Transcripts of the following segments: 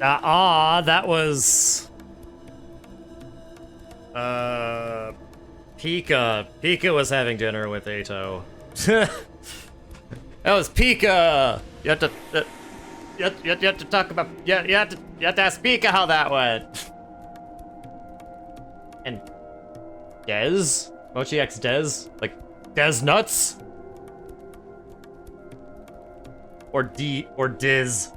That was... Pika. Pika was having dinner with Ato. That was Pika! You have to... you have to talk about... You have to ask Pika how that went. And... Dez? Mochi X Dez? Like, Dez Nuts? Or Diz.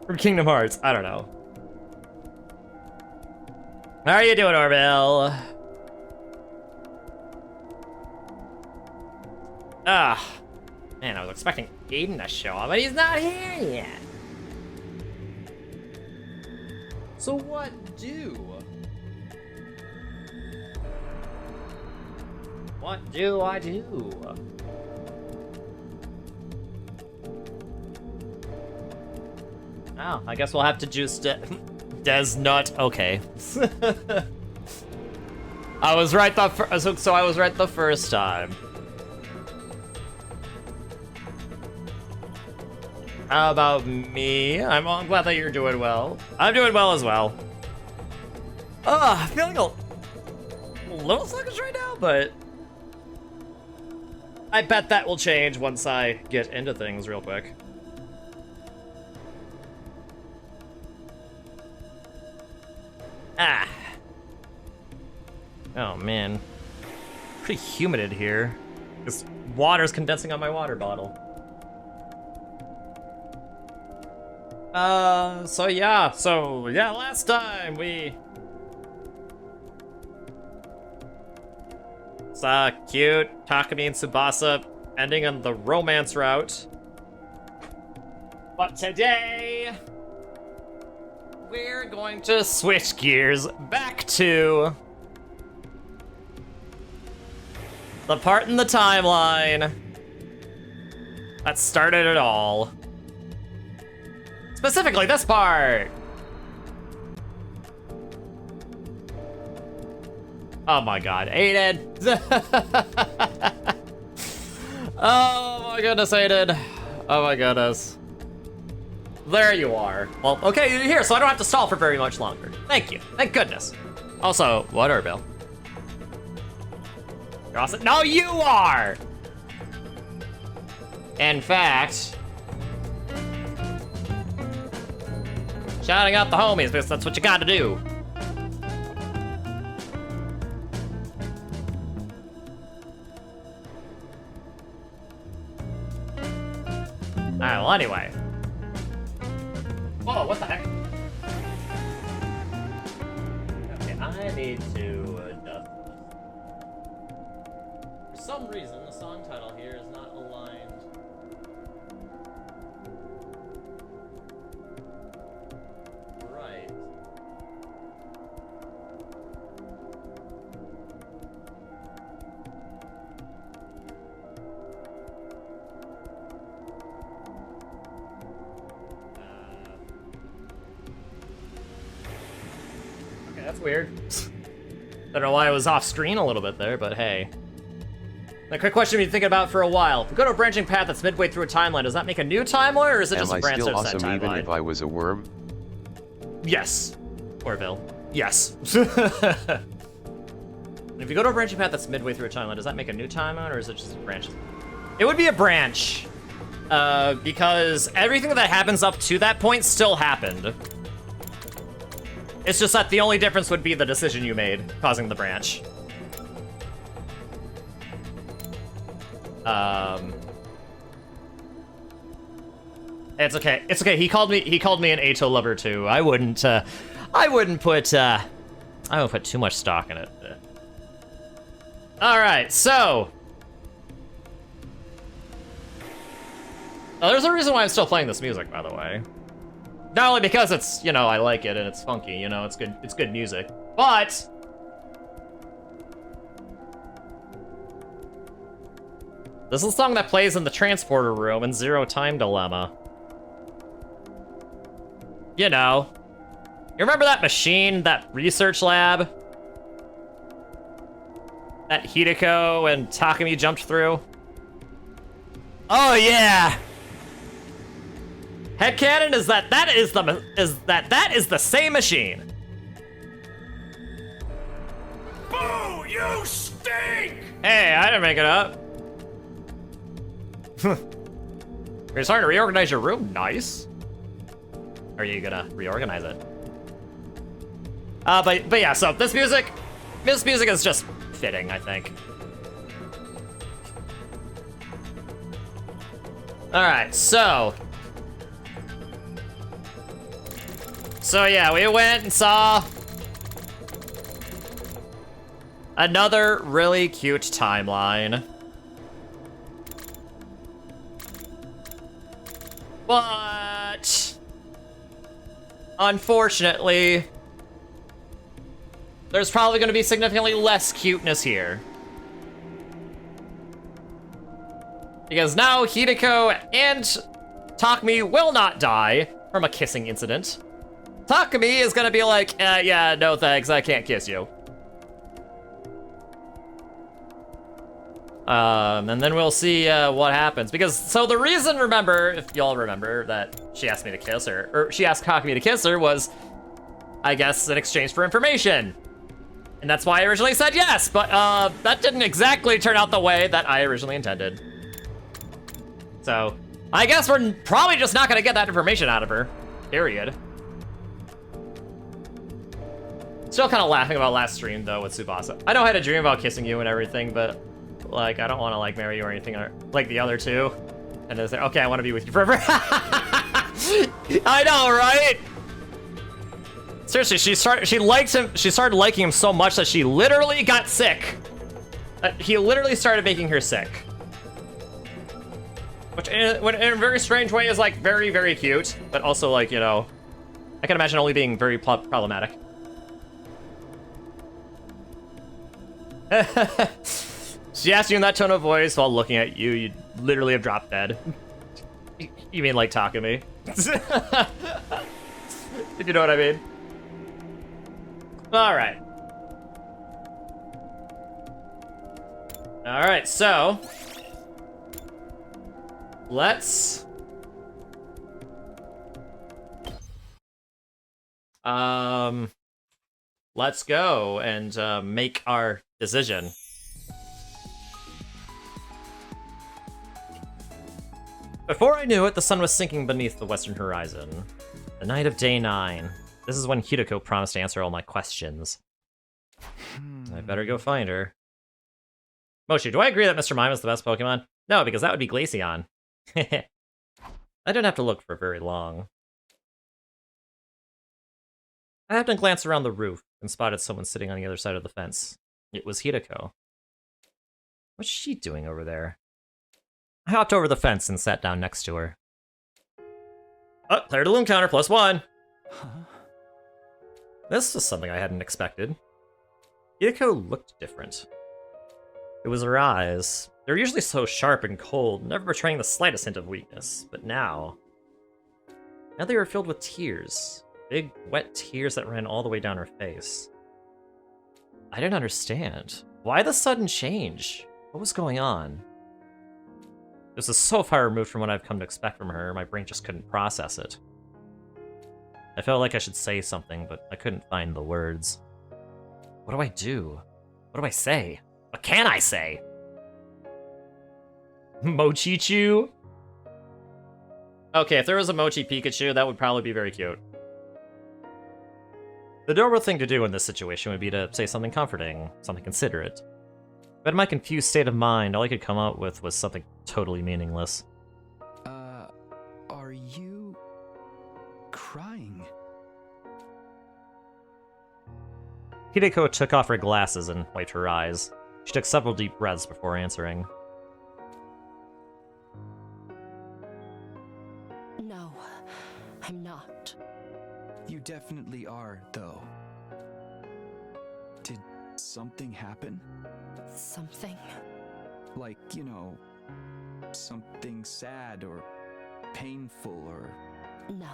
From Kingdom Hearts. I don't know. How are you doing, Orville? Man, I was expecting Aiden to show up, but he's not here yet. So what do? What do I do? Oh, I guess we'll have to juice Des Nut. Okay. I was right so I was right the first time. How about me? I'm glad that you're doing well. I'm doing well as well. I'm feeling a little sluggish right now, but I bet that will change once I get into things real quick. Oh man. Pretty humid in here. This water's condensing on my water bottle. So yeah, last time we saw cute Takumi and Tsubasa ending on the romance route. But today, we're going to switch gears back to the part in the timeline that started it all. Specifically this part! Oh my god, Aiden! Oh my goodness, Aiden. Oh my goodness. There you are. Well, okay, you're here, so I don't have to stall for very much longer. Thank you. Thank goodness. Also, what, Bill? You're awesome. No, you are! In fact... shouting out the homies, because that's what you gotta do. Alright, well, anyway. Whoa, what the heck? Okay, I need to adjust this. For some reason, the song title here is not aligned. Right. Okay, that's weird. Don't know why I was off screen a little bit there, but hey. A quick question you've been thinking about for a while. If we go to a branching path that's midway through a timeline, does that make a new timeline, or is it just a branch of that timeline? Am I still awesome even if I was a worm? Yes. Orville. Yes. If you go to a branching path that's midway through a timeline, does that make a new timeline, or is it just a branch? It would be a branch. Because everything that happens up to that point still happened. It's just that the only difference would be the decision you made, causing the branch. It's okay. It's okay. He called me an Ato lover too. I wouldn't put too much stock in it. All right, so there's a reason why I'm still playing this music, by the way. Not only because it's, you know, I like it and it's funky, you know, it's good music, but this is a song that plays in the transporter room in Zero Time Dilemma. You know, you remember that machine, that research lab that Hideko and Takumi jumped through? Oh yeah! Headcanon is that is the same machine. Boo! You stink! Hey, I didn't make it up. You're starting to reorganize your room. Nice. Or are you gonna reorganize it? But yeah. So this music is just fitting, I think. All right, so yeah, we went and saw another really cute timeline. But unfortunately, there's probably going to be significantly less cuteness here. Because now Hideko and Takumi will not die from a kissing incident. Takumi is gonna be like, yeah, no thanks, I can't kiss you. And then we'll see what happens. Because, so the reason, remember, if y'all remember, that she asked me to kiss her, or she asked Takumi to kiss her was, I guess, in exchange for information. And that's why I originally said yes, but that didn't exactly turn out the way that I originally intended. So, I guess we're probably just not gonna get that information out of her, period. Still kind of laughing about last stream, though, with Tsubasa. I know I had a dream about kissing you and everything, but, like, I don't want to, like, marry you or anything like the other two. And then say, okay, I want to be with you forever. I know, right? Seriously, she started liking him so much that she literally got sick. He literally started making her sick. Which, in a very strange way, is, like, very, very cute. But also, like, you know, I can imagine only being very problematic. She asked you in that tone of voice while looking at you, you'd literally have dropped dead. You mean, like, Takumi? If you know what I mean. Alright. Alright, so... let's go and make our decision. Before I knew it, the sun was sinking beneath the western horizon. The night of day 9. This is when Hideko promised to answer all my questions. I better go find her. Moshi, do I agree that Mr. Mime is the best Pokemon? No, because that would be Glaceon. I didn't have to look for very long. I happened to glance around the roof and spotted someone sitting on the other side of the fence. It was Hideko. What's she doing over there? I hopped over the fence and sat down next to her. Oh, cleared a loom counter, +1. Huh? This was something I hadn't expected. Hideko looked different. It was her eyes. They were usually so sharp and cold, never betraying the slightest hint of weakness. But now they were filled with tears. Big, wet tears that ran all the way down her face. I didn't understand. Why the sudden change? What was going on? This was so far removed from what I've come to expect from her, my brain just couldn't process it. I felt like I should say something, but I couldn't find the words. What do I do? What do I say? What can I say? Mochichu? Okay, if there was a Mochi Pikachu, that would probably be very cute. The normal thing to do in this situation would be to say something comforting, something considerate. But in my confused state of mind, all I could come up with was something totally meaningless. Are you... crying? Hideko took off her glasses and wiped her eyes. She took several deep breaths before answering. No, I'm not. You definitely are, though. Did something happen? Something? Like, you know, something sad or painful or... No,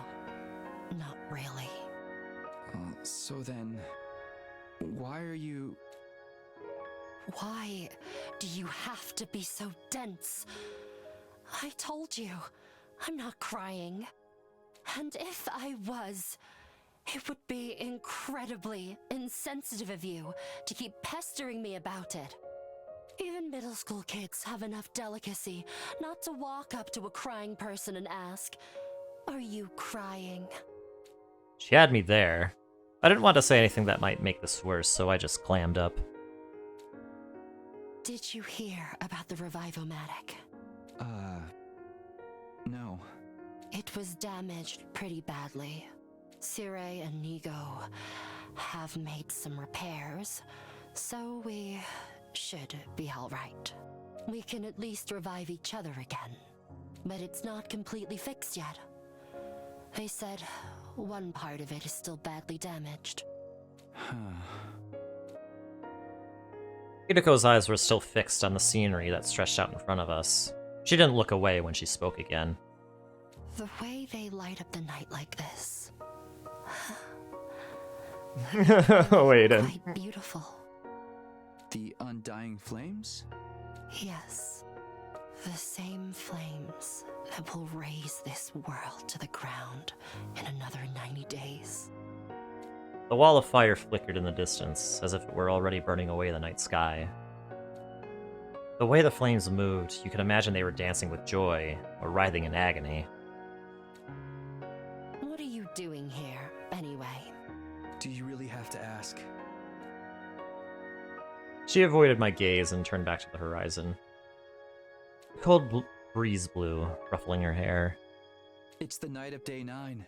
not really. So then, why are you... Why do you have to be so dense? I told you, I'm not crying. And if I was, it would be incredibly insensitive of you to keep pestering me about it. Even middle school kids have enough delicacy not to walk up to a crying person and ask, "Are you crying?" She had me there. I didn't want to say anything that might make this worse, so I just clammed up. Did you hear about the Revivomatic? No. It was damaged pretty badly. Sire and Nigo have made some repairs, so we should be alright. We can at least revive each other again. But it's not completely fixed yet. They said one part of it is still badly damaged. Hidiko's eyes were still fixed on the scenery that stretched out in front of us. She didn't look away when she spoke again. The way they light up the night like this. Wait, Quite beautiful. The undying flames? Yes. The same flames that will raise this world to the ground in another 90 days. The wall of fire flickered in the distance, as if it were already burning away the night sky. The way the flames moved, you could imagine they were dancing with joy, or writhing in agony. What are you doing here, anyway? Do you really have to ask? She avoided my gaze and turned back to the horizon. A cold breeze blew, ruffling her hair. It's the night of day 9.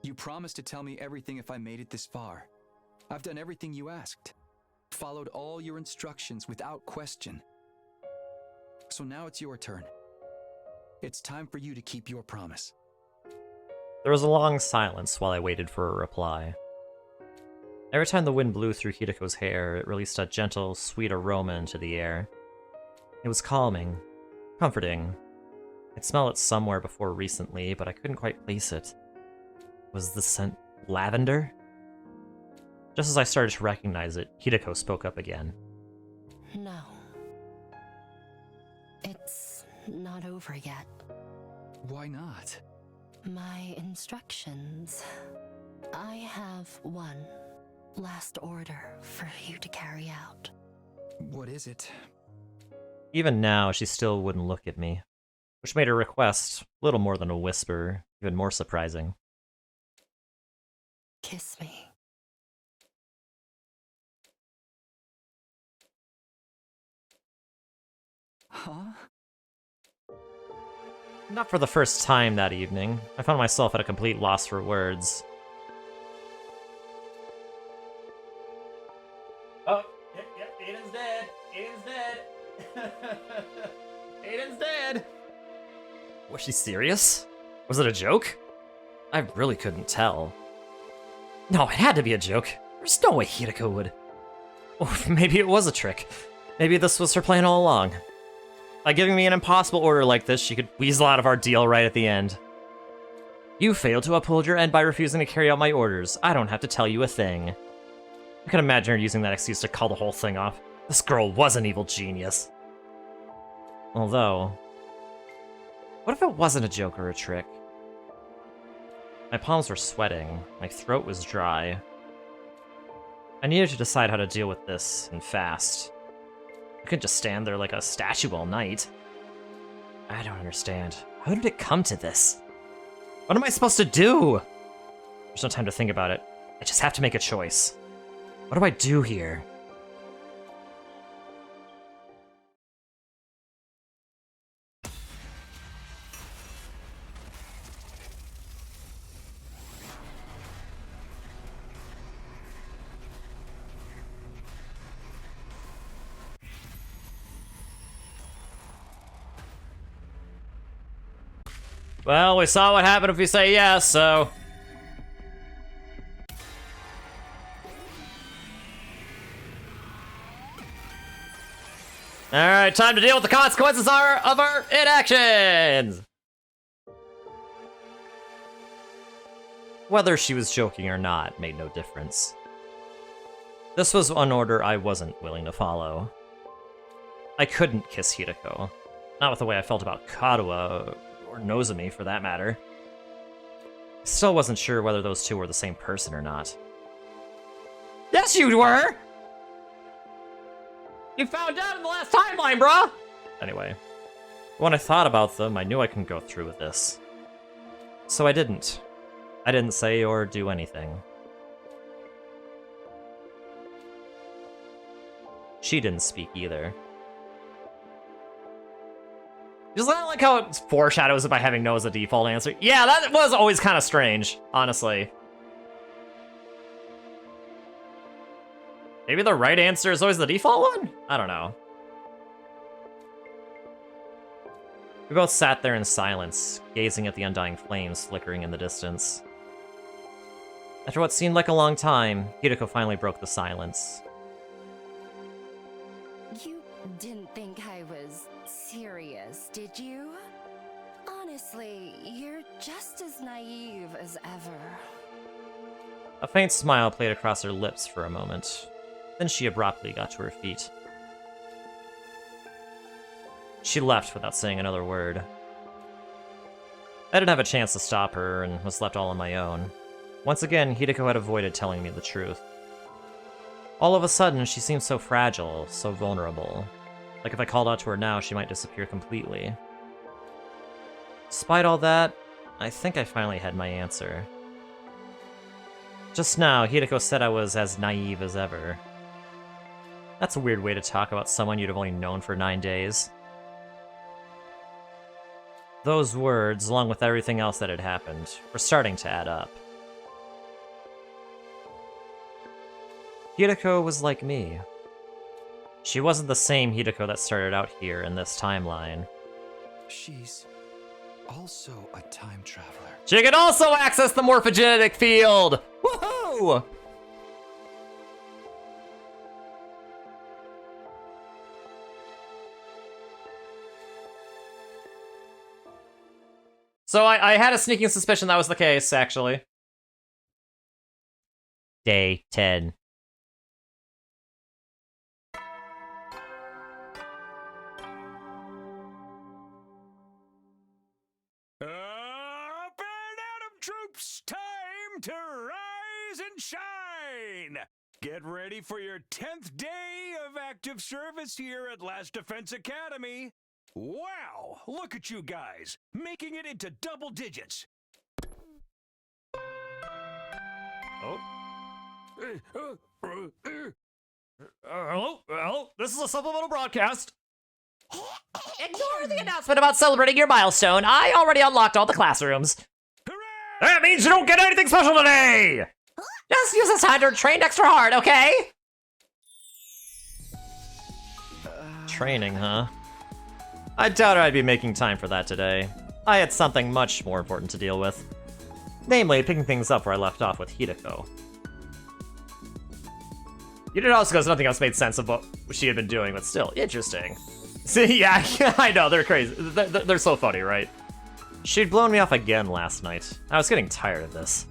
You promised to tell me everything if I made it this far. I've done everything you asked. Followed all your instructions without question. So now it's your turn. It's time for you to keep your promise. There was a long silence while I waited for a reply. Every time the wind blew through Hidiko's hair, it released a gentle, sweet aroma into the air. It was calming, comforting. I'd smelled it somewhere before recently, but I couldn't quite place it. Was the scent lavender? Just as I started to recognize it, Hidiko spoke up again. No. It's not over yet. Why not? My instructions. I have one last order for you to carry out. What is it? Even now, she still wouldn't look at me, which made her request little more than a whisper, even more surprising. Kiss me. Huh? Not for the first time that evening. I found myself at a complete loss for words. Oh, yep, Aiden's dead. Aiden's dead. Aiden's dead. Was she serious? Was it a joke? I really couldn't tell. No, it had to be a joke. There's no way Hideko would. Or maybe it was a trick. Maybe this was her plan all along. By giving me an impossible order like this, she could weasel out of our deal right at the end. You failed to uphold your end by refusing to carry out my orders. I don't have to tell you a thing. I can imagine her using that excuse to call the whole thing off. This girl was an evil genius. Although, what if it wasn't a joke or a trick? My palms were sweating, my throat was dry. I needed to decide how to deal with this, and fast. I couldn't just stand there like a statue all night. I don't understand. How did it come to this? What am I supposed to do? There's no time to think about it. I just have to make a choice. What do I do here? Well, we saw what happened if we say yes, so... Alright, time to deal with the consequences of our inactions! Whether she was joking or not made no difference. This was an order I wasn't willing to follow. I couldn't kiss Hideko. Not with the way I felt about Karuha, or Nozomi for that matter. Still wasn't sure whether those two were the same person or not. Yes, you were! You found out in the last timeline, bruh! Anyway, when I thought about them, I knew I couldn't go through with this. So I didn't. I didn't say or do anything. She didn't speak either. Just not like how it foreshadows it by having no as a default answer. Yeah, that was always kind of strange, honestly. Maybe the right answer is always the default one? I don't know. We both sat there in silence, gazing at the undying flames flickering in the distance. After what seemed like a long time, Hideko finally broke the silence. You didn't think I was serious, did you? Honestly, you're just as naive as ever. A faint smile played across her lips for a moment. Then she abruptly got to her feet. She left without saying another word. I didn't have a chance to stop her and was left all on my own. Once again, Hideko had avoided telling me the truth. All of a sudden, she seemed so fragile, so vulnerable. Like if I called out to her now, she might disappear completely. Despite all that, I think I finally had my answer. Just now, Hideko said I was as naive as ever. That's a weird way to talk about someone you'd have only known for 9 days. Those words, along with everything else that had happened, were starting to add up. Hideko was like me. She wasn't the same Hideko that started out here in this timeline. She's also a time traveler. She can also access the morphogenetic field! Woohoo! So I had a sneaking suspicion that was the case, actually. Day 10. Up and Atom troops, time to rise and shine! Get ready for your 10th day of active service here at Last Defense Academy. Wow, look at you guys, making it into double digits. Oh. Hello? This is a supplemental broadcast. Ignore the announcement about celebrating your milestone. I already unlocked all the classrooms. Hooray! That means you don't get anything special today! Just use this time to train extra hard, okay? Training, huh? I doubt I'd be making time for that today. I had something much more important to deal with. Namely, picking things up where I left off with Hideko. You did also because nothing else made sense of what she had been doing, but still, interesting. See, yeah, I know, they're crazy. They're so funny, right? She'd blown me off again last night. I was getting tired of this.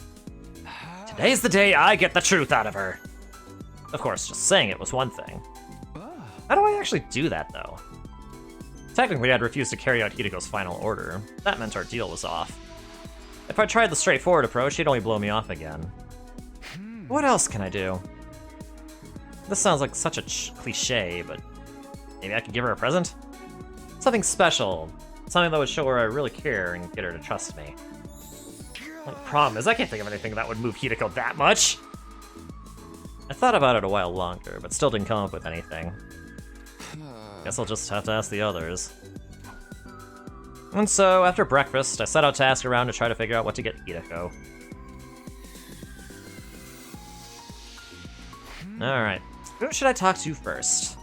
Today's the day I get the truth out of her. Of course, just saying it was one thing. How do I actually do that, though? Technically, I'd refused to carry out Hideko's final order. That meant our deal was off. If I tried the straightforward approach, she'd only blow me off again. What else can I do? This sounds like such a cliche, but maybe I could give her a present? Something special. Something that would show her I really care and get her to trust me. The problem is, I can't think of anything that would move Hideko that much. I thought about it a while longer, but still didn't come up with anything. Guess I'll just have to ask the others. And so, after breakfast, I set out to ask around to try to figure out what to get Hideko. Alright, who should I talk to first?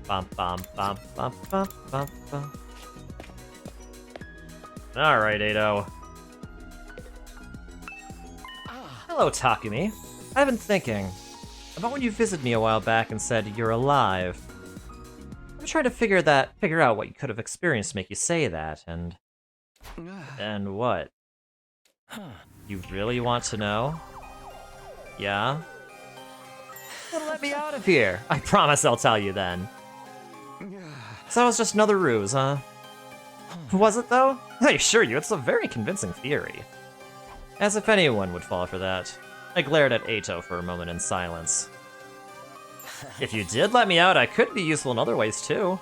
Bum bum bum bum bum bum bum. Alright, Ado. Hello, Takumi. I've been thinking about when you visited me a while back and said you're alive. I'm trying to figure out what you could have experienced to make you say that, and what? You really want to know? Yeah? Then let me out of here. I promise I'll tell you then. So that was just another ruse, huh? Was it, though? I assure you, it's a very convincing theory. As if anyone would fall for that. I glared at Ato for a moment in silence. If you did let me out, I could be useful in other ways, too.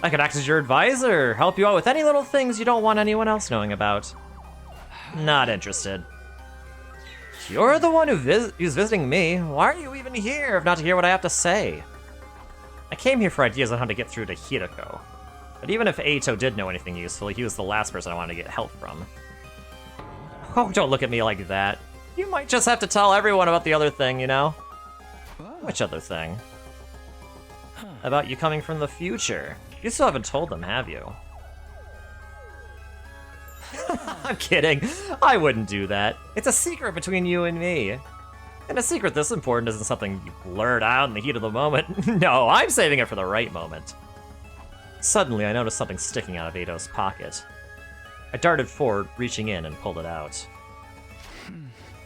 I could act as your advisor, help you out with any little things you don't want anyone else knowing about. Not interested. You're the one who's visiting me. Why are you even here if not to hear what I have to say? I came here for ideas on how to get through to Hideko. But even if Ato did know anything useful, he was the last person I wanted to get help from. Oh, don't look at me like that. You might just have to tell everyone about the other thing, you know? Which other thing? About you coming from the future. You still haven't told them, have you? I'm kidding. I wouldn't do that. It's a secret between you and me. And a secret this important isn't something you blurt out in the heat of the moment. No, I'm saving it for the right moment. Suddenly, I noticed something sticking out of Ato's pocket. I darted forward, reaching in, and pulled it out.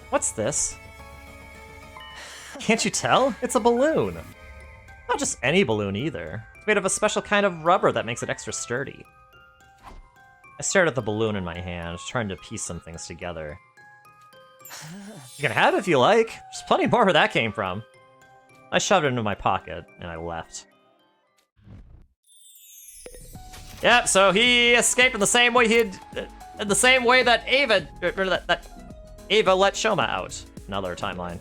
What's this? Can't you tell? It's a balloon. Not just any balloon, either. It's made of a special kind of rubber that makes it extra sturdy. I stared at the balloon in my hand, trying to piece some things together. You can have it if you like. There's plenty more where that came from. I shoved it into my pocket, and I left. Yep, so he escaped in the same way that Ava, that Ava let Shoma out. Another timeline.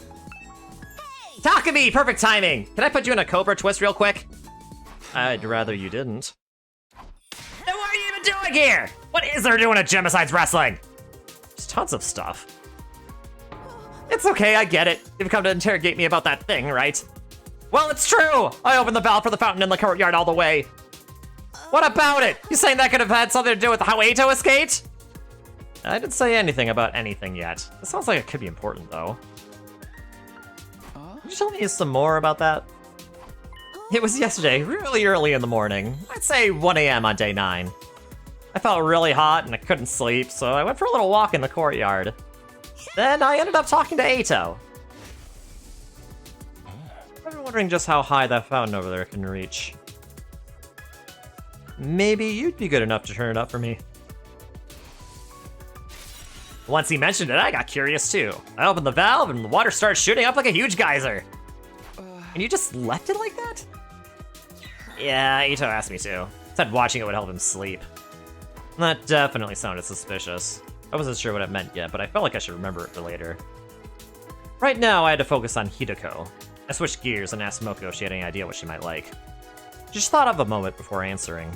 Takumi, perfect timing! Can I put you in a Cobra twist real quick? I'd rather you didn't. Then what are you even doing here? What is there doing at gym besides wrestling? There's tons of stuff. It's okay, I get it. You've come to interrogate me about that thing, right? Well, it's true! I opened the valve for the fountain in the courtyard all the way. What about it? You saying that could have had something to do with how Ato escaped? I didn't say anything about anything yet. It sounds like it could be important, though. Could you tell me some more about that? It was yesterday, really early in the morning. I'd say 1 a.m. on day 9. I felt really hot and I couldn't sleep, so I went for a little walk in the courtyard. Then I ended up talking to Ato. I've been wondering just how high that fountain over there can reach. Maybe you'd be good enough to turn it up for me. Once he mentioned it, I got curious too. I opened the valve and the water started shooting up like a huge geyser. And you just left it like that? Yeah, Ato asked me to. Said watching it would help him sleep. That definitely sounded suspicious. I wasn't sure what it meant yet, but I felt like I should remember it for later. Right now, I had to focus on Hideko. I switched gears and asked Moko if she had any idea what she might like. She just thought of a moment before answering.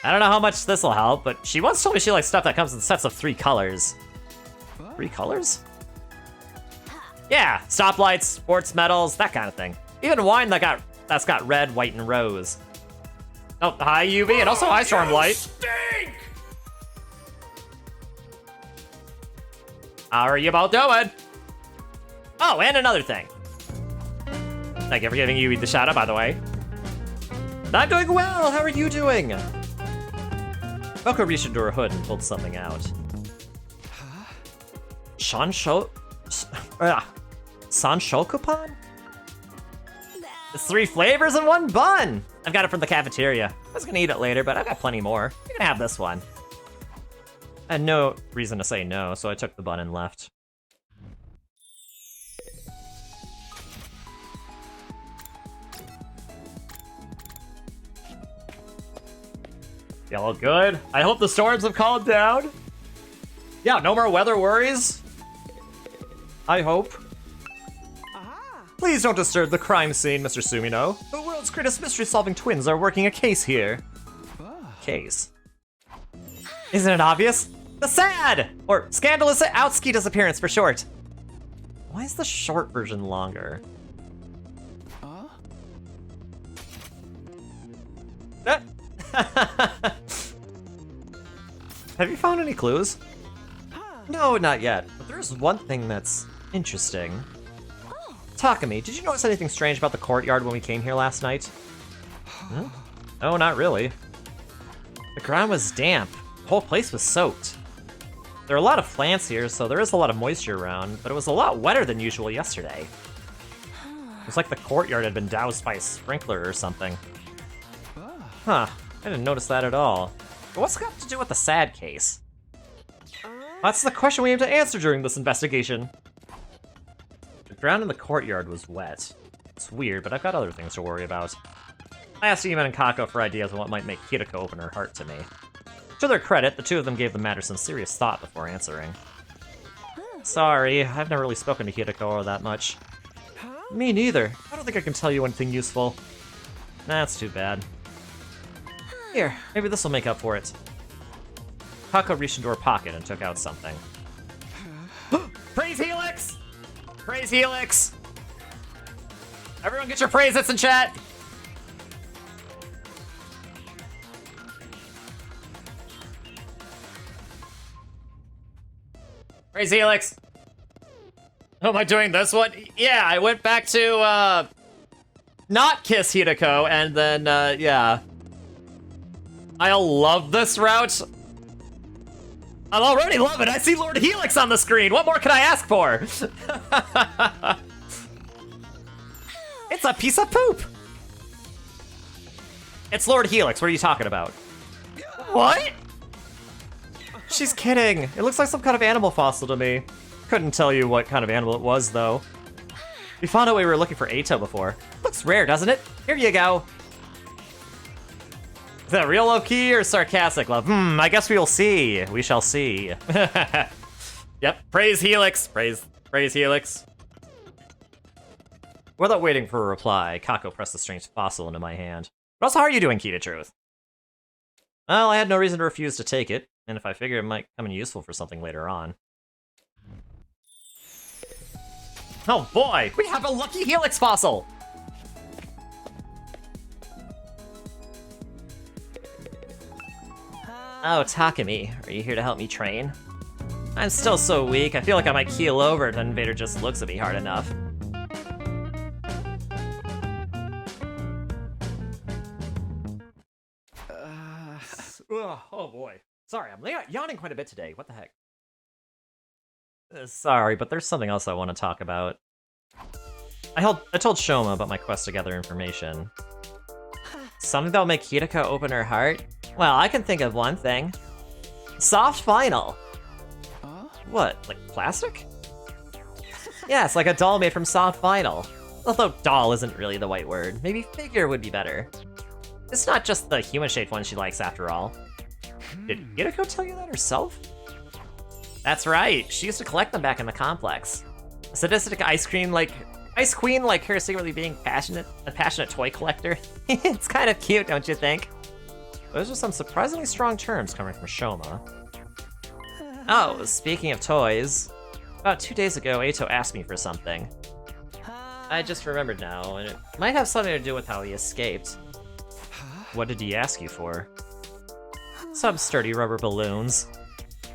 I don't know how much this'll help, but she once told me she likes stuff that comes in sets of 3 colors. 3 colors? Yeah, stoplights, sports medals, that kind of thing. Even wine that's got red, white, and rose. Oh, hi UV, and also hi Stormlight. Stink! How are you both doing? Oh, and another thing. Thank you for giving UV the shout out, by the way. I'm doing well, how are you doing? Moko reached into her hood and pulled something out. Sanshokupan? It's 3 flavors in 1 bun! I've got it from the cafeteria. I was gonna eat it later, but I've got plenty more. You can have this one. I had no reason to say no, so I took the bun and left. Y'all good? I hope the storms have calmed down. Yeah, no more weather worries. I hope. Please don't disturb the crime scene, Mr. Sumino. The world's greatest mystery-solving twins are working a case here. Case? Isn't it obvious? The SAD! Or Scandalous Outski Disappearance for short. Why is the short version longer? Have you found any clues? No, not yet. But there's one thing that's interesting. Takumi, did you notice anything strange about the courtyard when we came here last night? No, not really. The ground was damp. The whole place was soaked. There are a lot of plants here, so there is a lot of moisture around, but it was a lot wetter than usual yesterday. It was like the courtyard had been doused by a sprinkler or something. Huh, I didn't notice that at all. What's it got to do with the sad case? That's the question we aim to answer during this investigation. The ground in the courtyard was wet. It's weird, but I've got other things to worry about. I asked Iman and Kako for ideas on what might make Hideko open her heart to me. To their credit, the two of them gave the matter some serious thought before answering. Sorry, I've never really spoken to Hideko all that much. Me neither. I don't think I can tell you anything useful. That's too bad. Here, maybe this will make up for it. Kako reached into her pocket and took out something. Praise Helix! Praise Helix! Everyone get your praise hits in chat! Praise Helix! Oh, am I doing this one? Yeah, I went back to, not kiss Hideko, and then, yeah. I'll love this route. I'll already love it. I see Lord Helix on the screen. What more can I ask for? It's a piece of poop. It's Lord Helix. What are you talking about? What? She's kidding. It looks like some kind of animal fossil to me. Couldn't tell you what kind of animal it was, though. We found out we were looking for Ato before. Looks rare, doesn't it? Here you go. Is that real low-key or sarcastic love? I guess we'll see. We shall see. Yep, praise Helix. Praise Helix. Without waiting for a reply, Kako pressed the strange fossil into my hand. What else are you doing, Key to Truth? Well, I had no reason to refuse to take it, and if I figure it might come in useful for something later on. Oh boy, we have a lucky Helix fossil! Oh, Takumi, are you here to help me train? I'm still so weak, I feel like I might keel over if Invader just looks at me hard enough. Oh boy. Sorry, I'm yawning quite a bit today. What the heck? Sorry, but there's something else I want to talk about. I told Shoma about my quest to gather information. Something that'll make Hideko open her heart? Well, I can think of one thing. Soft vinyl. What, like plastic? Yes, like a doll made from soft vinyl. Although doll isn't really the right word. Maybe figure would be better. It's not just the human-shaped one she likes after all. Did Hideko tell you that herself? That's right, she used to collect them back in the complex. A sadistic ice queen like her secretly being a passionate toy collector. It's kind of cute, don't you think? Those are some surprisingly strong terms coming from Shoma. Oh, speaking of toys, about 2 days ago, Ato asked me for something. I just remembered now, and it might have something to do with how he escaped. What did he ask you for? Some sturdy rubber balloons.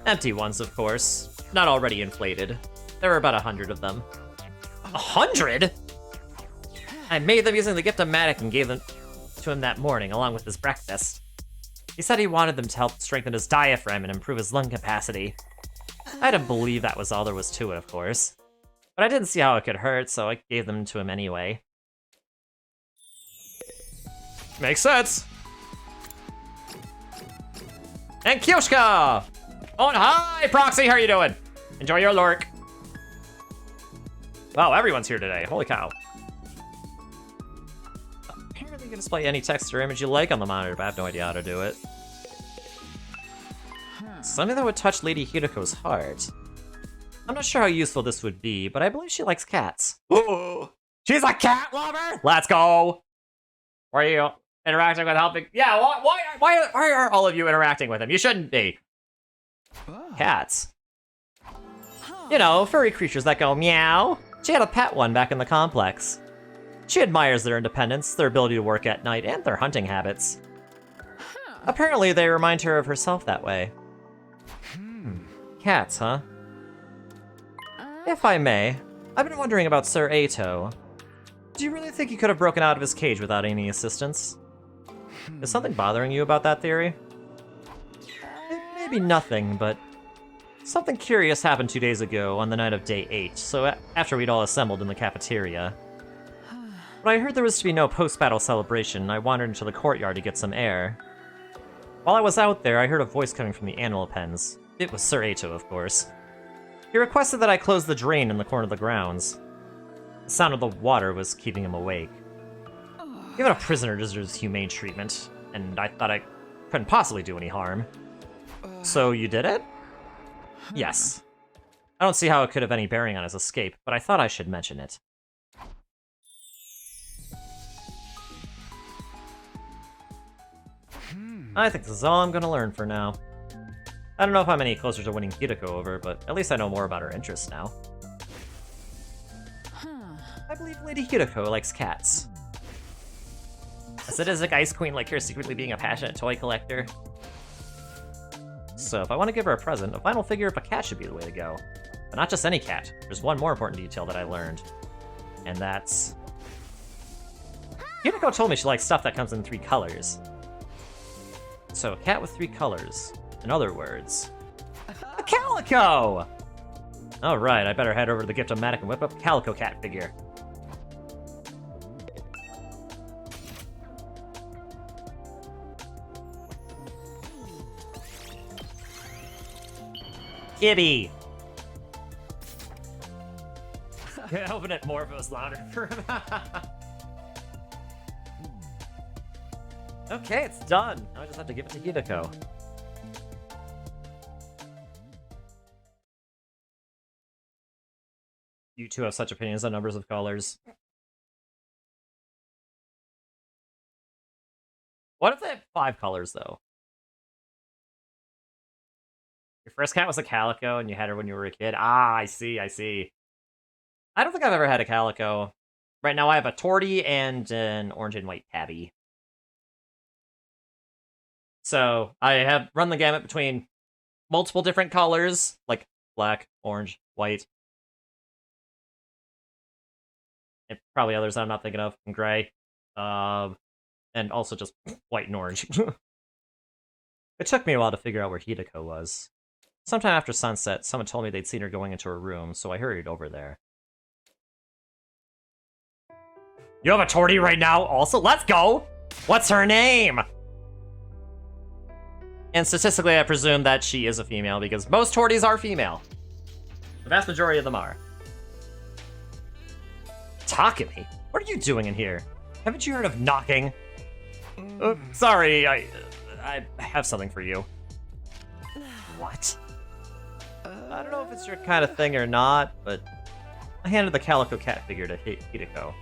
Empty ones, of course. Not already inflated. There were about 100 of them. 100?! I made them using the Gift-O-Matic and gave them to him that morning, along with his breakfast. He said he wanted them to help strengthen his diaphragm and improve his lung capacity. I didn't believe that was all there was to it, of course. But I didn't see how it could hurt, so I gave them to him anyway. Makes sense! And Kyoshka! Oh, and hi, Proxy, how are you doing? Enjoy your lurk. Wow, everyone's here today, holy cow. Apparently you can display any text or image you like on the monitor, but I have no idea how to do it. Something that would touch Lady Hideko's heart. I'm not sure how useful this would be, but I believe she likes cats. Ooh, she's a cat lover? Let's go! Why are you interacting with helping? Yeah, why are all of you interacting with him? You shouldn't be. Cats. You know, furry creatures that go meow. She had a pet one back in the complex. She admires their independence, their ability to work at night, and their hunting habits. Apparently, they remind her of herself that way. Cats, huh? If I may, I've been wondering about Sir Ato. Do you really think he could have broken out of his cage without any assistance? Is something bothering you about that theory? Maybe nothing, but something curious happened 2 days ago on the night of day 8, so after we'd all assembled in the cafeteria. When I heard there was to be no post-battle celebration, I wandered into the courtyard to get some air. While I was out there, I heard a voice coming from the animal pens. It was Sir Ato, of course. He requested that I close the drain in the corner of the grounds. The sound of the water was keeping him awake. Even a prisoner deserves humane treatment, and I thought I couldn't possibly do any harm. So you did it? Yes. I don't see how it could have any bearing on his escape, but I thought I should mention it. I think this is all I'm gonna learn for now. I don't know if I'm any closer to winning Hideko over, but at least I know more about her interests now. I believe Lady Hideko likes cats. A sadistic ice queen like her secretly being a passionate toy collector. So if I want to give her a present, a final figure of a cat should be the way to go. But not just any cat. There's one more important detail that I learned. And that's... Hideko told me she likes stuff that comes in 3 colors. So a cat with 3 colors. In other words... A calico! Alright, I better head over to the Gift-O-Matic and whip up a calico cat figure. Kitty! Open it more if it was louder for him. Okay, it's done. Now I just have to give it to Hideko. You two have such opinions on numbers of colors. What if they have 5 colors, though? Your first cat was a calico, and you had her when you were a kid? Ah, I see, I see. I don't think I've ever had a calico. Right now I have a tortie and an orange and white tabby. So, I have run the gamut between multiple different colors, like black, orange, white. And probably others I'm not thinking of, and gray. And also just white and orange. It took me a while to figure out where Hideko was. Sometime after sunset, someone told me they'd seen her going into her room, so I hurried over there. You have a tortie right now also? Let's go! What's her name? And statistically, I presume that she is a female, because most torties are female. The vast majority of them are. Takumi? What are you doing in here? Haven't you heard of knocking? Sorry, I have something for you. What? I don't know if it's your kind of thing or not, but I handed the calico cat figure to Hideko.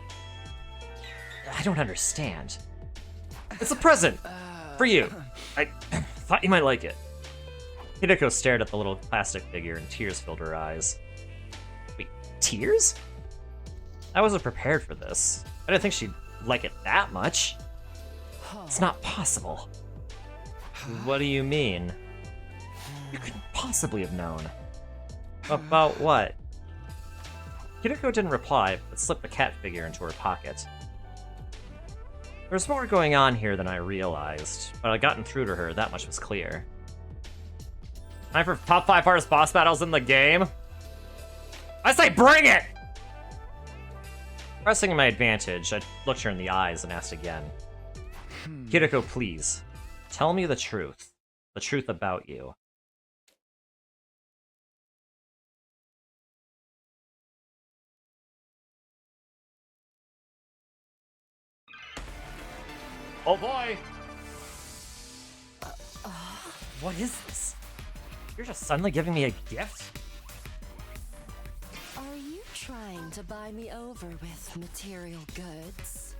I don't understand. It's a present! For you! I thought you might like it. Hideko stared at the little plastic figure and tears filled her eyes. Wait, tears? I wasn't prepared for this. I didn't think she'd like it that much. It's not possible. What do you mean? You couldn't possibly have known. About what? Hideko didn't reply, but slipped the cat figure into her pocket. There's more going on here than I realized, but I'd gotten through to her, that much was clear. Time for top 5 hardest boss battles in the game? I say bring it! Pressing my advantage, I looked her in the eyes and asked again. Hideko, please, tell me the truth. The truth about you. Oh boy! What is this? You're just suddenly giving me a gift? Are you trying to buy me over with material goods?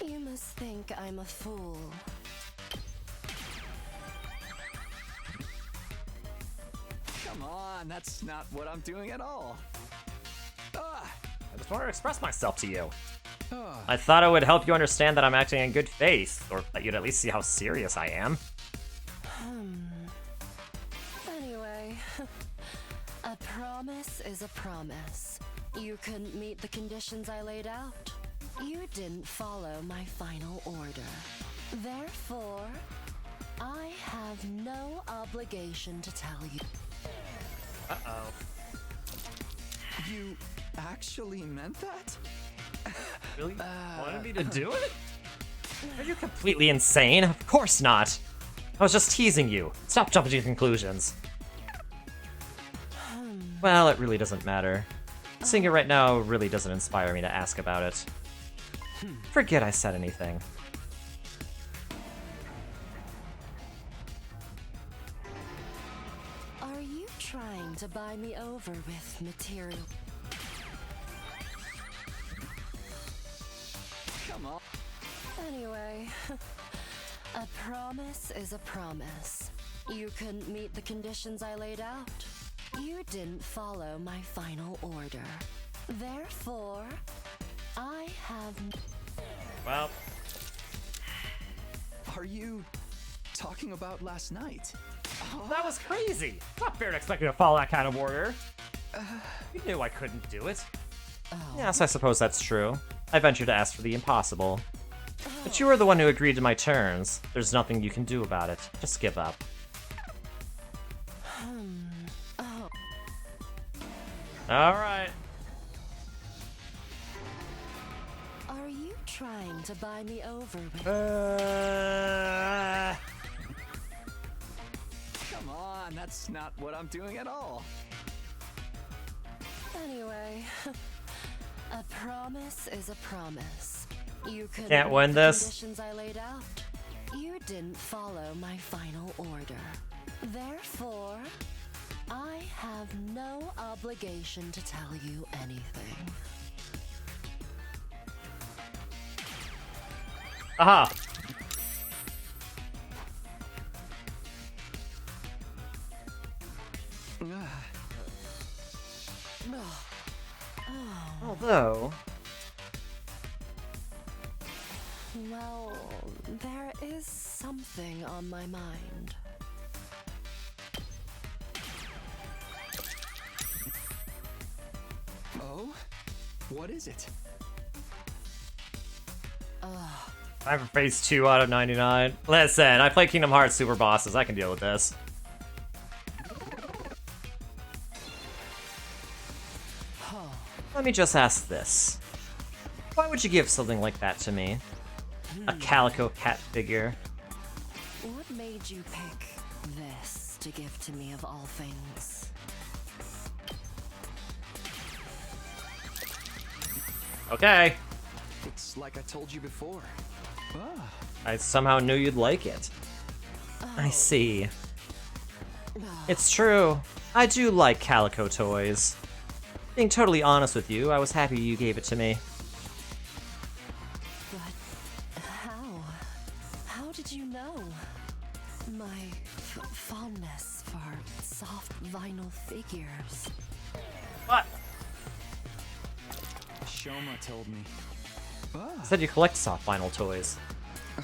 You must think I'm a fool. Come on, that's not what I'm doing at all. I just want to express myself to you. I thought it would help you understand that I'm acting in good faith, or that you'd at least see how serious I am. Anyway, a promise is a promise. You couldn't meet the conditions I laid out. You didn't follow my final order. Therefore, I have no obligation to tell you. Uh-oh. You actually meant that? Really wanted me to do it? Are you completely insane? Of course not. I was just teasing you. Stop jumping to conclusions. Well, it really doesn't matter. Seeing it right now really doesn't inspire me to ask about it. Forget I said anything. Are you trying to buy me over with material? Come on. Anyway, a promise is a promise. You couldn't meet the conditions I laid out. You didn't follow my final order. Therefore, I have... Well, Are you talking about last night? that was crazy. It's not fair to expect me to follow that kind of order. You knew I couldn't do it. Yes, I suppose that's true. I ventured to ask for the impossible. But you were the one who agreed to my terms. There's nothing you can do about it. Just give up. Alright. Are you trying to buy me over with... Come on, that's not what I'm doing at all. Anyway, a promise is a promise. You couldn't Can't meet win the this. conditions I laid out. You didn't follow my final order. Therefore, I have no obligation to tell you anything. Aha! Although... Well, there is something on my mind. Oh? What is it? Time for phase 2 out of 99. Listen, I play Kingdom Hearts Super Bosses. I can deal with this. Let me just ask this. Why would you give something like that to me? A calico cat figure. What made you pick this to give to me of all things? Okay. It's like I told you before. Ah, I somehow knew you'd like it. I see. It's true. I do like calico toys. Being totally honest with you, I was happy you gave it to me. But how? How did you know? My fondness for soft vinyl figures. What? Shoma told me. Ah, Said you collect soft vinyl toys.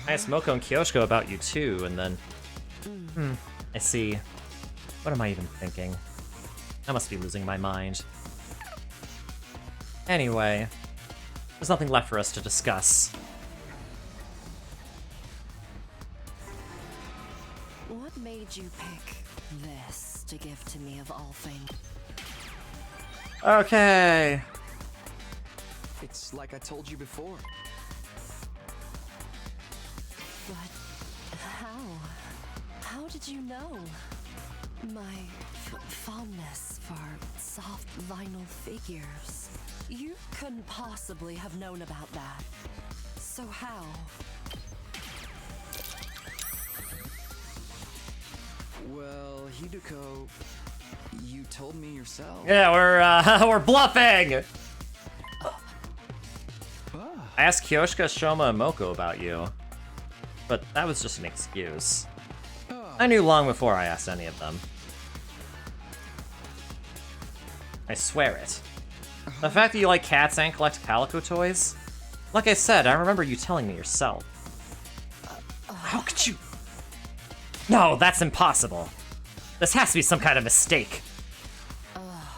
I asked Moko and Kyoshiko about you too, and then... I see. What am I even thinking? I must be losing my mind. Anyway, there's nothing left for us to discuss. What made you pick this to give to me of all things? Okay. it's like I told you before. But how? How did you know? My fondness for soft vinyl figures. You couldn't possibly have known about that. So how? Well, Hideko, you told me yourself. Yeah, we're bluffing! Ah, I asked Kyoshika, Shoma, and Moko about you. But that was just an excuse. I knew long before I asked any of them. I swear it. The fact that you like cats and collect calico toys? Like I said, I remember you telling me yourself. How could you? No, that's impossible. This has to be some kind of mistake.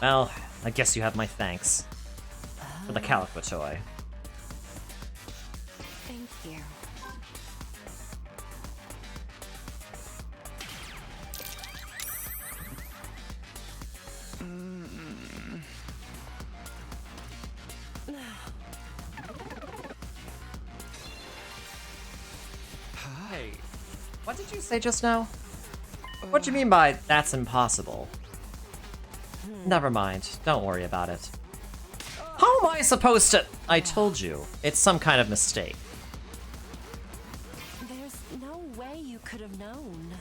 Well, I guess you have my thanks. For the calico toy. Thank you. What did you say just now? What do you mean by that's impossible? Never mind. Don't worry about it. How am I supposed to... I told you. It's some kind of mistake. There's no way you could have known.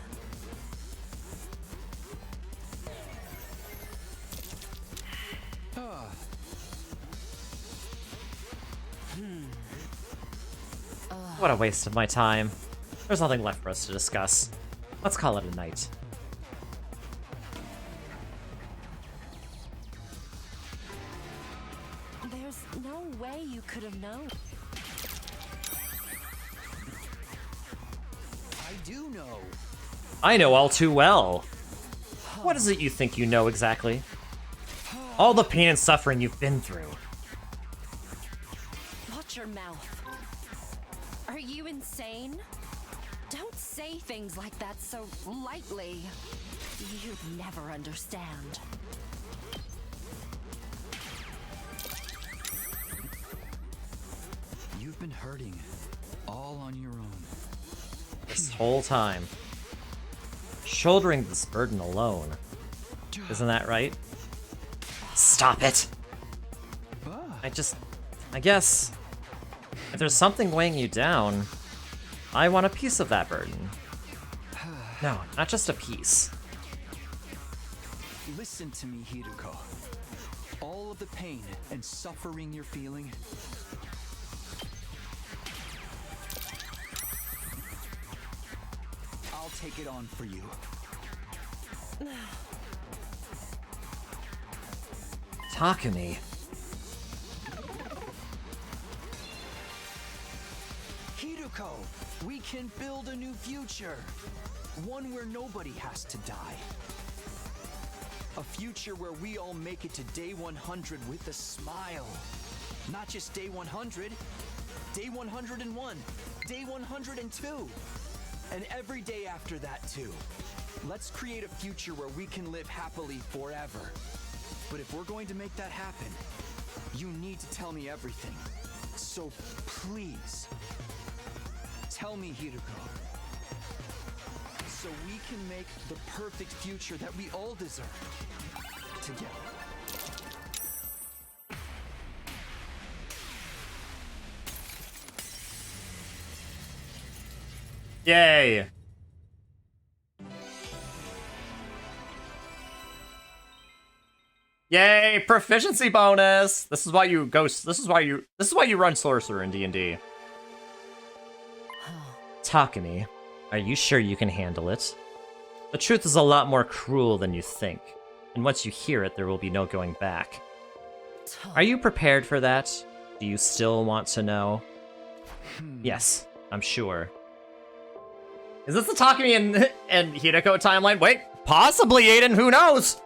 What a waste of my time. There's nothing left for us to discuss. Let's call it a night. There's no way you could have known. I do know. I know all too well. What is it you think you know exactly? All the pain and suffering you've been through. Watch your mouth. Are you insane? Don't say things like that so lightly. You'd never understand. You've been hurting all on your own. This whole time. Shouldering this burden alone. Isn't that right? Stop it! I guess, if there's something weighing you down, I want a piece of that burden. No, not just a piece. Listen to me, Hiruko. All of the pain and suffering you're feeling, I'll take it on for you. Takumi. Hiruko, we can build a new future. One where nobody has to die. A future where we all make it to day 100 with a smile. Not just day 100, day 101, day 102, and every day after that too. Let's create a future where we can live happily forever. But if we're going to make that happen, you need to tell me everything. So please, tell me, Hiruko. So we can make the perfect future that we all deserve. Together. Yay! Yay, proficiency bonus! This is why you run sorcerer in D&D. Takumi, are you sure you can handle it? The truth is a lot more cruel than you think, and once you hear it, there will be no going back. Are you prepared for that? Do you still want to know? Yes, I'm sure. Is this the Takumi and Hideko timeline? Wait, possibly, Aiden, who knows?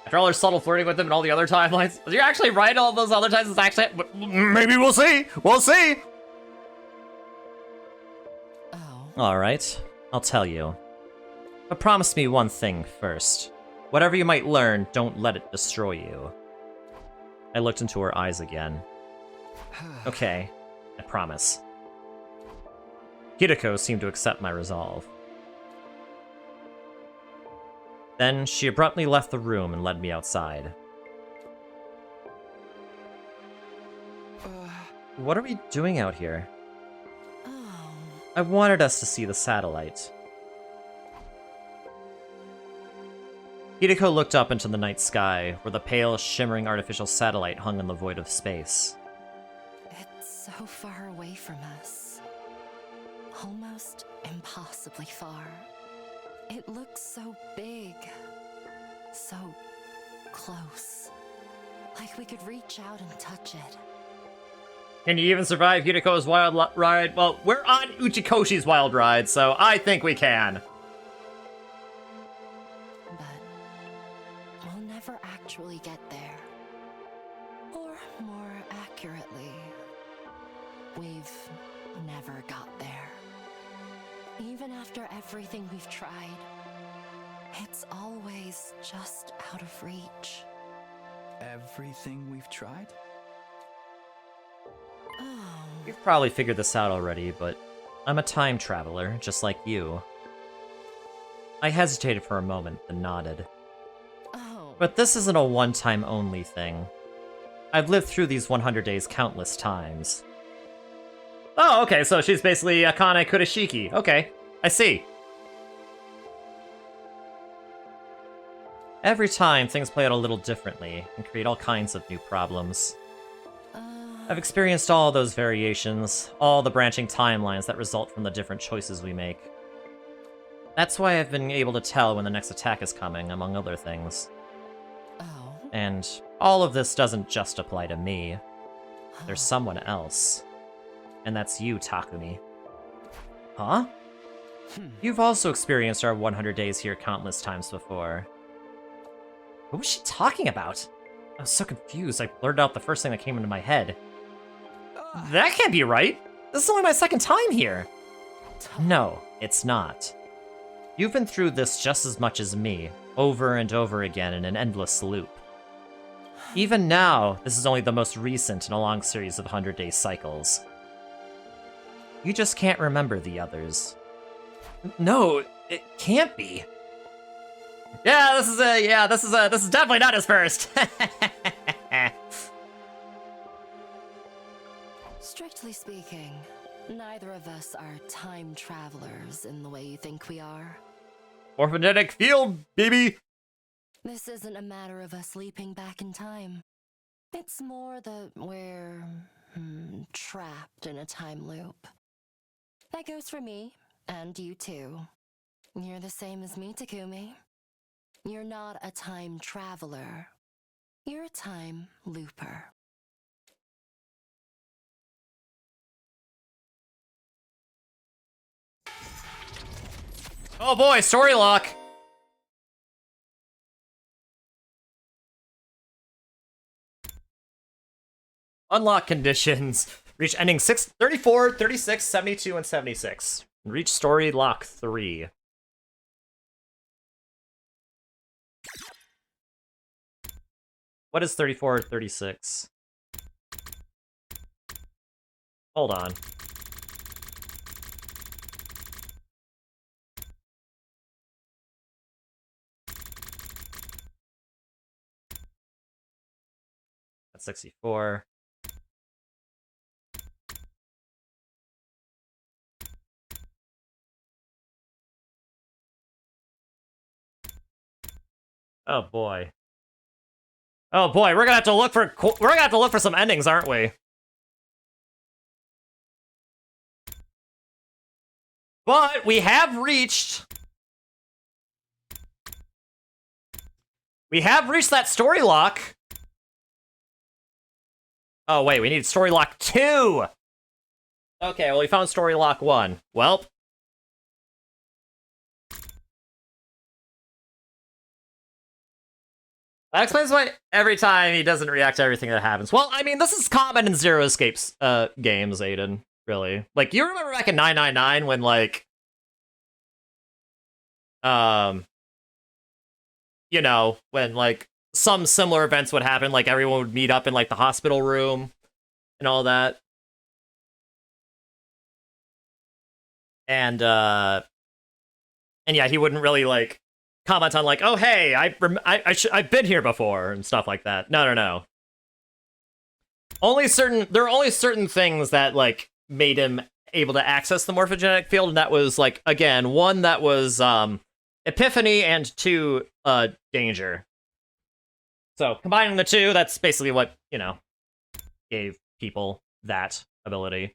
After all her subtle flirting with him and all the other timelines, was you actually right all those other times? It's actually, maybe we'll see. We'll see. Oh. All right, I'll tell you. But promise me one thing first. Whatever you might learn, don't let it destroy you. I looked into her eyes again. Okay, I promise. Hideko seemed to accept my resolve. Then she abruptly left the room and led me outside. What are we doing out here? Oh. I wanted us to see the satellite. Hideko looked up into the night sky, where the pale, shimmering artificial satellite hung in the void of space. It's so far away from us. Almost impossibly far. It looks so big. So close. Like we could reach out and touch it. Can you even survive Hideko's wild ride? Well, we're on Uchikoshi's wild ride, so I think we can. But we'll never actually get there. Or more accurately, we've never got there. Even after everything we've tried, it's always just out of reach. Everything we've tried? Oh. We've probably figured this out already, but I'm a time traveler, just like you. I hesitated for a moment, then nodded. Oh. But this isn't a one-time only thing. I've lived through these 100 days countless times. Oh, okay, so she's basically Akane Kurashiki. Okay, I see. Every time, things play out a little differently, and create all kinds of new problems. I've experienced all those variations, all the branching timelines that result from the different choices we make. That's why I've been able to tell when the next attack is coming, among other things. Oh. And all of this doesn't just apply to me. There's someone else. And that's you, Takumi. Huh? You've also experienced our 100 days here countless times before. What was she talking about? I was so confused, I blurted out the first thing that came into my head. That can't be right! This is only my second time here! No, it's not. You've been through this just as much as me, over and over again in an endless loop. Even now, this is only the most recent in a long series of 100-day cycles. You just can't remember the others. No, it can't be. Yeah, this is definitely not his first. Strictly speaking, neither of us are time travelers in the way you think we are. Morphogenetic field, baby! This isn't a matter of us leaping back in time. It's more that we're trapped in a time loop. That goes for me, and you too. You're the same as me, Takumi. You're not a time traveler. You're a time looper. Oh boy, story lock! Unlock conditions. Reach ending 34, 36, 72, and 76. Reach story lock 3. What is 34 or 36? Hold on. That's 64. Oh boy. Oh boy, we're gonna have to look for some endings, aren't we? But we have reached that story lock. Oh wait, we need story lock 2. Okay, well we found story lock 1. Well, that explains why every time he doesn't react to everything that happens. Well, I mean, this is common in Zero Escape's games, Aiden. Really. Like, you remember back in 999 when, like, you know, when, like, some similar events would happen, like, everyone would meet up in, like, the hospital room and all that. And yeah, he wouldn't really, like, comment on, like, oh, hey, I've been here before, and stuff like that. No. There are only certain things that, like, made him able to access the morphogenetic field, and that was, like, again, 1, that was, Epiphany, and 2, Danger. So, combining the 2, that's basically what, you know, gave people that ability.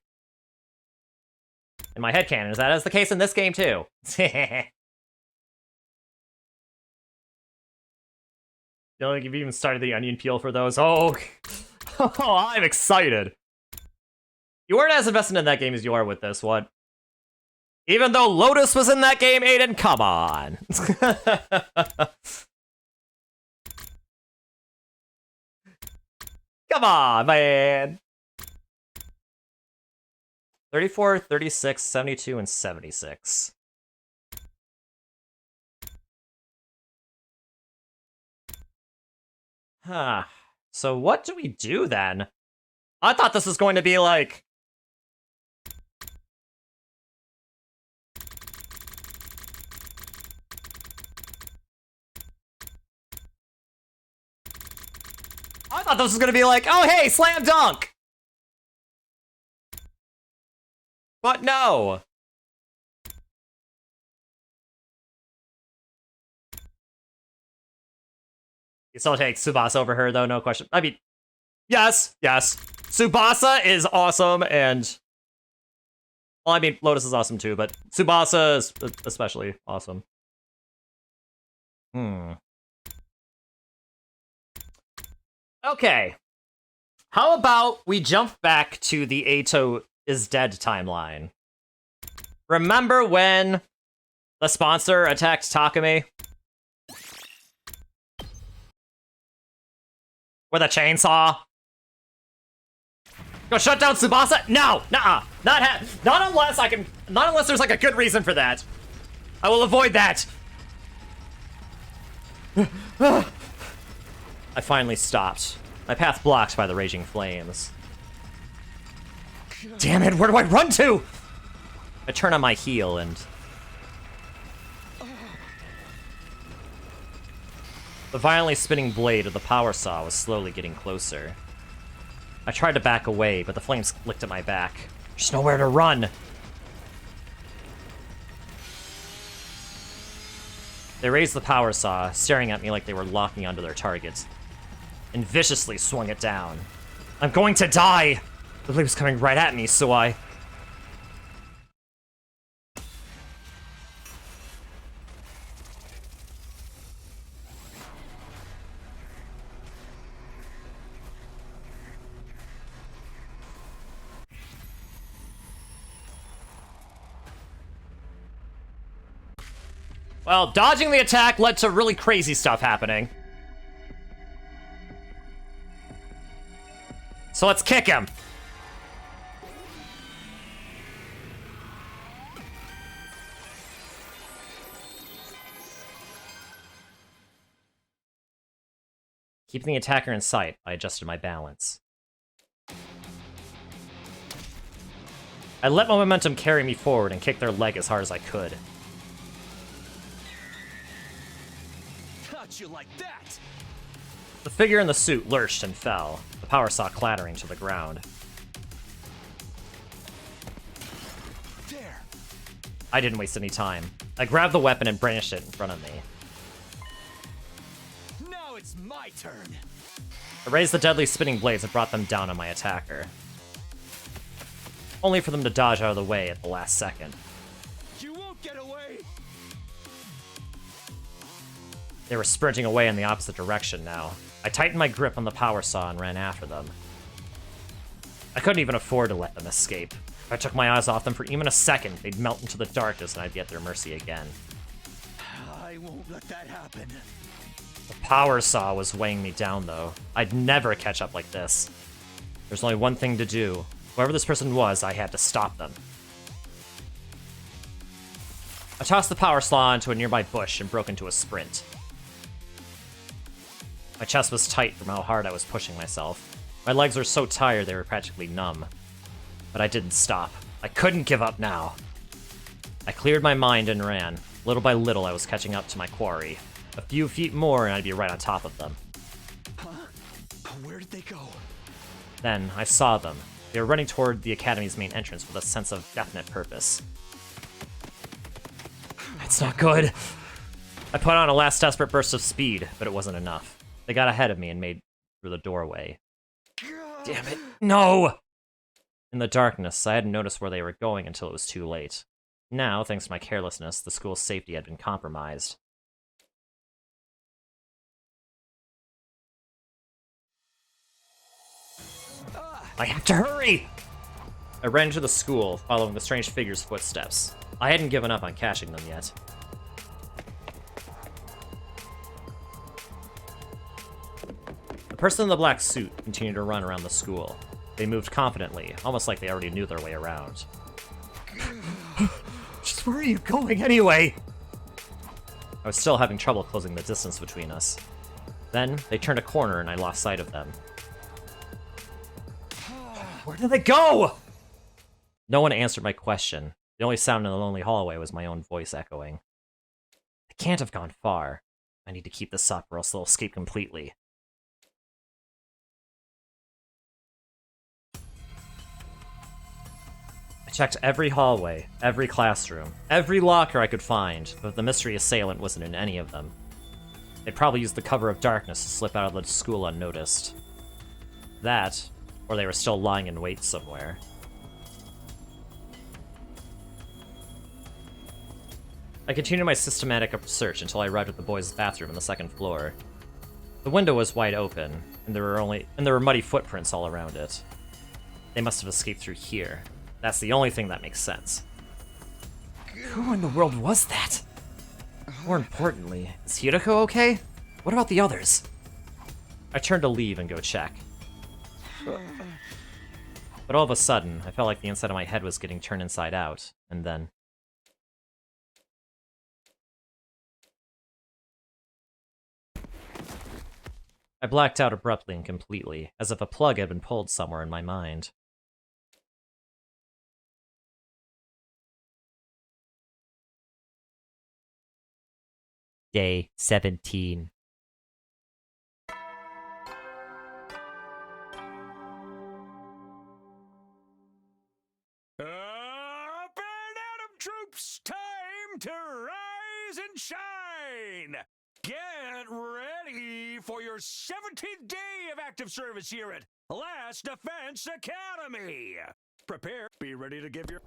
In my headcanon, is that is the case in this game, too. I don't think you've even started the onion peel for those. Oh, oh, I'm excited. You weren't as invested in that game as you are with this one. Even though Lotus was in that game, Aiden, come on. Come on, man. 34, 36, 72, and 76. Huh. So what do we do then? I thought this was going to be like... I thought this was gonna be like, oh hey, slam dunk! But no! You still take Tsubasa over her, though, no question. I mean, yes. Tsubasa is awesome, and... Well, I mean, Lotus is awesome too, but Tsubasa is especially awesome. Okay. How about we jump back to the Ato is dead timeline? Remember when the sponsor attacked Takumi? With a chainsaw? Go shut down Tsubasa? No! Nuh-uh. Not unless there's like a good reason for that. I will avoid that. I finally stopped. My path blocked by the raging flames. Damn it, where do I run to? I turn on my heel and... The violently spinning blade of the power saw was slowly getting closer. I tried to back away, but the flames licked at my back. There's nowhere to run! They raised the power saw, staring at me like they were locking onto their target, and viciously swung it down. I'm going to die! The blade was coming right at me, so I... Well, dodging the attack led to really crazy stuff happening. So let's kick him. Keeping the attacker in sight, I adjusted my balance. I let my momentum carry me forward and kicked their leg as hard as I could. You like that? The figure in the suit lurched and fell, the power saw clattering to the ground. There. I didn't waste any time. I grabbed the weapon and brandished it in front of me. Now it's my turn. I raised the deadly spinning blades and brought them down on my attacker. Only for them to dodge out of the way at the last second. You won't get away. They were sprinting away in the opposite direction now. I tightened my grip on the power saw and ran after them. I couldn't even afford to let them escape. If I took my eyes off them for even a second, they'd melt into the darkness and I'd be at their mercy again. I won't let that happen. The power saw was weighing me down, though. I'd never catch up like this. There's only one thing to do. Whoever this person was, I had to stop them. I tossed the power saw into a nearby bush and broke into a sprint. My chest was tight from how hard I was pushing myself. My legs were so tired they were practically numb. But I didn't stop. I couldn't give up now. I cleared my mind and ran. Little by little, I was catching up to my quarry. A few feet more and I'd be right on top of them. Huh? Where did they go? Then, I saw them. They were running toward the Academy's main entrance with a sense of definite purpose. It's not good. I put on a last desperate burst of speed, but it wasn't enough. They got ahead of me and made through the doorway. Damn it, no! In the darkness, I hadn't noticed where they were going until it was too late. Now, thanks to my carelessness, the school's safety had been compromised. I have to hurry! I ran into the school, following the strange figure's footsteps. I hadn't given up on catching them yet. The person in the black suit continued to run around the school. They moved confidently, almost like they already knew their way around. Just where are you going anyway? I was still having trouble closing the distance between us. Then, they turned a corner and I lost sight of them. Where did they go? No one answered my question. The only sound in the lonely hallway was my own voice echoing. They can't have gone far. I need to keep this up or else they'll escape completely. Checked every hallway, every classroom, every locker I could find, but the mystery assailant wasn't in any of them. They'd probably used the cover of darkness to slip out of the school unnoticed. That, or they were still lying in wait somewhere. I continued my systematic search until I arrived at the boys' bathroom on the second floor. The window was wide open, and there were muddy footprints all around it. They must have escaped through here. That's the only thing that makes sense. Who in the world was that? More importantly, is Hiroko okay? What about the others? I turned to leave and go check. But all of a sudden, I felt like the inside of my head was getting turned inside out, and then... I blacked out abruptly and completely, as if a plug had been pulled somewhere in my mind. Day 17. Up and Atom troops, time to rise and shine! Get ready for your 17th day of active service here at Last Defense Academy! Prepare, be ready to give your...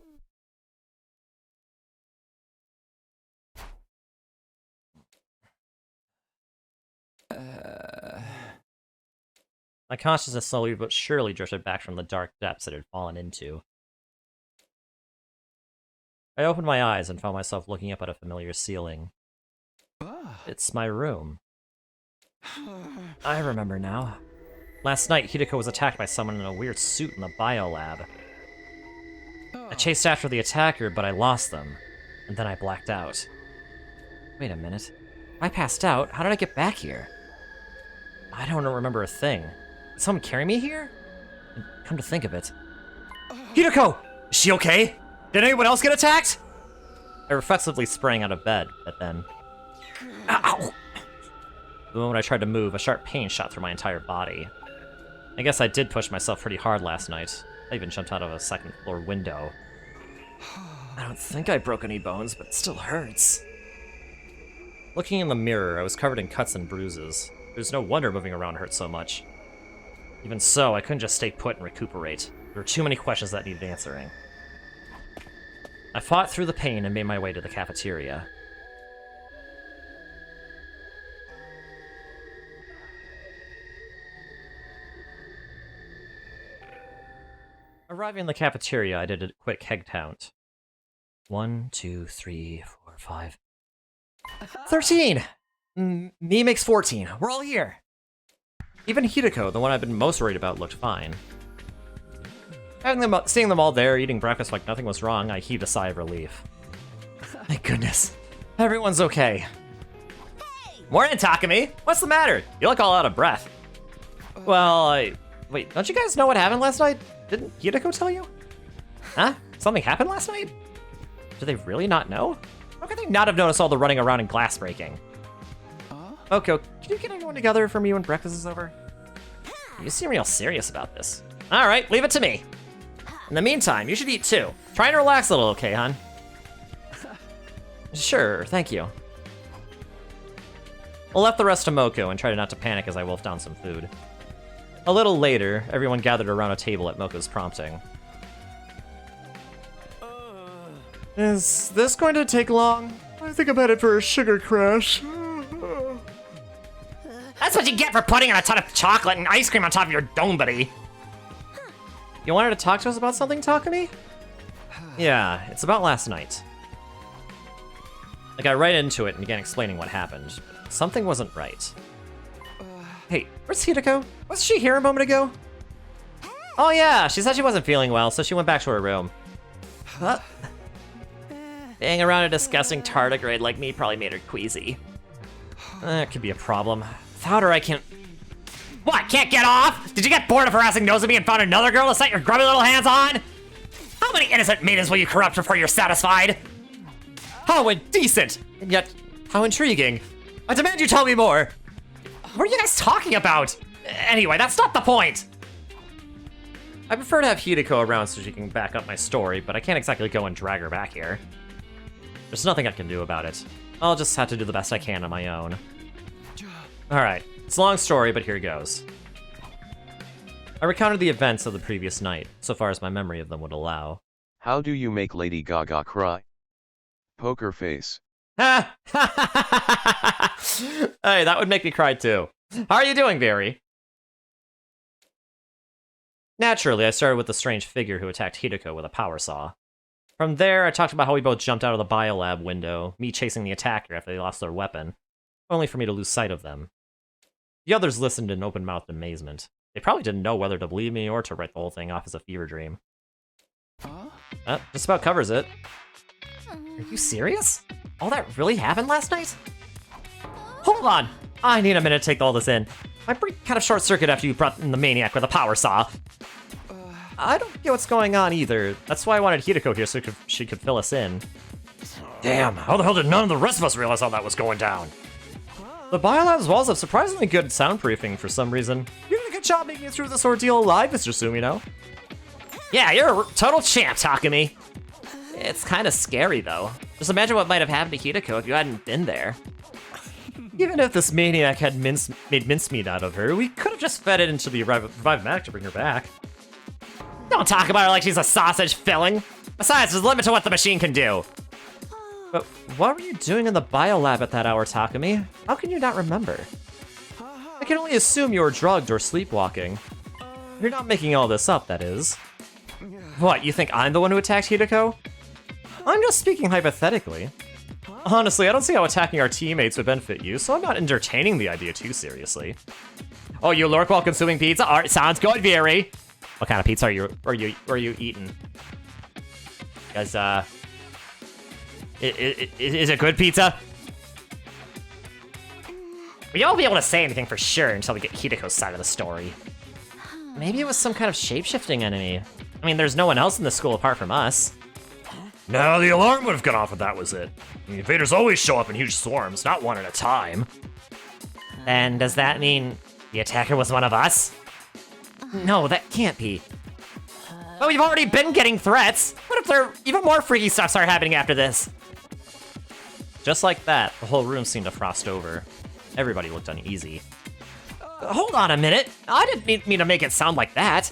My consciousness slowly but surely drifted back from the dark depths it had fallen into. I opened my eyes and found myself looking up at a familiar ceiling. It's my room. I remember now. Last night, Hideko was attacked by someone in a weird suit in the biolab. I chased after the attacker, but I lost them. And then I blacked out. Wait a minute. I passed out? How did I get back here? I don't remember a thing. Did someone carry me here? And come to think of it... Hideko! Is she okay? Did anyone else get attacked? I reflexively sprang out of bed, but then... Ow! The moment I tried to move, a sharp pain shot through my entire body. I guess I did push myself pretty hard last night. I even jumped out of a second-floor window. I don't think I broke any bones, but it still hurts. Looking in the mirror, I was covered in cuts and bruises. There's no wonder moving around hurt so much. Even so, I couldn't just stay put and recuperate. There were too many questions that needed answering. I fought through the pain and made my way to the cafeteria. Arriving in the cafeteria, I did a quick head count. 1, 2, 3, 4, 5... 13! Me makes 14. We're all here! Even Hideko, the one I've been most worried about, looked fine. Seeing them all there, eating breakfast like nothing was wrong, I heaved a sigh of relief. Thank goodness. Everyone's okay. Hey! Morning, Takumi! What's the matter? You look all out of breath. Well, wait, don't you guys know what happened last night? Didn't Hideko tell you? Huh? Something happened last night? Do they really not know? How could they not have noticed all the running around and glass breaking? Oko, can you get everyone together for me when breakfast is over? You seem real serious about this. Alright, leave it to me. In the meantime, you should eat too. Try and relax a little, okay, hon? Sure, thank you. I left the rest to Moko and tried not to panic as I wolfed down some food. A little later, everyone gathered around a table at Moko's prompting. Is this going to take long? I think I'm headed for a sugar crash. That's what you get for putting on a ton of chocolate and ice cream on top of your donbody. You wanted to talk to us about something, Takumi? Yeah, it's about last night. I got right into it and began explaining what happened. Something wasn't right. Hey, where's Hideko? Wasn't she here a moment ago? Oh yeah, she said she wasn't feeling well, so she went back to her room. Huh? Being around a disgusting tardigrade like me probably made her queasy. That could be a problem. Without her, I can't... What, can't get off? Did you get bored of harassing Nozomi and found another girl to set your grubby little hands on? How many innocent maidens will you corrupt before you're satisfied? How indecent! And yet, how intriguing. I demand you tell me more. What are you guys talking about? Anyway, that's not the point. I prefer to have Hideko around so she can back up my story, but I can't exactly go and drag her back here. There's nothing I can do about it. I'll just have to do the best I can on my own. Alright, it's a long story, but here goes. I recounted the events of the previous night, so far as my memory of them would allow. How do you make Lady Gaga cry? Poker face. Ha! Hey, that would make me cry too. How are you doing, Barry? Naturally, I started with the strange figure who attacked Hideko with a power saw. From there, I talked about how we both jumped out of the biolab window, me chasing the attacker after they lost their weapon, only for me to lose sight of them. The others listened in open-mouthed amazement. They probably didn't know whether to believe me or to write the whole thing off as a fever dream. Just about covers it. Are you serious? All that really happened last night? Hold on! I need a minute to take all this in. My brain kind of short-circuited after you brought in the maniac with a power saw. I don't get what's going on either. That's why I wanted Hideko here so she could fill us in. Damn, how the hell did none of the rest of us realize how that was going down? The biolab's walls have surprisingly good soundproofing for some reason. You did a good job making it through this ordeal alive, Mr. Sumino. Yeah, you're a total champ, Takumi. It's kind of scary, though. Just imagine what might have happened to Hideko if you hadn't been there. Even if this maniac had made mincemeat out of her, we could have just fed it into the revived medic to bring her back. Don't talk about her like she's a sausage filling. Besides, there's a limit to what the machine can do. But what were you doing in the biolab at that hour, Takumi? How can you not remember? I can only assume you were drugged or sleepwalking. You're not making all this up, that is. What, you think I'm the one who attacked Hideko? I'm just speaking hypothetically. Honestly, I don't see how attacking our teammates would benefit you, so I'm not entertaining the idea too seriously. Oh, you lurk while consuming pizza? Alright, sounds good, Veery. What kind of pizza are you eating? Guys, is it good pizza? We won't be able to say anything for sure until we get Hideko's side of the story. Maybe it was some kind of shape-shifting enemy. I mean, there's no one else in the school apart from us. No, the alarm would have gone off if that was it. The invaders always show up in huge swarms, not one at a time. Then does that mean the attacker was one of us? No, that can't be. But we've already been getting threats. What if there even more freaky stuff start happening after this? Just like that, the whole room seemed to frost over. Everybody looked uneasy. Hold on a minute. I didn't mean to make it sound like that.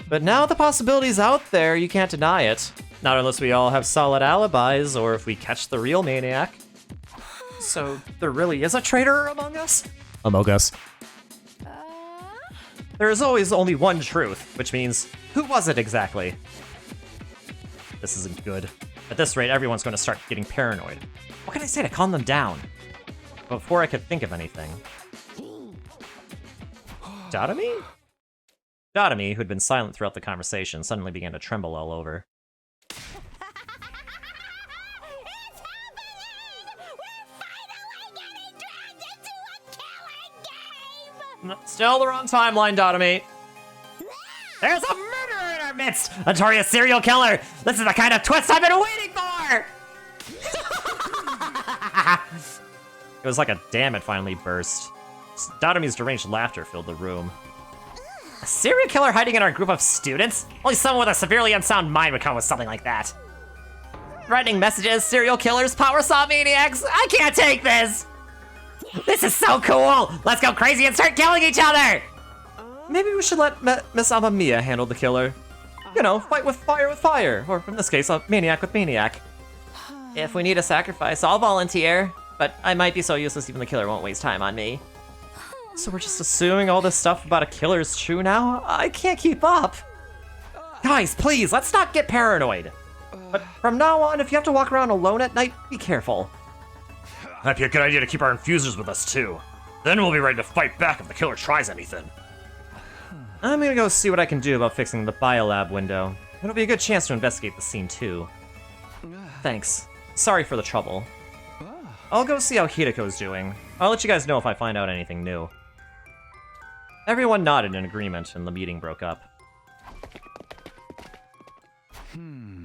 But now the possibility's out there, you can't deny it. Not unless we all have solid alibis, or if we catch the real maniac. So, there really is a traitor among us? Among us. There is always only one truth, which means, who was it exactly? This isn't good. At this rate, everyone's going to start getting paranoid. What can I say to calm them down? Before I could think of anything. Dotami? Dotami, who'd been silent throughout the conversation, suddenly began to tremble all over. Still the wrong timeline, Dotami. There's a murderer in our midst! A notorious serial killer! This is the kind of twist I've been waiting for! It was like a dam had finally burst. Dotami's deranged laughter filled the room. A serial killer hiding in our group of students? Only someone with a severely unsound mind would come with something like that. Threatening messages, serial killers, power saw maniacs! I can't take this! This is so cool! Let's go crazy and start killing each other! Maybe we should let Miss Amamiya handle the killer. You know, fight with fire, or in this case, a maniac with maniac. If we need a sacrifice, I'll volunteer, but I might be so useless even the killer won't waste time on me. So we're just assuming all this stuff about a killer is true now? I can't keep up. Guys, please, let's not get paranoid. But from now on, if you have to walk around alone at night, be careful. Might be a good idea to keep our infusers with us, too. Then we'll be ready to fight back if the killer tries anything. I'm gonna go see what I can do about fixing the biolab window. It'll be a good chance to investigate the scene, too. Thanks. Sorry for the trouble. I'll go see how Hideko's doing. I'll let you guys know if I find out anything new. Everyone nodded in agreement, and the meeting broke up.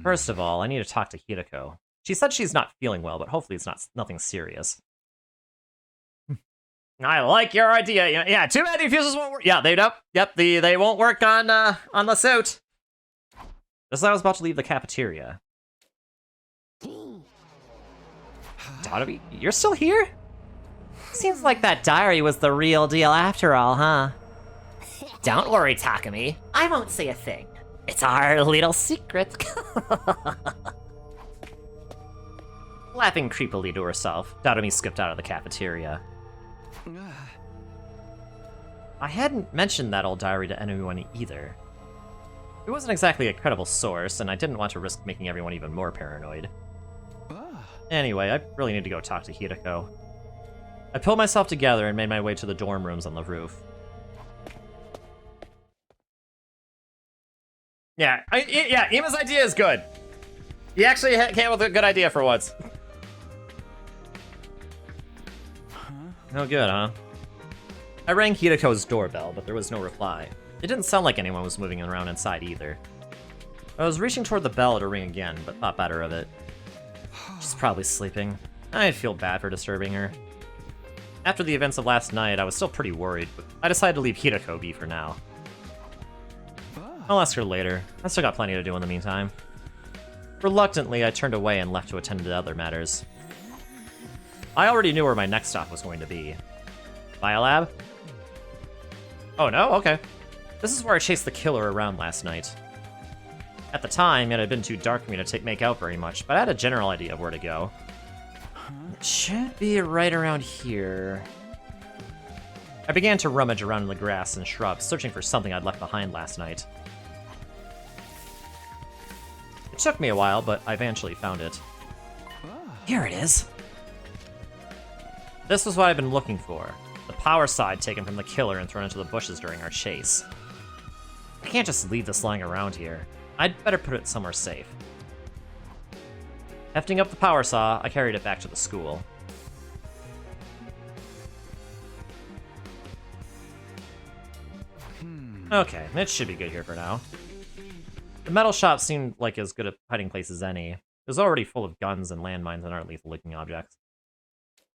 First of all, I need to talk to Hideko. She said she's not feeling well, but hopefully it's nothing serious. I like your idea. Yeah, too bad fuses won't work. Yeah, they won't work on the suit. Just as I was about to leave the cafeteria. Donoby, you're still here? Seems like that diary was the real deal after all, huh? Don't worry, Takumi. I won't say a thing. It's our little secret. Laughing creepily to herself, Donomy skipped out of the cafeteria. I hadn't mentioned that old diary to anyone either. It wasn't exactly a credible source, and I didn't want to risk making everyone even more paranoid. Anyway, I really need to go talk to Hideko. I pulled myself together and made my way to the dorm rooms on the roof. Yeah, Ima's idea is good. He actually came up with a good idea for once. Oh, good, huh? I rang Hideko's doorbell, but there was no reply. It didn't sound like anyone was moving around inside either. I was reaching toward the bell to ring again, but thought better of it. She's probably sleeping. I feel bad for disturbing her. After the events of last night, I was still pretty worried, but I decided to leave Hideko be for now. I'll ask her later. I still got plenty to do in the meantime. Reluctantly, I turned away and left to attend to other matters. I already knew where my next stop was going to be. Biolab? Oh no? Okay. This is where I chased the killer around last night. At the time, it had been too dark for me to make out very much, but I had a general idea of where to go. It should be right around here. I began to rummage around in the grass and shrubs, searching for something I'd left behind last night. It took me a while, but I eventually found it. Here it is. This was what I've been looking for. The power side taken from the killer and thrown into the bushes during our chase. I can't just leave this lying around here. I'd better put it somewhere safe. Hefting up the power saw, I carried it back to the school. Okay, it should be good here for now. The metal shop seemed like as good a hiding place as any. It was already full of guns and landmines and other lethal-looking objects.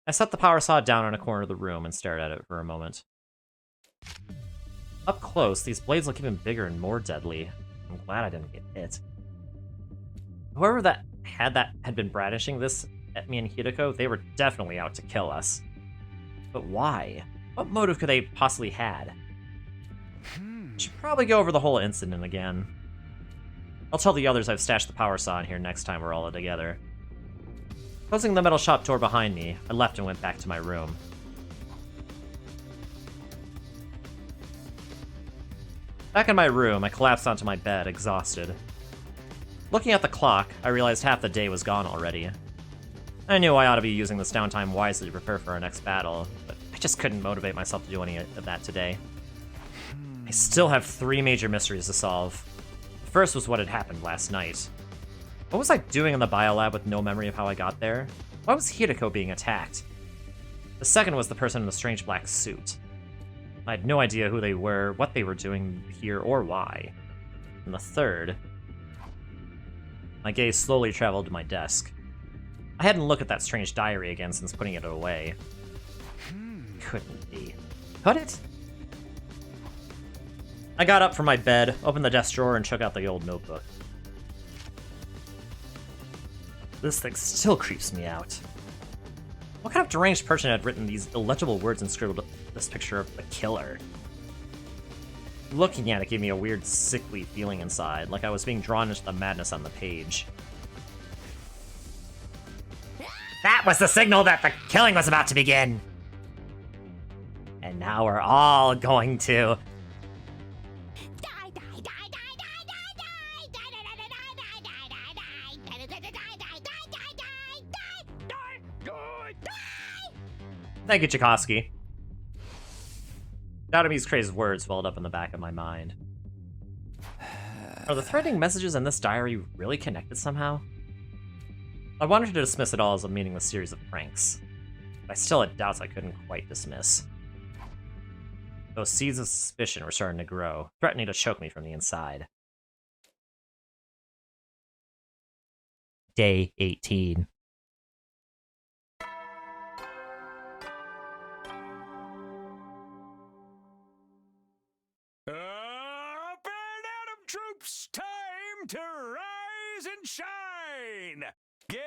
I set the power saw down in a corner of the room and stared at it for a moment. Up close, these blades look even bigger and more deadly. I'm glad I didn't get hit. Whoever that had been brandishing this at me and Hideko, they were definitely out to kill us. But why? What motive could they possibly had? Should probably go over the whole incident again. I'll tell the others I've stashed the power saw in here next time we're all together. Closing the metal shop door behind me, I left and went back to my room. Back in my room, I collapsed onto my bed, exhausted. Looking at the clock, I realized half the day was gone already. I knew I ought to be using this downtime wisely to prepare for our next battle, but I just couldn't motivate myself to do any of that today. I still have 3 major mysteries to solve. The first was what had happened last night. What was I doing in the biolab with no memory of how I got there? Why was Hideko being attacked? The second was the person in the strange black suit. I had no idea who they were, what they were doing here, or why. And the third... My gaze slowly traveled to my desk. I hadn't looked at that strange diary again since putting it away. Couldn't be. Could it? I got up from my bed, opened the desk drawer, and took out the old notebook. This thing still creeps me out. What kind of deranged person had written these illegible words and scribbled this picture of the killer? Looking at it gave me a weird, sickly feeling inside, like I was being drawn into the madness on the page. That was the signal that the killing was about to begin! And now we're all going to... Thank you, Tchaikovsky. Dadomi's crazed words welled up in the back of my mind. Are the threatening messages in this diary really connected somehow? I wanted to dismiss it all as a meaningless series of pranks, but I still had doubts I couldn't quite dismiss. Those seeds of suspicion were starting to grow, threatening to choke me from the inside. Day 18. rise and shine! Get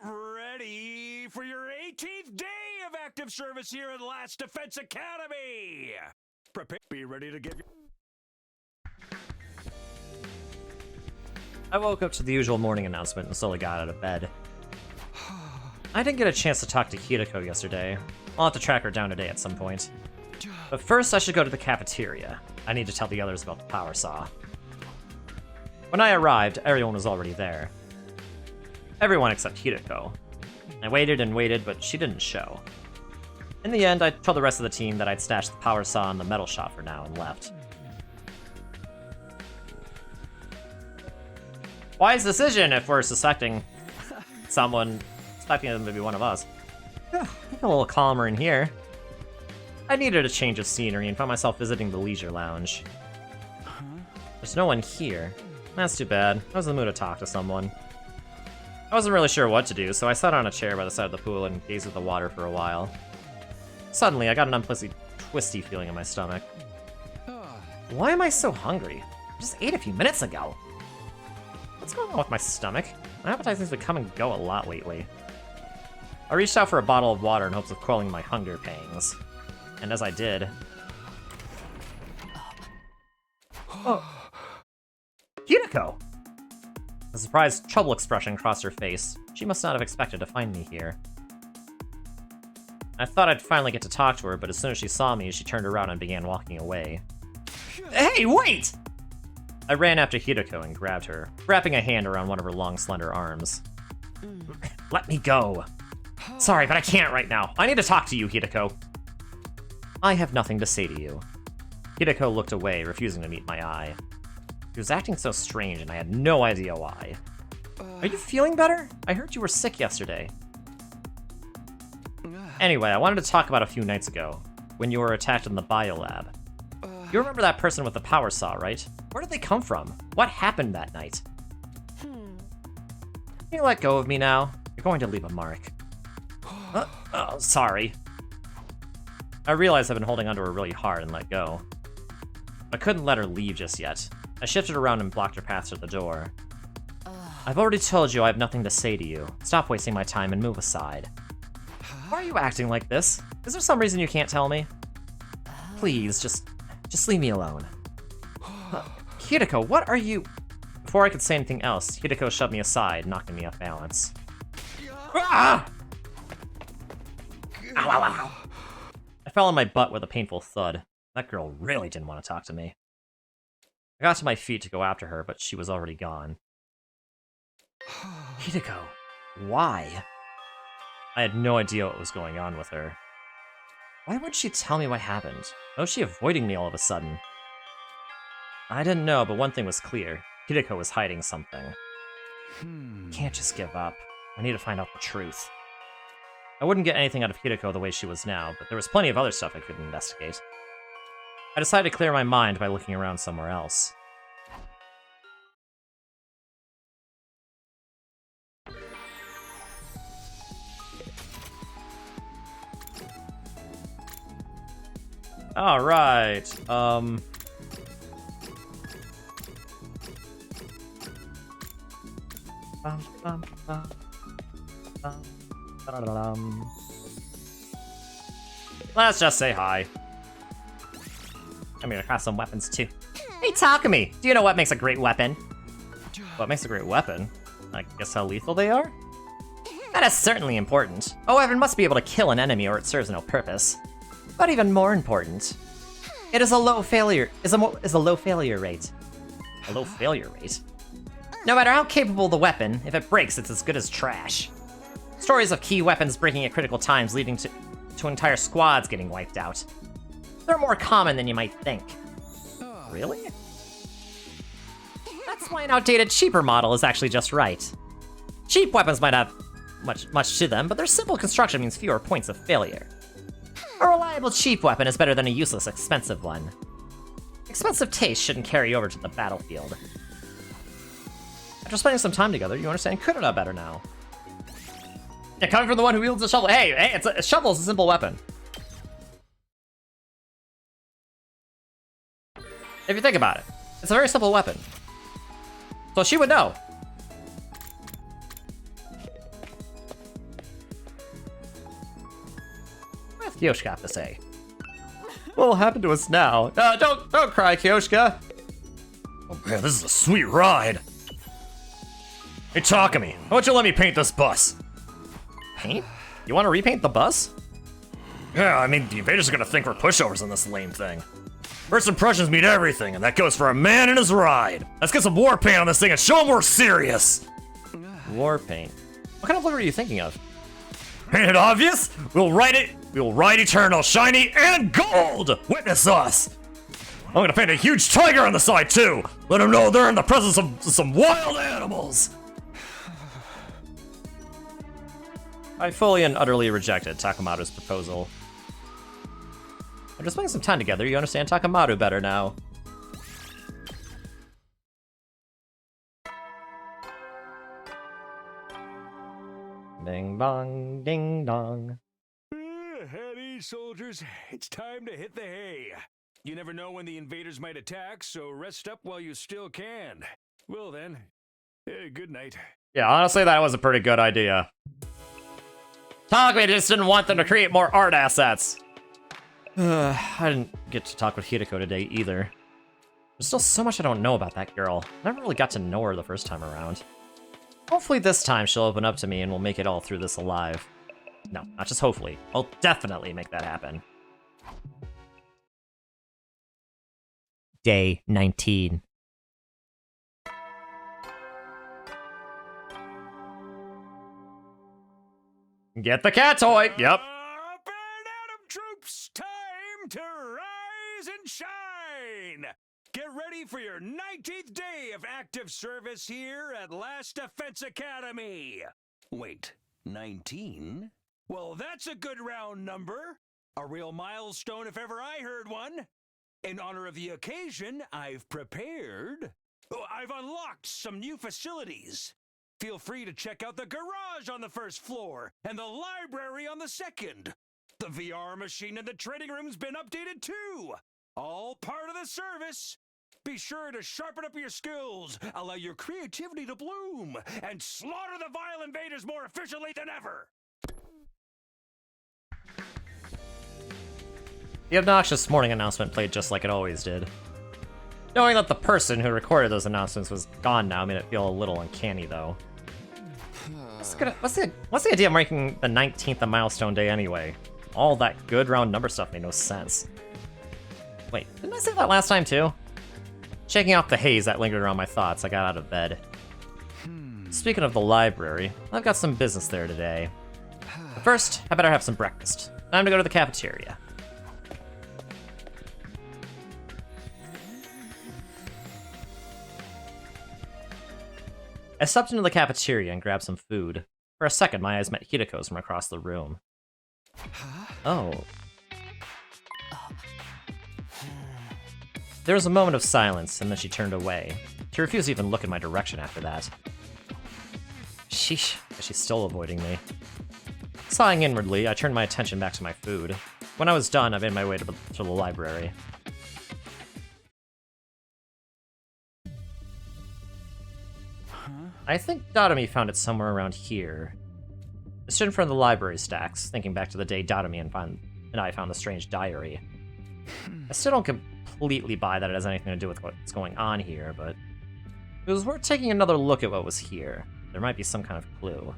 ready for your 18th day of active service here at Last Defense Academy! Prepare, be ready to give your... I woke up to the usual morning announcement and slowly got out of bed. I didn't get a chance to talk to Hideko yesterday. I'll have to track her down today at some point. But first, I should go to the cafeteria. I need to tell the others about the power saw. When I arrived, everyone was already there. Everyone except Hideko. I waited and waited, but she didn't show. In the end, I told the rest of the team that I'd stashed the power saw in the metal shop for now and left. Wise decision if we're suspecting someone, suspecting them to be one of us. A little calmer in here. I needed a change of scenery and found myself visiting the leisure lounge. There's no one here. That's too bad. I was in the mood to talk to someone. I wasn't really sure what to do, so I sat on a chair by the side of the pool and gazed at the water for a while. Suddenly, I got an unpleasant, twisty feeling in my stomach. Why am I so hungry? I just ate a few minutes ago. What's going on with my stomach? My appetite seems to come and go a lot lately. I reached out for a bottle of water in hopes of quelling my hunger pangs. And as I did... Oh. Hideko! A surprised, troubled expression crossed her face. She must not have expected to find me here. I thought I'd finally get to talk to her, but as soon as she saw me, she turned around and began walking away. Hey, wait! I ran after Hideko and grabbed her, wrapping a hand around one of her long, slender arms. Let me go. Sorry, but I can't right now. I need to talk to you, Hideko. I have nothing to say to you. Hideko looked away, refusing to meet my eye. She was acting so strange, and I had no idea why. Are you feeling better? I heard you were sick yesterday. Anyway, I wanted to talk about a few nights ago, when you were attacked in the biolab. You remember that person with the power saw, right? Where did they come from? What happened that night? Can you let go of me now? You're going to leave a mark. Oh, sorry. I realized I've been holding onto her really hard and let go. I couldn't let her leave just yet. I shifted around and blocked her path to the door. I've already told you I have nothing to say to you. Stop wasting my time and move aside. Why are you acting like this? Is there some reason you can't tell me? Please, just leave me alone. Hideko, what are you... Before I could say anything else, Hideko shoved me aside, knocking me off balance. Ah! Ow, ow, ow. I fell on my butt with a painful thud. That girl really didn't want to talk to me. I got to my feet to go after her, but she was already gone. Hideko, why? I had no idea what was going on with her. Why wouldn't she tell me what happened? Why was she avoiding me all of a sudden? I didn't know, but one thing was clear. Hideko was hiding something. I can't just give up. I need to find out the truth. I wouldn't get anything out of Hideko the way she was now, but there was plenty of other stuff I could investigate. I decided to clear my mind by looking around somewhere else. Alright, let's just say hi. I'm gonna craft some weapons too. Hey Takumi, do you know what makes a great weapon? What makes a great weapon? I guess how lethal they are? That is certainly important. A weapon must be able to kill an enemy or it serves no purpose. But even more important, it is a low failure rate. A low failure rate? No matter how capable the weapon, if it breaks, it's as good as trash. Stories of key weapons breaking at critical times leading to entire squads getting wiped out. They're more common than you might think. Really? That's why an outdated, cheaper model is actually just right. Cheap weapons might have much to them, but their simple construction means fewer points of failure. A reliable cheap weapon is better than a useless expensive one. Expensive taste shouldn't carry over to the battlefield. After spending some time together, you understand Kurita better now. Yeah, coming from the one who wields a shovel. Hey, a shovel is a simple weapon. If you think about it, it's a very simple weapon. So she would know. What does Kyoshka have to say? What will happen to us now? Don't cry, Kyoshka. Oh man, this is a sweet ride. Hey, Takumi, why don't you let me paint this bus? Paint? You want to repaint the bus? Yeah, I mean, the invaders are gonna think we're pushovers on this lame thing. First impressions mean everything, and that goes for a man and his ride. Let's get some war paint on this thing and show them we're serious. War paint. What kind of look are you thinking of? Ain't it obvious? We'll ride eternal, shiny, and gold! Witness us! I'm gonna paint a huge tiger on the side, too! Let them know they're in the presence of some wild animals! I fully and utterly rejected Takamato's proposal. After spending some time together, you understand Takamaru better now. Ding bong, ding dong. Howdy, soldiers. It's time to hit the hay. You never know when the invaders might attack, so rest up while you still can. Well then, good night. Yeah, honestly, that was a pretty good idea. Takumi just didn't want them to create more art assets. I didn't get to talk with Hideko today either. There's still so much I don't know about that girl. I never really got to know her the first time around. Hopefully this time she'll open up to me and we'll make it all through this alive. No, not just hopefully. I'll definitely make that happen. Day 19. Get the cat toy! Yep. Up and Atom troops! Time to rise and shine! Get ready for your 19th day of active service here at Last Defense Academy! Wait, 19? Well, that's a good round number. A real milestone if ever I heard one. In honor of the occasion, I've unlocked some new facilities. Feel free to check out the garage on the first floor and the library on the second. The VR machine in the training room's been updated too. All part of the service. Be sure to sharpen up your skills, allow your creativity to bloom, and slaughter the vile invaders more efficiently than ever. The obnoxious morning announcement played just like it always did. Knowing that the person who recorded those announcements was gone now made it feel a little uncanny, though. What's the idea of making the 19th a milestone day anyway? All that good round number stuff made no sense. Wait, didn't I say that last time too? Shaking off the haze that lingered around my thoughts, I got out of bed. Speaking of the library, I've got some business there today. But first, I better have some breakfast. Time to go to the cafeteria. I stepped into the cafeteria and grabbed some food. For a second, my eyes met Hideko's from across the room. Oh. There was a moment of silence, and then she turned away. She refused to even look in my direction after that. Sheesh, but she's still avoiding me. Sighing inwardly, I turned my attention back to my food. When I was done, I made my way to the library. I think Datomi found it somewhere around here. I stood in front of the library stacks, thinking back to the day Datomi and I found the strange diary. I still don't completely buy that it has anything to do with what's going on here, but it was worth taking another look at what was here. There might be some kind of clue.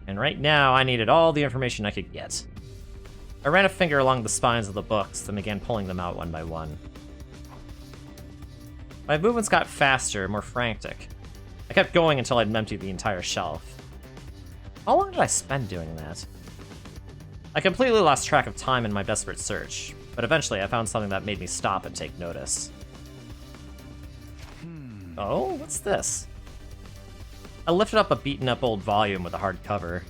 And right now, I needed all the information I could get. I ran a finger along the spines of the books, then began pulling them out one by one. My movements got faster, more frantic. I kept going until I'd emptied the entire shelf. How long did I spend doing that? I completely lost track of time in my desperate search, but eventually I found something that made me stop and take notice. Oh, what's this? I lifted up a beaten-up old volume with a hard cover.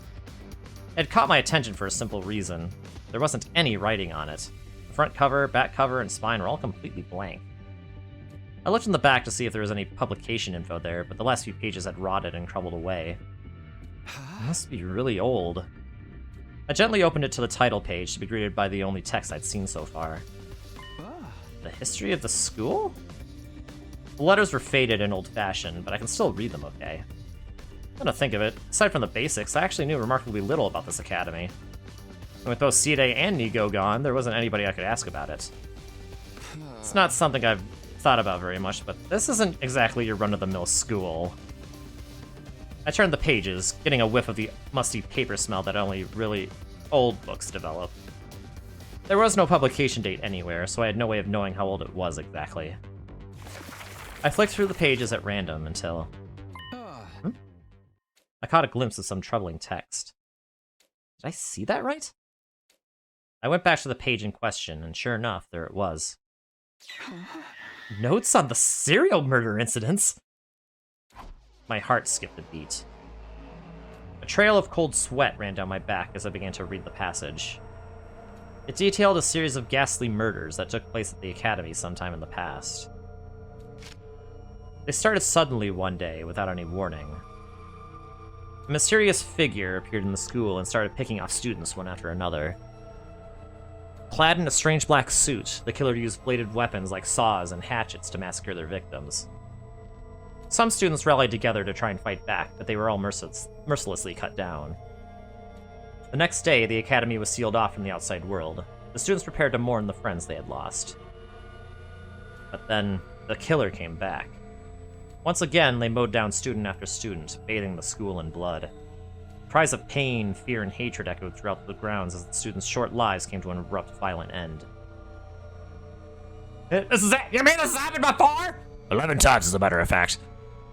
It had caught my attention for a simple reason. There wasn't any writing on it. The front cover, back cover, and spine were all completely blank. I looked in the back to see if there was any publication info there, but the last few pages had rotted and crumbled away. It must be really old. I gently opened it to the title page to be greeted by the only text I'd seen so far. The history of the school? The letters were faded and old-fashioned, but I can still read them okay. Come to think of it, aside from the basics, I actually knew remarkably little about this academy. With both Side and Nigo gone, there wasn't anybody I could ask about it. It's not something I've thought about very much, but this isn't exactly your run-of-the-mill school. I turned the pages, getting a whiff of the musty paper smell that only really old books develop. There was no publication date anywhere, so I had no way of knowing how old it was exactly. I flicked through the pages at random until... I caught a glimpse of some troubling text. Did I see that right? I went back to the page in question, and sure enough, there it was. Notes on the serial murder incidents? My heart skipped a beat. A trail of cold sweat ran down my back as I began to read the passage. It detailed a series of ghastly murders that took place at the academy sometime in the past. They started suddenly one day, without any warning. A mysterious figure appeared in the school and started picking off students one after another. Clad in a strange black suit, the killer used bladed weapons like saws and hatchets to massacre their victims. Some students rallied together to try and fight back, but they were all mercilessly cut down. The next day, the academy was sealed off from the outside world. The students prepared to mourn the friends they had lost. But then, the killer came back. Once again, they mowed down student after student, bathing the school in blood. Cries of pain, fear, and hatred echoed throughout the grounds as the students' short lives came to an abrupt, violent end. This is it! You mean this has happened before? 11 times, as a matter of fact.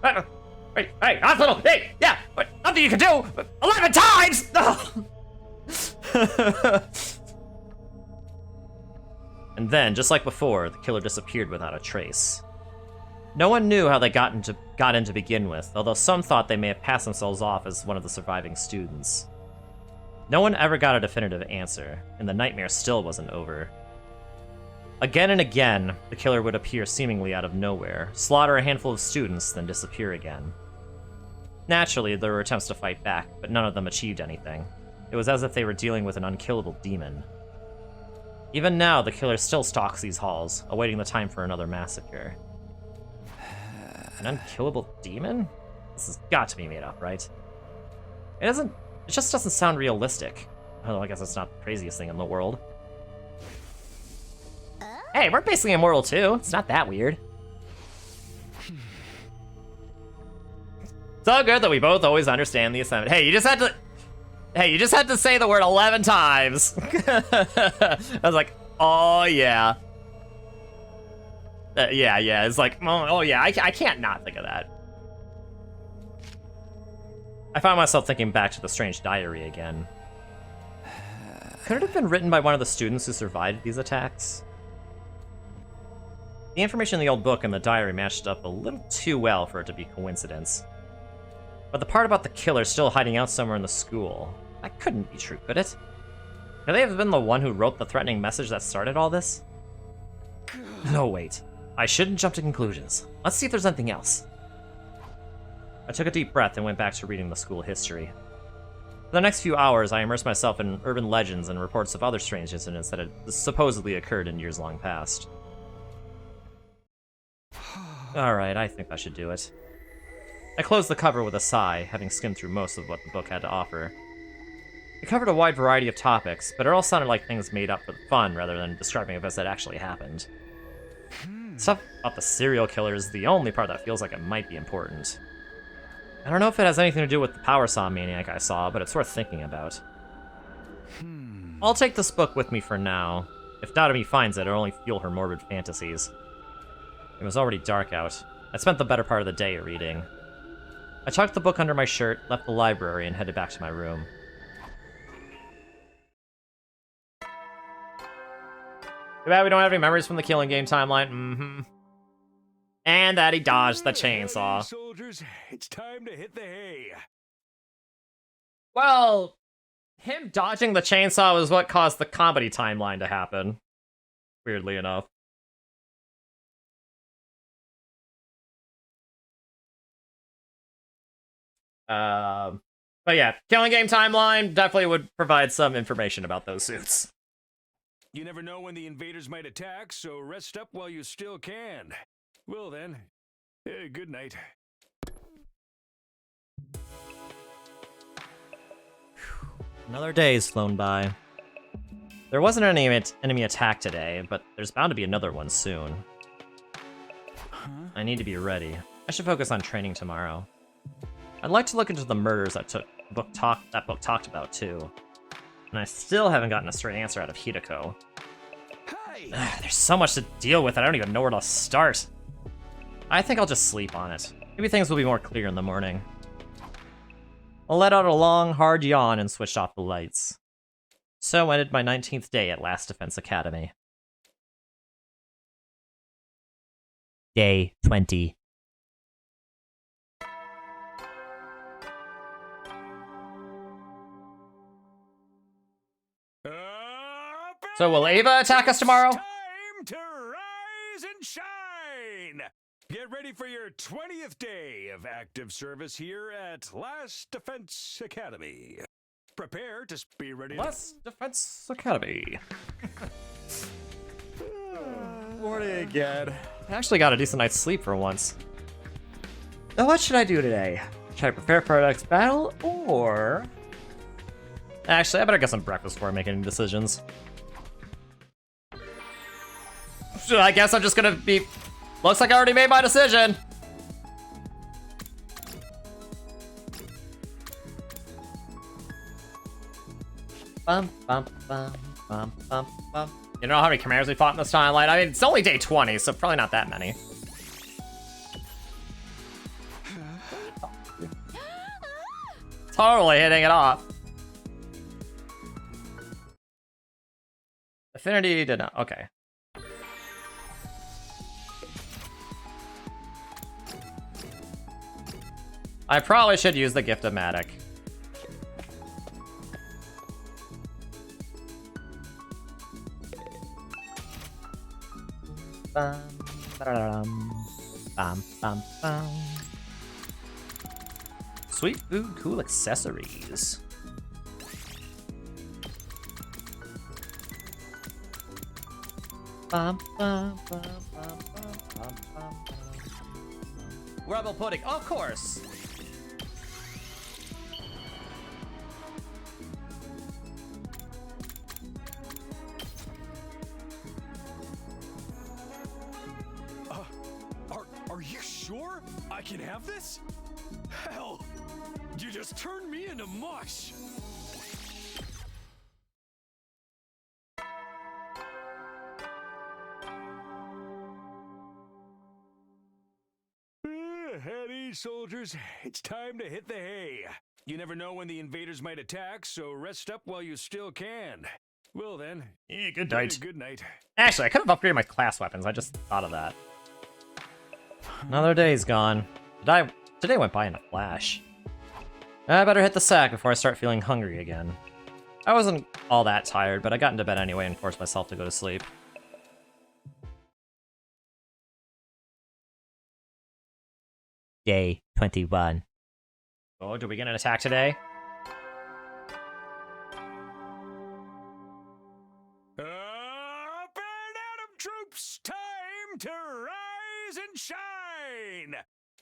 Hey, hospital! Hey, yeah! Nothing you can do! 11 times! And then, just like before, the killer disappeared without a trace. No one knew how they got in to begin with, although some thought they may have passed themselves off as one of the surviving students. No one ever got a definitive answer, and the nightmare still wasn't over. Again and again, the killer would appear seemingly out of nowhere, slaughter a handful of students, then disappear again. Naturally, there were attempts to fight back, but none of them achieved anything. It was as if they were dealing with an unkillable demon. Even now, the killer still stalks these halls, awaiting the time for another massacre. An unkillable demon? This has got to be made up, right? It just doesn't sound realistic. Although I guess it's not the craziest thing in the world. Hey, we're basically immortal too. It's not that weird. So good that we both always understand the assignment. Hey, you just had to say the word 11 times. I was like, oh yeah. Yeah, it's like, oh yeah, I can't not think of that. I found myself thinking back to the strange diary again. Could it have been written by one of the students who survived these attacks? The information in the old book and the diary matched up a little too well for it to be coincidence. But the part about the killer still hiding out somewhere in the school, that couldn't be true, could it? Could they have been the one who wrote the threatening message that started all this? No, wait. I shouldn't jump to conclusions. Let's see if there's anything else. I took a deep breath and went back to reading the school history. For the next few hours, I immersed myself in urban legends and reports of other strange incidents that had supposedly occurred in years long past. Alright, I think I should do it. I closed the cover with a sigh, having skimmed through most of what the book had to offer. It covered a wide variety of topics, but it all sounded like things made up for fun rather than describing events that actually happened. Stuff about the serial killer is the only part that feels like it might be important. I don't know if it has anything to do with the power saw maniac I saw, but it's worth thinking about. I'll take this book with me for now. If Naomi finds it, it'll only fuel her morbid fantasies. It was already dark out. I spent the better part of the day reading. I tucked the book under my shirt, left the library, and headed back to my room. Too bad we don't have any memories from the Killing Game timeline. And that he dodged the chainsaw. Soldiers, it's time to hit the hay. Well, him dodging the chainsaw was what caused the comedy timeline to happen. Weirdly enough. But yeah, Killing Game timeline definitely would provide some information about those suits. You never know when the invaders might attack, so rest up while you still can. Well then, good night. Another day's flown by. There wasn't any enemy attack today, but there's bound to be another one soon. I need to be ready. I should focus on training tomorrow. I'd like to look into the murders that book talked about too. And I still haven't gotten a straight answer out of Hideko. Hey! There's so much to deal with, I don't even know where to start. I think I'll just sleep on it. Maybe things will be more clear in the morning. I let out a long, hard yawn and switched off the lights. So ended my 19th day at Last Defense Academy. Day 20. So will Ava attack us tomorrow? Time to rise and shine! Get ready for your 20th day of active service here at Last Defense Academy. Prepare to be ready. Last Defense Academy. Morning again. I actually got a decent night's sleep for once. Now what should I do today? Should I prepare for our next battle, or... Actually, I better get some breakfast before I make any decisions. I guess I'm just gonna be... Looks like I already made my decision. Bum, bum, bum, bum, bum, bum. You know how many Chimeras we fought in this timeline? I mean, it's only day 20, so probably not that many. Totally hitting it off. Affinity did not. Okay. I probably should use the Gift-O-Matic. Bum, ba-da-dum, bum, bum, bum. Sweet food, cool accessories. Bum, bum, bum, bum, bum, bum, bum. Rebel pudding, of course. Are you sure I can have this? Hell, you just turned me into mush. At ease, soldiers. It's time to hit the hay. You never know when the invaders might attack, so rest up while you still can. Well then. Yeah, good night. Good night. Actually, I could have upgraded my class weapons. I just thought of that. Another day's gone. Today went by in a flash. I better hit the sack before I start feeling hungry again. I wasn't all that tired, but I got into bed anyway and forced myself to go to sleep. Day 21. Oh, do we get an attack today? Up and Adam troops! Time to rise and shine!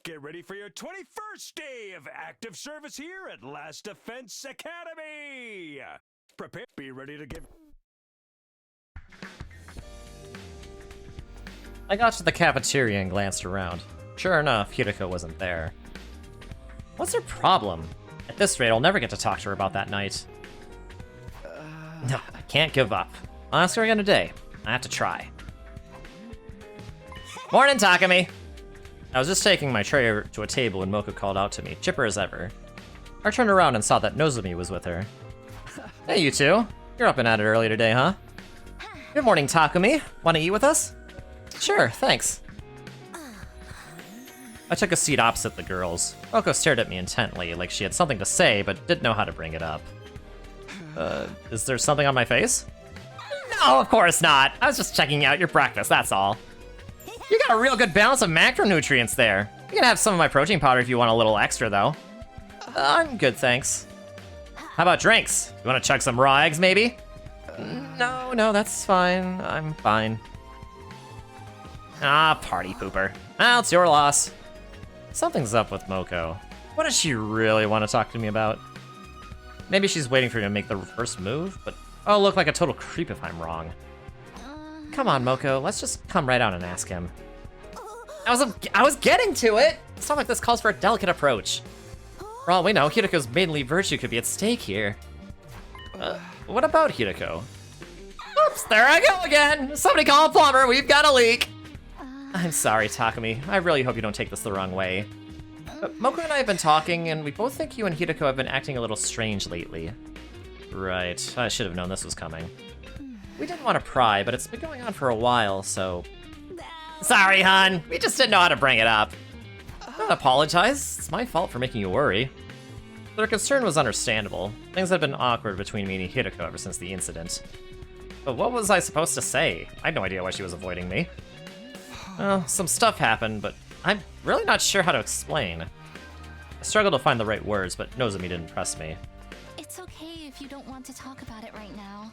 Get ready for your 21st day of active service here at Last Defense Academy! Prepare, be ready to give... I got to the cafeteria and glanced around. Sure enough, Hideko wasn't there. What's her problem? At this rate, I'll never get to talk to her about that night. No, I can't give up. I'll ask her again today. I have to try. Morning, Takumi! I was just taking my tray to a table when Moko called out to me, chipper as ever. I turned around and saw that Nozomi was with her. Hey, you two. You're up and at it early today, huh? Good morning, Takumi. Want to eat with us? Sure, thanks. I took a seat opposite the girls. Moko stared at me intently, like she had something to say, but didn't know how to bring it up. Is there something on my face? No, of course not. I was just checking out your breakfast, that's all. You got a real good balance of macronutrients there. You can have some of my protein powder if you want a little extra, though. I'm good, thanks. How about drinks? You want to chug some raw eggs, maybe? No, that's fine. I'm fine. Ah, party pooper. Well, it's your loss. Something's up with Moko. What does she really want to talk to me about? Maybe she's waiting for me to make the first move, but I'll look like a total creep if I'm wrong. Come on, Moko, let's just come right out and ask him. I was getting to it! Stuff like this calls for a delicate approach. For all we know, Hidiko's maidenly virtue could be at stake here. What about Hideko? Oops, there I go again! Somebody call a plumber, we've got a leak! I'm sorry, Takumi. I really hope you don't take this the wrong way. Moko and I have been talking, and we both think you and Hideko have been acting a little strange lately. Right, I should have known this was coming. We didn't want to pry, but it's been going on for a while, so... Sorry, hon. We just didn't know how to bring it up. Don't apologize. It's my fault for making you worry. Their concern was understandable. Things had been awkward between me and Hideko ever since the incident. But what was I supposed to say? I had no idea why she was avoiding me. Well, some stuff happened, but I'm really not sure how to explain. I struggled to find the right words, but Nozomi didn't press me. It's okay if you don't want to talk about it right now.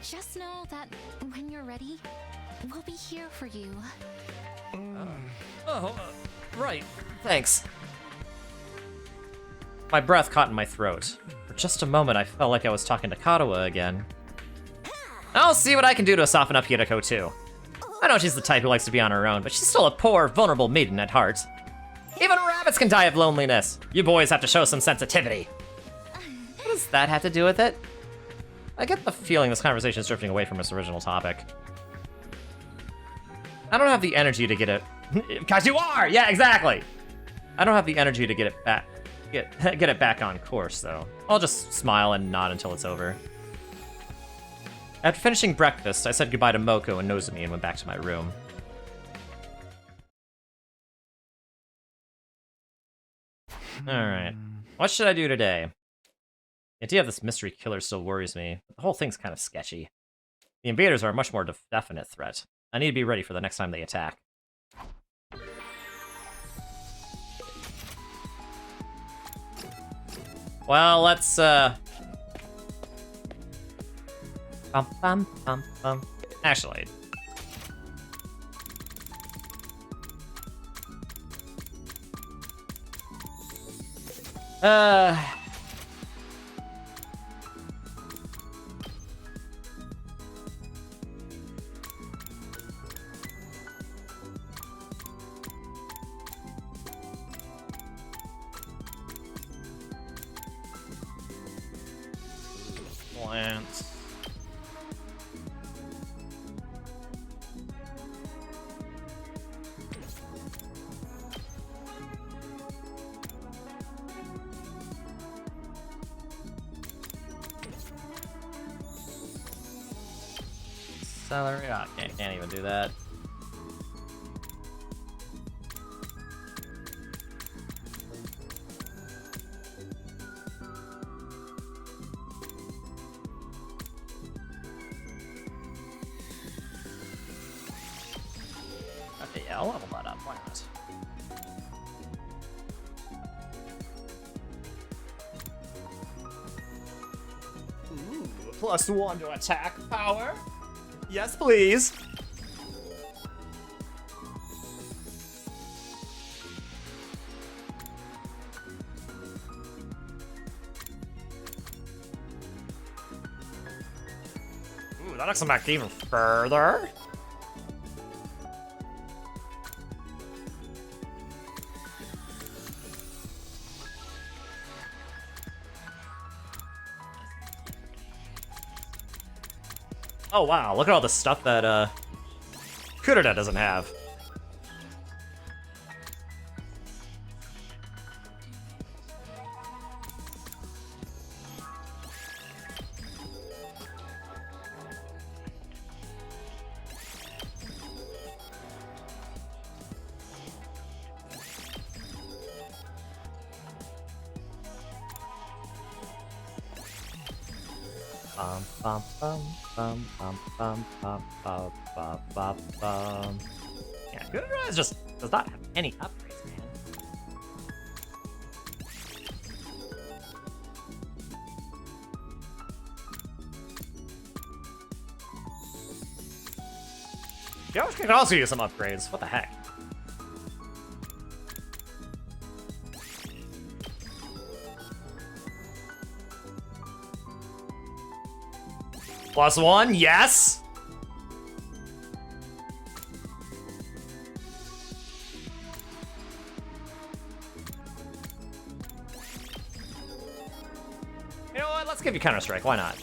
Just know that when you're ready, we'll be here for you. Right. Thanks. My breath caught in my throat. For just a moment, I felt like I was talking to Katawa again. I'll see what I can do to soften up Hideko, too. I know she's the type who likes to be on her own, but she's still a poor, vulnerable maiden at heart. Even rabbits can die of loneliness. You boys have to show some sensitivity. What does that have to do with it? I get the feeling this conversation is drifting away from its original topic. I don't have the energy to get it... Because you are! Yeah, exactly! I don't have the energy to get it back... Get it back on course, though. I'll just smile and nod until it's over. After finishing breakfast, I said goodbye to Moko and Nozomi and went back to my room. Alright. What should I do today? The idea of this mystery killer still worries me. The whole thing's kind of sketchy. The invaders are a much more definite threat. I need to be ready for the next time they attack. Well, let's, Actually... Plants. Celery. Oh, can't even do that. Okay, yeah, I'll level that up. Why not? Ooh, +1 to attack power. Yes, please. Ooh, that knocks him back even further. Oh wow, look at all the stuff that Kurita doesn't have. Bum, bum, bum, bum, bum, bum, bum, bum, bum, bum. Yeah, Kurita just does not have any upgrades, man. Josh can also use some upgrades. What the heck? +1, yes. You know what? Let's give you Counter-Strike. Why not?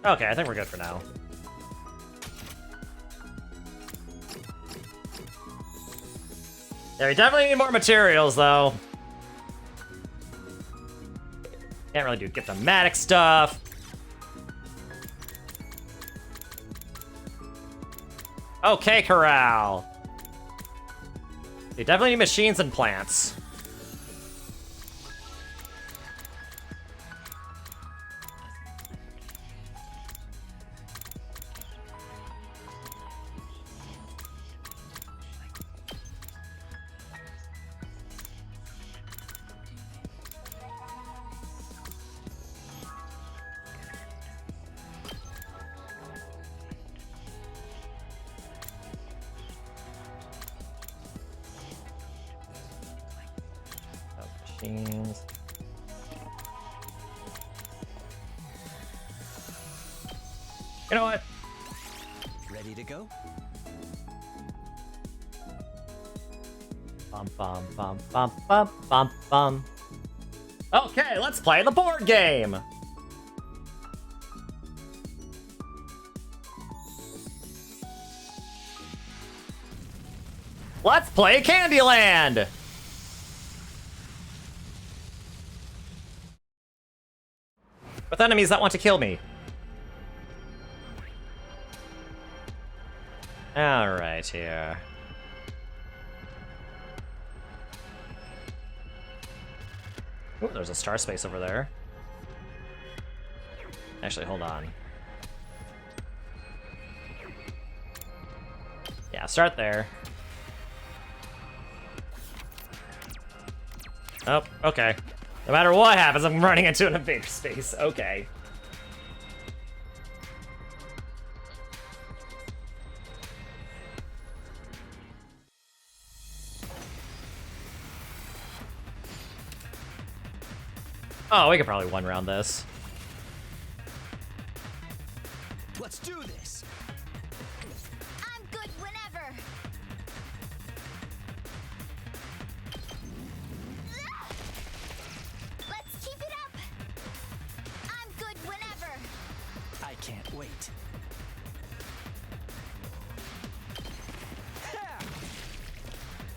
Okay, I think we're good for now. Yeah, we definitely need more materials, though. Can't really do Giftomatic stuff. Okay, Corral. We definitely need machines and plants. Machines. You know what? Ready to go? Bum bum bum bum bum bum bum. Okay, let's play the board game. Let's play Candyland. With enemies that want to kill me. Alright, here. Ooh, there's a star space over there. Actually, hold on. Yeah, start there. Oh, okay. No matter what happens, I'm running into an invader space. Okay. Oh, we could probably one-round this. Let's do this. I'm good whenever. Let's keep it up. I'm good whenever. I can't wait.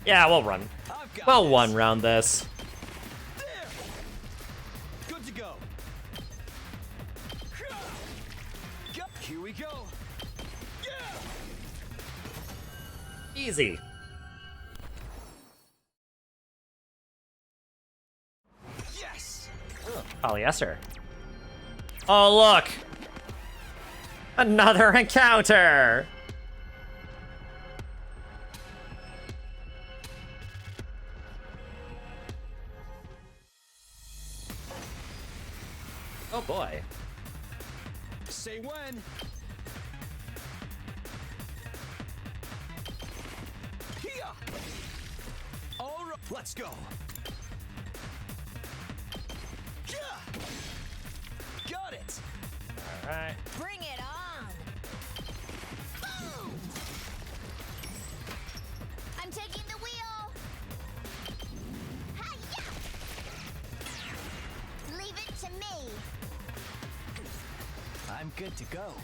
Yeah, we'll run. I've got We'll this. one-round this. There. Good to go. Here we go. Yeah. Easy. Yes. Polyester. Oh, look! Another encounter! Oh boy. Say when. Here. All right. Let's go. Yeah. Got it. Alright. Bring it on. Boom. I'm taking the wheel. Hi-ya. Leave it to me. I'm good to go.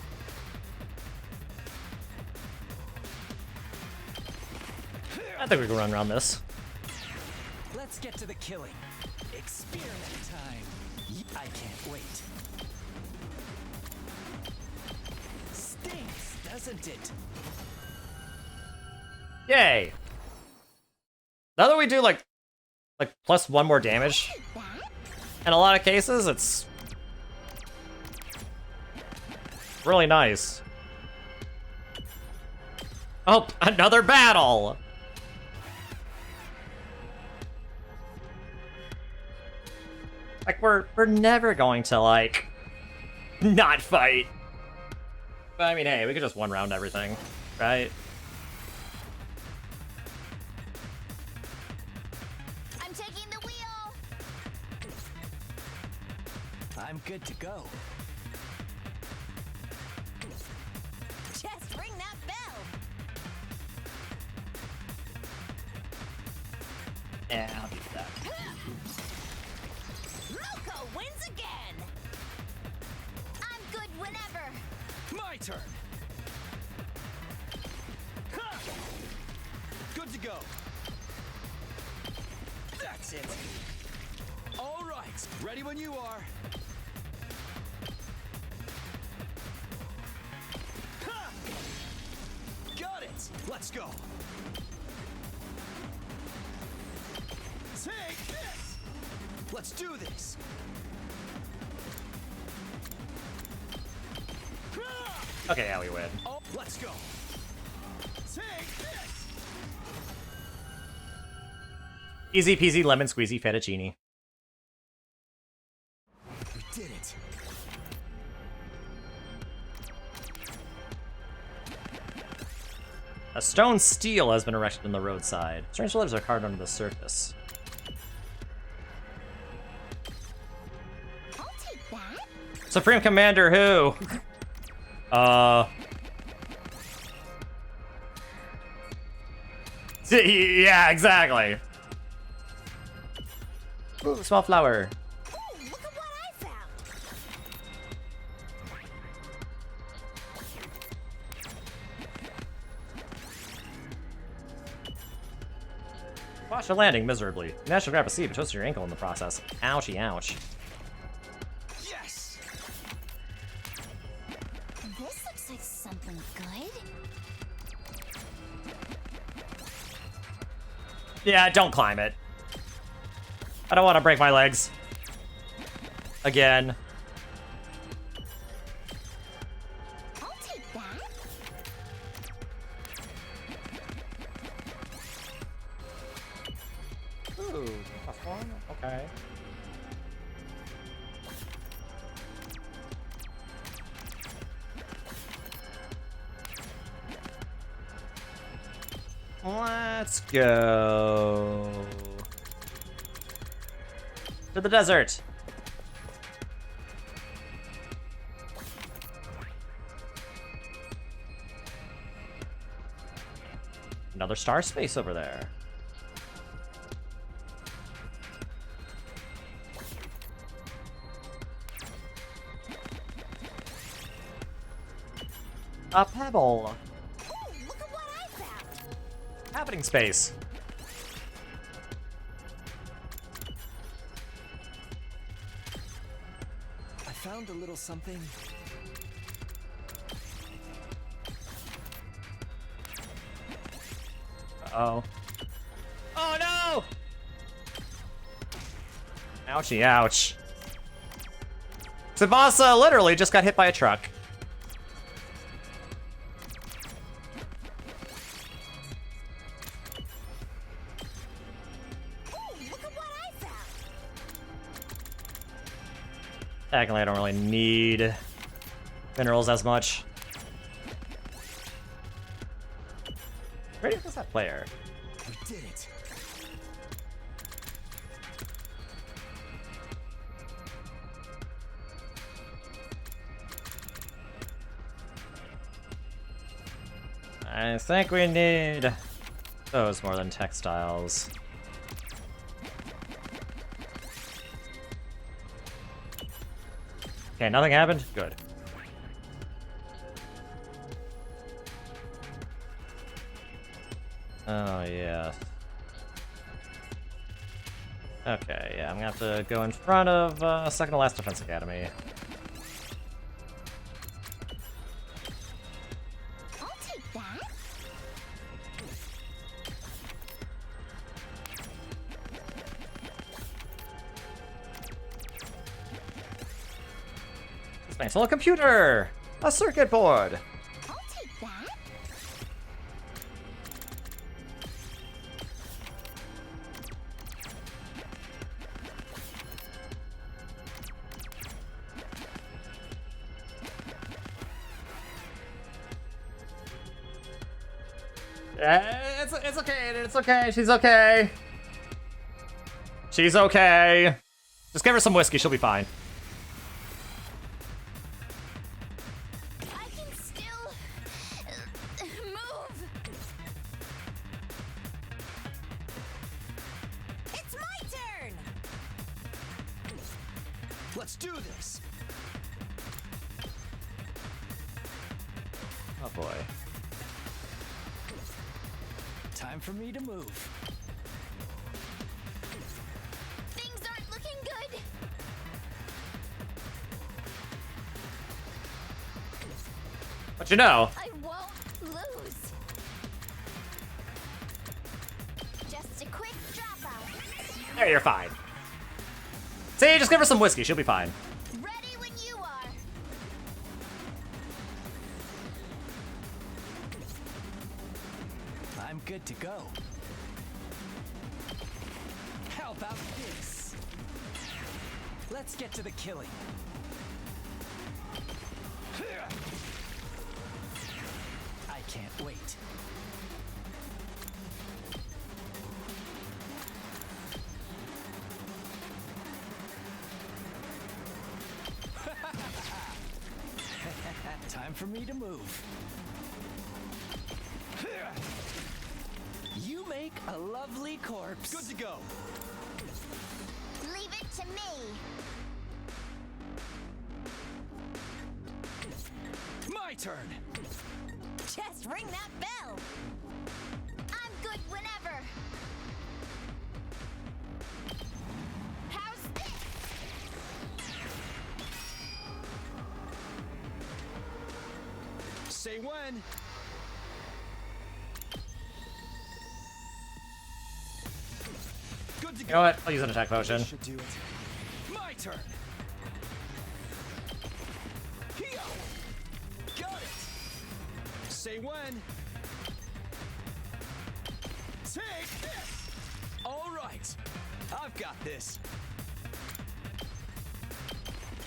I think we can run around this. Let's get to the killing. Experiment time. I can't wait. Stinks, doesn't it? Yay! Now that we do, like, like plus 1 more damage. In a lot of cases, it's really nice. Oh, another battle! Like, we're never going to, like, not fight. But I mean, hey, we could just one round everything, right? I'm taking the wheel. I'm good to go. Just ring that bell. Yeah, I'll do that. Loco wins again. I'm good whenever. My turn. Ha! Good to go. That's it. All right, ready when you are. Ha! Got it. Let's go. Take this. Let's do this. Okay, yeah, we win. Oh, let's go. Take this. Easy peasy lemon squeezy fettuccine. We did it. A stone stele has been erected on the roadside. Strange letters are carved under the surface. I'll take that. Supreme Commander who? Yeah, exactly. Ooh, small flower. Ooh, look at what I found. Watch your landing miserably. You managed to grab a seat, but twisted your ankle in the process. Ouchie, ouch. Yes. This looks like something good. Yeah, don't climb it. I don't want to break my legs. Again. I'll take that. Ooh, +1? Okay. Let's go to the desert. Another star space over there. A pebble. Ooh, look at what I found. Happening space. I found a little something. Uh-oh. Oh no! Ouchie, ouch. Tsubasa literally just got hit by a truck. Ooh, look at what I found. Technically, I don't really need minerals as much. Where is that player? We did it. I think we need those more than textiles. Okay, nothing happened? Good. Oh, yeah. Okay, yeah, I'm gonna have to go in front of second to last defense academy. I'll take that. Thanks. Well, a computer! A circuit board! I'll take that. It's okay, it's okay, she's okay. She's okay. Just give her some whiskey, she'll be fine. I can still move. It's my turn. Let's do this. Oh boy. Time for me to move. Things aren't looking good. But you know, I won't lose. Just a quick dropout. there, you're fine. See, just give her some whiskey, she'll be fine. Ready when you are. I'm good to go. How about this? Let's get to the killing. I can't wait. Time for me to move. You make a lovely corpse. Good to go. Leave it to me. My turn. Just ring that bell. I'm good whenever. How's this? Say when. Good to You know what? I'll use an attack potion. Should do it. My turn. Here. Got it. Say when. Take this. All right. I've got this.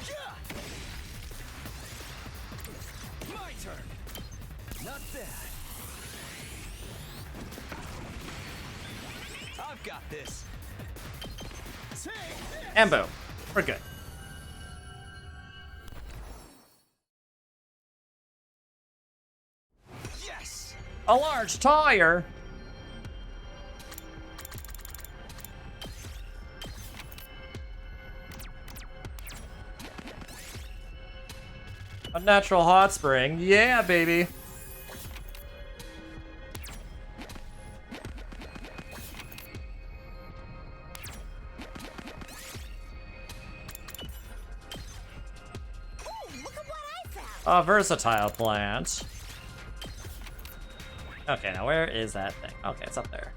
Yeah. My turn. Not bad. I've got this. Take this. And boom. We're good. Yes. A large tire! A natural hot spring. Yeah, baby. Ooh, look at what I found. A versatile plant. Okay, now where is that thing? Okay, it's up there.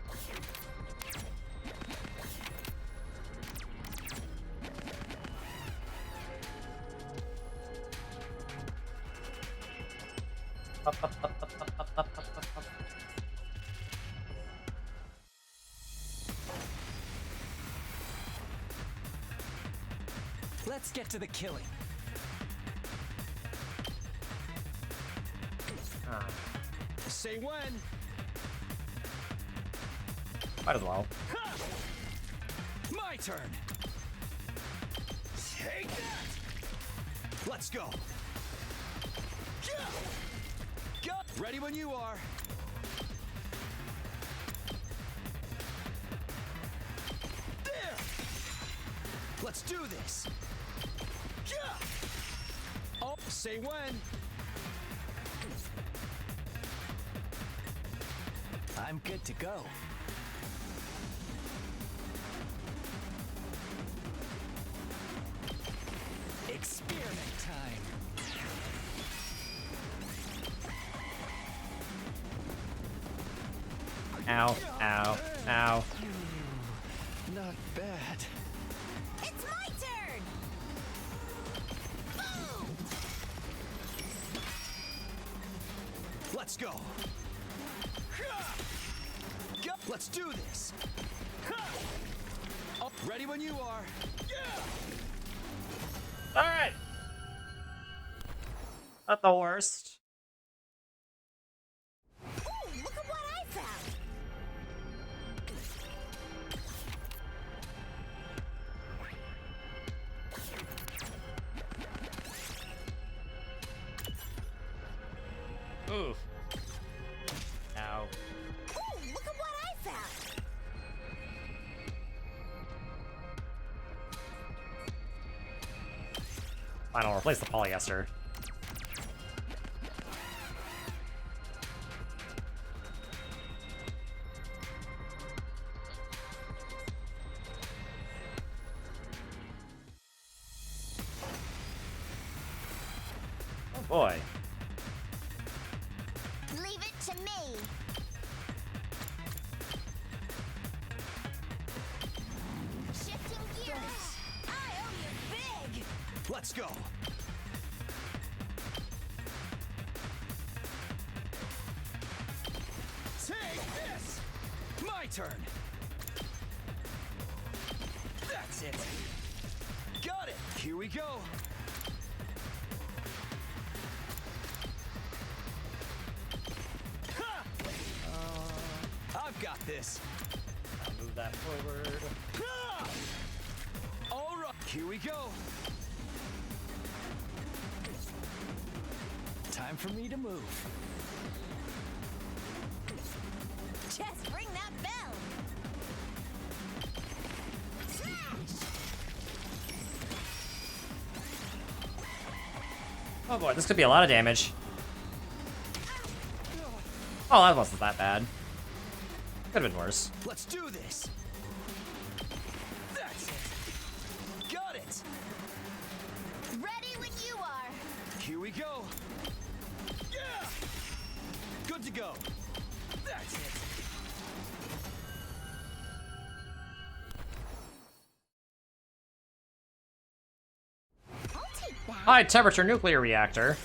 Let's get to the killing. Say when. Might as well. Ha! My turn. Take that. Let's go. Go. Ready when you are. There. Let's do this. Oh, say when. I'm good to go. Experiment time. Ow, ow, ow. Not bad. It's my turn. Boom. Let's go. Let's do this. Oh, ready when you are. Alright. Not the worst. Ooh, look at what I found. Oof. Ow. Ooh, look at what I found. Fine, I'll replace the polyester. Oh boy. Leave it to me. Shifting gears. I owe you big. Let's go. Take this. My turn. That's it. Got it. Here we go. Ha! I've got this. I'll move that forward. Ha! All right. Here we go. Time for me to move. Just ring that bell. Smash! Oh boy, this could be a lot of damage. Oh, that wasn't that bad. Could have been worse. Let's do this. That's it. Got it. Ready when you are. Here we go. Yeah. Good to go. That's it. I'll take that. High temperature nuclear reactor.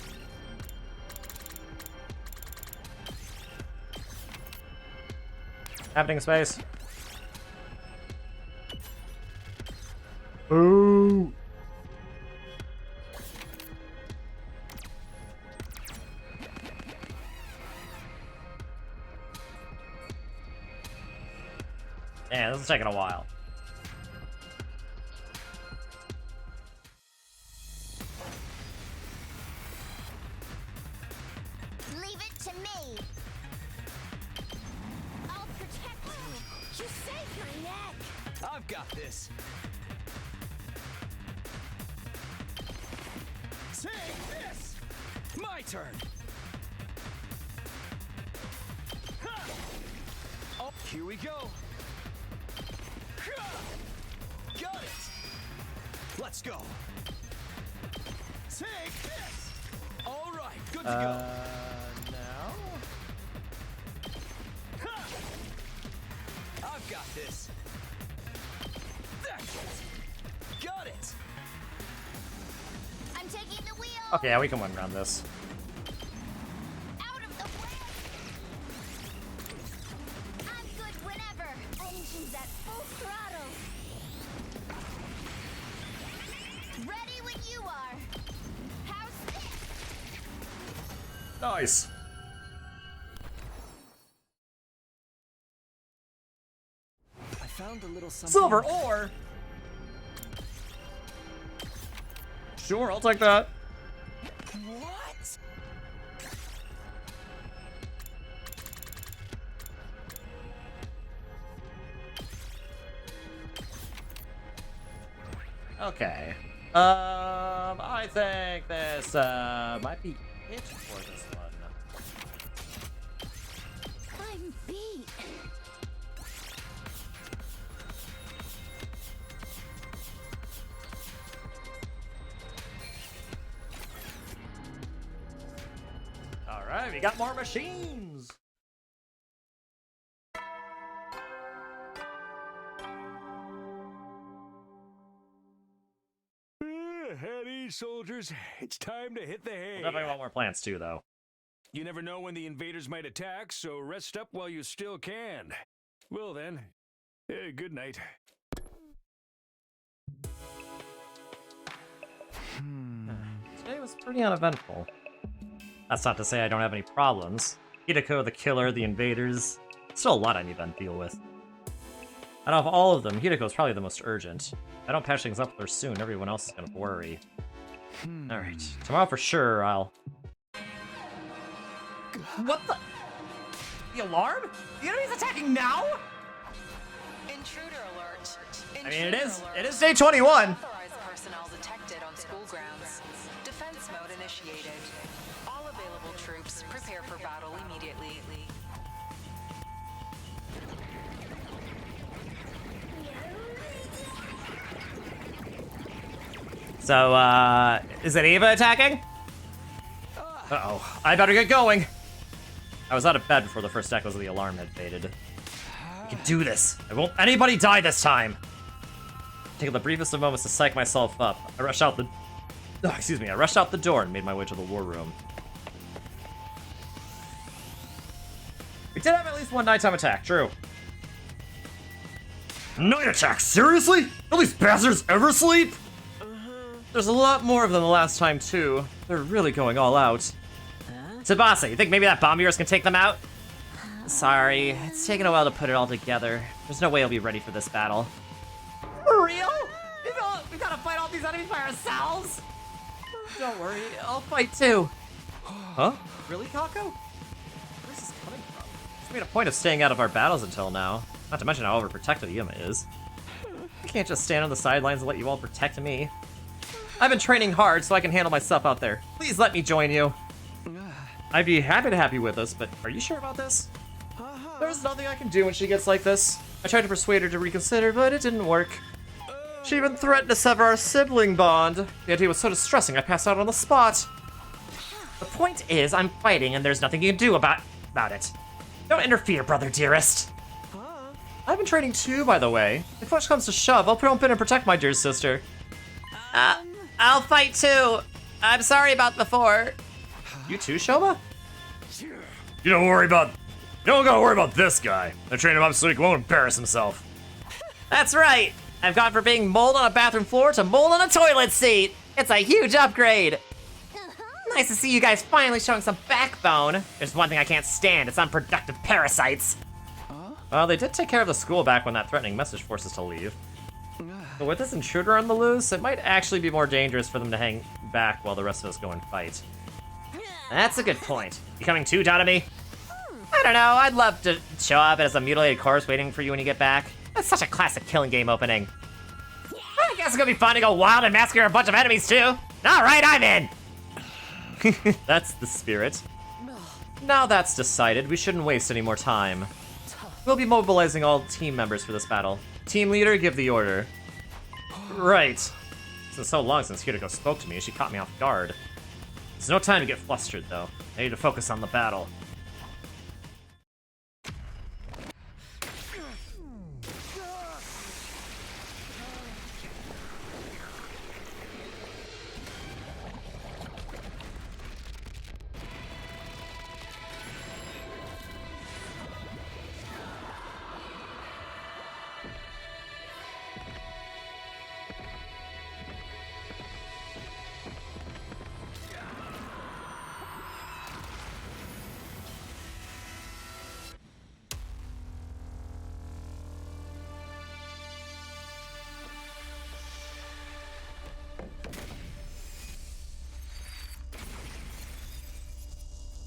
Happening space. Ooh. Yeah, this is taking a while. Leave it to me. I'll protect you. You saved my neck. I've got this. Take this. My turn. Ha! Oh, here we go. Ha! Got it. Let's go. Take this. All right, good to go. No. Ha! I've got this. That's it. Got it. I'm taking the wheel. Okay, yeah, we can win around this. Out of the way. I'm good whenever. Engines at full throttle. Ready when you are. How's this? Nice. I found a little something. Silver ore. Sure, I'll take that. What? Okay. I think this might be it for this one. I'm beat. All right, we got more machines. At ease, soldiers. It's time to hit the hay. Definitely want more plants too, though. You never know when the invaders might attack, so rest up while you still can. Well then, good night. Today was pretty uneventful. That's not to say I don't have any problems. Hideko, the killer, the invaders. Still a lot I need to deal with. Out of all of them, Hideko's probably the most urgent. If I don't patch things up with her soon, everyone else is gonna worry. Alright, tomorrow for sure I'll... What the? The alarm? The enemy's attacking now? Intruder alert. I mean, it is day 21. Authorized personnel detected on school grounds. Defense mode initiated. All available troops prepare for battle immediately. So, is it Eva attacking? Uh-oh, I better get going. I was out of bed before the first echoes of the alarm had faded. I can do this. I won't anybody die this time. Taking the briefest of moments to psych myself up, I rushed out the... Oh, excuse me, I rushed out the door and made my way to the war room. We did have at least one nighttime attack, true. Night attack, seriously? Do these bastards ever sleep? There's a lot more of them the last time, too. They're really going all out. Tsubasa, you think maybe that bomb of yours can take them out? Sorry, it's taken a while to put it all together. There's no way I'll be ready for this battle. For real? We gotta fight all these enemies by ourselves? Don't worry, I'll fight too. Huh? Really, Kako? Where's this coming from? She's made a point of staying out of our battles until now. Not to mention how overprotective Yuma is. I can't just stand on the sidelines and let you all protect me. I've been training hard so I can handle myself out there. Please let me join you. I'd be happy to have you with us, but are you sure about this? There's nothing I can do when she gets like this. I tried to persuade her to reconsider, but it didn't work. She even threatened to sever our sibling bond. The idea was so distressing I passed out on the spot. The point is, I'm fighting and there's nothing you can do about it. Don't interfere, brother dearest. I've been training too, by the way. If push comes to shove, I'll jump in and protect my dear sister. I'll fight too. I'm sorry about before. You too, Shoba? You don't gotta worry about this guy. I trained him up so he won't embarrass himself. That's right. I've gone from being mold on a bathroom floor to mold on a toilet seat. It's a huge upgrade. Nice to see you guys finally showing some backbone. There's one thing I can't stand, it's unproductive parasites. Well, they did take care of the school back when that threatening message forced us to leave. But with this intruder on the loose, it might actually be more dangerous for them to hang back while the rest of us go and fight. That's a good point. You coming too, Donomy? I don't know, I'd love to show up as a mutilated corpse waiting for you when you get back. That's such a classic killing game opening. I guess it's gonna be fun to go wild and massacre a bunch of enemies too. Alright, I'm in! That's the spirit. Now that's decided, we shouldn't waste any more time. We'll be mobilizing all team members for this battle. Team leader, give the order. Right. It's been so long since Hideko spoke to me, she caught me off guard. There's no time to get flustered, though. I need to focus on the battle.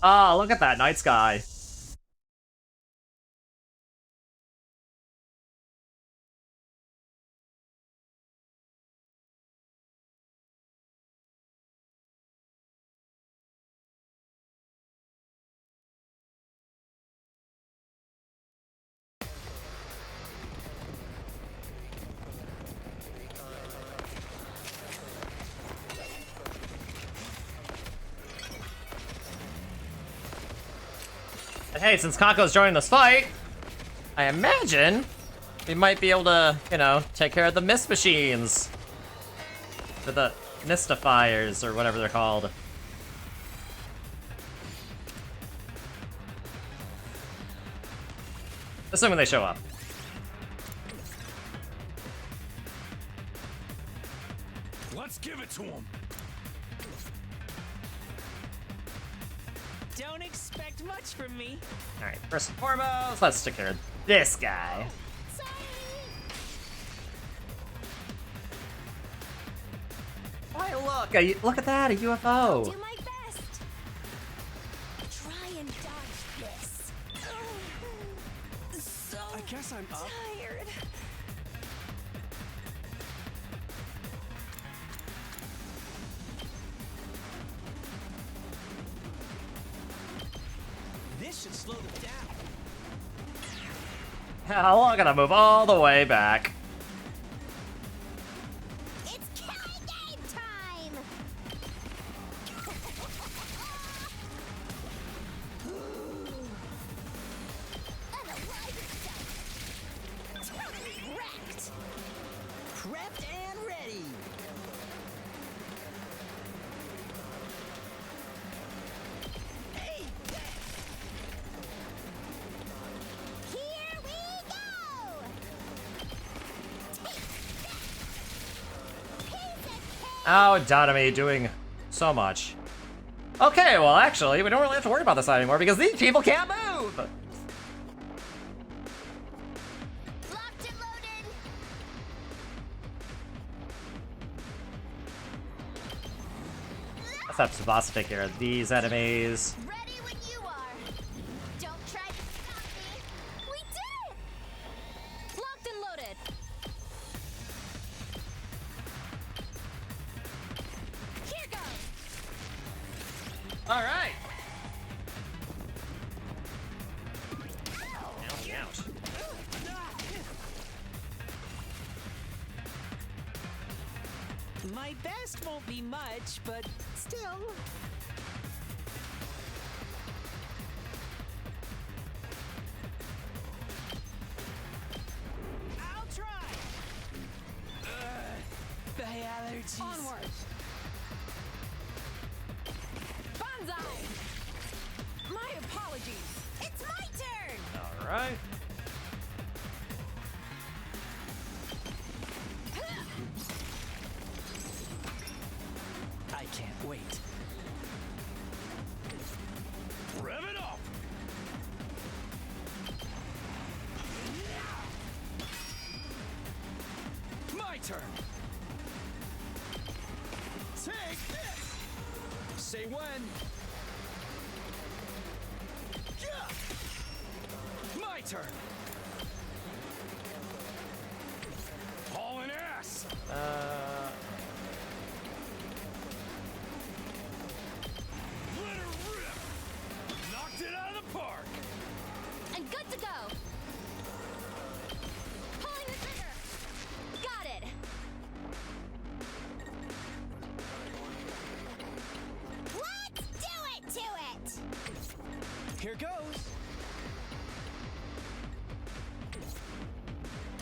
Oh, look at that night sky. Hey, since Kako's joining this fight, I imagine we might be able to, you know, take care of the mist machines. Or the mystifiers, or whatever they're called. Assuming they show up. Let's give it to him. Don't expect much from me. Alright, first and foremost, let's take care of this guy. Oh, look at that, a UFO. Do my best. Try and dodge this. So I guess I'm up. tired. This should slow them down. How long gonna move all the way back? It's killing game time. Unalive itself. Totally wrecked. Prepped and ready. Hey, Here we go. Oh, Dotamy doing so much. Okay, well actually, we don't really have to worry about this side anymore because these people can't move! Locked and loaded. Let's have Tsubasa take care of these enemies. Ready when you are. Don't try to stop me. We did it. Locked and loaded. Here goes. Alright! Ouch, ouch. my best won't be much, but still. I'll try. The allergies. Onward. Banzai. My apologies. It's my turn. Alright. I can't wait. Rev it up. My turn. Take this. Say when. Yeah. My turn. Hauling ass. Let her rip. Knocked it out of the park. And good to go. Pulling the trigger. Got it. Let's do it to it. Here goes.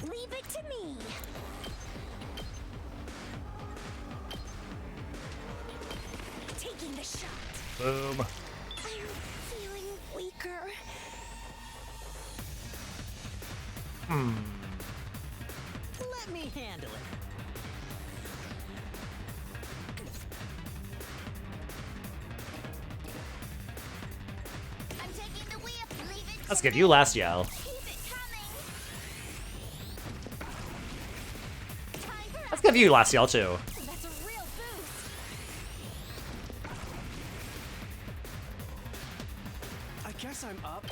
Leave it to me. Taking the shot. Boom. I'm feeling weaker. Let me handle it. I'm taking the wheel. Leave it. Let's give you last yell. Keep it coming. Time for Let's give you last yell too. That's a real boost. I guess I'm up.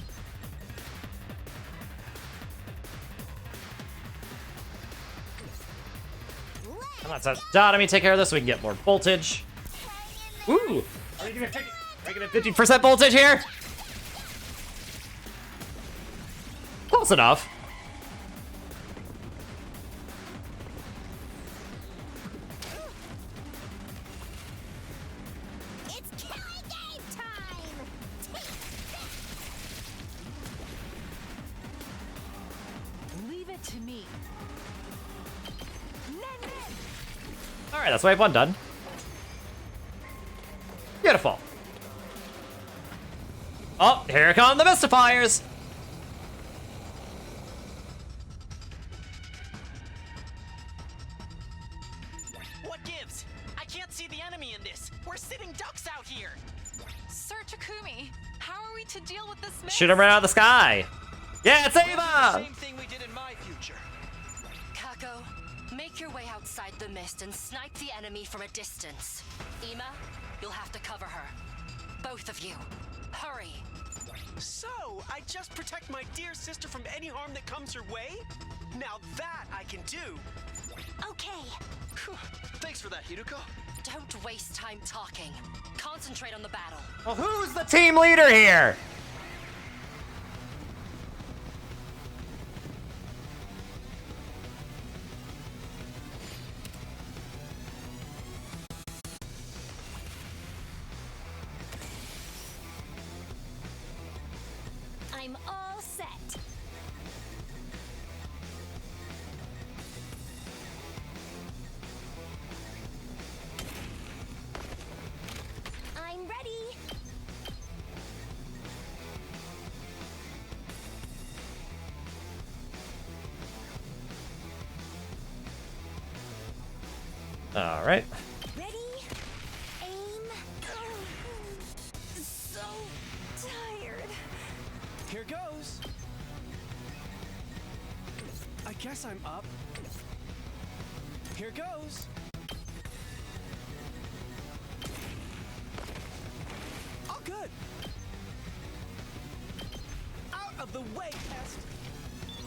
Come on, so Dotamy, take care of this so we can get more voltage. Ooh! Are we gonna 50% voltage here? Close enough. It's killing game time. Leave it to me. Alright, that's wave one done. Beautiful. Oh, here come the mystifiers. What gives? I can't see the enemy in this. We're sitting ducks out here. Sir Takumi, how are we to deal with this mess? Shoot him right out of the sky. Yeah, it's Ava! Same thing we did in my future. Kako, make your way outside the mist and snipe the enemy from a distance. Ima, you'll have to cover her. Both of you. Hurry. So, I just protect my dear sister from any harm that comes her way? Now that I can do. Okay. Thanks for that, Hiruko. Don't waste time talking. Concentrate on the battle. Well, who's the team leader here? I'm all set. I'm ready. All right. Ready? Aim. So tired. Here goes. I guess I'm up. Here goes. All good. Out of the way, Pest.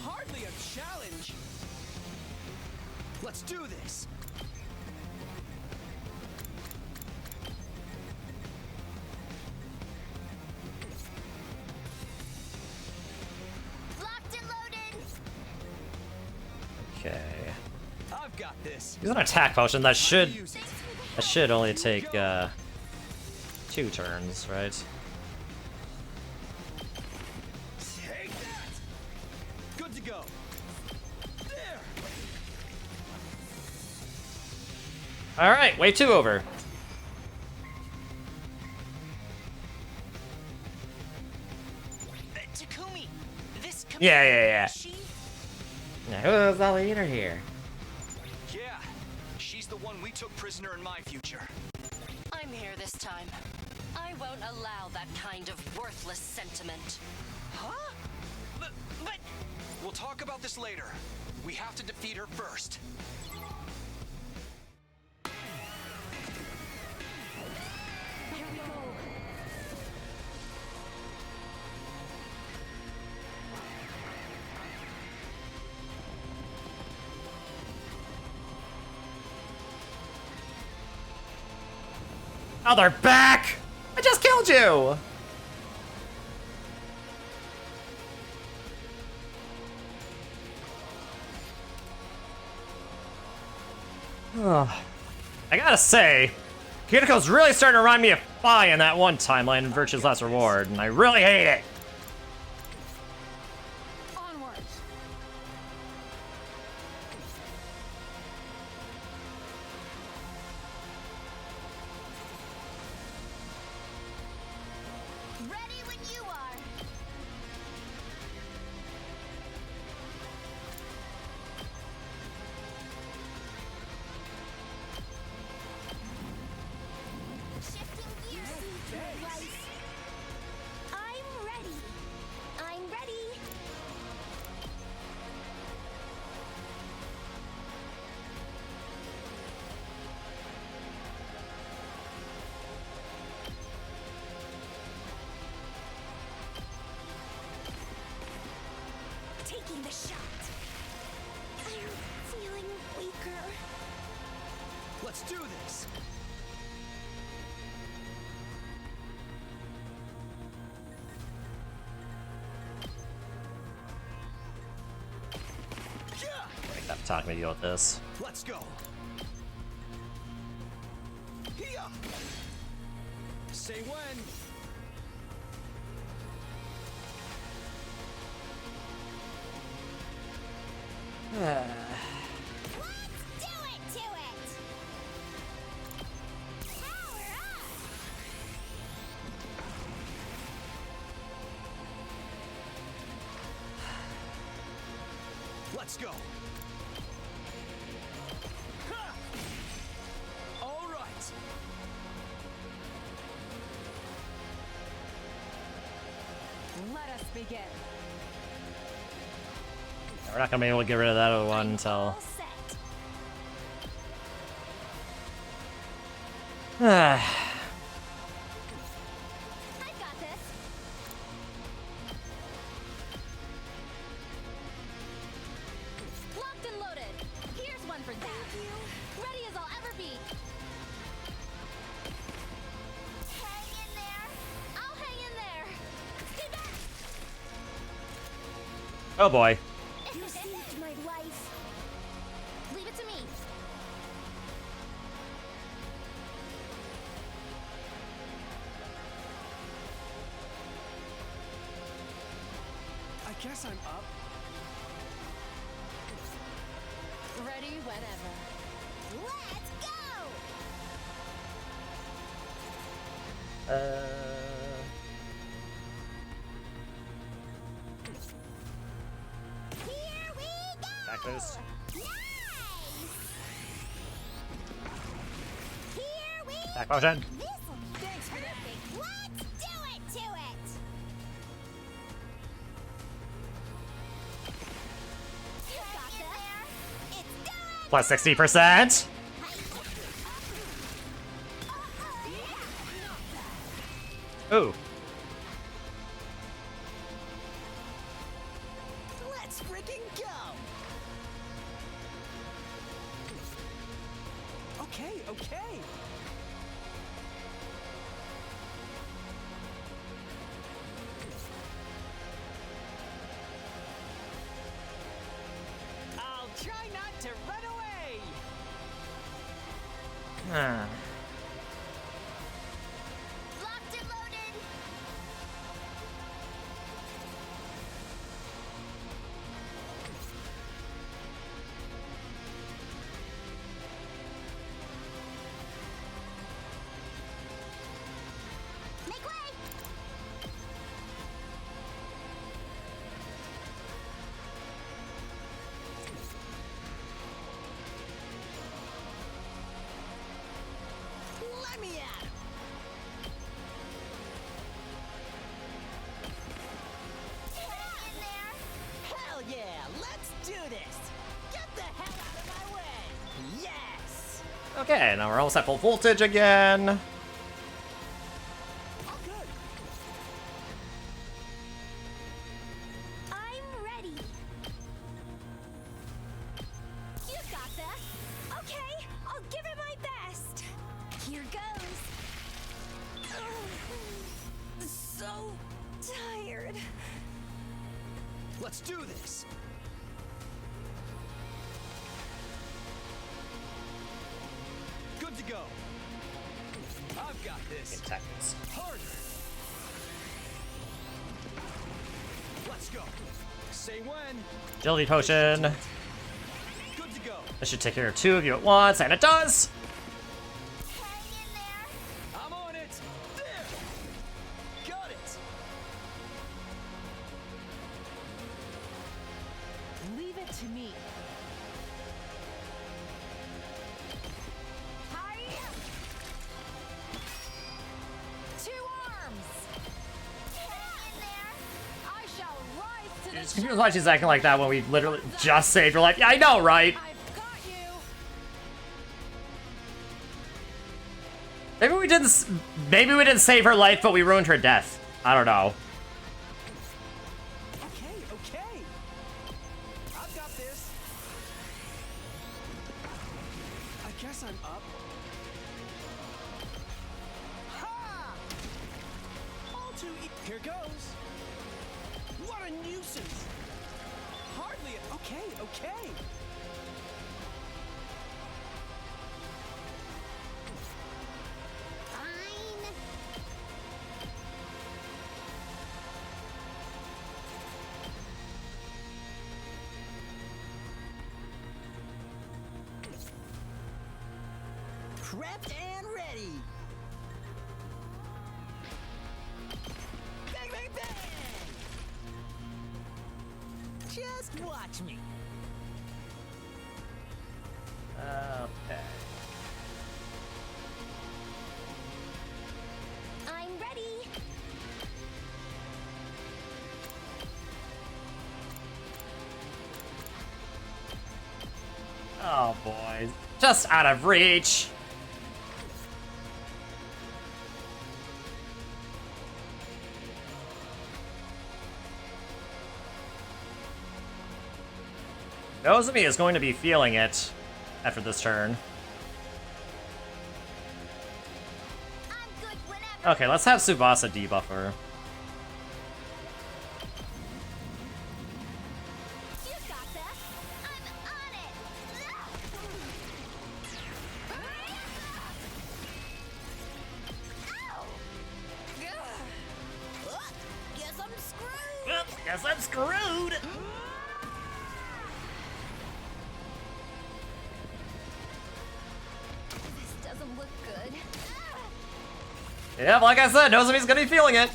Hardly a challenge. Let's do this. Locked and loaded. Okay. I've got this. Use an attack potion. That should only take 2 turns, right? Take that. Good to go. There. All right, wave 2 over. Takumi, this Yeah. She? Now, who's the leader here? Yeah, she's the one we took prisoner in my future. I'm here this time. I won't allow that kind of worthless sentiment. Huh? But we'll talk about this later. We have to defeat her first. Here we go. Oh, they're back! I just killed you! I gotta say, Kiriko's really starting to remind me of Fi in that one timeline in Virtue's Last Reward, and I really hate it. Onwards. Ready when you are. Shifting gears. Right. I'm ready. I'm ready. Taking the shot. I'm feeling weaker. Let's do this. Stop talking to me about this. Let's go. Here. Say when. Let's do it to it. Power up. Let's go. Ha! us begin. We're not gonna be able to get rid of that other one until. Locked and loaded. Here's one for that. Ready as I'll ever be. Hang in there. I'll hang in there. Stay back. Oh boy. You saved my life. Leave it to me. I guess I'm up. Ready whenever. Let's go. Here we go. Back boost. Nice. Here we Back motion. This'll be perfect. Let's do it to it. You got this. It's done. Plus 60%. Ooh. Let's freaking go. Okay, okay. I'll try not to run away. Locked and loaded. Make way. Let me at him. Hang in there. Hell yeah, let's do this. Get the hell out of my way. Yes. Okay, now we're almost at full voltage again. All good. I'm ready. You got this. Okay, I'll give it my best. Here goes. Ugh, so tired. Let's do this. Good to go. I've got this. Seconds. Harder. Let's go. Say when. Agility potion. Good to go. This should take care of 2 of you at once, and it does. Hang in there. I'm on it. There. Got it. Leave it to me. Hiya! 2 arms. Hang in there. I shall rise to the It's confused why she's acting like that when we literally just saved her life. Yeah, I know, right? I've got you. Maybe we didn't save her life, but we ruined her death. I don't know. Okay, okay. I've got this. I guess I'm up. Ha! All too here goes. What a nuisance. Hardly a okay, okay. Fine. Prepped and ready. Bang, bang, bang! Just watch me. Okay. I'm ready. Oh boy. Just out of reach. Nozomi is going to be feeling it after this turn. Okay, let's have Tsubasa debuff her. Guess I'm screwed! This doesn't look good. Yeah, like I said, Nozomi's gonna be feeling it.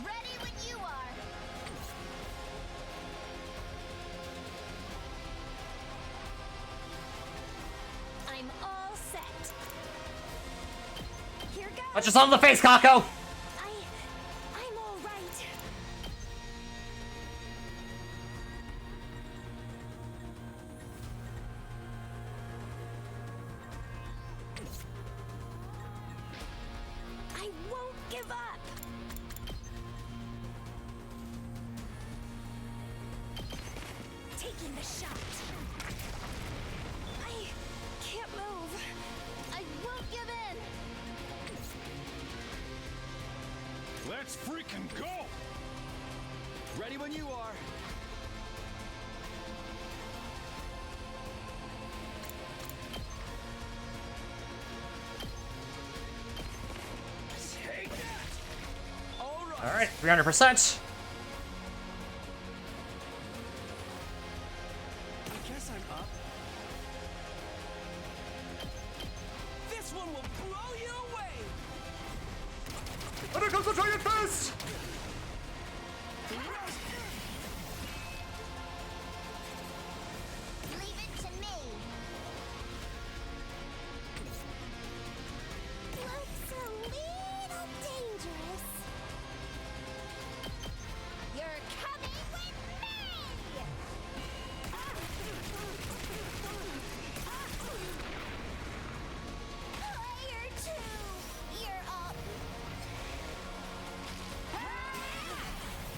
Ready when you are. I'm all set. Here goes. Punch yourself in the face, Kako! I'm all right. I won't give up. Taking the shot. I can't move. I won't give in. Let's freaking go! Ready when you are. Take that! Alright, 300%. I guess I'm up. This one will blow you away! And here comes the giant fist! Leave it to me. Looks a little dangerous. You're coming with me! Player 2, you're up.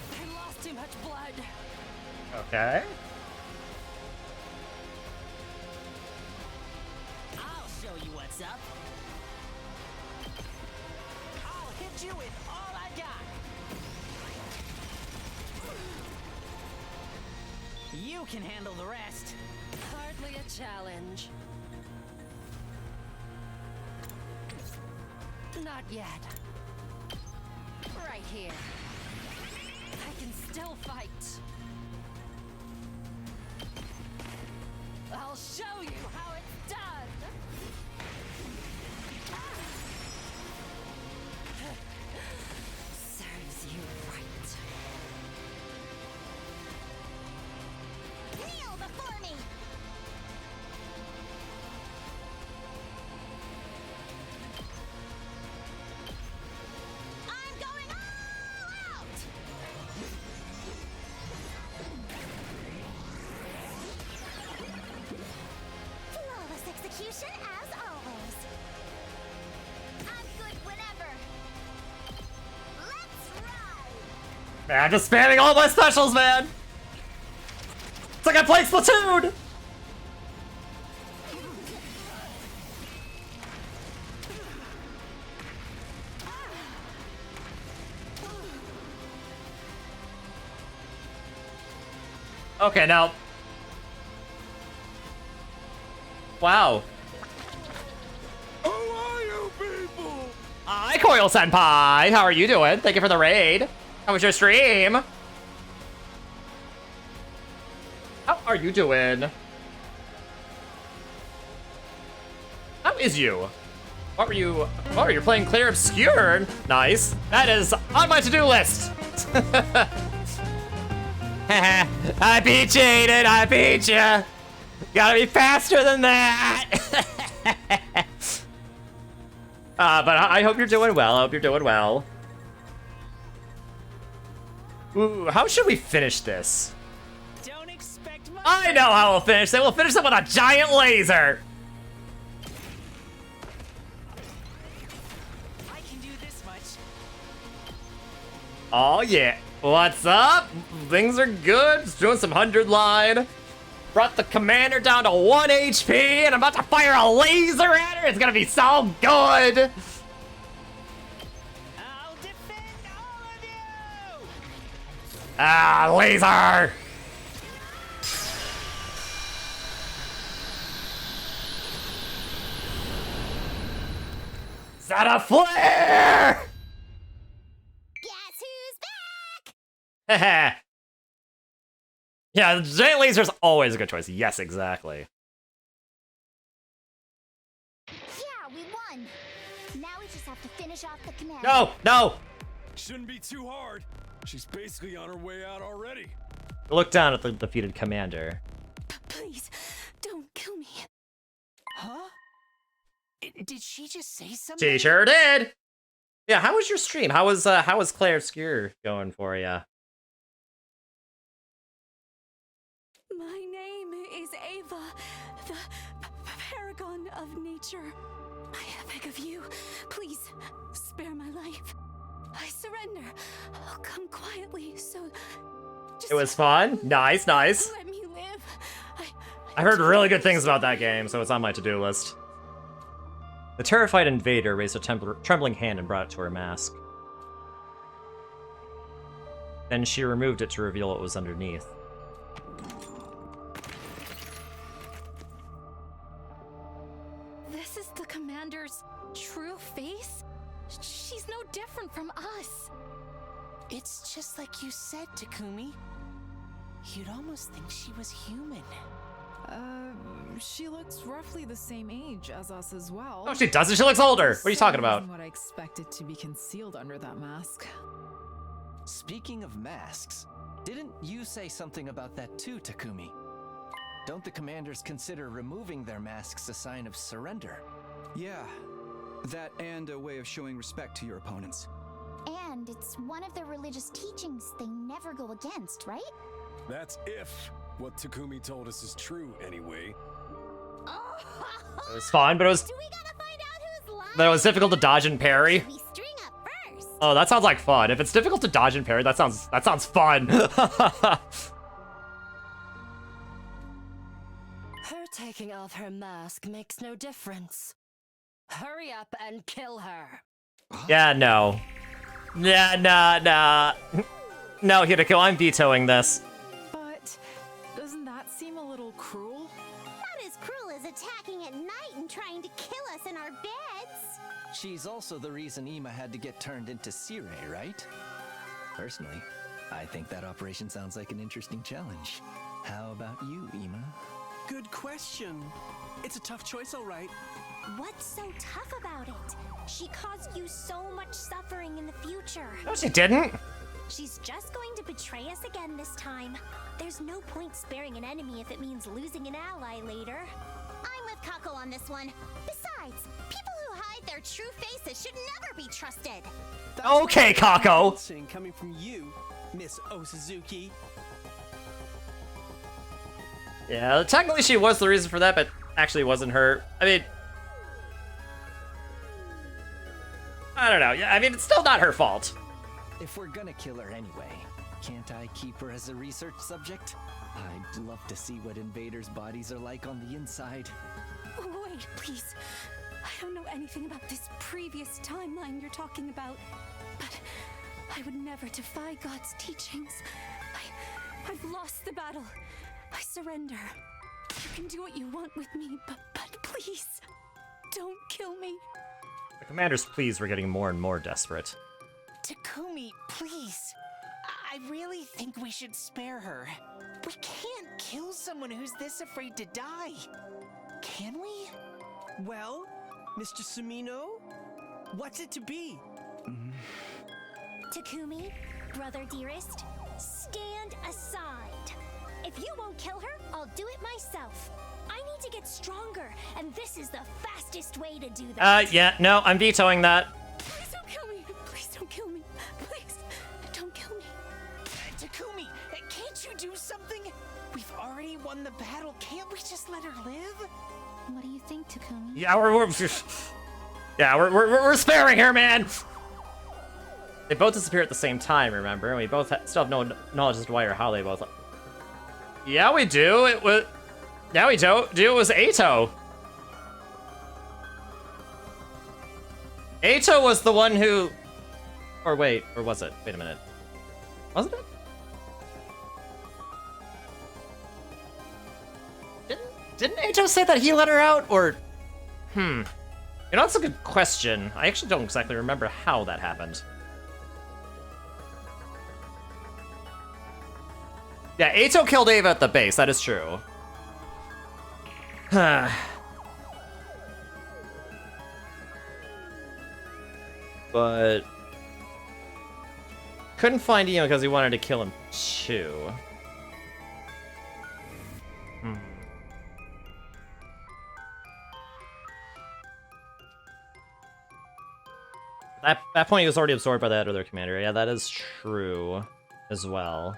I lost too much blood. Okay. I'll show you what's up. I'll hit you with all I got. You can handle the rest. Hardly a challenge. Not yet. Right here. I can still fight. I'll show you how it's done. Serves you right. Kneel before me! I'm going all out! Flawless execution as always. I'm good whenever. Let's ride! Man, I'm just spamming all my specials, man! It's like I played Splatoon! Okay, now... Wow. Who are you people? Hi, Coil Senpai! How are you doing? Thank you for the raid. How was your stream? How are you doing? How is you? What were you? Oh, you're playing Clear Obscure. Nice. That is on my to-do list. I beat you, Aiden. I beat you. Gotta be faster than that. But I hope you're doing well. I hope you're doing well. Ooh, how should we finish this? Don't expect much. I know how we'll finish it. We'll finish it with a giant laser. I can do this much. Oh yeah. What's up? Things are good. Just doing some 100 line. Brought the commander down to 1 HP, and I'm about to fire a laser at her. It's gonna be so good. I'll defend all of you. Ah, laser. Is that a flare? Guess who's back? Heh. Yeah, the giant laser's always a good choice. Yes, exactly. Yeah, we won. Now we just have to finish off the command. No, no. Shouldn't be too hard. She's basically on her way out already. Look down at the defeated commander. Please, don't kill me. Huh? Did she just say something? She sure did. Yeah, how was your stream? How was Claire Obscure going for you? My name is Ava, the paragon of nature. I beg of you, please spare my life. I surrender. I'll come quietly, so just It was fun. Nice, nice. let me live. I heard really good things about that game, so it's on my to-do list. The terrified invader raised a trembling hand and brought it to her mask. Then she removed it to reveal what was underneath. This is the commander's true face? She's no different from us. It's just like you said, Takumi. You'd almost think she was human. She looks roughly the same age as us as well. Oh, she doesn't. She looks older. What are you talking about? Isn't what I expected to be concealed under that mask. Speaking of masks, didn't you say something about that too, Takumi? Don't the commanders consider removing their masks a sign of surrender? Yeah, that and a way of showing respect to your opponents. And it's one of their religious teachings they never go against, right? That's if what Takumi told us is true, anyway. It was fun, but it was. Do we gotta find out who's lying? But it was difficult to dodge and parry. We string up first. Oh, that sounds like fun. If it's difficult to dodge and parry, that sounds fun. Her taking off her mask makes no difference. Hurry up and kill her. Yeah, no. Yeah, nah. No, Hideko, I'm vetoing this. But doesn't that seem a little cruel? Not as cruel as attacking at night and trying to kill us in our beds. She's also the reason Ima had to get turned into Sirei, right? Personally, I think that operation sounds like an interesting challenge. How about you, Ima? Good question. It's a tough choice, all right. What's so tough about it? She caused you so much suffering in the future. No, she didn't. She's just going to betray us again this time. There's no point sparing an enemy if it means losing an ally later. I'm with Kako on this one. Besides, people who hide their true faces should never be trusted. Okay, Kako. Coming from you, Miss Osuzuki. Yeah, technically she was the reason for that, but actually it wasn't her. I mean, I don't know. Yeah, I mean, it's still not her fault. If we're gonna kill her anyway, can't I keep her as a research subject? I'd love to see what invaders' bodies are like on the inside. Wait, please. I don't know anything about this previous timeline you're talking about, but I would never defy God's teachings. I've lost the battle. I surrender. You can do what you want with me, but please, don't kill me. The commander's pleas were getting more and more desperate. Takumi, please. I really think we should spare her. We can't kill someone who's this afraid to die. Can we? Well, Mr. Sumino, what's it to be? Takumi, brother dearest, stand aside. If you won't kill her, I'll do it myself. I need to get stronger, and this is the fastest way to do that. Yeah, no, I'm vetoing that. Please don't kill me. Please don't kill me. Please, don't kill me. Takumi, can't you do something? We've already won the battle. Can't we just let her live? What do you think, Takumi? Yeah, we're sparing her, man. They both disappear at the same time, remember? And we both still have no knowledge as to why or how they both. Yeah, we do. It was. Yeah, we do. It was Ato. Ato was the one who. Or wait, or was it? Wait a minute. Wasn't it? Didn't Ato say that he let her out, or? You know, that's a good question. I actually don't exactly remember how that happened. Yeah, Ato killed Ava at the base, that is true. But... couldn't find Ema because he wanted to kill him too. At that point, he was already absorbed by that other commander. Yeah, that is true as well.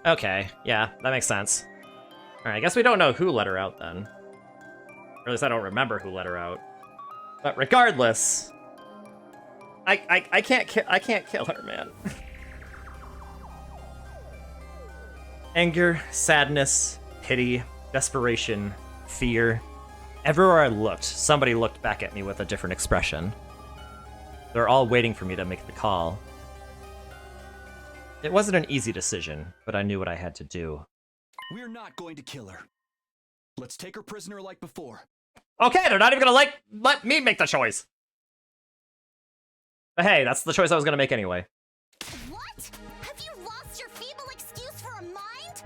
Okay, yeah, that makes sense. Alright, I guess we don't know who let her out then. Or at least I don't remember who let her out. But regardless, I can't kill her, man. Anger, sadness, pity, desperation, fear. Everywhere I looked, somebody looked back at me with a different expression. They're all waiting for me to make the call. It wasn't an easy decision, but I knew what I had to do. We're not going to kill her. Let's take her prisoner like before. Okay, they're not even gonna let me make the choice. But hey, that's the choice I was gonna make anyway. What? Have you lost your feeble excuse for a mind?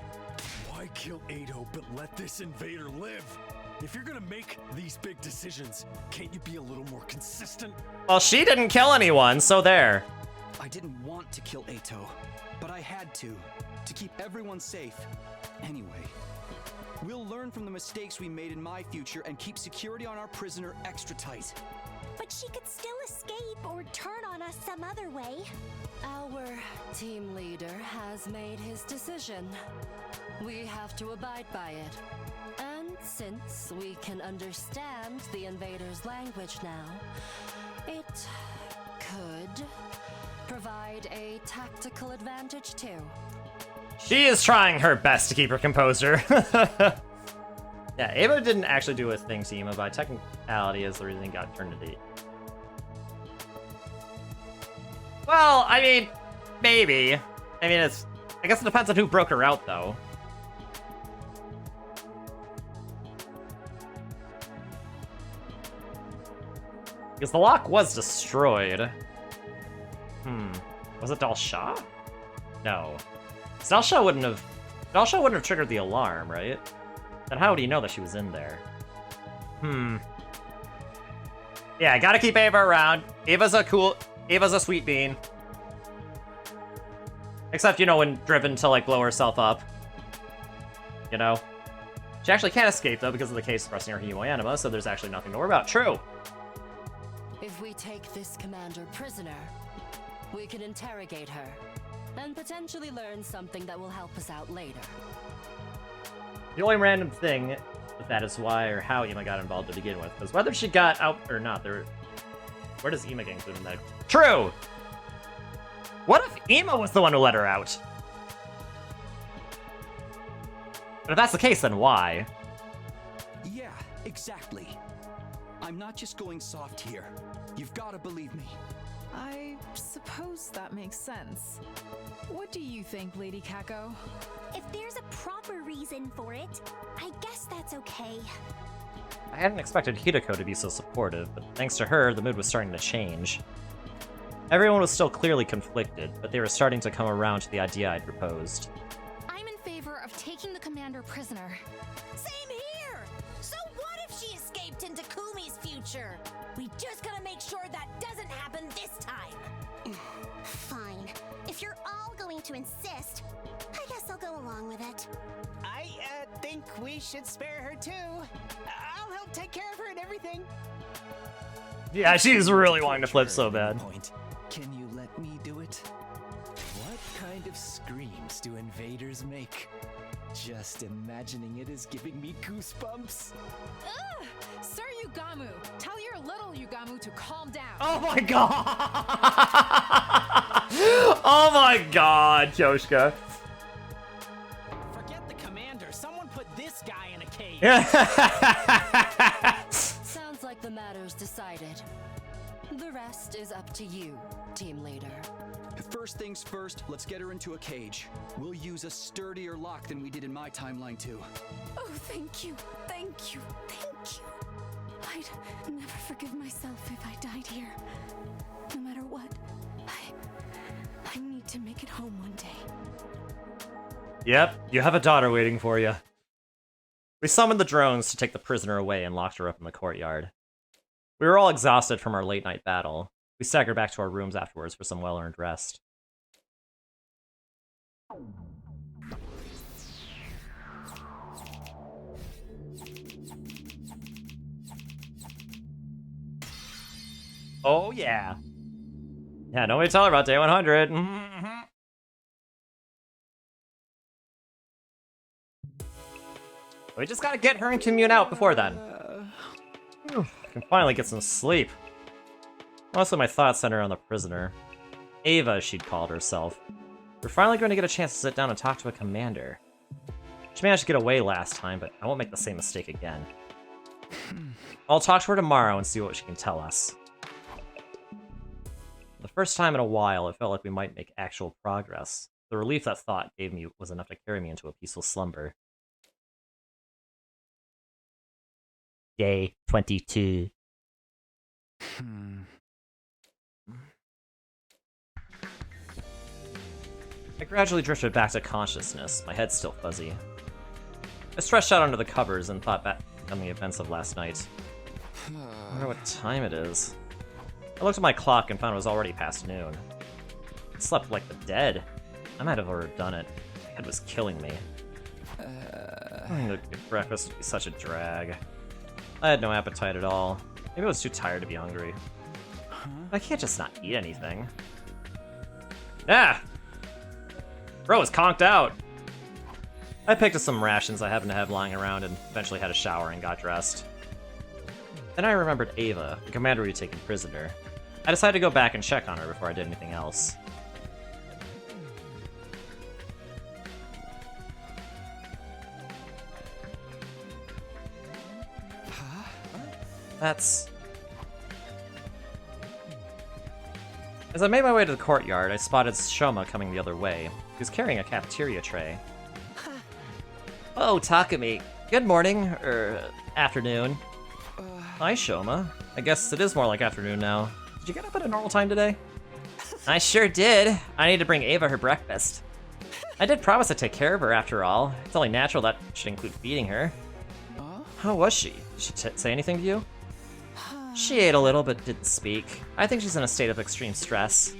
Why kill Ado but let this invader live? If you're gonna make these big decisions, can't you be a little more consistent? Well, she didn't kill anyone, so there. I didn't want to kill Ato, but I had to keep everyone safe. Anyway, we'll learn from the mistakes we made in my future and keep security on our prisoner extra tight. But she could still escape or turn on us some other way. Our team leader has made his decision. We have to abide by it. And since we can understand the invader's language now, it could provide a tactical advantage too. She is trying her best to keep her composure. Yeah, Ava didn't actually do a thing to Ema, but technicality is the reason he got turned into. Well, I mean, maybe. I mean, I guess it depends on who broke her out, though. Because the lock was destroyed. Was it Dalsha? No. Dalsha wouldn't have triggered the alarm, right? Then how would he know that she was in there? Yeah, I gotta keep Ava around. Ava's a sweet bean. Except, you know, when driven to, like, blow herself up. You know? She actually can't escape, though, because of the case suppressing her hemoanima, so there's actually nothing to worry about. True! If we take this commander prisoner, we can interrogate her, and potentially learn something that will help us out later. The only random thing with that is why or how Ema got involved to begin with, because whether she got out or not, where does Ema get included in that? True! What if Ema was the one who let her out? But if that's the case, then why? Yeah, exactly. I'm not just going soft here. You've got to believe me. I suppose that makes sense. What do you think, Lady Kako? If there's a proper reason for it, I guess that's okay. I hadn't expected Hideko to be so supportive, but thanks to her, the mood was starting to change. Everyone was still clearly conflicted, but they were starting to come around to the idea I'd proposed. I'm in favor of taking the commander prisoner. Same here! So what if she escaped into Kumi's future? We just gotta make sure that doesn't happen this time. Fine. If you're all going to insist, I guess I'll go along with it. I think we should spare her too. I'll help take care of her and everything. Yeah, she's really wanting to flip so bad. Can you let me do it? What kind of screams do invaders make? Just imagining it is giving me goosebumps. Ugh! Sir Yugamu, tell your little Yugamu to calm down. Oh my god! Oh my god, Kyoshka. Forget the commander. Someone put this guy in a cage. Sounds like the matter's decided. The rest is up to you, team leader. First things first, let's get her into a cage. We'll use a sturdier lock than we did in my timeline too. Oh, thank you, thank you, thank you. I'd never forgive myself if I died here. No matter what, I need to make it home one day. Yep, you have a daughter waiting for you. We summoned the drones to take the prisoner away and locked her up in the courtyard. We were all exhausted from our late-night battle. We staggered back to our rooms afterwards for some well-earned rest. Oh, yeah. Yeah, nobody tell her about day 100. We just gotta get her and Commune out before then. I can finally get some sleep. Mostly my thoughts center on the prisoner. Ava, she'd called herself. We're finally going to get a chance to sit down and talk to a commander. She managed to get away last time, but I won't make the same mistake again. I'll talk to her tomorrow and see what she can tell us. For the first time in a while, it felt like we might make actual progress. The relief that thought gave me was enough to carry me into a peaceful slumber. Day 22. I gradually drifted back to consciousness, my head still fuzzy. I stretched out under the covers and thought back on the events of last night. I wonder what time it is. I looked at my clock and found it was already past noon. I slept like the dead. I might have overdone it. My head was killing me. Going to get breakfast would be such a drag. I had no appetite at all. Maybe I was too tired to be hungry. I can't just not eat anything. Ah! Bro is conked out! I picked up some rations I happened to have lying around and eventually had a shower and got dressed. Then I remembered Ava, the commander we'd taken prisoner. I decided to go back and check on her before I did anything else. That's... As I made my way to the courtyard, I spotted Shoma coming the other way. He was carrying a cafeteria tray. Oh, Takumi. Good morning, afternoon. Hi, Shoma. I guess it is more like afternoon now. Did you get up at a normal time today? I sure did. I need to bring Ava her breakfast. I did promise to take care of her after all. It's only natural that should include feeding her. How was she? Did she say anything to you? She ate a little but didn't speak. I think she's in a state of extreme stress.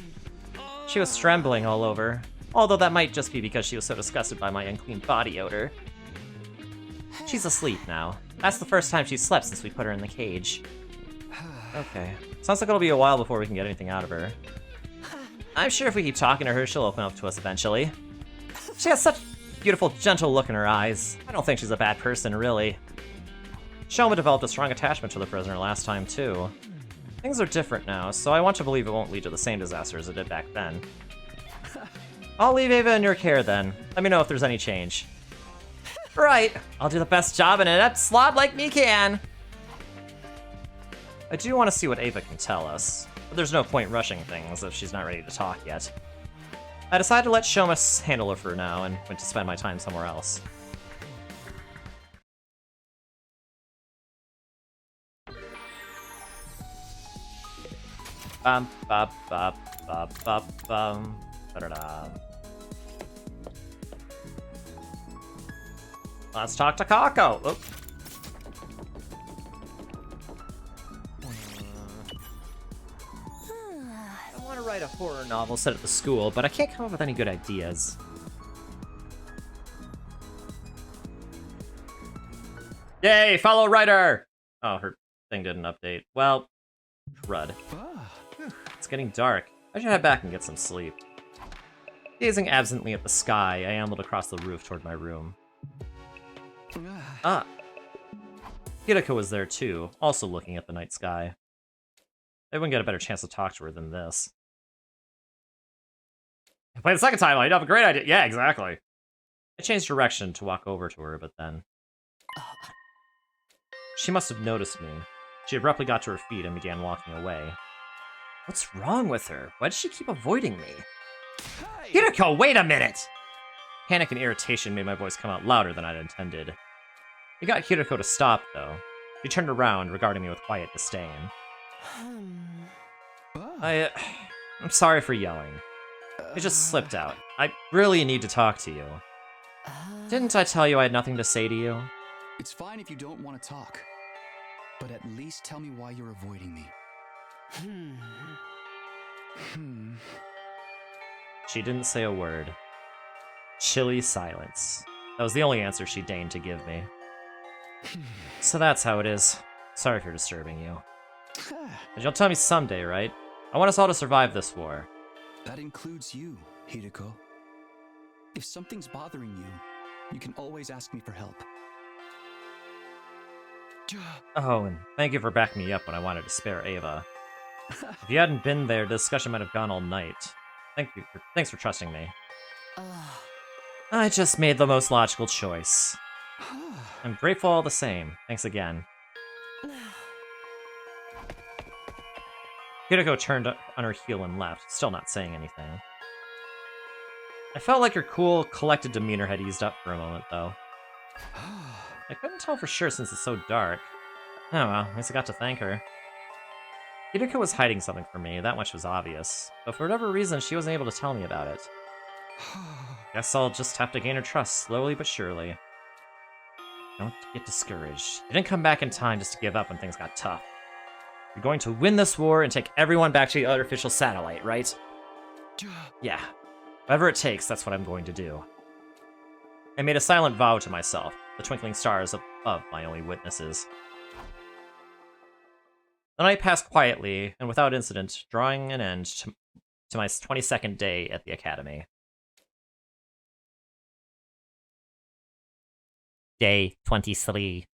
She was trembling all over, although that might just be because she was so disgusted by my unclean body odor. She's asleep now. That's the first time she's slept since we put her in the cage. Okay. Sounds like it'll be a while before we can get anything out of her. I'm sure if we keep talking to her, she'll open up to us eventually. She has such a beautiful, gentle look in her eyes. I don't think she's a bad person, really. Shoma developed a strong attachment to the prisoner last time, too. Things are different now, so I want to believe it won't lead to the same disaster as it did back then. I'll leave Ava in your care, then. Let me know if there's any change. Right, I'll do the best job an inept slob like me can. I do want to see what Ava can tell us, but there's no point rushing things if she's not ready to talk yet. I decided to let Shoma handle her for now and went to spend my time somewhere else. Bum, bum, bum, bum, bum, bum. Da-da-da. Let's talk to Kako. Oh. I want to write a horror novel set at the school, but I can't come up with any good ideas. Yay, fellow writer! Oh, her thing didn't update. Well, crud. It's getting dark. I should head back and get some sleep. Gazing absently at the sky, I ambled across the roof toward my room. Ah. Hirako was there too, also looking at the night sky. I wouldn't get a better chance to talk to her than this. Play the second time, I'd have a great idea. Yeah, exactly. I changed direction to walk over to her, but then... She must have noticed me. She abruptly got to her feet and began walking away. What's wrong with her? Why does she keep avoiding me? Hey! Hirako, wait a minute! Panic and irritation made my voice come out louder than I'd intended. It got Hirako to stop, though. She turned around, regarding me with quiet disdain. I'm sorry for yelling. It just slipped out. I really need to talk to you. Didn't I tell you I had nothing to say to you? It's fine if you don't want to talk. But at least tell me why you're avoiding me. She didn't say a word. Chilly silence. That was the only answer she deigned to give me. So that's how it is. Sorry for disturbing you. But you'll tell me someday, right? I want us all to survive this war. That includes you, Hirako. If something's bothering you, you can always ask me for help. Oh, and thank you for backing me up when I wanted to spare Ava. If you hadn't been there, the discussion might have gone all night. Thanks for trusting me. I just made the most logical choice. I'm grateful all the same. Thanks again. Hirako turned on her heel and left, still not saying anything. I felt like her cool, collected demeanor had eased up for a moment, though. I couldn't tell for sure since it's so dark. Oh well, at least I got to thank her. Hirako was hiding something from me, that much was obvious. But for whatever reason, she wasn't able to tell me about it. Guess I'll just have to gain her trust, slowly but surely. Don't get discouraged. You didn't come back in time just to give up when things got tough. You're going to win this war and take everyone back to the artificial satellite, right? Yeah. Whatever it takes, that's what I'm going to do. I made a silent vow to myself, the twinkling stars above my only witnesses. The night passed quietly and without incident, drawing an end to my 22nd day at the academy. Day 23.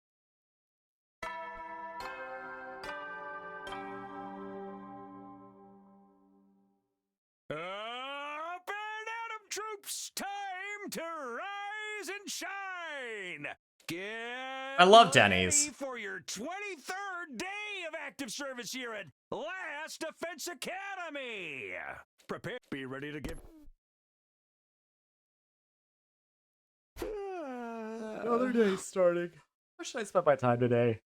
Up and at 'em, troops! Time to rise and shine! Get I love Denny's. ready for your 23rd day of active service here at Last Defense Academy! Prepare, be ready to give... Another day starting. Where should I spend my time today?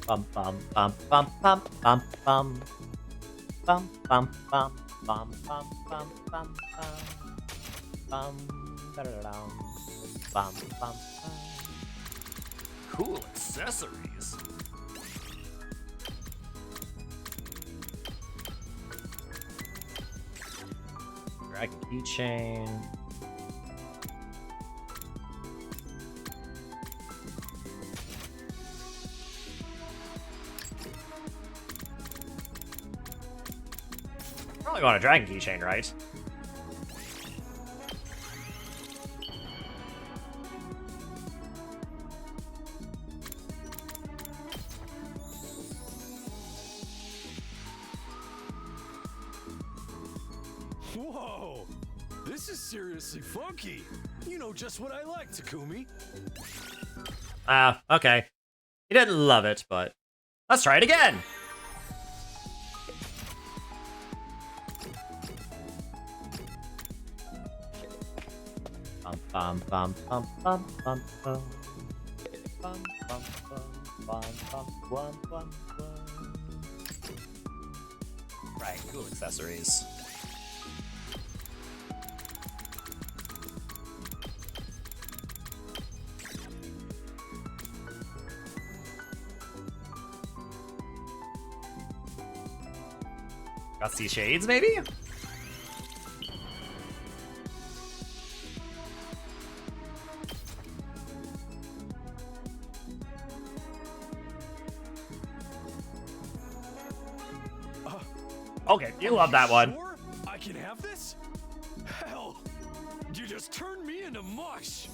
Bum bum bum bum bum bum bum bum bum bum bum bum bum bum bum bum bum. Cool accessories. Dragon keychain. Probably want a dragon keychain, right? Whoa! This is seriously funky. You know just what I like, Takumi. Ah, okay. You didn't love it, but let's try it again! Bum bum bum bum bum bum bum bum bum bum bum bum bum. Right, cool accessories. Got see shades, maybe? Okay, you love that one. Sure? I can have this? Hell, you just turned me into mush.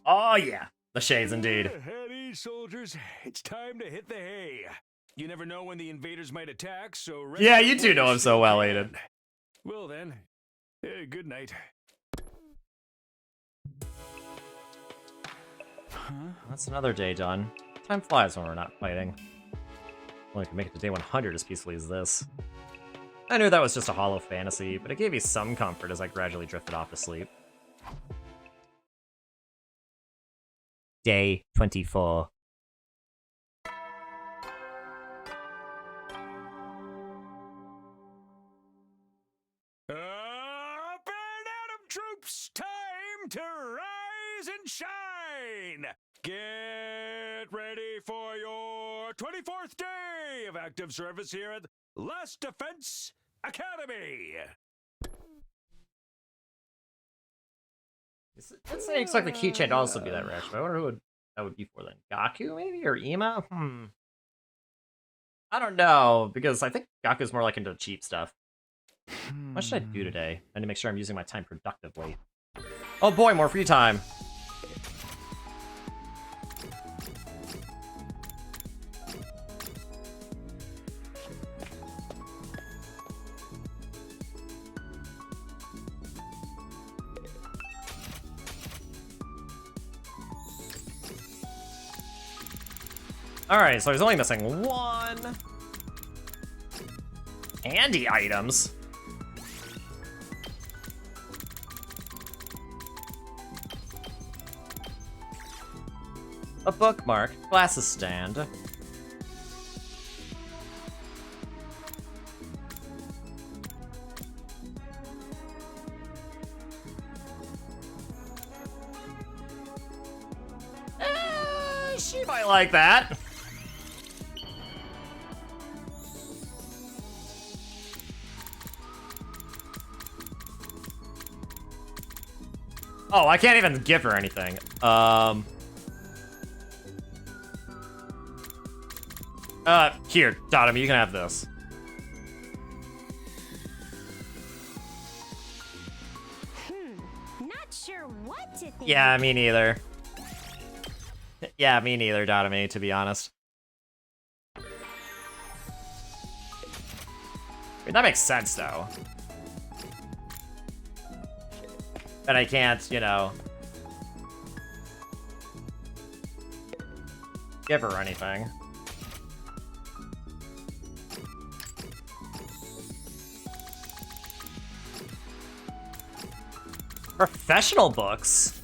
Oh yeah, the shades indeed. At ease, soldiers. It's time to hit the hay. You never know when the invaders might attack, so... Yeah, you do know him so well, Aiden. Well then, good night. That's another day done. Time flies when we're not fighting. Only can make it to day 100 as peacefully as this. I knew that was just a hollow fantasy, but it gave me some comfort as I gradually drifted off to sleep. Day 24. Up and Atom troops, time to rise and shine! Get ready for your 24th day of active service here at Last Defense Academy! That seems like the keychain to also be that reaction. I wonder who that would be for then. Gaku, maybe? Or Ima? I don't know, because I think Gaku's more like into cheap stuff. What should I do today? I need to make sure I'm using my time productively. Oh boy, more free time! Alright, so I was only missing one. Handy items. A bookmark, glasses stand. She might like that. Oh, I can't even give her anything. Here, Dotami, you can have this. Not sure what to think. Yeah, me neither. Yeah, me neither, Dotami, to be honest. I mean, that makes sense, though. But I can't, you know... give her anything. Professional books?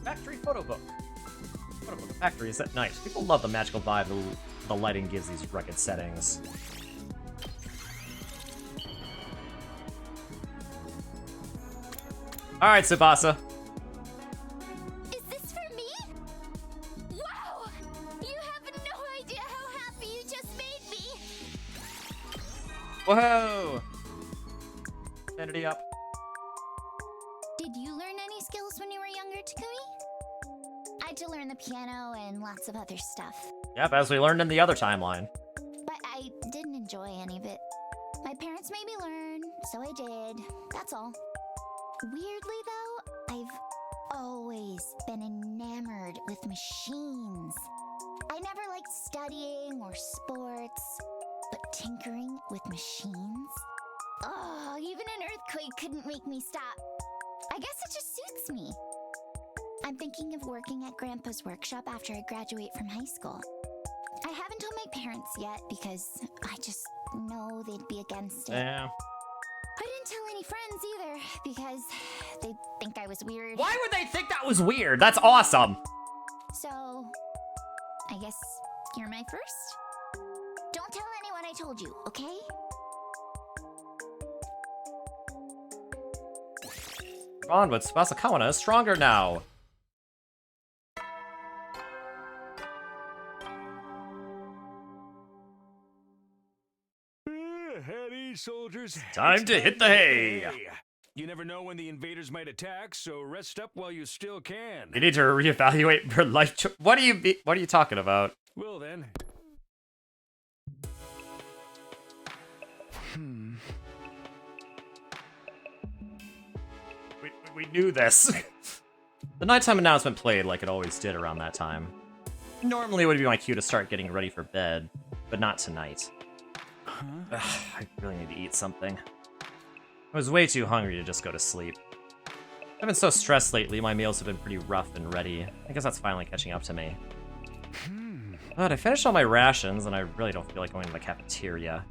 Factory photo book. Photo book factory is that nice. People love the magical vibe the lighting gives these rugged settings. Alright, Tsubasa. Is this for me? Wow! You have no idea how happy you just made me! Whoa! Sanity up. Did you learn any skills when you were younger, Takumi? I had to learn the piano and lots of other stuff. Yep, as we learned in the other timeline. But I didn't enjoy any of it. My parents made me learn, so I did. That's all. Weirdly, though, I've always been enamored with machines. I never liked studying or sports, but tinkering with machines? Oh, even an earthquake couldn't make me stop. I guess it just suits me. I'm thinking of working at Grandpa's workshop after I graduate from high school. I haven't told my parents yet because I just know they'd be against it. Yeah. I didn't tell any friends either because they think I was weird. Why would they think that was weird? That's awesome. So, I guess you're my first? Don't tell anyone I told you, okay? Bond with Tsubasa Kawana is stronger now. Steady, soldiers. Time to hit the hay. You never know when the invaders might attack, so rest up while you still can. You need to reevaluate your life. What are you talking about? Well then. We knew this. The nighttime announcement played like it always did around that time. Normally it would be my cue to start getting ready for bed, but not tonight. Ugh, I really need to eat something. I was way too hungry to just go to sleep. I've been so stressed lately, my meals have been pretty rough and ready. I guess that's finally catching up to me. But I finished all my rations, and I really don't feel like going to the cafeteria.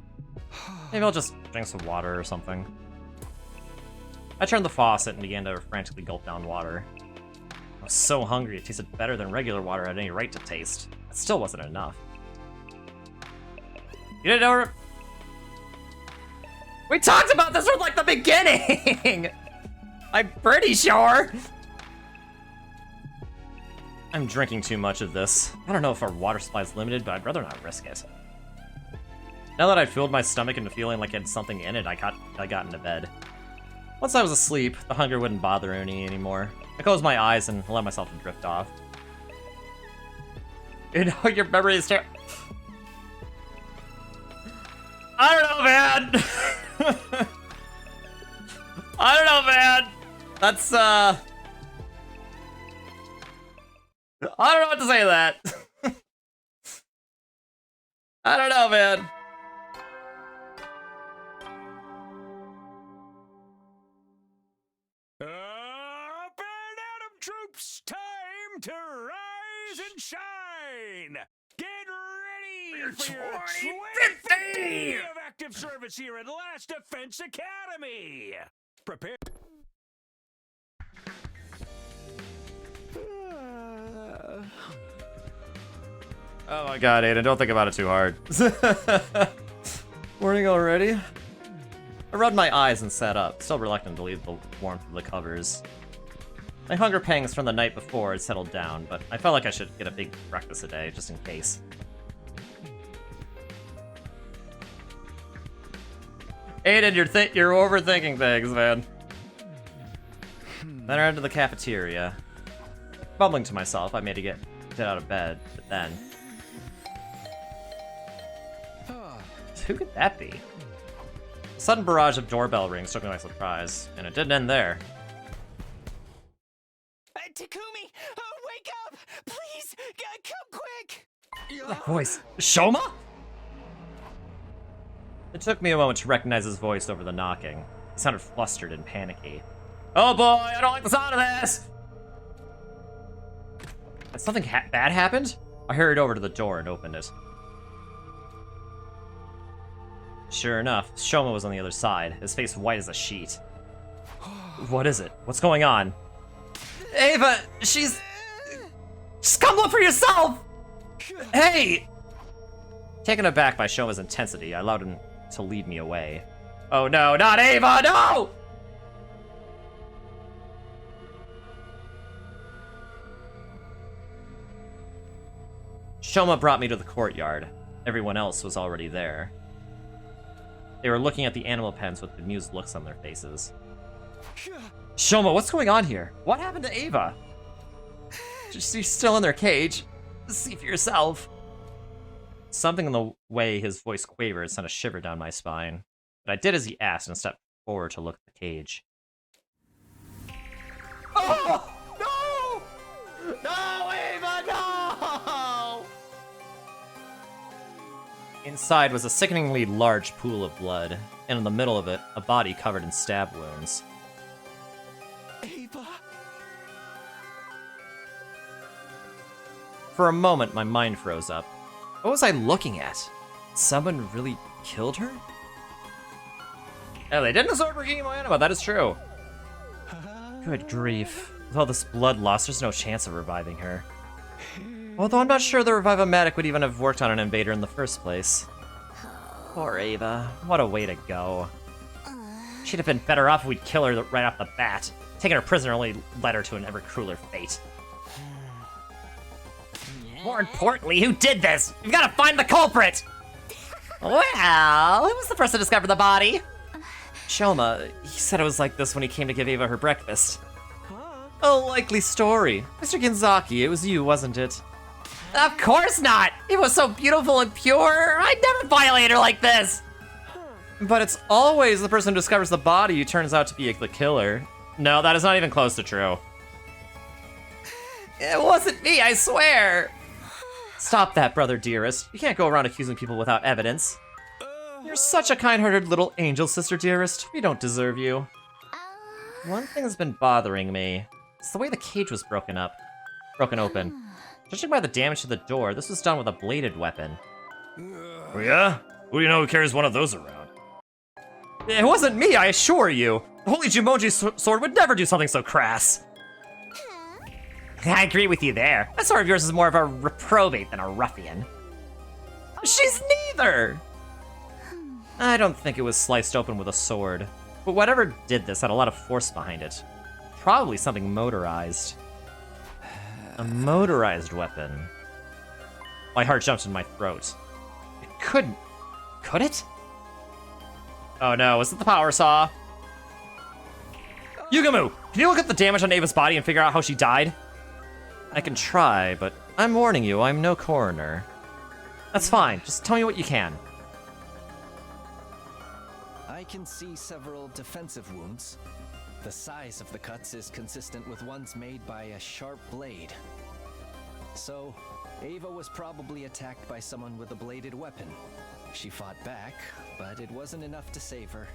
Maybe I'll just drink some water or something. I turned the faucet and began to frantically gulp down water. I was so hungry, it tasted better than regular water had any right to taste. It still wasn't enough. You didn't know... We talked about this from, like, the beginning! I'm pretty sure! I'm drinking too much of this. I don't know if our water supply is limited, but I'd rather not risk it. Now that I'd filled my stomach into feeling like it had something in it, I got into bed. Once I was asleep, the hunger wouldn't bother me anymore. I closed my eyes and allowed myself to drift off. You know, your memory is terrible. I don't know, man! I don't know, man! That's, I don't know what to say to that. I don't know, man. Up and Atom troops, time to rise and shine. Get ready for your 25th day of active service here at Last Defense Academy. Prepare. Oh my god, Aiden, don't think about it too hard. Morning already? I rubbed my eyes and sat up, still reluctant to leave the warmth of the covers. My hunger pangs from the night before had settled down, but I felt like I should get a big breakfast today, just in case. Aiden, you're overthinking things, man. Then I ran to the cafeteria. Bumbling to myself, I made to get out of bed, but then... Who could that be? A sudden barrage of doorbell rings took me by surprise, and it didn't end there. Takumi, wake up! Please, come quick! That voice. Shoma? It took me a moment to recognize his voice over the knocking. He sounded flustered and panicky. Oh boy, I don't like the sound of this! Had something bad happened? I hurried over to the door and opened it. Sure enough, Shoma was on the other side, his face white as a sheet. What is it? What's going on? Ava, she's... Just come look for yourself! Hey! Taken aback by Shoma's intensity, I allowed him to lead me away. Oh no, not Ava, no! Shoma brought me to the courtyard. Everyone else was already there. They were looking at the animal pens with bemused looks on their faces. Shoma, what's going on here? What happened to Ava? She's still in their cage. See for yourself. Something in the way his voice quavered sent a shiver down my spine. But I did as he asked and stepped forward to look at the cage. Oh! No! No, Ava, no! Inside was a sickeningly large pool of blood, and in the middle of it, a body covered in stab wounds. Ava? For a moment, my mind froze up. What was I looking at? Someone really killed her? Yeah, they didn't absorb her chemo anima, that is true. Good grief. With all this blood loss, there's no chance of reviving her. Although I'm not sure the Revive-O-Matic would even have worked on an invader in the first place. Poor Ava. What a way to go. She'd have been better off if we'd kill her right off the bat. Taking her prisoner only led her to an ever crueler fate. More importantly, who did this? We've got to find the culprit! Well, who was the first to discover the body? Shoma. He said it was like this when he came to give Ava her breakfast. A likely story. Mr. Ginzaki, it was you, wasn't it? Of course not! It was so beautiful and pure! I'd never violate her like this! But it's always the person who discovers the body who turns out to be the killer. No, that is not even close to true. It wasn't me, I swear! Stop that, brother dearest. You can't go around accusing people without evidence. You're such a kind-hearted little angel, sister dearest. We don't deserve you. One thing has been bothering me. It's the way the cage was broken open. Judging by the damage to the door, this was done with a bladed weapon. Oh yeah? Who do you know who carries one of those around? It wasn't me, I assure you. The Holy Jumonji sword would never do something so crass. I agree with you there. That sword of yours is more of a reprobate than a ruffian. She's neither! I don't think it was sliced open with a sword. But whatever did this had a lot of force behind it. Probably something motorized. A motorized weapon. My heart jumped in my throat. It couldn't. Could it? Oh no, was it the power saw? Yugamu, can you look at the damage on Ava's body and figure out how she died? I can try, but I'm warning you, I'm no coroner. That's fine, just tell me what you can. I can see several defensive wounds. The size of the cuts is consistent with ones made by a sharp blade. So, Ava was probably attacked by someone with a bladed weapon. She fought back, but it wasn't enough to save her.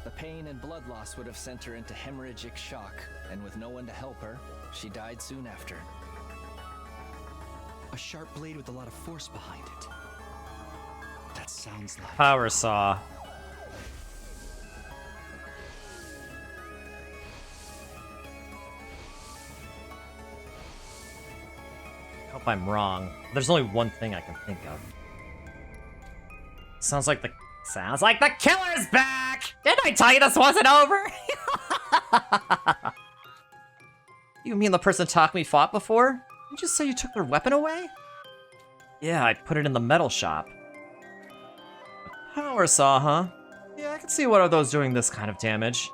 The pain and blood loss would have sent her into hemorrhagic shock, and with no one to help her, she died soon after. A sharp blade with a lot of force behind it. That sounds like... Power saw. Hope I'm wrong. There's only one thing I can think of. Sounds like the killer's back! Didn't I tell you this wasn't over? You mean the person Takumi fought before? Did you just say you took their weapon away? Yeah, I put it in the metal shop. A power saw, huh? Yeah, I can see what are those doing this kind of damage.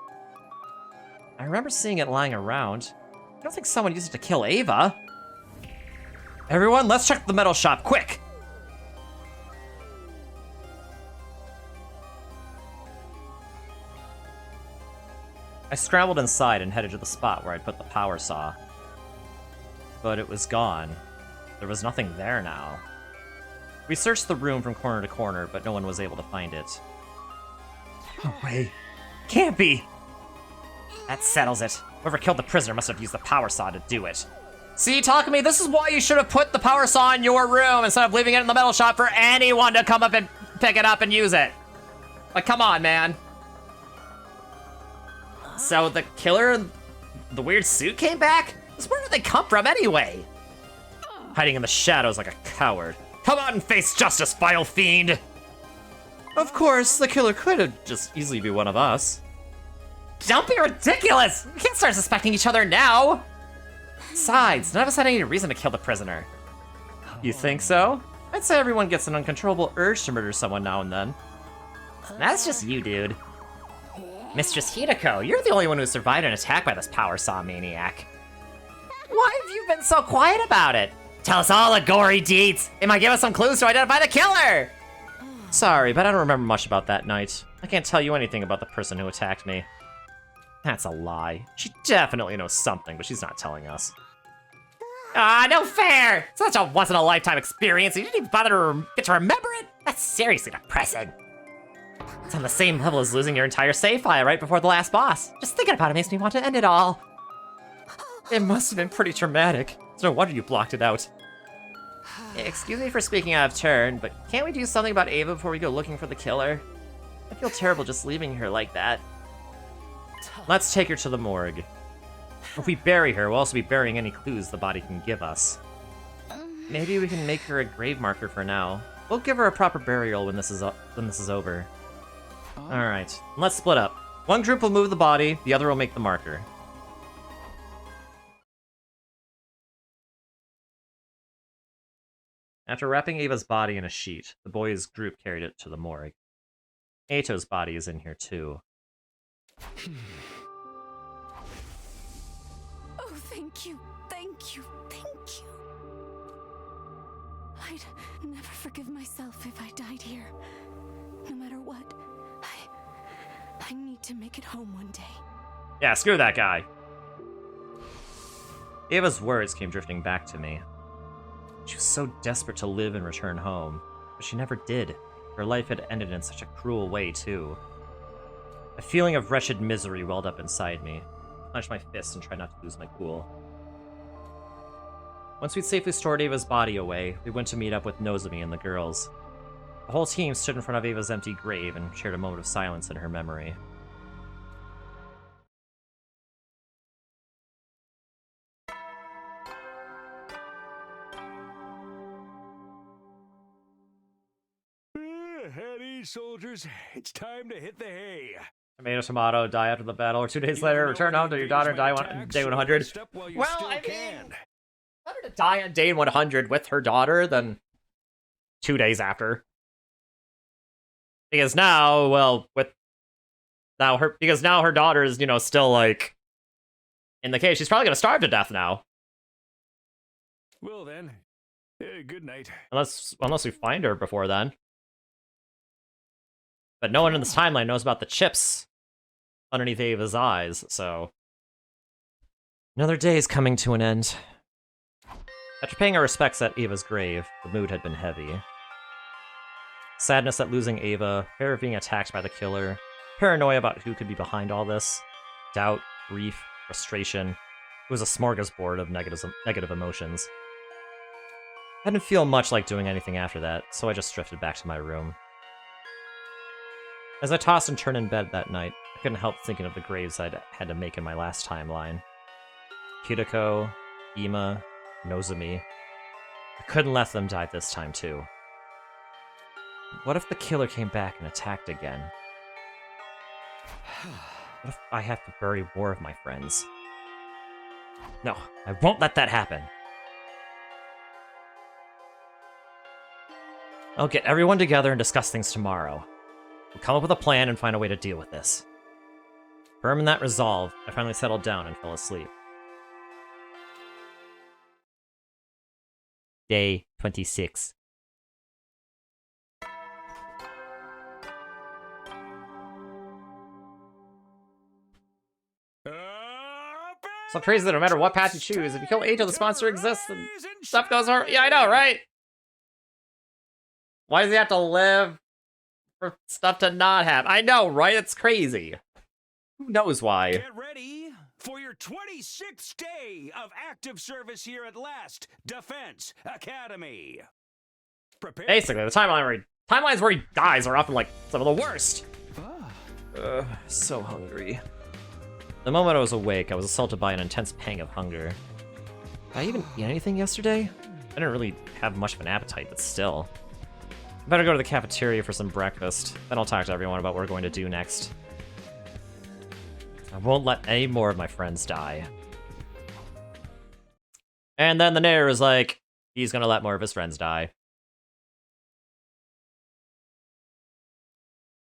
I remember seeing it lying around. I don't think someone used it to kill Ava. Everyone, let's check the metal shop, quick! I scrambled inside and headed to the spot where I'd put the power saw. But it was gone. There was nothing there now. We searched the room from corner to corner, but no one was able to find it. No way. Can't be! That settles it. Whoever killed the prisoner must have used the power saw to do it. See, Takumi, this is why you should have put the power saw in your room instead of leaving it in the metal shop for anyone to come up and pick it up and use it. Like, come on, man. So the killer in the weird suit came back? Where did they come from anyway? Hiding in the shadows like a coward. Come out and face justice, vile fiend! Of course, the killer could have just easily be one of us. Don't be ridiculous! We can't start suspecting each other now! Besides, none of us had any reason to kill the prisoner. You think so? I'd say everyone gets an uncontrollable urge to murder someone now and then. That's just you, dude. Mistress Hideko, you're the only one who survived an attack by this power saw maniac. Why have you been so quiet about it? Tell us all the gory deeds. It might give us some clues to identify the killer. Sorry, but I don't remember much about that night. I can't tell you anything about the person who attacked me. That's a lie. She definitely knows something, but she's not telling us. Ah, no fair! Such a once-in-a-lifetime experience, you didn't even bother to get to remember it? That's seriously depressing. It's on the same level as losing your entire save file right before the last boss. Just thinking about it makes me want to end it all. It must have been pretty traumatic. It's no wonder you blocked it out. Excuse me for speaking out of turn, but can't we do something about Ava before we go looking for the killer? I feel terrible just leaving her like that. Let's take her to the morgue. If we bury her, we'll also be burying any clues the body can give us. Maybe we can make her a grave marker for now. We'll give her a proper burial when this is over. Alright, let's split up. One group will move the body, the other will make the marker. After wrapping Ava's body in a sheet, the boys' group carried it to the morgue. Ato's body is in here too. Oh, thank you, thank you, thank you. I'd never forgive myself if I died here. No matter what, I need to make it home one day. Yeah, screw that guy. Ava's words came drifting back to me. She was so desperate to live and return home, but she never did. Her life had ended in such a cruel way, too. A feeling of wretched misery welled up inside me. I clenched my fists and tried not to lose my cool. Once we'd safely stored Ava's body away, we went to meet up with Nozomi and the girls. The whole team stood in front of Ava's empty grave and shared a moment of silence in her memory. Heady, soldiers, it's time to hit the hay. Tomato, die after the battle, or 2 days later, return home to your daughter, die on day 100. Well, I mean, better to die on day 100 with her daughter than 2 days after. Because now, well, because now her daughter is, you know, still, like, in the cage. She's probably gonna starve to death now. Well then, good night. Unless we find her before then. But no one in this timeline knows about the chips underneath Ava's eyes, so... Another day is coming to an end. After paying our respects at Ava's grave, the mood had been heavy. Sadness at losing Ava, fear of being attacked by the killer, paranoia about who could be behind all this, doubt, grief, frustration. It was a smorgasbord of negative emotions. I didn't feel much like doing anything after that, so I just drifted back to my room. As I tossed and turned in bed that night, I couldn't help thinking of the graves I'd had to make in my last timeline. Kiriko, Ima, Nozomi. I couldn't let them die this time too. What if the killer came back and attacked again? What if I have to bury more of my friends? No, I won't let that happen. I'll get everyone together and discuss things tomorrow. We'll come up with a plan and find a way to deal with this. Firm in that resolve, I finally settled down and fell asleep. Day 26. So crazy that no matter what path you choose, if you kill Ato, the sponsor exists and stuff goes wrong. Yeah, I know, right? Why does he have to live for stuff to not happen? I know, right? It's crazy. Who knows why? Get ready for your 26th day of active service here at last, Defense Academy. Prepare. Basically, the timelines where he dies are often like some of the worst. So hungry. The moment I was awake, I was assaulted by an intense pang of hunger. Did I even eat anything yesterday? I didn't really have much of an appetite, but still. I better go to the cafeteria for some breakfast. Then I'll talk to everyone about what we're going to do next. I won't let any more of my friends die. And then the narrator is like, he's gonna let more of his friends die.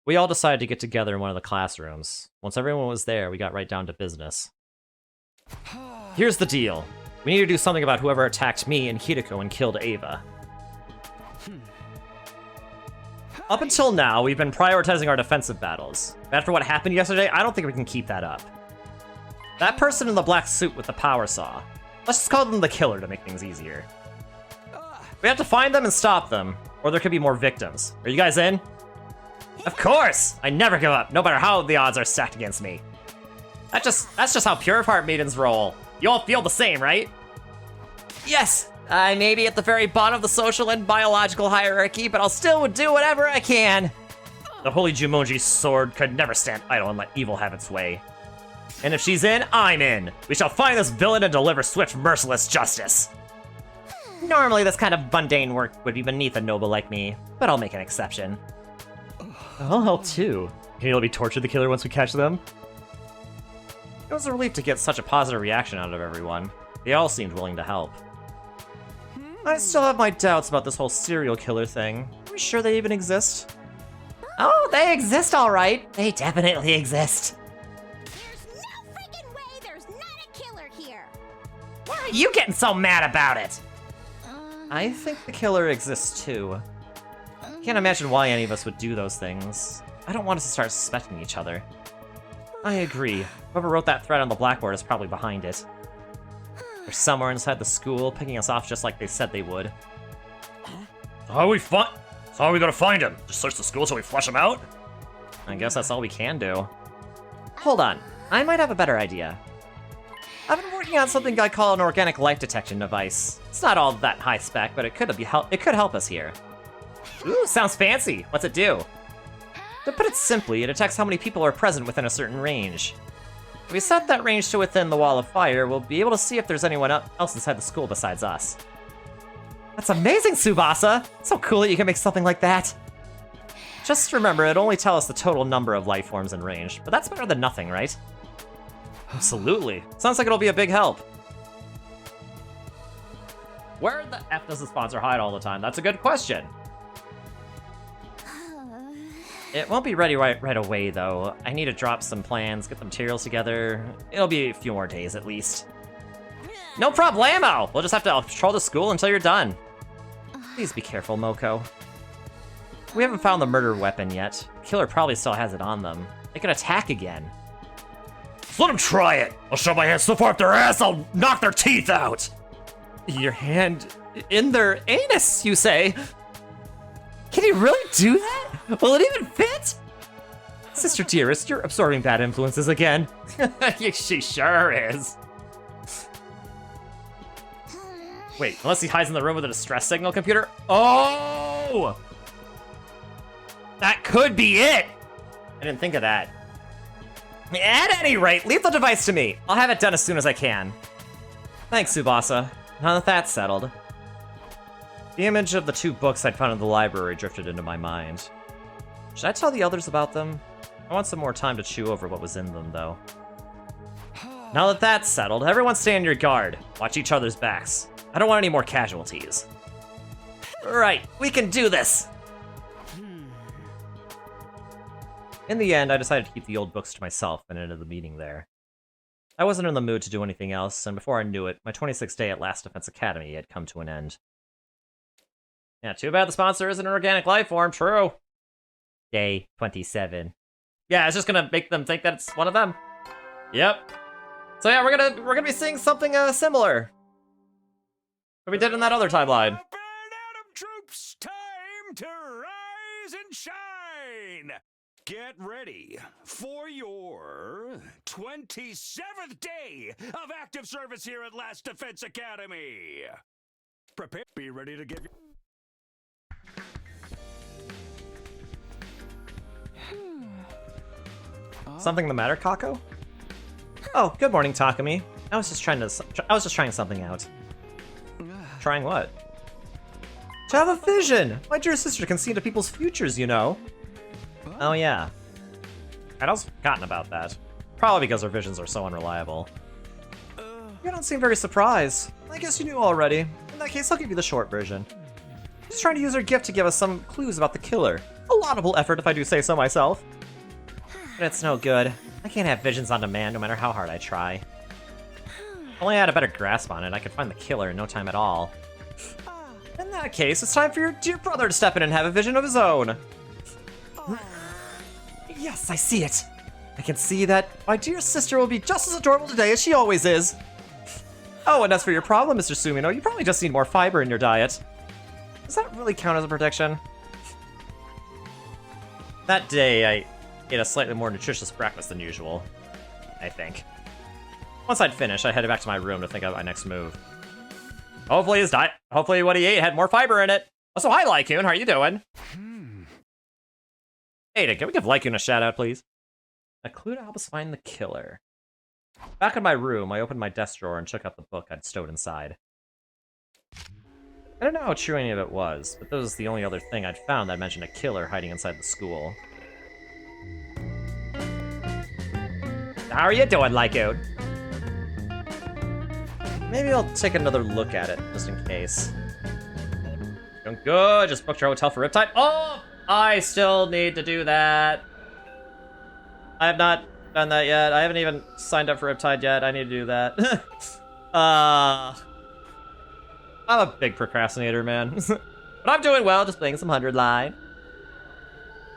We all decided to get together in one of the classrooms. Once everyone was there, we got right down to business. Here's the deal. We need to do something about whoever attacked me and Kiriko and killed Ava. Up until now, we've been prioritizing our defensive battles. After what happened yesterday, I don't think we can keep that up. That person in the black suit with the power saw. Let's just call them the killer to make things easier. We have to find them and stop them, or there could be more victims. Are you guys in? Of course! I never give up, no matter how the odds are stacked against me. That's just how pure of heart maidens roll. You all feel the same, right? Yes! I may be at the very bottom of the social and biological hierarchy, but I'll still do whatever I can. The Holy Jumonji sword could never stand idle and let evil have its way. And if she's in, I'm in. We shall find this villain and deliver swift, merciless justice. Normally, this kind of mundane work would be beneath a noble like me, but I'll make an exception. I'll help too. Can you let me torture the killer once we catch them? It was a relief to get such a positive reaction out of everyone. They all seemed willing to help. I still have my doubts about this whole serial killer thing. Are we sure they even exist? Oh, they exist all right. They definitely exist. There's no freaking way there's not a killer here. Why are you getting so mad about it? I think the killer exists too. Can't imagine why any of us would do those things. I don't want us to start suspecting each other. I agree. Whoever wrote that thread on the blackboard is probably behind it. They're somewhere inside the school, picking us off just like they said they would. How are we gonna find him? Just search the school till we flush him out? I guess that's all we can do. Hold on, I might have a better idea. I've been working on something I call an organic life detection device. It's not all that high spec, but it could help us here. Ooh, sounds fancy. What's it do? To put it simply, it detects how many people are present within a certain range. If we set that range to within the wall of fire, we'll be able to see if there's anyone else inside the school besides us. That's amazing, Tsubasa! It's so cool that you can make something like that. Just remember, it'll only tell us the total number of life forms in range, but that's better than nothing, right? Absolutely. Sounds like it'll be a big help. Where the F does the sponsor hide all the time? That's a good question. It won't be ready right away, though. I need to drop some plans, get the materials together. It'll be a few more days, at least. No problemo! We'll just have to patrol the school until you're done. Please be careful, Moko. We haven't found the murder weapon yet. The killer probably still has it on them. They could attack again. Just let them try it! I'll shove my hand so far up their ass, I'll knock their teeth out! Your hand in their anus, you say? Can you really do that? Will it even fit? Sister Dearest, you're absorbing bad influences again. She sure is. Wait, unless he hides in the room with a distress signal computer? Oh! That could be it! I didn't think of that. At any rate, leave the device to me. I'll have it done as soon as I can. Thanks, Tsubasa. Now that that's settled. The image of the two books I'd found in the library drifted into my mind. Should I tell the others about them? I want some more time to chew over what was in them, though. Now that that's settled, everyone stay on your guard. Watch each other's backs. I don't want any more casualties. Right, we can do this! In the end, I decided to keep the old books to myself and ended the meeting there. I wasn't in the mood to do anything else, and before I knew it, my 26th day at Last Defense Academy had come to an end. Yeah, too bad the sponsor isn't an organic life form, true. Day 27. Yeah, it's just gonna make them think that it's one of them. Yep. So yeah, we're gonna be seeing something similar. What we did in that other timeline. Burn Atom troops, time to rise and shine! Get ready for your 27th day of active service here at Last Defense Academy. Prepare, be ready to give you... Something the matter, Kako? Oh, good morning, Takumi. I was just trying something out. Trying what? To have a vision! My dear sister can see into people's futures, you know. Oh yeah. I'd also forgotten about that. Probably because our visions are so unreliable. You don't seem very surprised. I guess you knew already. In that case, I'll give you the short version. She's trying to use her gift to give us some clues about the killer. A laudable effort if I do say so myself. But it's no good. I can't have visions on demand no matter how hard I try. If only I had a better grasp on it, I could find the killer in no time at all. In that case, it's time for your dear brother to step in and have a vision of his own. Yes, I see it. I can see that my dear sister will be just as adorable today as she always is. Oh, and as for your problem, Mr. Sumino, you probably just need more fiber in your diet. Does that really count as a protection? That day, I ate a slightly more nutritious breakfast than usual, I think. Once I'd finished, I headed back to my room to think of my next move. Hopefully what he ate had more fiber in it. Also, hi, Lycoon, how are you doing? Hey, can we give Lycoon a shout out, please? A clue to help us find the killer. Back in my room, I opened my desk drawer and took out the book I'd stowed inside. I don't know how true any of it was, but this was the only other thing I'd found that mentioned a killer hiding inside the school. How are you doing, Lycoon? Maybe I'll take another look at it, just in case. Doing good. Just booked our hotel for Riptide. Oh, I still need to do that. I have not done that yet. I haven't even signed up for Riptide yet. I need to do that. I'm a big procrastinator, man. But I'm doing well, just playing some 100 line.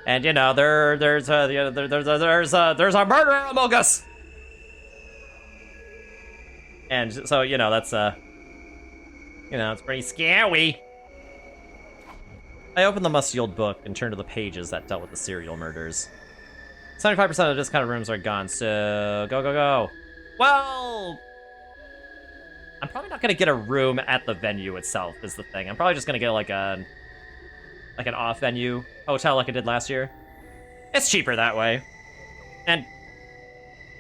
And you know, there's a murderer among us. And so, you know, that's it's pretty scary. I opened the musty old book and turned to the pages that dealt with the serial murders. 75% of the discounted rooms are gone, so go. Well, I'm probably not gonna get a room at the venue itself, is the thing. I'm probably just gonna get like an off-venue hotel like I did last year. It's cheaper that way. And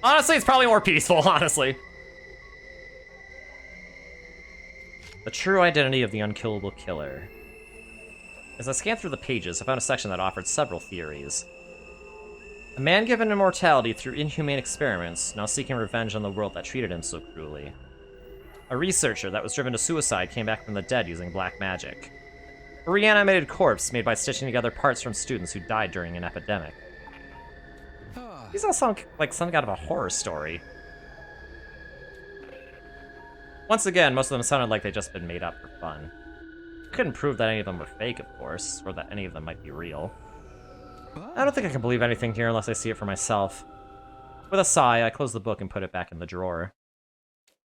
honestly, it's probably more peaceful, honestly. The true identity of the unkillable killer. As I scanned through the pages, I found a section that offered several theories. A man given immortality through inhumane experiments, now seeking revenge on the world that treated him so cruelly. A researcher that was driven to suicide came back from the dead using black magic. A reanimated corpse made by stitching together parts from students who died during an epidemic. These all sound like some kind of a horror story. Once again, most of them sounded like they'd just been made up for fun. I couldn't prove that any of them were fake, of course, or that any of them might be real. I don't think I can believe anything here unless I see it for myself. With a sigh, I closed the book and put it back in the drawer.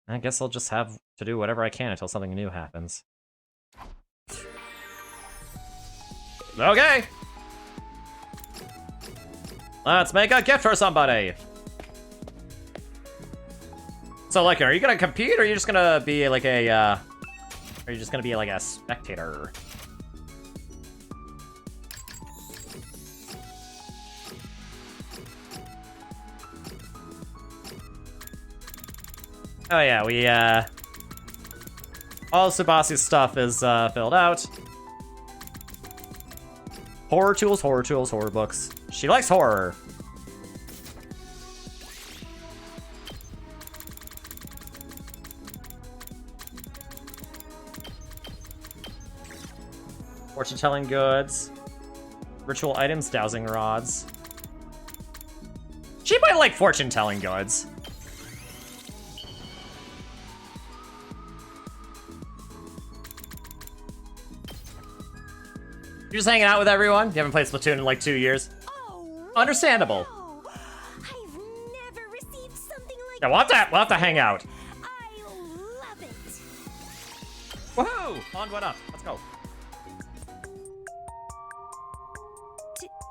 I guess I'll just have to do whatever I can until something new happens. Okay! Let's make a gift for somebody! So, like, are you gonna compete, or are you just gonna be like a, are you just gonna be like a spectator? Oh yeah, we, all of Tsubasi's stuff is, filled out. Horror tools, horror books. She likes horror. Fortune-telling goods. Ritual items, dowsing rods. She might like fortune-telling goods. You're just hanging out with everyone? You haven't played Splatoon in like 2 years? Oh, understandable. No. I've never received something like yeah, we'll have to hang out. I love it. Woohoo! On what up? Let's go.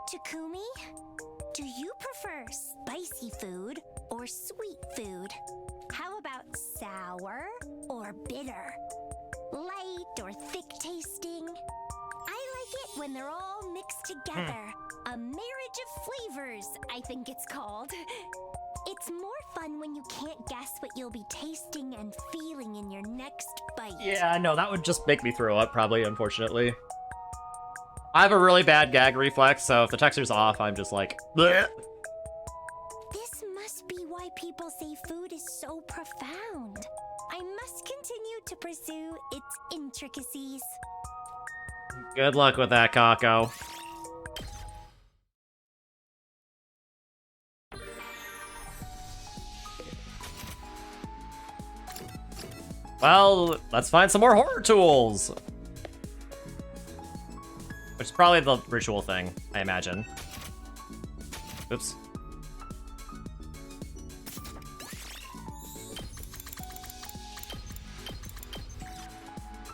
Takumi, do you prefer spicy food or sweet food? How about sour or bitter? Light or thick tasting? I like it when they're all mixed together. A marriage of flavors, I think it's called. It's more fun when you can't guess what you'll be tasting and feeling in your next bite. Yeah, no, that would just make me throw up, probably, unfortunately. I have a really bad gag reflex, so if the texture's off, I'm just like, bleh. This must be why people say food is so profound. I must continue to pursue its intricacies. Good luck with that, Kako. Well, let's find some more horror tools. Which is probably the ritual thing, I imagine. Oops.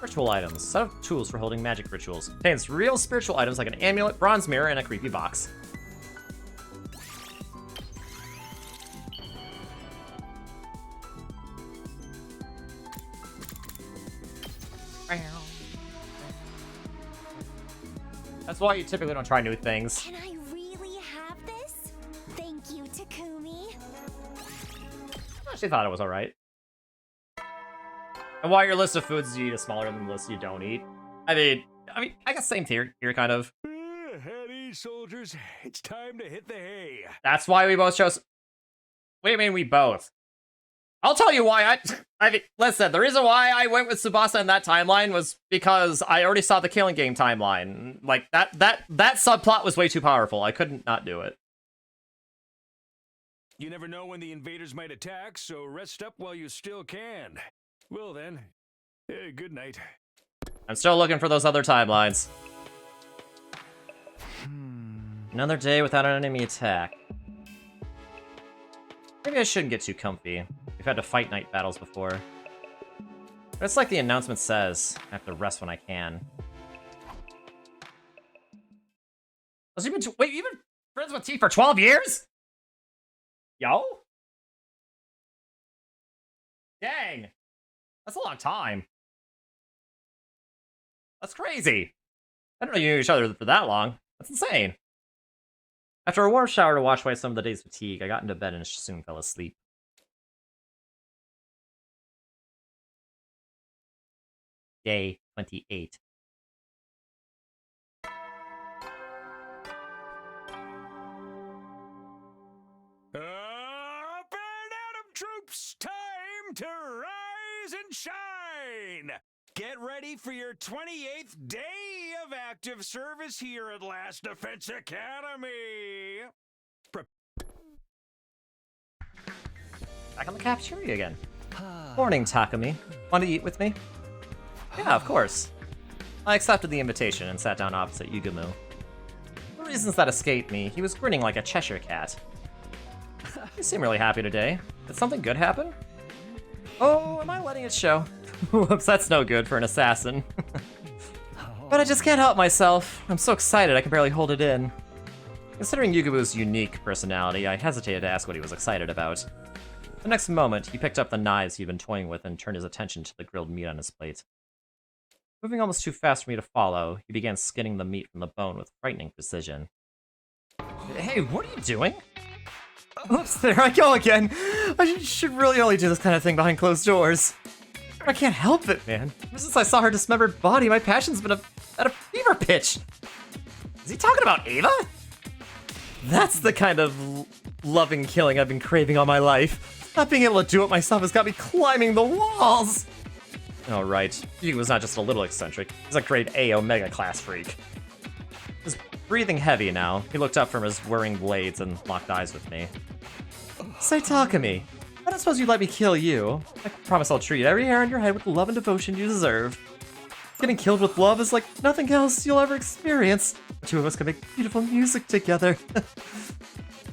Ritual items. Set of tools for holding magic rituals. Contains real spiritual items like an amulet, bronze mirror, and a creepy box. That's why you typically don't try new things. Can I really have this? Thank you, Takumi. She thought it was alright. And why your list of foods you eat is smaller than the list you don't eat. I mean, I guess same here, kind of. At ease, soldiers. It's time to hit the hay. That's why we both chose... Wait, I mean, we both. I'll tell you why I mean, listen, the reason why I went with Tsubasa in that timeline was because I already saw the Killing Game timeline. Like, that subplot was way too powerful. I couldn't not do it. You never know when the invaders might attack, so rest up while you still can. Well then, good night. I'm still looking for those other timelines. Another day without an enemy attack. Maybe I shouldn't get too comfy. We've had to fight night battles before. But it's like the announcement says, I have to rest when I can. Wait, you've been friends with T for 12 years? Yo? Dang. That's a long time. That's crazy. I didn't know you knew each other for that long. That's insane. After a warm shower to wash away some of the day's fatigue, I got into bed and soon fell asleep. Day 28. Up and at 'em, troops! Time to rise and shine! Get ready for your 28th day of active service here at Last Defense Academy! Back on the cafeteria again. Morning, Takumi. Want to eat with me? Yeah, of course. I accepted the invitation and sat down opposite Yugumu. For reasons that escaped me, he was grinning like a Cheshire cat. You seem really happy today. Did something good happen? Oh, am I letting it show? Whoops, that's no good for an assassin. But I just can't help myself. I'm so excited I can barely hold it in. Considering Yugumu's unique personality, I hesitated to ask what he was excited about. The next moment, he picked up the knives he'd been toying with and turned his attention to the grilled meat on his plate. Moving almost too fast for me to follow, he began skinning the meat from the bone with frightening precision. Hey, what are you doing? Oops, there I go again. I should really only do this kind of thing behind closed doors. I can't help it, man. Ever since I saw her dismembered body, my passion's been at a fever pitch. Is he talking about Ava? That's the kind of loving killing I've been craving all my life. Not being able to do it myself has got me climbing the walls. Oh, right. He was not just a little eccentric. He's a grade A Omega class freak. He's breathing heavy now. He looked up from his whirring blades and locked eyes with me. Say, Takumi, I don't suppose you'd let me kill you. I promise I'll treat every hair on your head with the love and devotion you deserve. Getting killed with love is like nothing else you'll ever experience. The two of us can make beautiful music together.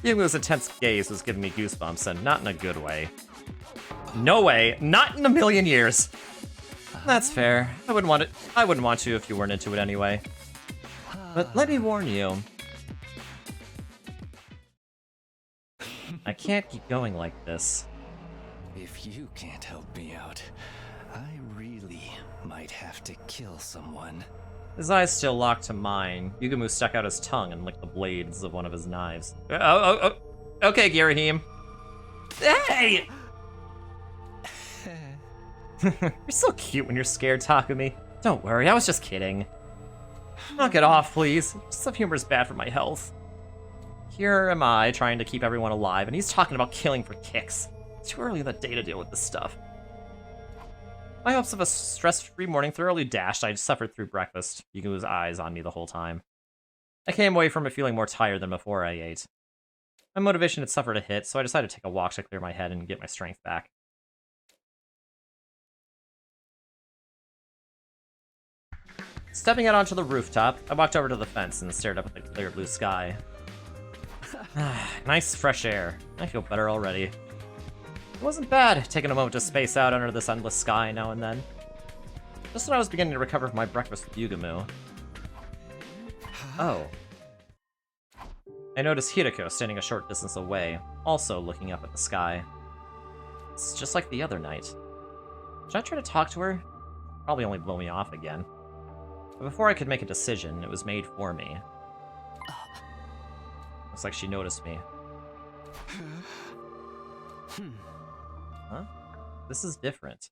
Yumu's intense gaze was giving me goosebumps, and not in a good way. No way, not in a million years. That's fair. I wouldn't want to if you weren't into it anyway. But let me warn you. I can't keep going like this. If you can't help me out, I really might have to kill someone. His eyes still locked to mine. Yugumu stuck out his tongue and licked the blades of one of his knives. Okay, Girahim. Hey! You're so cute when you're scared, Takumi. Don't worry, I was just kidding. Knock it off, please. Some humor's bad for my health. Here am I, trying to keep everyone alive, and he's talking about killing for kicks. It's too early in the day to deal with this stuff. My hopes of a stress-free morning thoroughly dashed. I suffered through breakfast. Yugumu's eyes on me the whole time. I came away from it feeling more tired than before I ate. My motivation had suffered a hit, so I decided to take a walk to clear my head and get my strength back. Stepping out onto the rooftop, I walked over to the fence and stared up at the clear blue sky. Nice fresh air. I feel better already. It wasn't bad, taking a moment to space out under this endless sky now and then. Just when I was beginning to recover from my breakfast with Yugumu. Oh. I noticed Hirako standing a short distance away, also looking up at the sky. It's just like the other night. Should I try to talk to her? Probably only blow me off again. But before I could make a decision, it was made for me. Looks like she noticed me. Huh? This is different.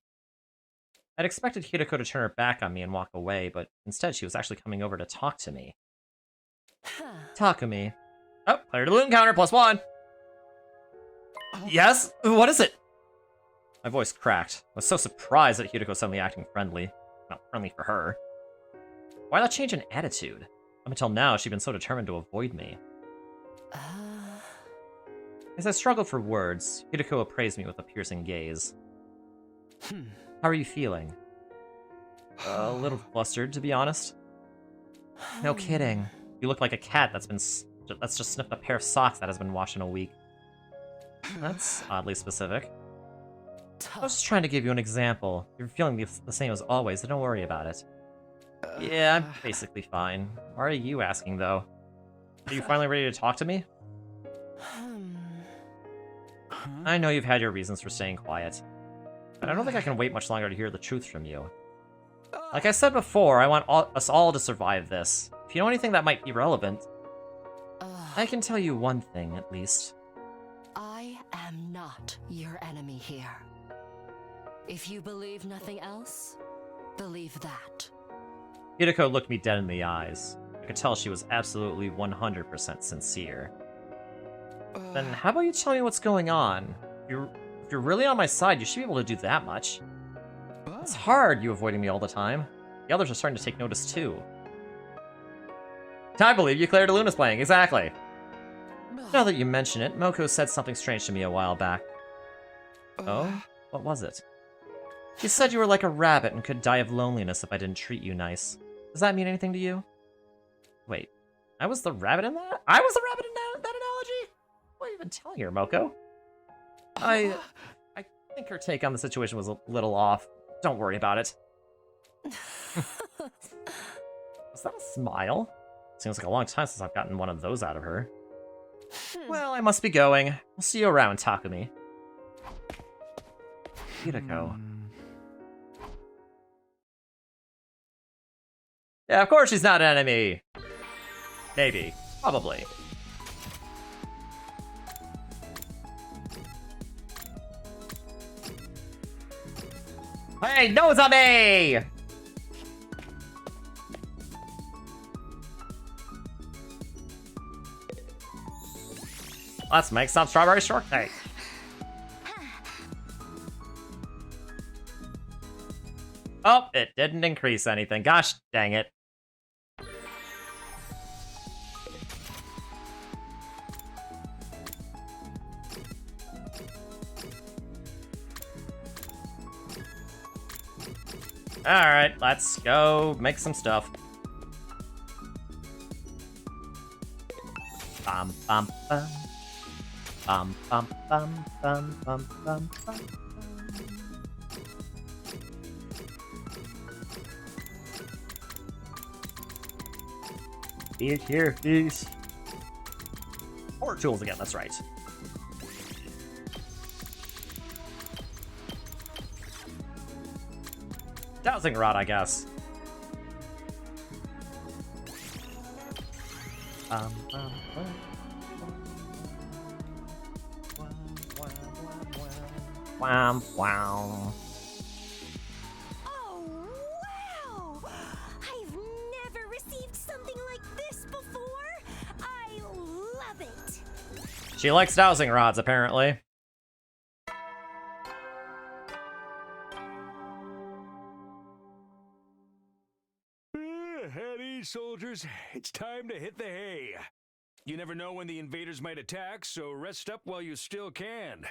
I'd expected Hirako to turn her back on me and walk away, but instead she was actually coming over to talk to me. Takumi. Oh, player to loot encounter, +1. Yes? What is it? My voice cracked. I was so surprised that Hideko was suddenly acting friendly. Not friendly for her. Why that change in attitude? Up until now, she'd been so determined to avoid me. As I struggled for words, Hideko appraised me with a piercing gaze. How are you feeling? A little flustered, to be honest. No kidding. You look like a cat that's just sniffed a pair of socks that has been washed in a week. That's oddly specific. I was just trying to give you an example. If you're feeling the same as always, then don't worry about it. Yeah, I'm basically fine. Why are you asking, though? Are you finally ready to talk to me? I know you've had your reasons for staying quiet, but I don't think I can wait much longer to hear the truth from you. Like I said before, I want us all to survive this. If you know anything that might be relevant, I can tell you one thing, at least. I am not your enemy here. If you believe nothing else, believe that. Hideko looked me dead in the eyes. I could tell she was absolutely 100% sincere. Then how about you tell me what's going on? If you're really on my side, you should be able to do that much. It's hard, you avoiding me all the time. The others are starting to take notice too. I believe you Claire de Luna's playing, exactly. Now that you mention it, Moko said something strange to me a while back. Oh? What was it? She said you were like a rabbit and could die of loneliness if I didn't treat you nice. Does that mean anything to you? Wait, I was the rabbit in that? I was the rabbit in that analogy? What are you even telling her, Moko? I think her take on the situation was a little off. Don't worry about it. Was that a smile? Seems like a long time since I've gotten one of those out of her. Well, I must be going. We'll see you around, Takumi. Hideko. Yeah, of course she's not an enemy. Maybe. Probably. Hey, nose on me! Let's make some strawberry shortcake. Oh, it didn't increase anything. Gosh dang it. Alright, let's go make some stuff. Bum bum bum. Bum bum bum bum bum bum bum. Be here, please. Power tools again, that's right. Dowsing rod, I guess. Wow, wow. Oh, wow! I've never received something like this before. I love it. She likes dowsing rods, apparently. Howdy, soldiers. It's time to hit the hay. You never know when the invaders might attack, so rest up while you still can.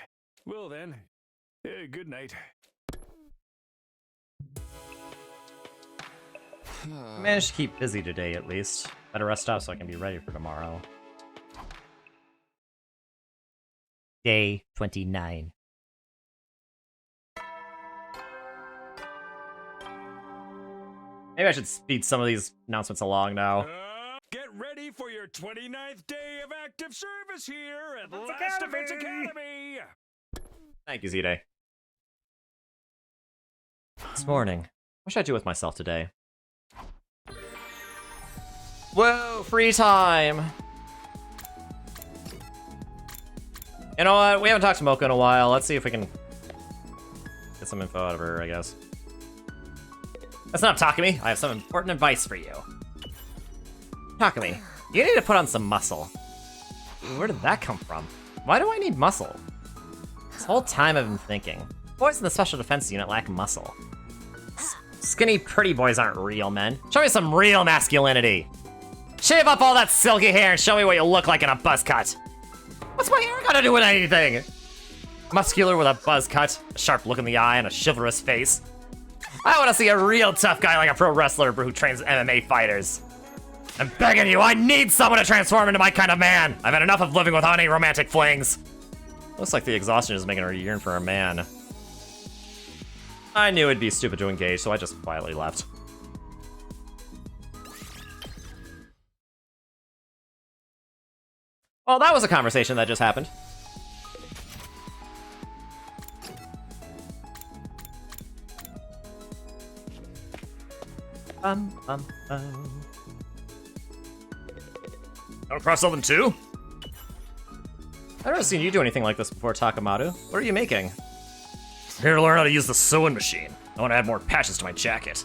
Well then, good night. I managed to keep busy today, at least. Better rest up so I can be ready for tomorrow. Day 29. Maybe I should speed some of these announcements along now. Get ready for your 29th day of active service here at Last Defense Academy! Thank you, Z-Day. This morning, what should I do with myself today? Whoa, free time! You know what? We haven't talked to Moko in a while. Let's see if we can get some info out of her, I guess. That's not Takumi. I have some important advice for you. Takumi, you need to put on some muscle. Where did that come from? Why do I need muscle? This whole time I've been thinking, Boys in the Special Defense Unit lack muscle. Skinny, pretty boys aren't real men. Show me some real masculinity. Shave up all that silky hair and show me what you look like in a buzz cut. What's my hair got to do with anything? Muscular with a buzz cut, a sharp look in the eye, and a chivalrous face. I want to see a real tough guy like a pro wrestler who trains MMA fighters. I'm begging you, I need someone to transform into my kind of man. I've had enough of living without any romantic flings. Looks like the exhaustion is making her yearn for a man. I knew it'd be stupid to engage, so I just quietly left. Well, that was a conversation that just happened. Come across something too? I've never seen you do anything like this before, Takamaru. What are you making? I'm here to learn how to use the sewing machine. I want to add more patches to my jacket.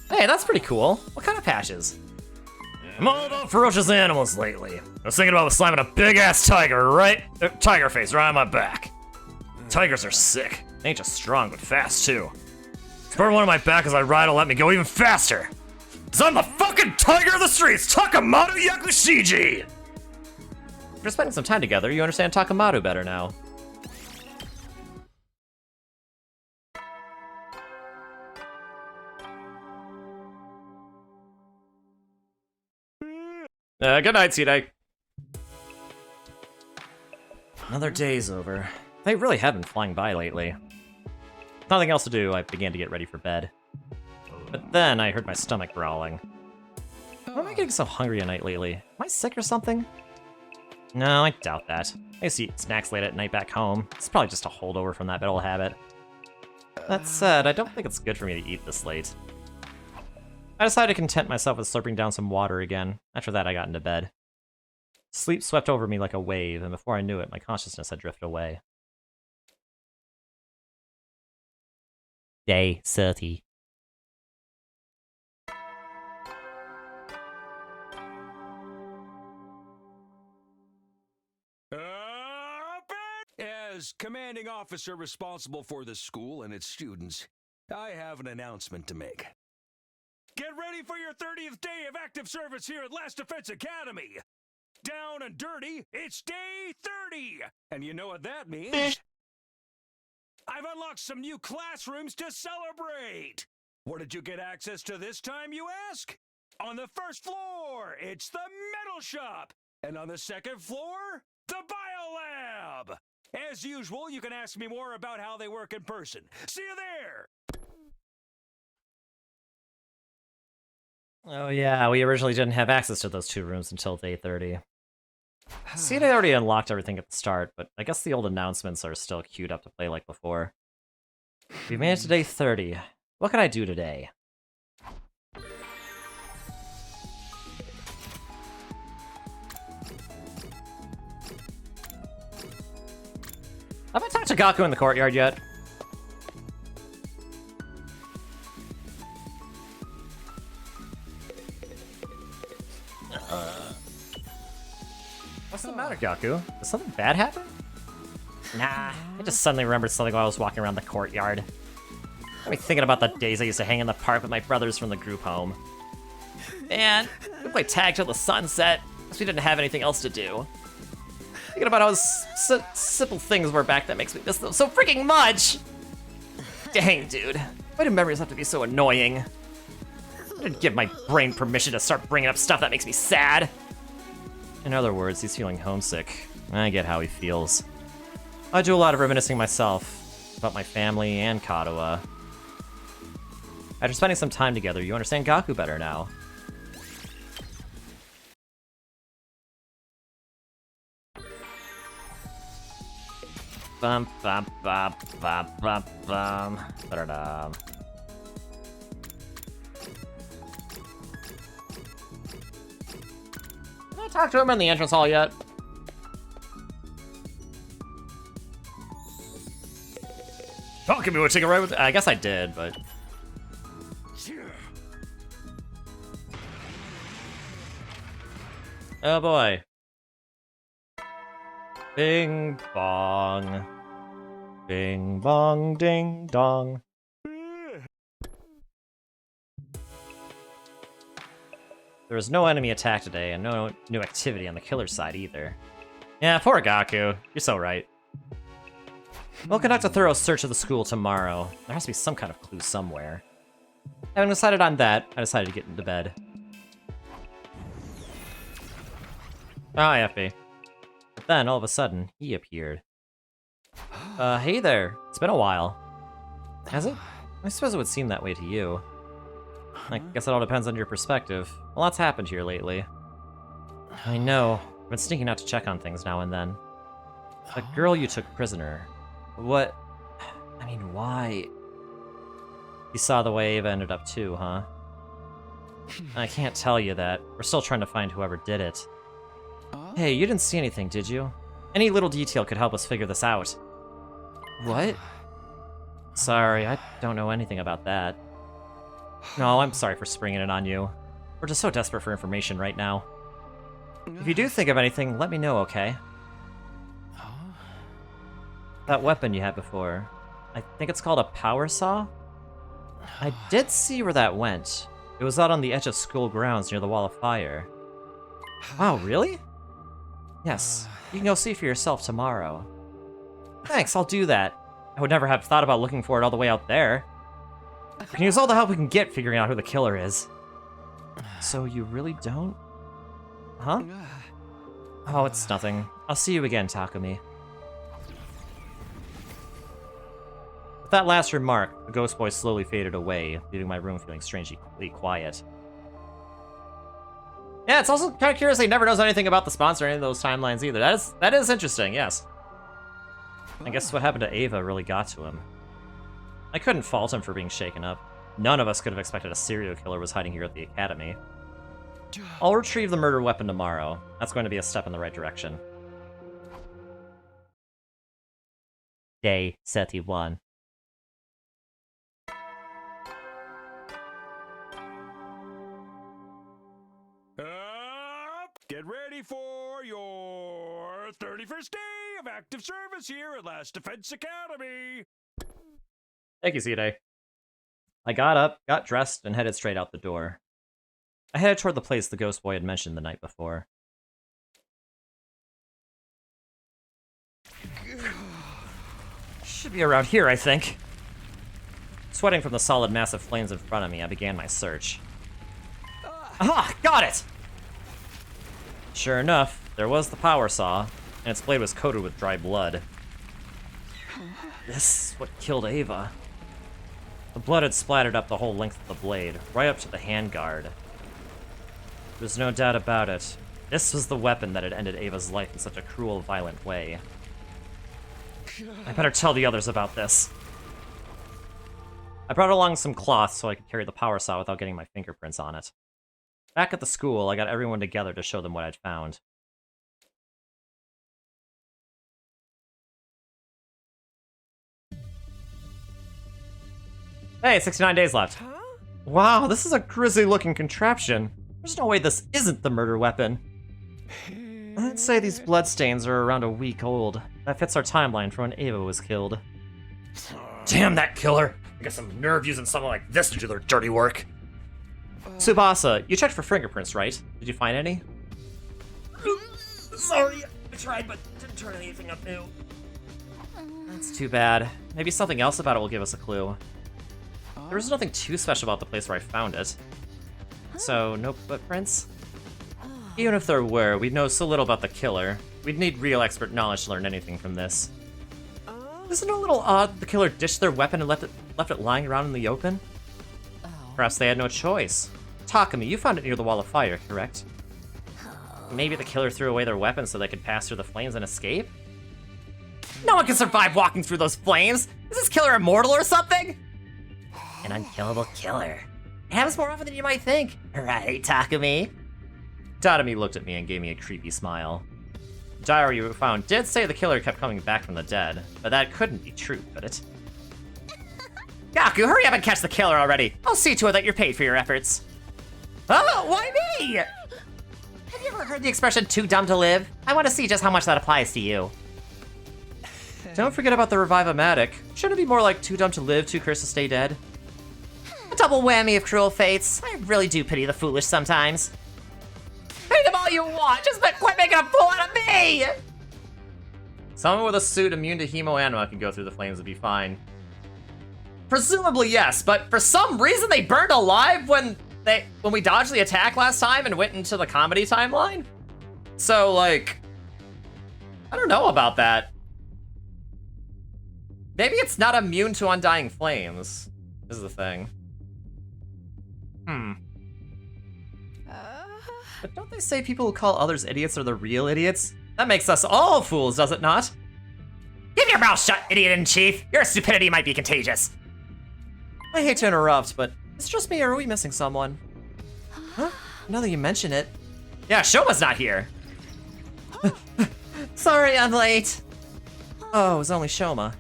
Hey, that's pretty cool. What kind of patches? I'm all about ferocious animals lately. I was thinking about slamming a big-ass tiger face right on my back. Tigers are sick. They ain't just strong, but fast too. Spur one on my back as I ride will let me go even faster. 'Cause I'm the fucking tiger of the streets, Takamaru Yakushiji! After spending some time together, you understand Takamaru better now. Good night, C-Day. Another day's over. They really have been flying by lately. With nothing else to do, I began to get ready for bed. But then I heard my stomach growling. Why am I getting so hungry at night lately? Am I sick or something? No, I doubt that. I used to eat snacks late at night back home. It's probably just a holdover from that bad old habit. That said, I don't think it's good for me to eat this late. I decided to content myself with slurping down some water again. After that, I got into bed. Sleep swept over me like a wave, and before I knew it, my consciousness had drifted away. Day 30. As commanding officer responsible for the school and its students, I have an announcement to make. Get ready for your 30th day of active service here at Last Defense Academy! Down and dirty, it's day 30! And you know what that means? I've unlocked some new classrooms to celebrate! Where did you get access to this time, you ask? On the first floor, it's the metal shop! And on the second floor, the biolab! As usual, you can ask me more about how they work in person. See you there! Oh yeah, we originally didn't have access to those two rooms until day 30. See, they already unlocked everything at the start, but I guess the old announcements are still queued up to play like before. We've made it to day 30. What can I do today? Have I talked to Gaku in the courtyard yet? What's the matter, Gaku? Did something bad happen? Nah, I just suddenly remembered something while I was walking around the courtyard. Got me thinking about the days I used to hang in the park with my brothers from the group home. Man, we played tag till the sunset, because we didn't have anything else to do. Thinking about how simple things were back then makes me miss them so freaking much! Dang, dude. Why do memories have to be so annoying? I didn't give my brain permission to start bringing up stuff that makes me sad. In other words, he's feeling homesick. I get how he feels. I do a lot of reminiscing myself about my family and Kadoa. After spending some time together, you understand Gaku better now. Bum bum bum bum bum bum. Ba-da-dum. Did I talk to him in the entrance hall yet? Talking me would take a ride with. I guess I did, but. Oh boy. Bing bong. Bing bong ding dong. There was no enemy attack today, and no new activity on the killer's side either. Yeah, poor Gaku. You're so right. We'll conduct a thorough search of the school tomorrow. There has to be some kind of clue somewhere. Having decided on that, I decided to get into bed. Ah, Effie. But then, all of a sudden, he appeared. Hey there. It's been a while. Has it? I suppose it would seem that way to you. I guess it all depends on your perspective. A lot's happened here lately. I know. I've been sneaking out to check on things now and then. The girl you took prisoner. What? I mean, why? You saw the way Ava ended up too, huh? I can't tell you that. We're still trying to find whoever did it. Hey, you didn't see anything, did you? Any little detail could help us figure this out. What? Sorry, I don't know anything about that. No, I'm sorry for springing it on you. We're just so desperate for information right now. If you do think of anything, let me know, okay? That weapon you had before, I think it's called a power saw? I did see where that went. It was out on the edge of school grounds near the wall of fire. Wow, really? Yes, you can go see for yourself tomorrow. Thanks, I'll do that. I would never have thought about looking for it all the way out there. We can use all the help we can get figuring out who the killer is. So you really don't? Huh? Oh, it's nothing. I'll see you again, Takumi. With that last remark, the ghost boy slowly faded away, leaving my room feeling strangely quiet. Yeah, it's also kind of curious he never knows anything about the sponsor or any of those timelines either. That is interesting, yes. I guess what happened to Ava really got to him. I couldn't fault him for being shaken up. None of us could have expected a serial killer was hiding here at the academy. I'll retrieve the murder weapon tomorrow. That's going to be a step in the right direction. Day 31. Get ready for your 31st day of active service here at Last Defense Academy. Thank you, C-Day. I got up, got dressed, and headed straight out the door. I headed toward the place the ghost boy had mentioned the night before. Should be around here, I think. Sweating from the solid mass of flames in front of me, I began my search. Aha! Got it! Sure enough, there was the power saw, and its blade was coated with dry blood. This is what killed Ava. The blood had splattered up the whole length of the blade, right up to the handguard. There's no doubt about it. This was the weapon that had ended Ava's life in such a cruel, violent way. I better tell the others about this. I brought along some cloth so I could carry the power saw without getting my fingerprints on it. Back at the school, I got everyone together to show them what I'd found. Hey, 69 days left. Huh? Wow, this is a grisly-looking contraption. There's no way this isn't the murder weapon. I'd say these bloodstains are around a week old. That fits our timeline for when Ava was killed. Damn that killer! I got some nerve using something like this to do their dirty work. Tsubasa, you checked for fingerprints, right? Did you find any? Sorry, I tried, but didn't turn anything up new. That's too bad. Maybe something else about it will give us a clue. There was nothing too special about the place where I found it. So, no footprints? Even if there were, we'd know so little about the killer. We'd need real expert knowledge to learn anything from this. Isn't it a little odd the killer ditched their weapon and left it lying around in the open? Perhaps they had no choice. Takumi, you found it near the wall of fire, correct? Maybe the killer threw away their weapon so they could pass through the flames and escape? No one can survive walking through those flames! Is this killer immortal or something? An unkillable killer. It happens more often than you might think. Right, Takumi? Tatami looked at me and gave me a creepy smile. The diary we found did say the killer kept coming back from the dead, but that couldn't be true, could it? Gaku, hurry up and catch the killer already! I'll see to it that you're paid for your efforts. Oh, why me? Have you ever heard the expression too dumb to live? I want to see just how much that applies to you. Don't forget about the Revive-O-Matic. Shouldn't it be more like too dumb to live, too cursed to stay dead? A double whammy of cruel fates. I really do pity the foolish sometimes. Pity them all you want, just quit making a fool out of me! Someone with a suit immune to hemoanima can go through the flames and be fine. Presumably yes, but for some reason they burned alive when we dodged the attack last time and went into the comedy timeline. So like, I don't know about that. Maybe it's not immune to undying flames, is the thing. But don't they say people who call others idiots are the real idiots? That makes us all fools, does it not? Keep your mouth shut, idiot-in-chief! Your stupidity might be contagious. I hate to interrupt, but it's just me, or are we missing someone? Huh? Now that you mention it. Yeah, Shoma's not here. Sorry, I'm late. Oh, it was only Shoma.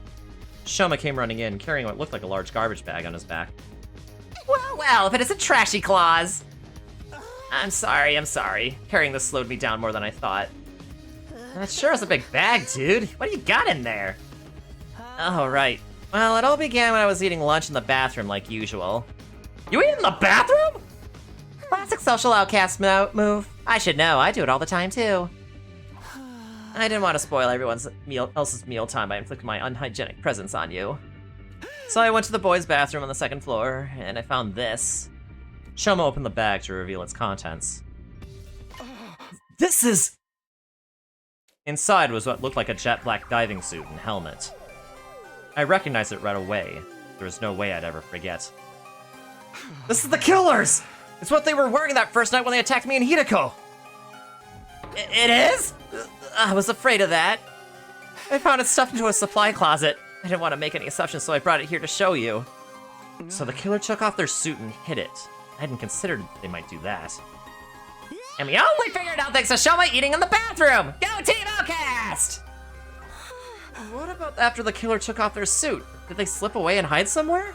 Shoma came running in, carrying what looked like a large garbage bag on his back. Well, if it isn't Trashy Claus. I'm sorry. Carrying this slowed me down more than I thought. That sure is a big bag, dude. What do you got in there? Oh, right. Well, it all began when I was eating lunch in the bathroom like usual. You eat in the bathroom? Classic social outcast move. I should know, I do it all the time too. I didn't want to spoil everyone else's mealtime by inflicting my unhygienic presence on you. So I went to the boys' bathroom on the second floor, and I found this. Shoma opened the bag to reveal its contents. This is... Inside was what looked like a jet black diving suit and helmet. I recognized it right away. There was no way I'd ever forget. This is the killers! It's what they were wearing that first night when they attacked me and Hideko! It is? I was afraid of that. I found it stuffed into a supply closet. I didn't want to make any assumptions, so I brought it here to show you. So the killer took off their suit and hid it. I hadn't considered they might do that. And we only figured out thanks to Shoma eating in the bathroom! Go Team Outcast! What about after the killer took off their suit? Did they slip away and hide somewhere?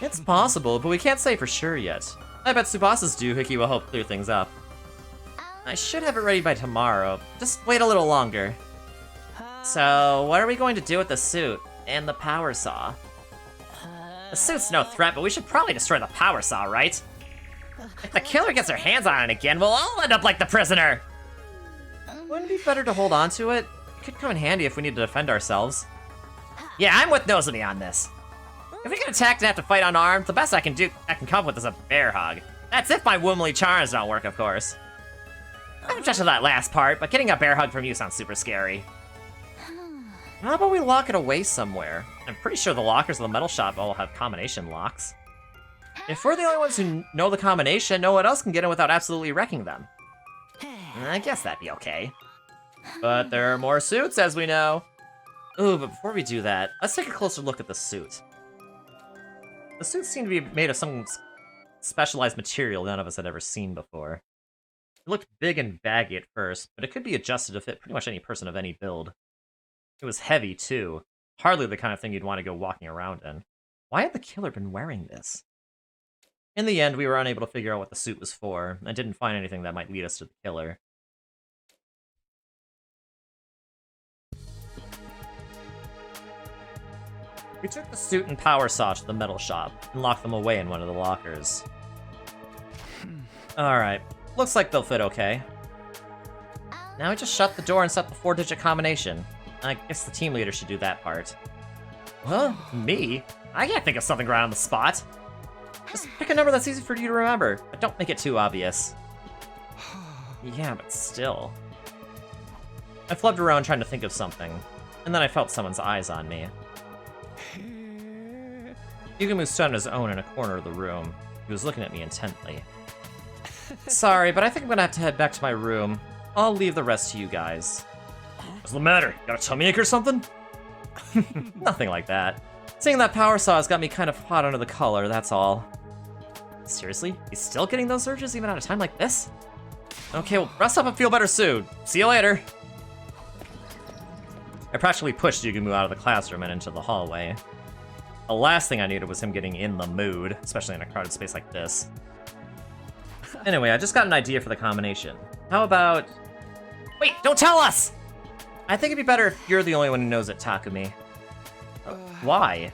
It's possible, but we can't say for sure yet. I bet Tsubasa's doohickey will help clear things up. I should have it ready by tomorrow. Just wait a little longer. So, what are we going to do with the suit and the power saw? The suit's no threat, but we should probably destroy the power saw, right? If the killer gets her hands on it again, we'll all end up like the prisoner! Wouldn't it be better to hold on to it? It could come in handy if we need to defend ourselves. Yeah, I'm with Nozomi on this. If we get attacked and have to fight unarmed, the best I can come up with is a bear hug. That's if my womanly charms don't work, of course. I'm just to that last part, but getting a bear hug from you sounds super scary. How about we lock it away somewhere? I'm pretty sure the lockers in the metal shop all have combination locks. If we're the only ones who know the combination, no one else can get in without absolutely wrecking them. I guess that'd be okay. But there are more suits, as we know. Ooh, but before we do that, let's take a closer look at the suit. The suits seem to be made of some specialized material none of us had ever seen before. It looked big and baggy at first, but it could be adjusted to fit pretty much any person of any build. It was heavy, too. Hardly the kind of thing you'd want to go walking around in. Why had the killer been wearing this? In the end, we were unable to figure out what the suit was for, and didn't find anything that might lead us to the killer. We took the suit and power saw to the metal shop, and locked them away in one of the lockers. Alright, looks like they'll fit okay. Now we just shut the door and set the 4-digit combination. I guess the team leader should do that part. Huh? Me? I can't think of something right on the spot. Just pick a number that's easy for you to remember, but don't make it too obvious. Yeah, but still. I flubbed around trying to think of something, and then I felt someone's eyes on me. Yugumu stood on his own in a corner of the room. He was looking at me intently. Sorry, but I think I'm gonna have to head back to my room. I'll leave the rest to you guys. What's the matter? Got a tummy ache or something? Nothing like that. Seeing that power saw has got me kind of hot under the collar, that's all. Seriously? He's still getting those urges even at a time like this? Okay, well, rest up and feel better soon. See you later. I practically pushed Yugumu out of the classroom and into the hallway. The last thing I needed was him getting in the mood, especially in a crowded space like this. Anyway, I just got an idea for the combination. How about... Wait, don't tell us! I think it'd be better if you're the only one who knows it, Takumi. Why?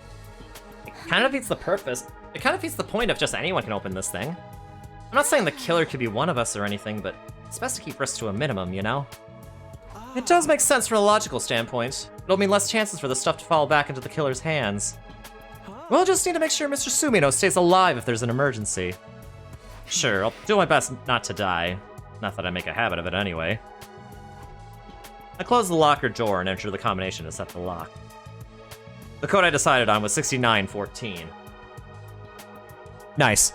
It kind of defeats the purpose. It kind of defeats the point if just anyone can open this thing. I'm not saying the killer could be one of us or anything, but it's best to keep risks to a minimum, you know? It does make sense from a logical standpoint. It'll mean less chances for the stuff to fall back into the killer's hands. We'll just need to make sure Mr. Sumino stays alive if there's an emergency. Sure, I'll do my best not to die. Not that I make a habit of it anyway. I close the locker door and enter the combination to set the lock. The code I decided on was 6914. Nice.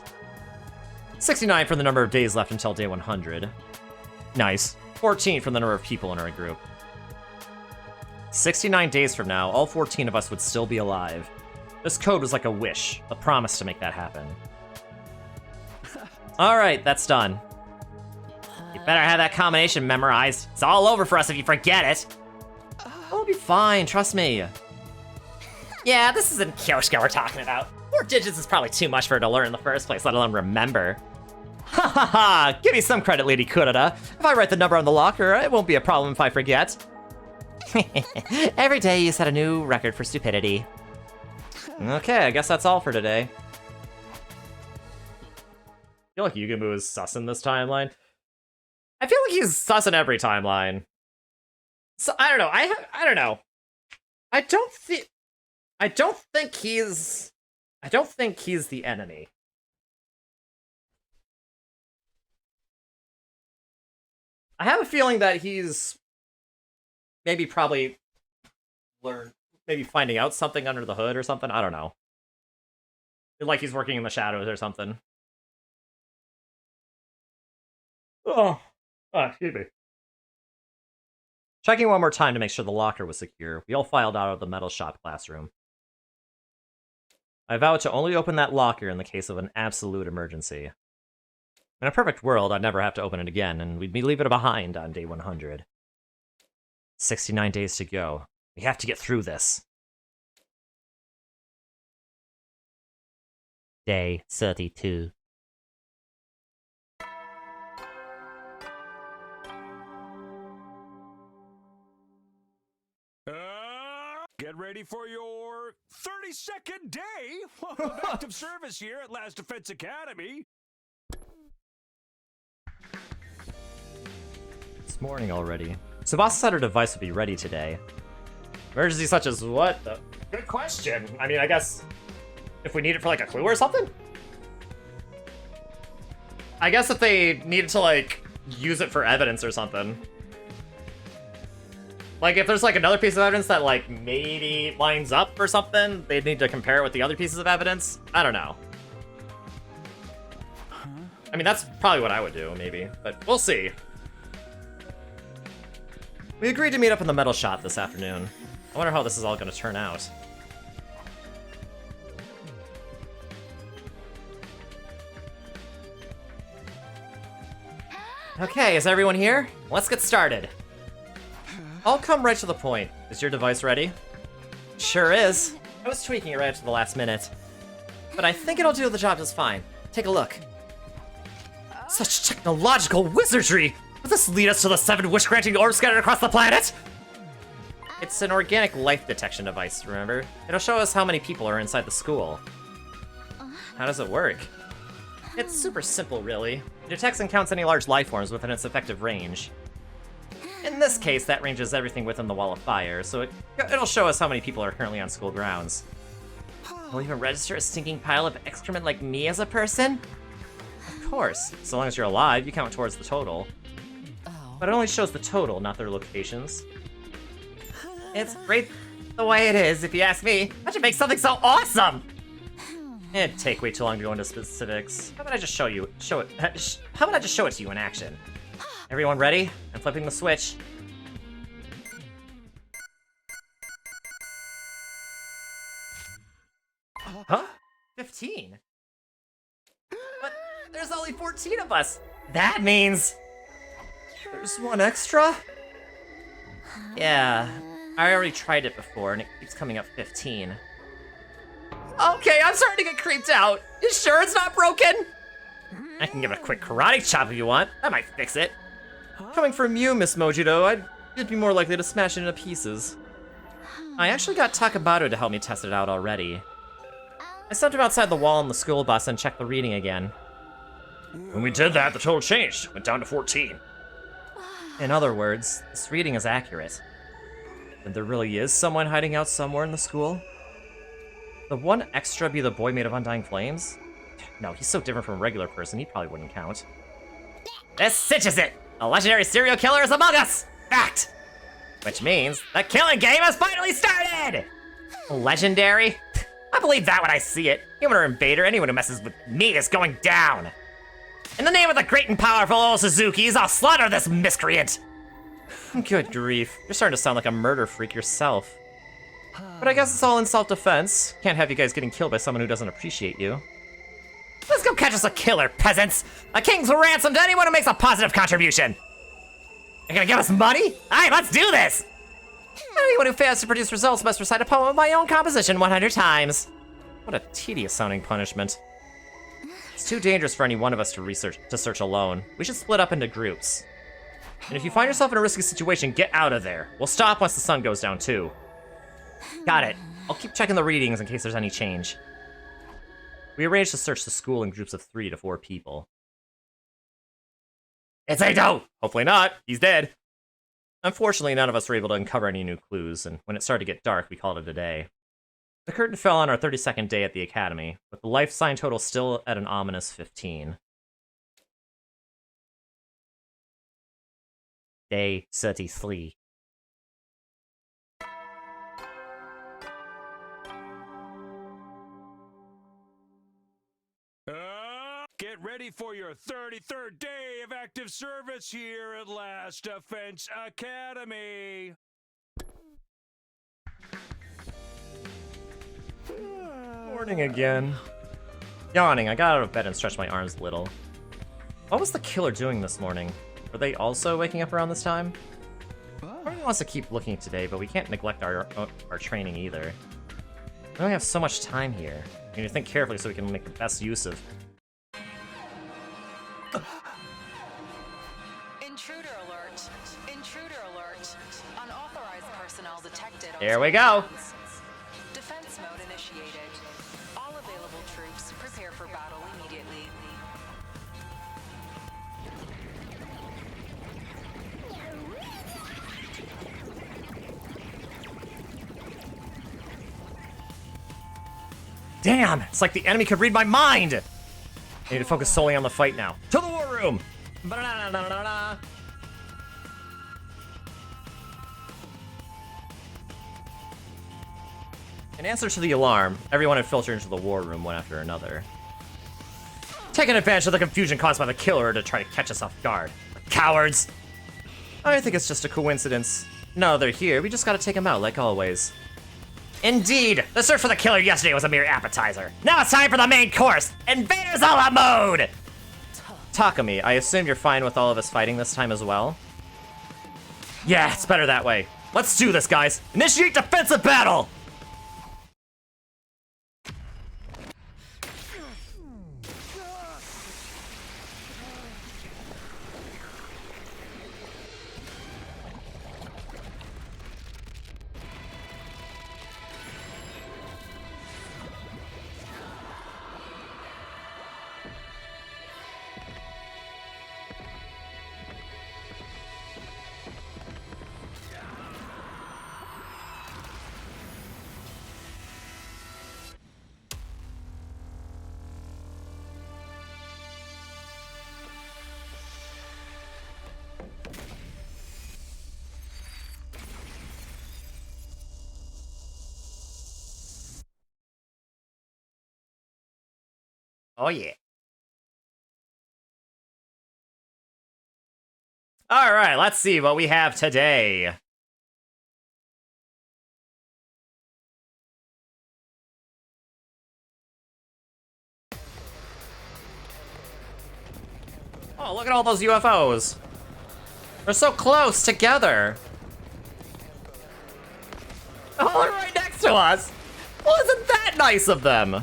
69 for the number of days left until day 100. Nice. 14 for the number of people in our group. 69 days from now, all 14 of us would still be alive. This code was like a wish, a promise to make that happen. Alright, that's done. You better have that combination memorized. It's all over for us if you forget it. We'll be fine, trust me. Yeah, this isn't Kyoshka we're talking about. 4 digits is probably too much for her to learn in the first place, let alone remember. Ha ha ha! Give me some credit, Lady Kurada. If I write the number on the locker, it won't be a problem if I forget. Every day you set a new record for stupidity. Okay, I guess that's all for today. I feel like Yugumu is sus in this timeline. I feel like he's sus in every timeline. So, I don't know. I don't know. I don't think he's the enemy. I have a feeling that he's maybe finding out something under the hood or something. I don't know. Like he's working in the shadows or something. Oh, excuse me. Checking one more time to make sure the locker was secure, we all filed out of the metal shop classroom. I vowed to only open that locker in the case of an absolute emergency. In a perfect world, I'd never have to open it again, and we'd be leaving it behind on day 100. 69 days to go. We have to get through this. Day 32. Get ready for your 32nd day of active service here at Last Defense Academy. It's morning already. Tsubasa said her device would be ready today. Emergency such as what? Good question. I mean, I guess if we need it for like a clue or something? I guess if they needed to like use it for evidence or something. Like if there's like another piece of evidence that like maybe lines up or something, they'd need to compare it with the other pieces of evidence. I don't know. I mean, that's probably what I would do, maybe, but we'll see. We agreed to meet up in the metal shop this afternoon. I wonder how this is all going to turn out. Okay, is everyone here? Let's get started. I'll come right to the point. Is your device ready? Sure is. I was tweaking it right up to the last minute. But I think it'll do the job just fine. Take a look. Such technological wizardry! Will this lead us to the 7 wish-granting orbs scattered across the planet? It's an organic life detection device, remember? It'll show us how many people are inside the school. How does it work? It's super simple, really. It detects and counts any large life forms within its effective range. In this case, that range is everything within the wall of fire, so it'll show us how many people are currently on school grounds. Will even register a stinking pile of excrement like me as a person? Of course, so long as you're alive, you count towards the total. But it only shows the total, not their locations. It's great the way it is, if you ask me. That should make something so awesome! It'd take way too long to go into specifics. How about I just show it to you in action? Everyone ready? I'm flipping the switch. Huh? 15? But there's only 14 of us. That means there's one extra? Yeah, I already tried it before and it keeps coming up 15. Okay, I'm starting to get creeped out. You sure it's not broken? I can give it a quick karate chop if you want. That might fix it. Coming from you, Miss Mojido, I'd you'd be more likely to smash it into pieces. I actually got Takabaru to help me test it out already. I stepped him outside the wall on the school bus and checked the reading again. When we did that, the total changed. Went down to 14. In other words, this reading is accurate. And there really is someone hiding out somewhere in the school? The one extra be the boy made of undying flames? No, he's so different from a regular person, he probably wouldn't count. This cinches it! A legendary serial killer is among us! Fact! Which means the killing game has finally started! Legendary? I believe that when I see it. Human or invader, anyone who messes with me is going down. In the name of the great and powerful old Suzuki's, I'll slaughter this miscreant! Good grief, you're starting to sound like a murder freak yourself. But I guess it's all in self-defense. Can't have you guys getting killed by someone who doesn't appreciate you. Let's go catch us a killer, peasants! A king's ransom to anyone who makes a positive contribution! You're gonna give us money? Alright, let's do this! Anyone who fails to produce results must recite a poem of my own composition 100 times. What a tedious-sounding punishment. It's too dangerous for any one of us to search alone. We should split up into groups. And if you find yourself in a risky situation, get out of there. We'll stop once the sun goes down, too. Got it. I'll keep checking the readings in case there's any change. We arranged to search the school in groups of 3 to 4 people. It's Ado! Hopefully not. He's dead. Unfortunately, none of us were able to uncover any new clues, and when it started to get dark, we called it a day. The curtain fell on our 32nd day at the academy, with the life sign total still at an ominous 15. Day 33. Get ready for your 33rd day of active service here at Last Defense Academy. Morning again. Yawning, I got out of bed and stretched my arms a little. What was the killer doing this morning? Were they also waking up around this time? Everyone wants to keep looking today, but we can't neglect our training either. We only have so much time here. We need to think carefully so we can make the best use of... Intruder alert. Intruder alert. Unauthorized personnel detected. Here we go. Defense mode initiated. All available troops prepare for battle immediately. Damn! It's like the enemy could read my mind! I need to focus solely on the fight now. To the war room! Ba-da-da-da-da-da-da. In answer to the alarm, everyone had filtered into the war room one after another. Taking advantage of the confusion caused by the killer to try to catch us off guard. Cowards! I think it's just a coincidence. No, they're here. We just gotta take them out, like always. Indeed! The search for the killer yesterday was a mere appetizer. Now it's time for the main course! Invaders all out mode! Takumi, I assume you're fine with all of us fighting this time as well? Yeah, it's better that way. Let's do this, guys! Initiate defensive battle! Oh yeah. Alright, let's see what we have today. Oh, look at all those UFOs. They're so close together. Oh, they're right next to us. Well, isn't that nice of them?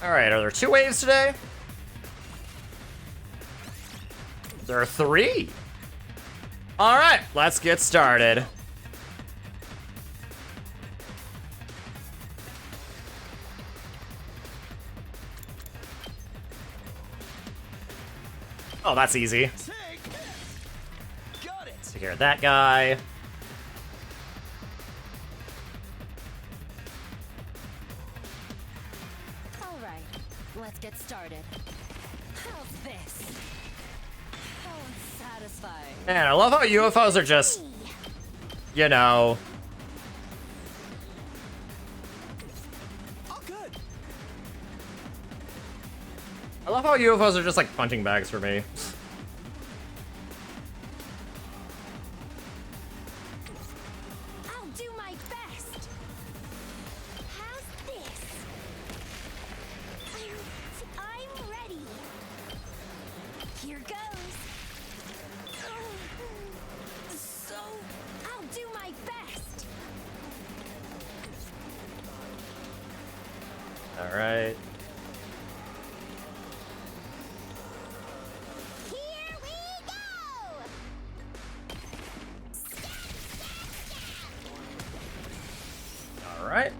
Alright, are there 2 waves today? There are 3. Alright, let's get started. Oh, that's easy. Take care of that guy. All right, let's get started. How's this? How unsatisfying. Man, I love how UFOs are just, you know. I love how UFOs are just like punching bags for me. I'll do my best. How's this? I'm ready. Here goes. So, I'll do my best. All right. Here we go. All right.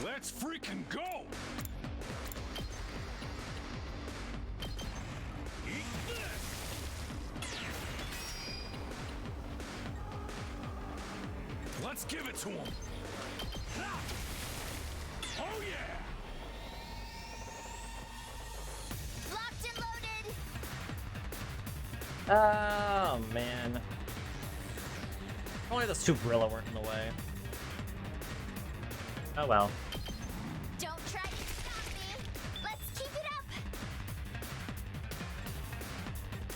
Let's freaking go! Eat this! Let's give it to him! Ha! Oh yeah! Locked and loaded. Oh man. If only those 2 Brilla weren't in the way. Oh well. Don't try to stop me. Let's keep it up.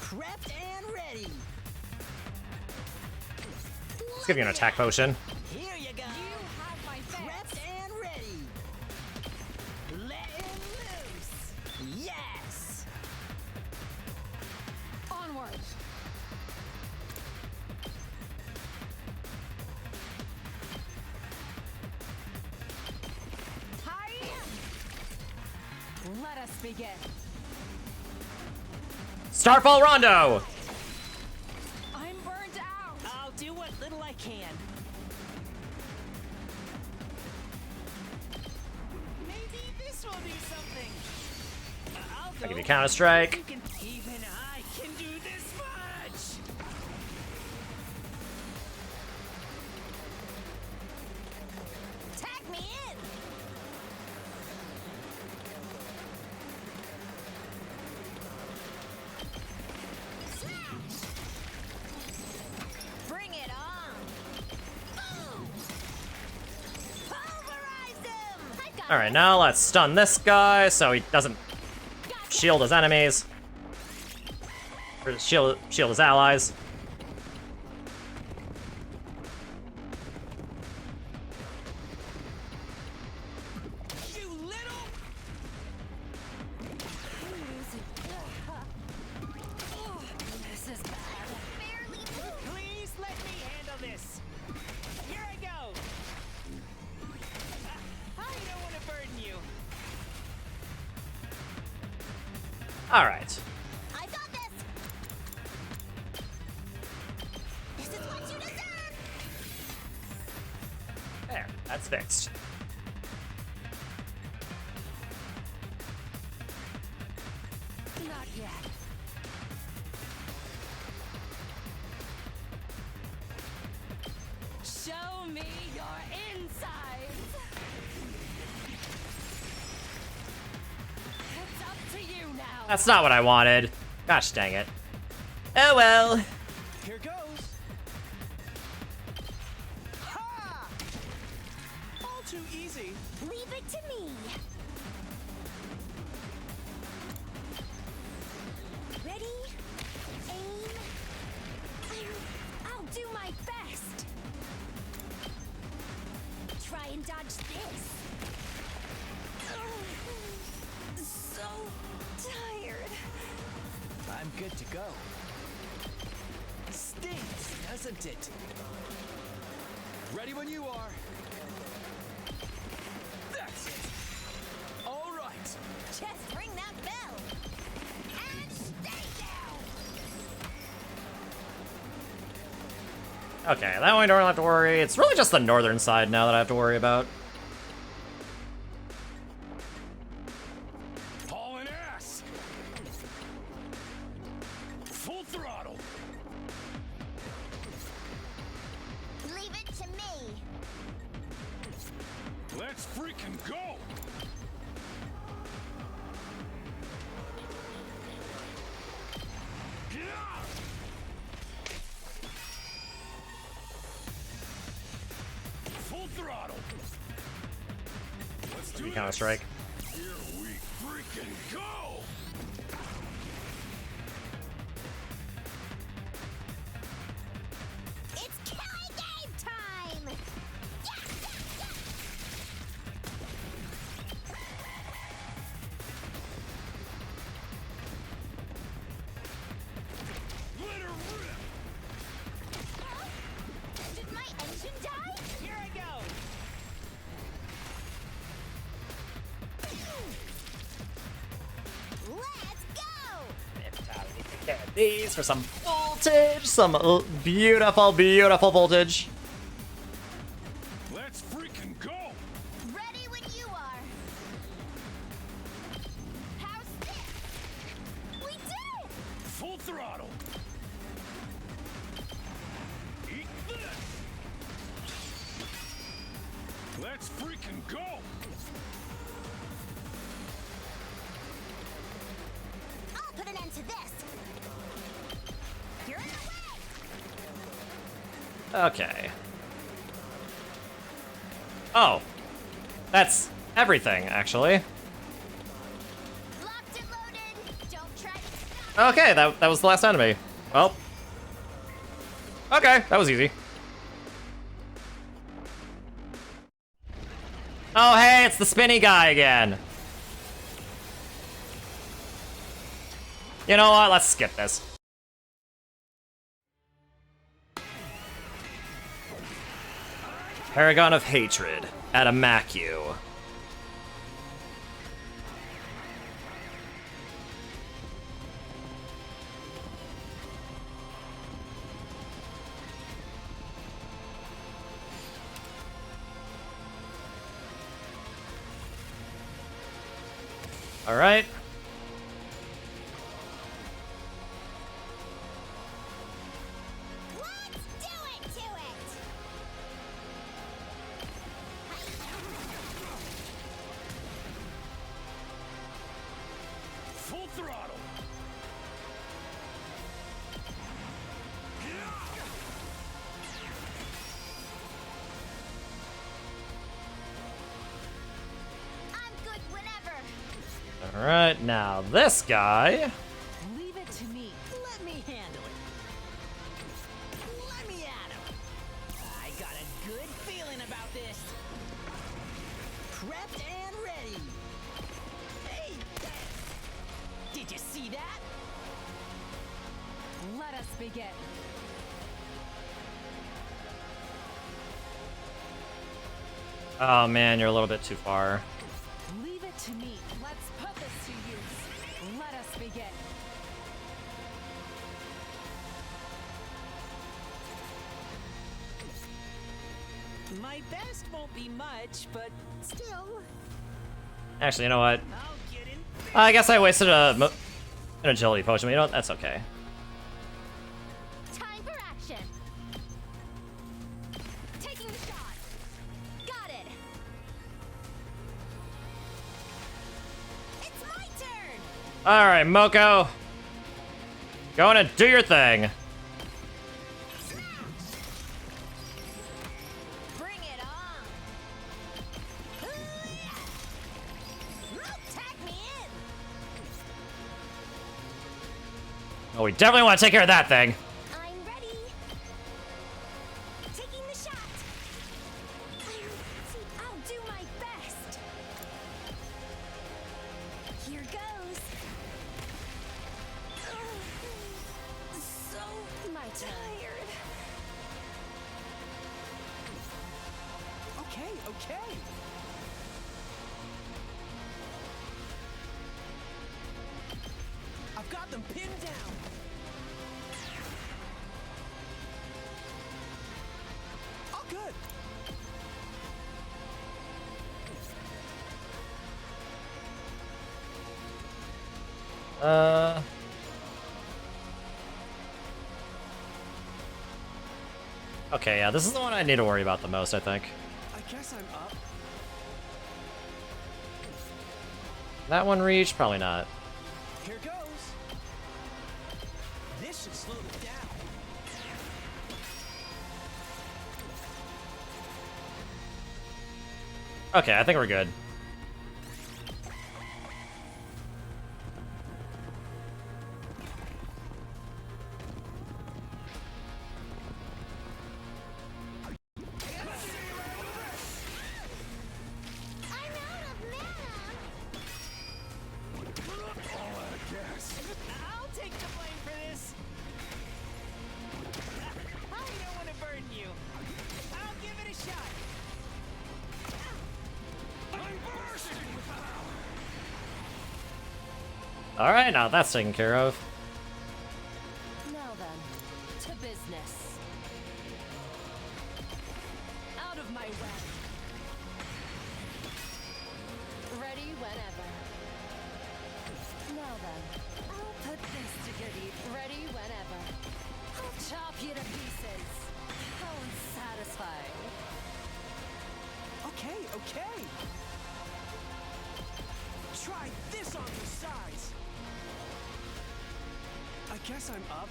Prepped and ready. Let's give you an attack potion. Here you go. You have my Prepped and ready. Letting loose. Yes. Onward. Let us begin. Starfall Rondo! I'm burnt out. I'll do what little I can. Maybe this will do something. I'll give you Counter-Strike. Even I can do this much. Tag me in. Smash. Bring it on. Boom. Pulverize him. I got Alright, now let's stun this guy so he doesn't shield his enemies. Or shield his allies. You little. This is bad. barely moved. Please let me handle this. Here I go. I don't want to burden you. Alright. I got this. This is what you deserve. There, that's fixed. Not yet. Show me your insides. It's up to you now. That's not what I wanted. Gosh dang it. Oh well. Here goes. Ha! All too easy. Leave it to me. Ready? Aim. I'll do my best. Try and dodge this. So tired. I'm good to go. Stinks, doesn't it? Ready when you are. That's it. All right. Just ring that bell. And stay down. Okay, that one I don't have to worry. It's really just the northern side now that I have to worry about. Hauling ass. Full throttle. Leave it to me. Let's freaking go. Full throttle. Let's do Counter this. strike. Here we freaking go. It's killing game time. Let her rip. Did my engine die? Here I go. Let's go. These for some voltage, some beautiful, beautiful voltage. Let's freaking go. Ready when you are. How's this? We did it! Full throttle. Eat this. Let's freaking go. I'll put an end to this. You're in the way. Okay. Oh. That's everything, actually. Locked and loaded. Don't try to stop. Okay, that was the last enemy. Well. Okay, that was easy. Oh, hey, it's the spinny guy again. You know what? Let's skip this. Paragon of Hatred, Adamacu. All right. Let's do it to it. Full throttle. I'm good whenever. All right, now this guy. Leave it to me. Let me handle it. Let me at him. I got a good feeling about this. Prepped and ready. Hey! Did you see that? Let us begin. Oh man, you're a little bit too far. Leave it to me. Let's put this to use. Let us begin. My best won't be much, but still. Actually, you know what? I'll get in. I guess I wasted an agility potion, but you know what? That's okay. Time for action. Taking the shot. Got it. It's my turn. All right, Moko. Go on and do your thing. Bring it on. Tag me in. Oh, we definitely want to take care of that thing. I'm ready. Taking the shot. I'll do my best. Here goes. So tired. Okay. got them pinned down. All good. Okay, yeah, this is the one I need to worry about the most, I think. I guess I'm up. That one reached? Probably not. Here goes. This should slow them down. Okay, I think we're good. I'll take the blame for this. I don't want to burden you. I'll give it a shot. I'm bursting with power. Alright, now that's taken care of. Now then, to business. Out of my way. Ready whenever. Now then, I'll put this to good use. Ready whenever. I'll chop you to pieces. How unsatisfying. Okay, okay. Try this on your size. I guess I'm up.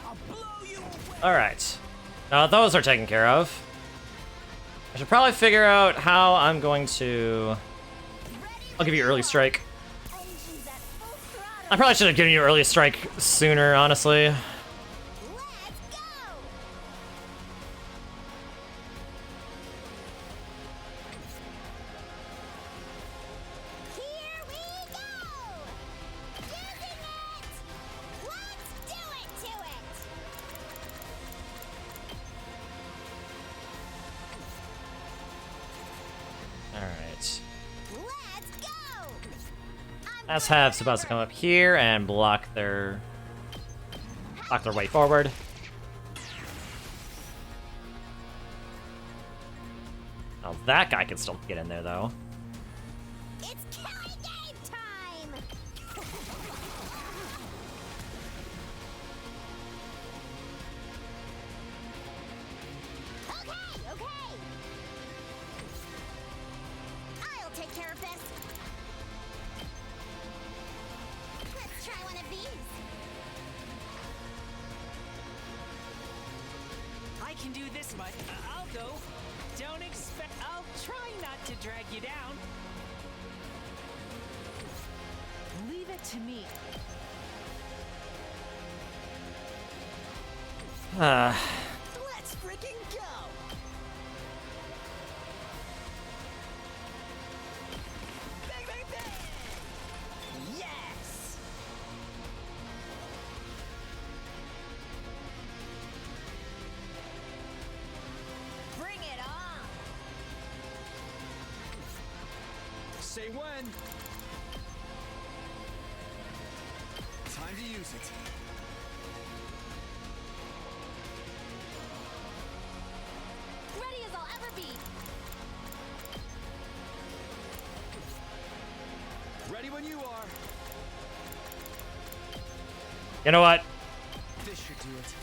I'll blow you away. Alright. Now that those are taken care of, I should probably figure out how I'm going to... I'll give you early strike. I probably should have given you early strike sooner, honestly. Alright. S-Hav's supposed to come up here and block their way forward. Now that guy can still get in there though. It's killing game time! Okay, okay! I'll take care of this. Let's try one of these. I can do this much. I'll go. Don't expect. I'll try not to drag you down. Leave it to me. Let's freaking go! Bang, bang, bang! Yes! Bring it on! Say when. Time to use it. Ready as I'll ever be. Ready when you are. You know what? This should do it.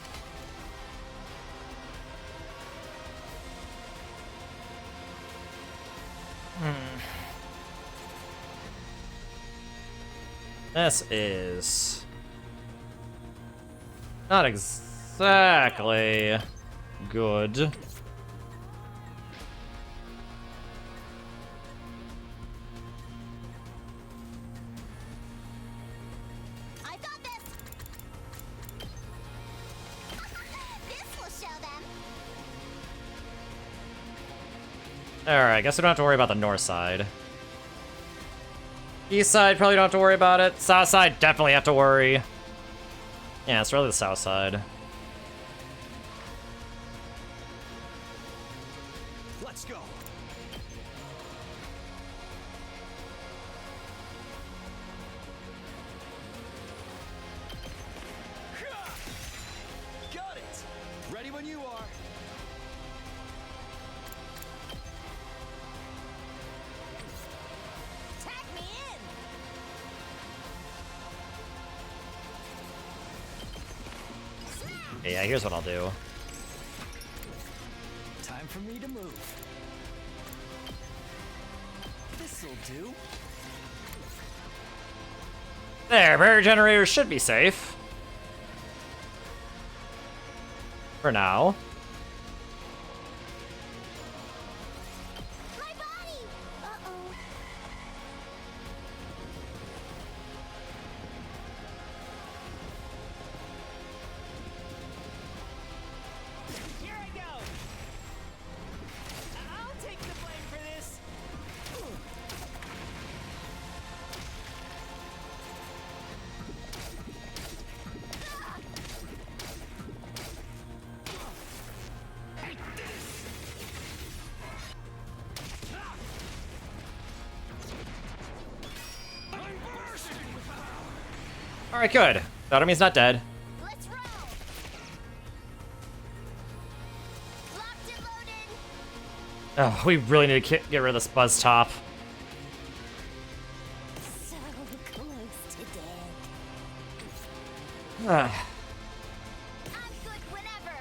This is not exactly good. I've got this. This will show them. Alright, I guess we don't have to worry about the north side. East side, probably don't have to worry about it. South side, definitely have to worry. Yeah, it's really the south side. Let's go. you are. Tag me in. Yeah, here's what I'll do. Time for me to move. This'll do. There, barrier generators should be safe. For now. My body! Uh-oh. Here I go. I'll take the blame for this. Alright, good. The enemy's not dead. Let's roll. Locked and loaded. Oh, we really need to get rid of this buzz top. So close to dead. Ah. I'm good whenever.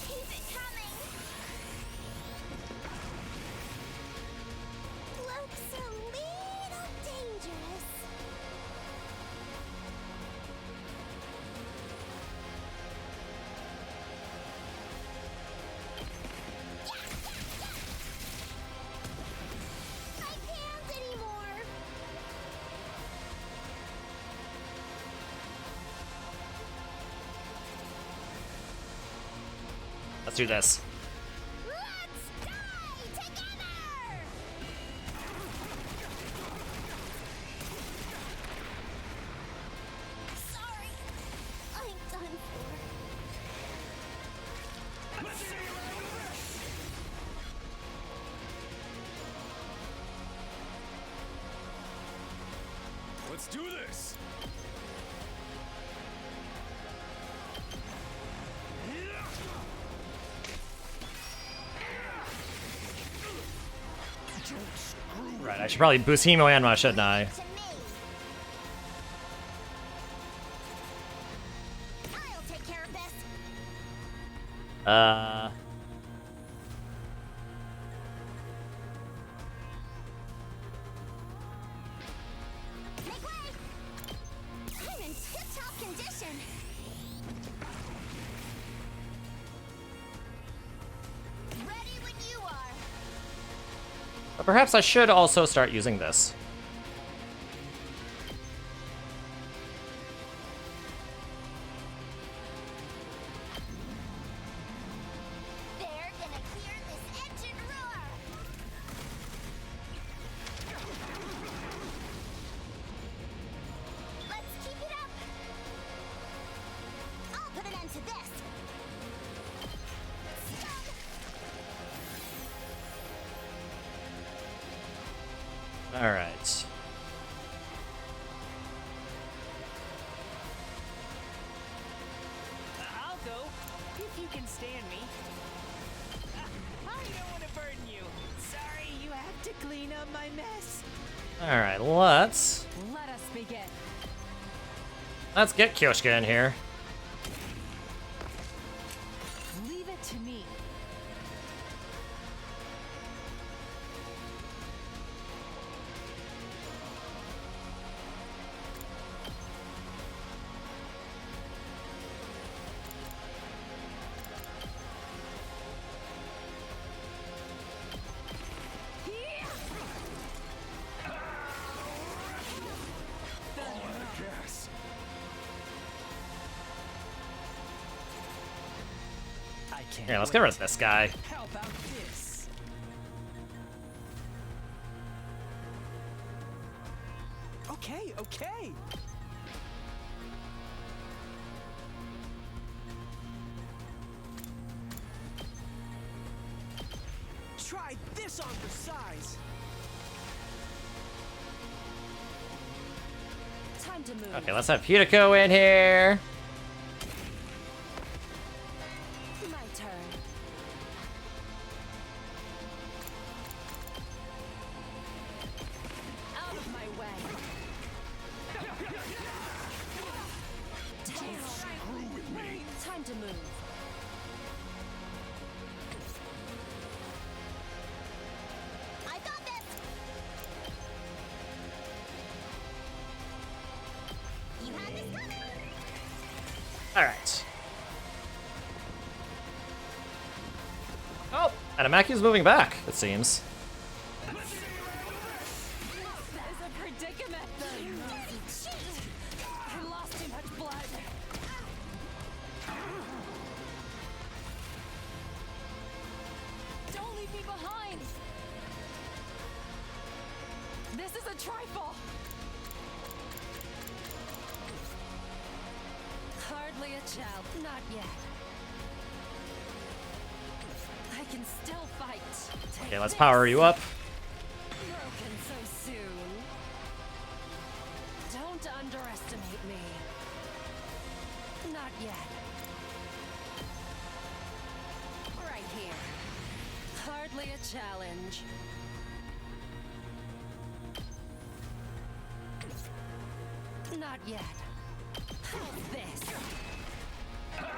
Keep it coming. Looks a little dangerous. I can't anymore. Let's do this. Let's die together! Sorry, I'm done for. Let's do this. Right, I should probably boost Hemo Anma, shouldn't I? To me. I'll take care of this. Make way! I'm in tip-top condition. Ready when you are. But perhaps I should also start using this. They're gonna clear this engine roar. Let's keep it up. I'll put an end to this. Stun. Alright. I'll go, if you can stand me. I don't want to burden you. Sorry, you have to clean up my mess. Alright, let's Let us begin. get Kyoshka in here. Leave it to me. Yes. I can't. Here, let's get rid of this guy. How about this? Okay, okay. Try this on for size. Time to move. Okay, let's have Putico in here. to move. I got this! You had this coming! Alright. Oh, Animaki's moving back, it seems. Trifle! Hardly a child. Not yet. I can still fight. Okay, let's power you up. Broken so soon. Don't underestimate me. Not yet. Right here. Hardly a challenge. Not yet. How's this? Not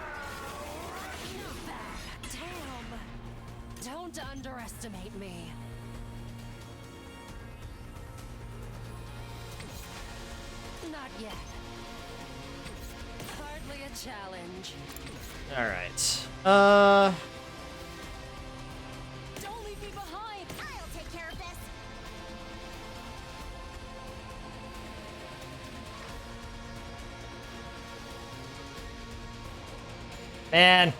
bad. Damn. Don't underestimate me. Not yet. Hardly a challenge. Alright. Don't leave me behind. I'll take care of this. Man.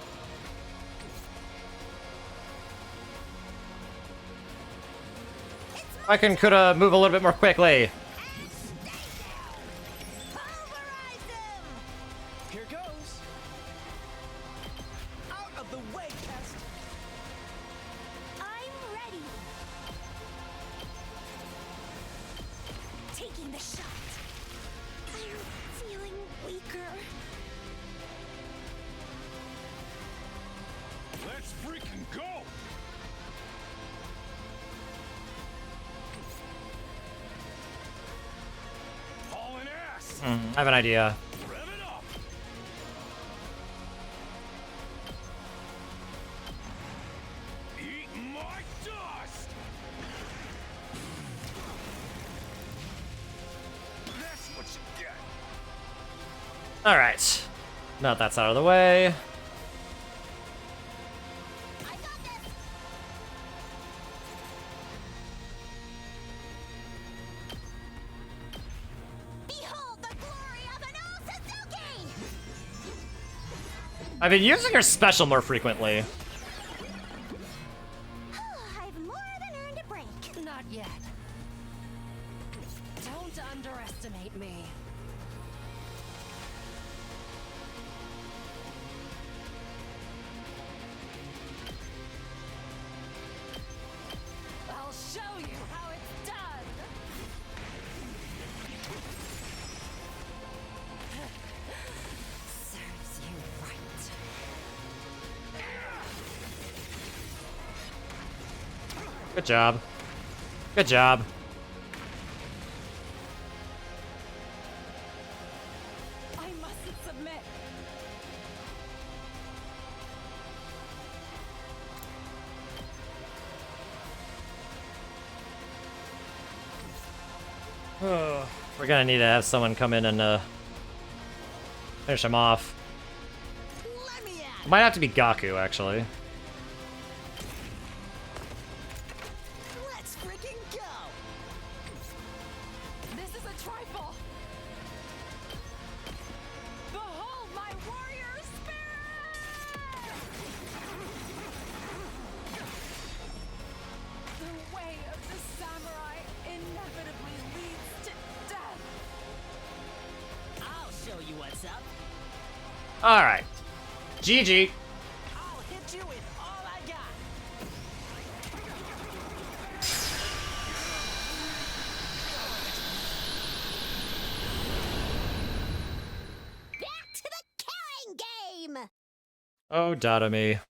I coulda move a little bit more quickly. Here goes. Out of the way, Test. I'm ready. Taking the shot. I'm feeling weaker. Let's freaking go! Hauling ass! I have an idea. Rev it up! Eat my dust! That's what you get! Alright. Now that that's out of the way. I've been using her special more frequently. I've more than earned a break. Not yet. Don't underestimate me. I'll show you how it's done. Serves you right. Good job. Good job. I mustn't submit. We're gonna need to have someone come in and finish him off. It might have to be Gaku, actually. Let's freaking go! This is a trifle. Behold my warrior spirit! The way of the samurai inevitably leads to death. I'll show you what's up. Alright. GG. I'll hit you with all I got. Back to the killing game! Oh, Dadami.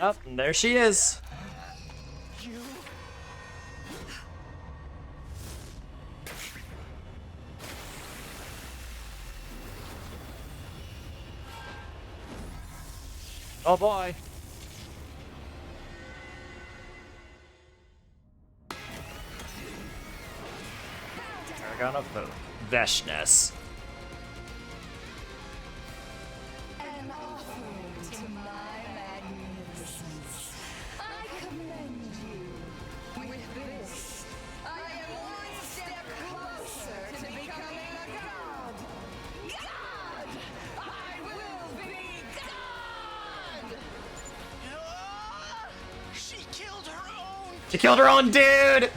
Oh, and there she is. Oh boy. Paragon of Veshness. An offering to my magnificence. I commend you. With this, I am one step closer to becoming a god. God! I will be God! She killed her own. She killed her own dude!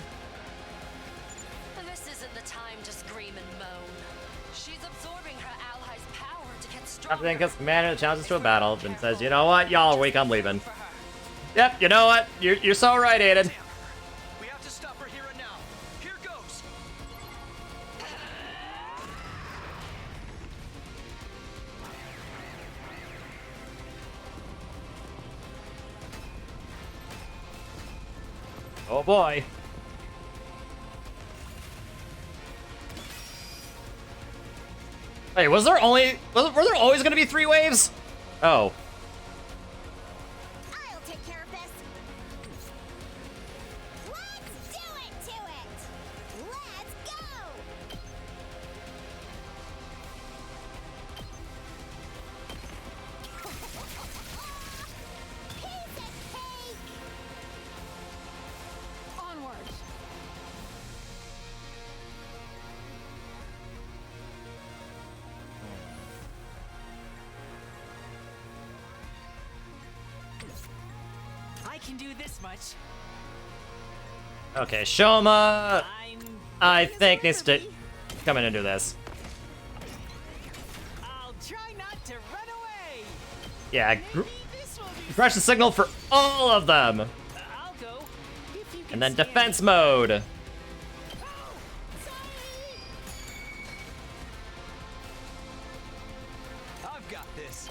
This isn't the time to scream and moan. She's absorbing her allies' power to get stronger. After Denka's commander challenges to a battle and says, you know what, y'all are weak, I'm leaving. Yep, you know what? You're so right, Aiden. We have to stop her here and now. Here goes. Oh boy. Wait, were there always gonna be 3 waves? Oh. I'll take care of this. Let's do it to it. Let's go. Piece of cake. Onward. I can do this much. Okay, Shoma, I think needs to come in and do this. I'll try not to run away. Yeah, crash the signal for all of them. I'll go. If you can And then stand defense it. mode. I've got this.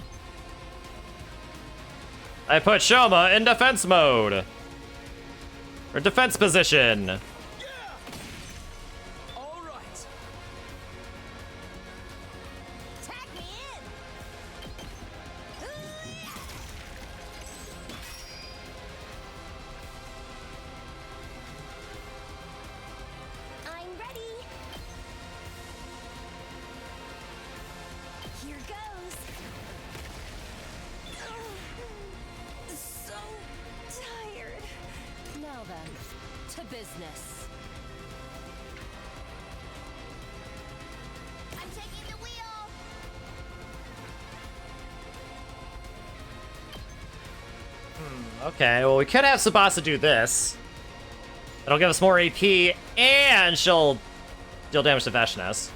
I put Shoma in defense mode. Or defense position. All right. Tag me in. I'm ready. Here goes. So tired. Now then, to business. I'm taking the wheel. Okay, well we could have Tsubasa do this. That'll give us more AP, and she'll deal damage to Veshness.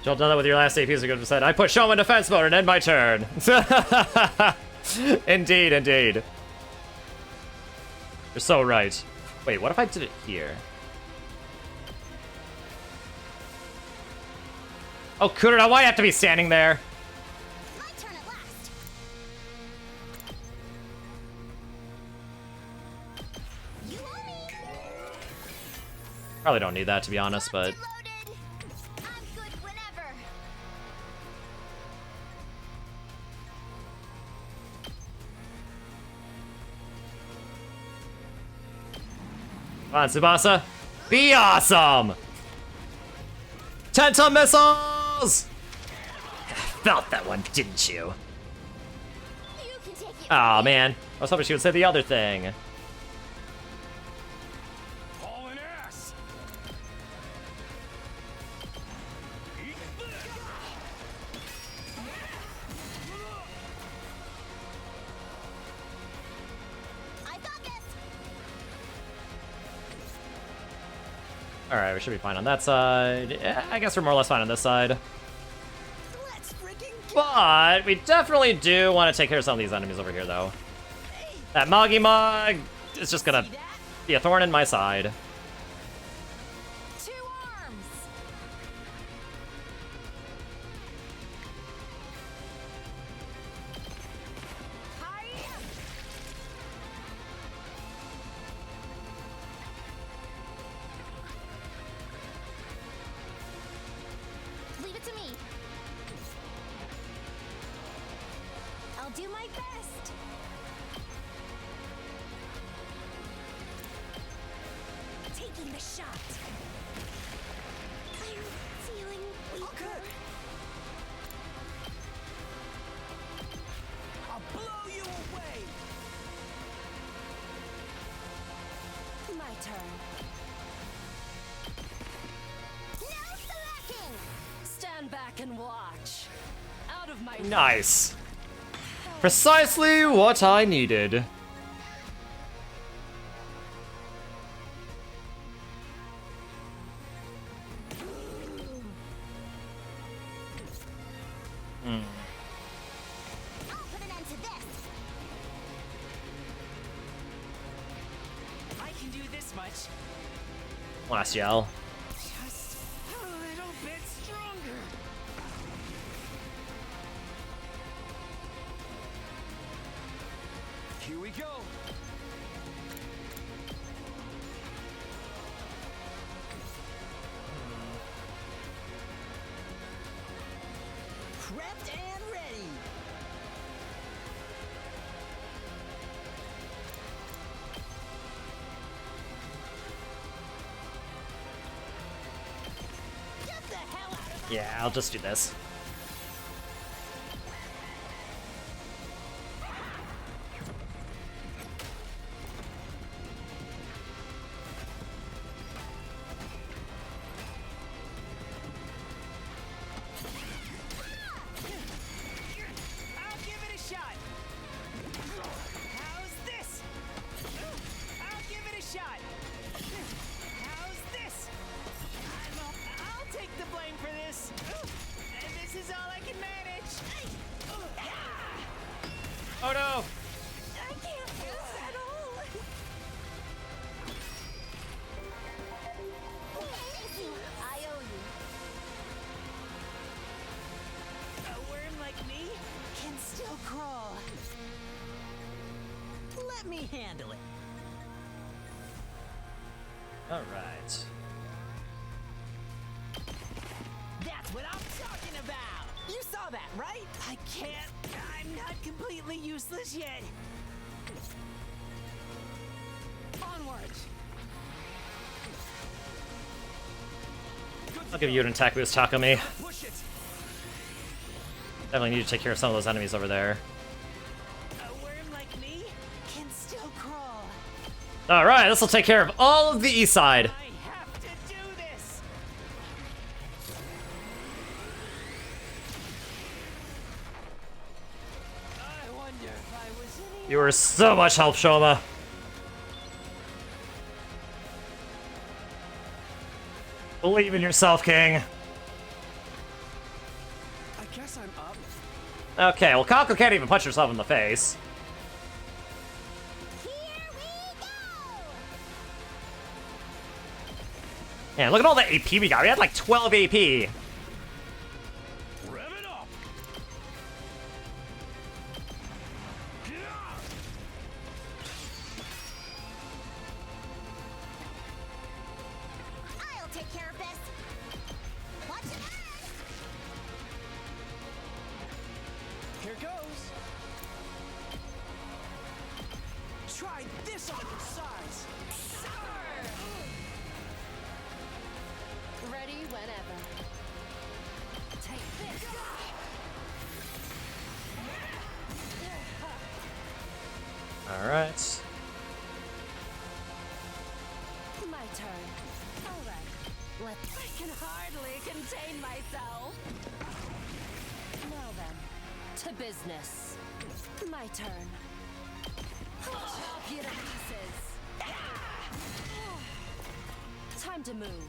She'll have done that with your last AP, so you could have said, I put Shoma in defense mode and end my turn. Indeed, indeed. You're so right. Wait, what if I did it here? Oh, Kurita, why do you have to be standing there? My turn at last. You owe me. Probably don't need that, to be honest, but... Loaded. I'm good whenever. Come on, Tsubasa. Be awesome! Tenta missiles! Felt that one, didn't you? You can take it. Aw, man. I was hoping she would say the other thing. Hauling ass. I got this. Alright, we should be fine on that side. Yeah, I guess we're more or less fine on this side. Let's freaking But we definitely do want to take care of some of these enemies over here, though. That Moggy Mog is just gonna be a thorn in my side. 2 arms. Leave it to me. I'll do my best. taking the shot. I'm feeling weaker. I'll blow you away. My turn. No slacking! Stand back and watch. Out of my Nice. Precisely what I needed. I'll put an end to this. I can do this much. Last yell. Just a little bit stronger. Here we go. Prepped and ready. Get the hell out of Yeah, I'll just do this. I'll give it a shot. How's this? I'll give it a shot. How's this? I'll take the blame for this. And this is all I can manage. Oh no! I can't move at all. I owe you. A worm like me can still crawl. Let me handle it. All right. That's what I'm talking about. You saw that, right? I can't. I'm not completely useless yet. Onwards. I'll give you an attack boost, Takumi. Push it. Definitely need to take care of some of those enemies over there. A worm like me can still crawl. All right, this will take care of all of the east side. I have to do this. I wonder if I was any. You were so much help, Shoma. Believe in yourself, King. I guess I'm up. Okay, well, Kako can't even punch herself in the face. Here we go! Man, look at all the AP we got. We had like 12 AP. Rev it up! I'll take care of this. Watch it! Here goes. Try this on your size. ready whenever. Take this. All right. My turn. All right. I can hardly contain myself. Now then, to business. My turn. Chop you to pieces. Time to move.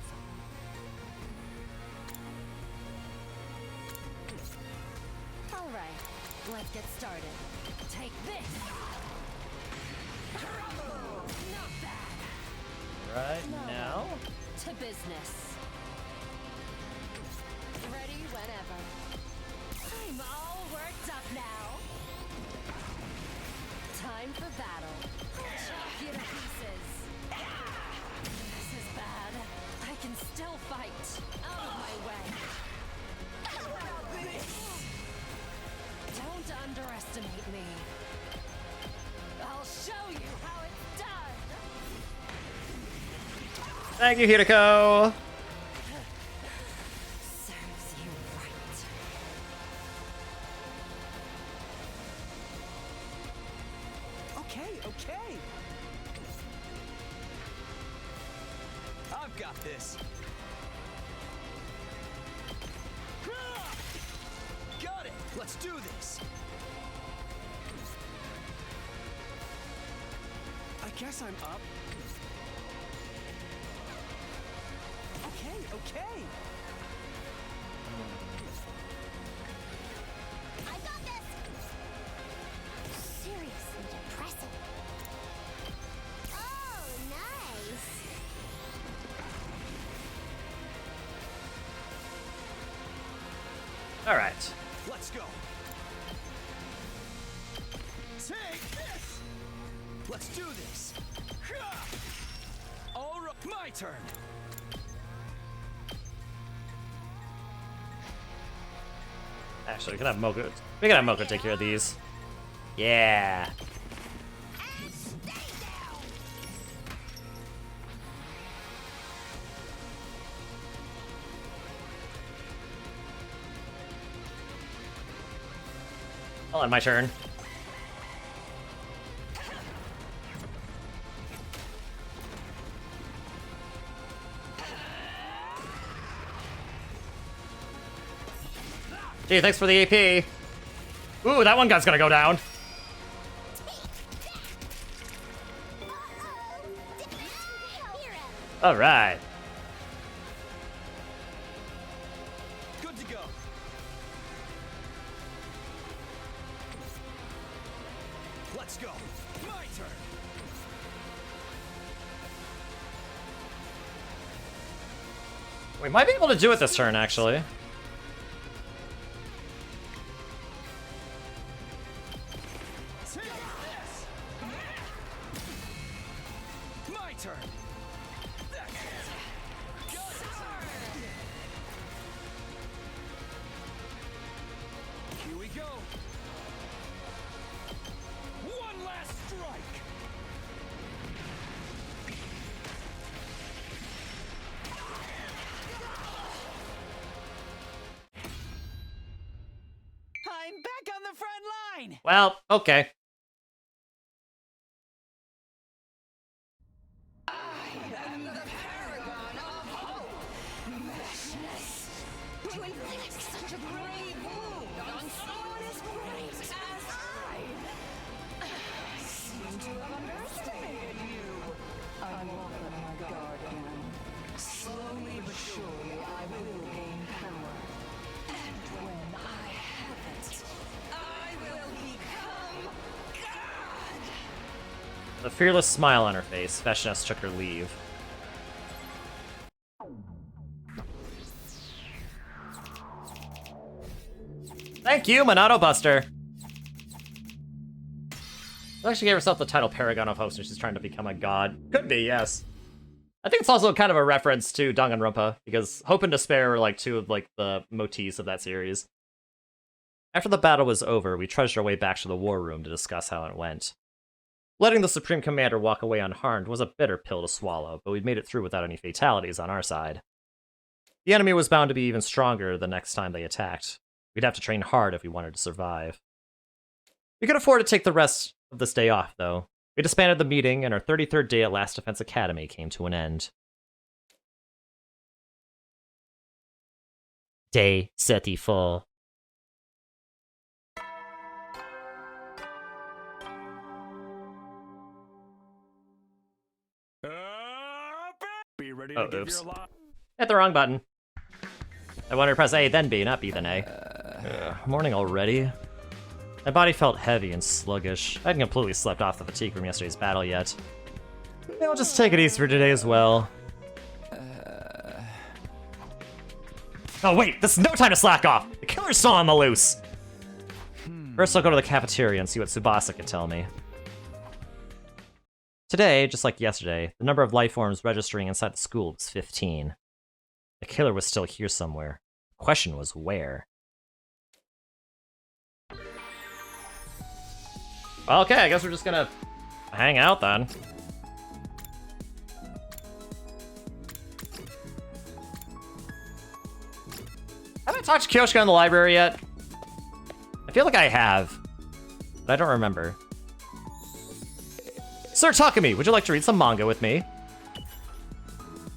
All right, let's get started. Take this. Not bad. Right now. To business. Ready whenever. I'm all worked up now. Time for battle. Chop you to pieces. This is bad. I can still fight. Out of my way. Don't underestimate me. I'll show you how it's done. Thank you, Hideko. Serves you right. Okay. I've got this. Got it. Let's do this. I guess I'm up. Okay. I got this! Seriously depressing. Oh, nice. All right. Let's go. Take this! Let's do this. All right, my turn. Actually, we can have Moko. We can have Moko take care of these. Yeah. Hold on, my turn. Gee, thanks for the AP. Ooh, that one guy's gonna go down. All right. Good to go. Let's go. My turn. We might be able to do it this turn, actually. My turn. That's it. Got it. Here we go. One last strike. I'm back on the front line. Well, okay. To inflict such a brave wound on someone as great as I seem to have underestimated you. I won't let my guard down. Slowly but surely, I will gain power. And when I have it, I will become God! With a fearless smile on her face, Feshness took her leave. Thank you, Monado Buster. She actually gave herself the title Paragon of Hosts and she's trying to become a god. Could be, yes. I think it's also kind of a reference to Danganronpa, because Hope and Despair were like two of like the motifs of that series. After the battle was over, we trudged our way back to the war room to discuss how it went. Letting the Supreme Commander walk away unharmed was a bitter pill to swallow, but we'd made it through without any fatalities on our side. The enemy was bound to be even stronger the next time they attacked. We'd have to train hard if we wanted to survive. We could afford to take the rest of this day off, though. We disbanded the meeting, and our 33rd day at Last Defense Academy came to an end. Day 34. Be ready Oh, to give oops. your lot. Hit the wrong button. I wanted to press A, then B, not B, then A. Morning already? My body felt heavy and sluggish. I hadn't completely slept off the fatigue from yesterday's battle yet. Maybe I'll just take it easy for today as well. Oh wait, this is no time to slack off! The killer's still on the loose! First I'll go to the cafeteria and see what Tsubasa can tell me. Today, just like yesterday, the number of life forms registering inside the school was 15. The killer was still here somewhere. The question was where? Okay, I guess we're just gonna hang out then. I talked to Kyoshika in the library yet? I feel like I have, but I don't remember. Sir Takumi, would you like to read some manga with me?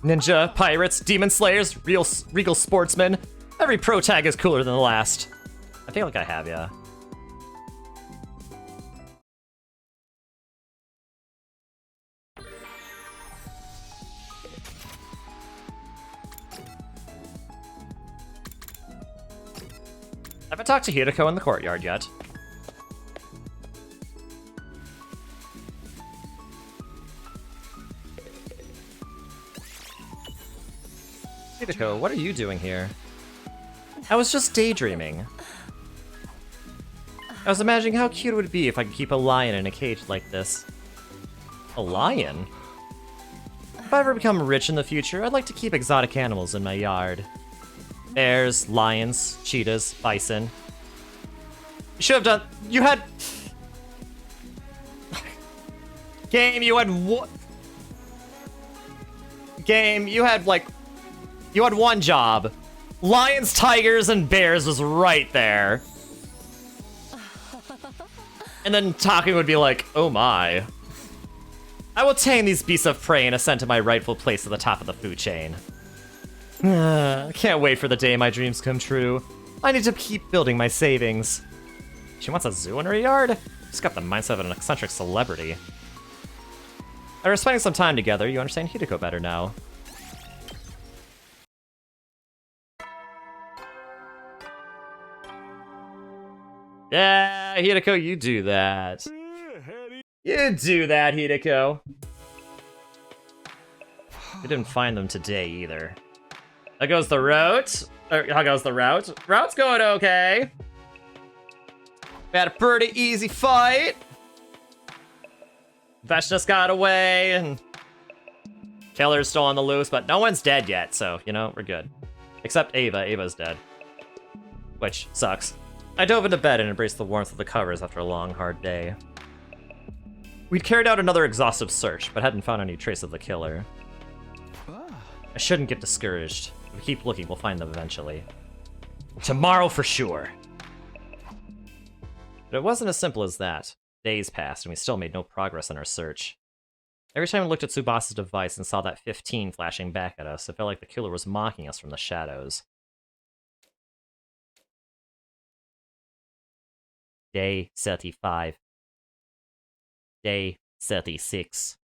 Ninja, pirates, demon slayers, regal sportsmen. Every pro tag is cooler than the last. I feel like I have, yeah. I haven't talked to Hideko in the courtyard yet. Hideko, what are you doing here? I was just daydreaming. I was imagining how cute it would be if I could keep a lion in a cage like this. A lion? If I ever become rich in the future, I'd like to keep exotic animals in my yard. Bears, lions, cheetahs, bison. You should have done... You had... Game, you had what? Game, you had, like... You had one job. Lions, tigers, and bears was right there. And then Taku would be like, oh my. I will tame these beasts of prey and ascend to my rightful place at the top of the food chain. I can't wait for the day my dreams come true. I need to keep building my savings. She wants a zoo in her yard? She's got the mindset of an eccentric celebrity. After spending some time together, you understand Hideko better now. Yeah, Hideko, you do that. You do that, Hideko. We didn't find them today either. How goes the route? How goes the route? Route's going okay. We had a pretty easy fight. Veshna's got away, and Killer's still on the loose, but no one's dead yet, so, you know, we're good. Except Ava. Ava's dead. Which sucks. I dove into bed and embraced the warmth of the covers after a long, hard day. We'd carried out another exhaustive search, but hadn't found any trace of the killer. I shouldn't get discouraged. If we keep looking, we'll find them eventually. Tomorrow for sure. But it wasn't as simple as that. Days passed, and we still made no progress in our search. Every time we looked at Tsubasa's device and saw that 15 flashing back at us, it felt like the killer was mocking us from the shadows. Day 35. Day 36.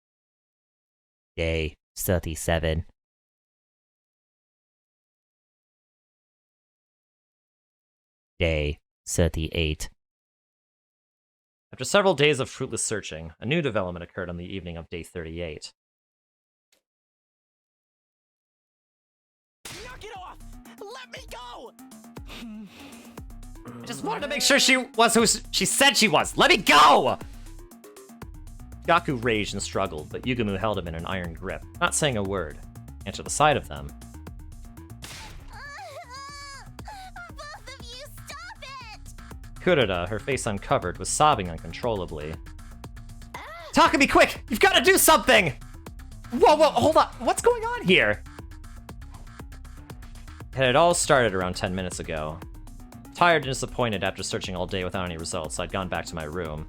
Day 37. Day 38. After several days of fruitless searching, a new development occurred on the evening of day 38. Knock it off! Let me go! I just wanted to make sure she was who she said she was. Let me go! Gaku raged and struggled, but Yugumu held him in an iron grip, not saying a word. And to the side of them... Both of you, stop it! Kurita, her face uncovered, was sobbing uncontrollably. Takumi, quick! You've got to do something! Whoa, hold on. What's going on here? It had all started around 10 minutes ago. Tired and disappointed after searching all day without any results, I'd gone back to my room.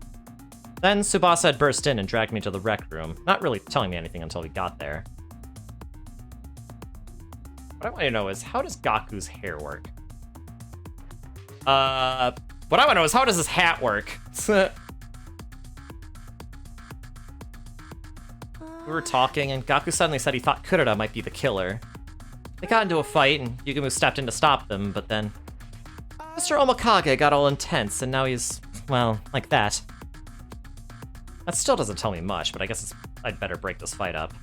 Then Tsubasa had burst in and dragged me to the rec room, not really telling me anything until we got there. What I want to know is, how does Gaku's hair work? What I want to know is, how does his hat work? We were talking, and Gaku suddenly said he thought Kurita might be the killer. They got into a fight, and Yugumu stepped in to stop them, but then... Mr. Omikage got all intense, and now he's, well, like that. That still doesn't tell me much, but I guess I'd better break this fight up.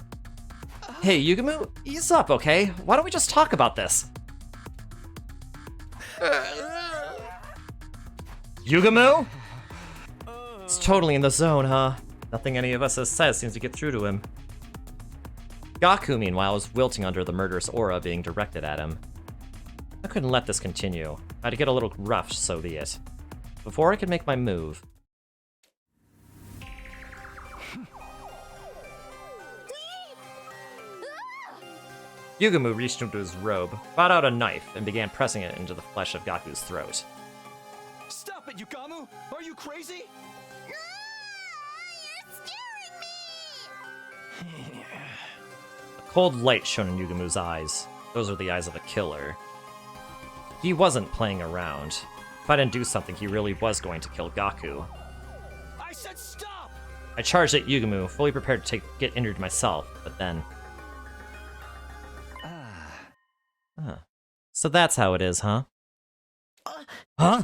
Hey, Yugumu, ease up, okay? Why don't we just talk about this? Yugumu? It's totally in the zone, huh? Nothing any of us has said seems to get through to him. Gaku, meanwhile, was wilting under the murderous aura being directed at him. I couldn't let this continue. I had to get a little rough, so be it. Before I could make my move... Yugumu reached into his robe, brought out a knife, and began pressing it into the flesh of Gaku's throat. Stop it, Yukamu! Are you crazy? A cold light shone in Yugumu's eyes. Those are the eyes of a killer. He wasn't playing around. If I didn't do something, he really was going to kill Gaku. I said stop! I charged at Yugumu, fully prepared to get injured myself, but then... So that's how it is, huh? Huh?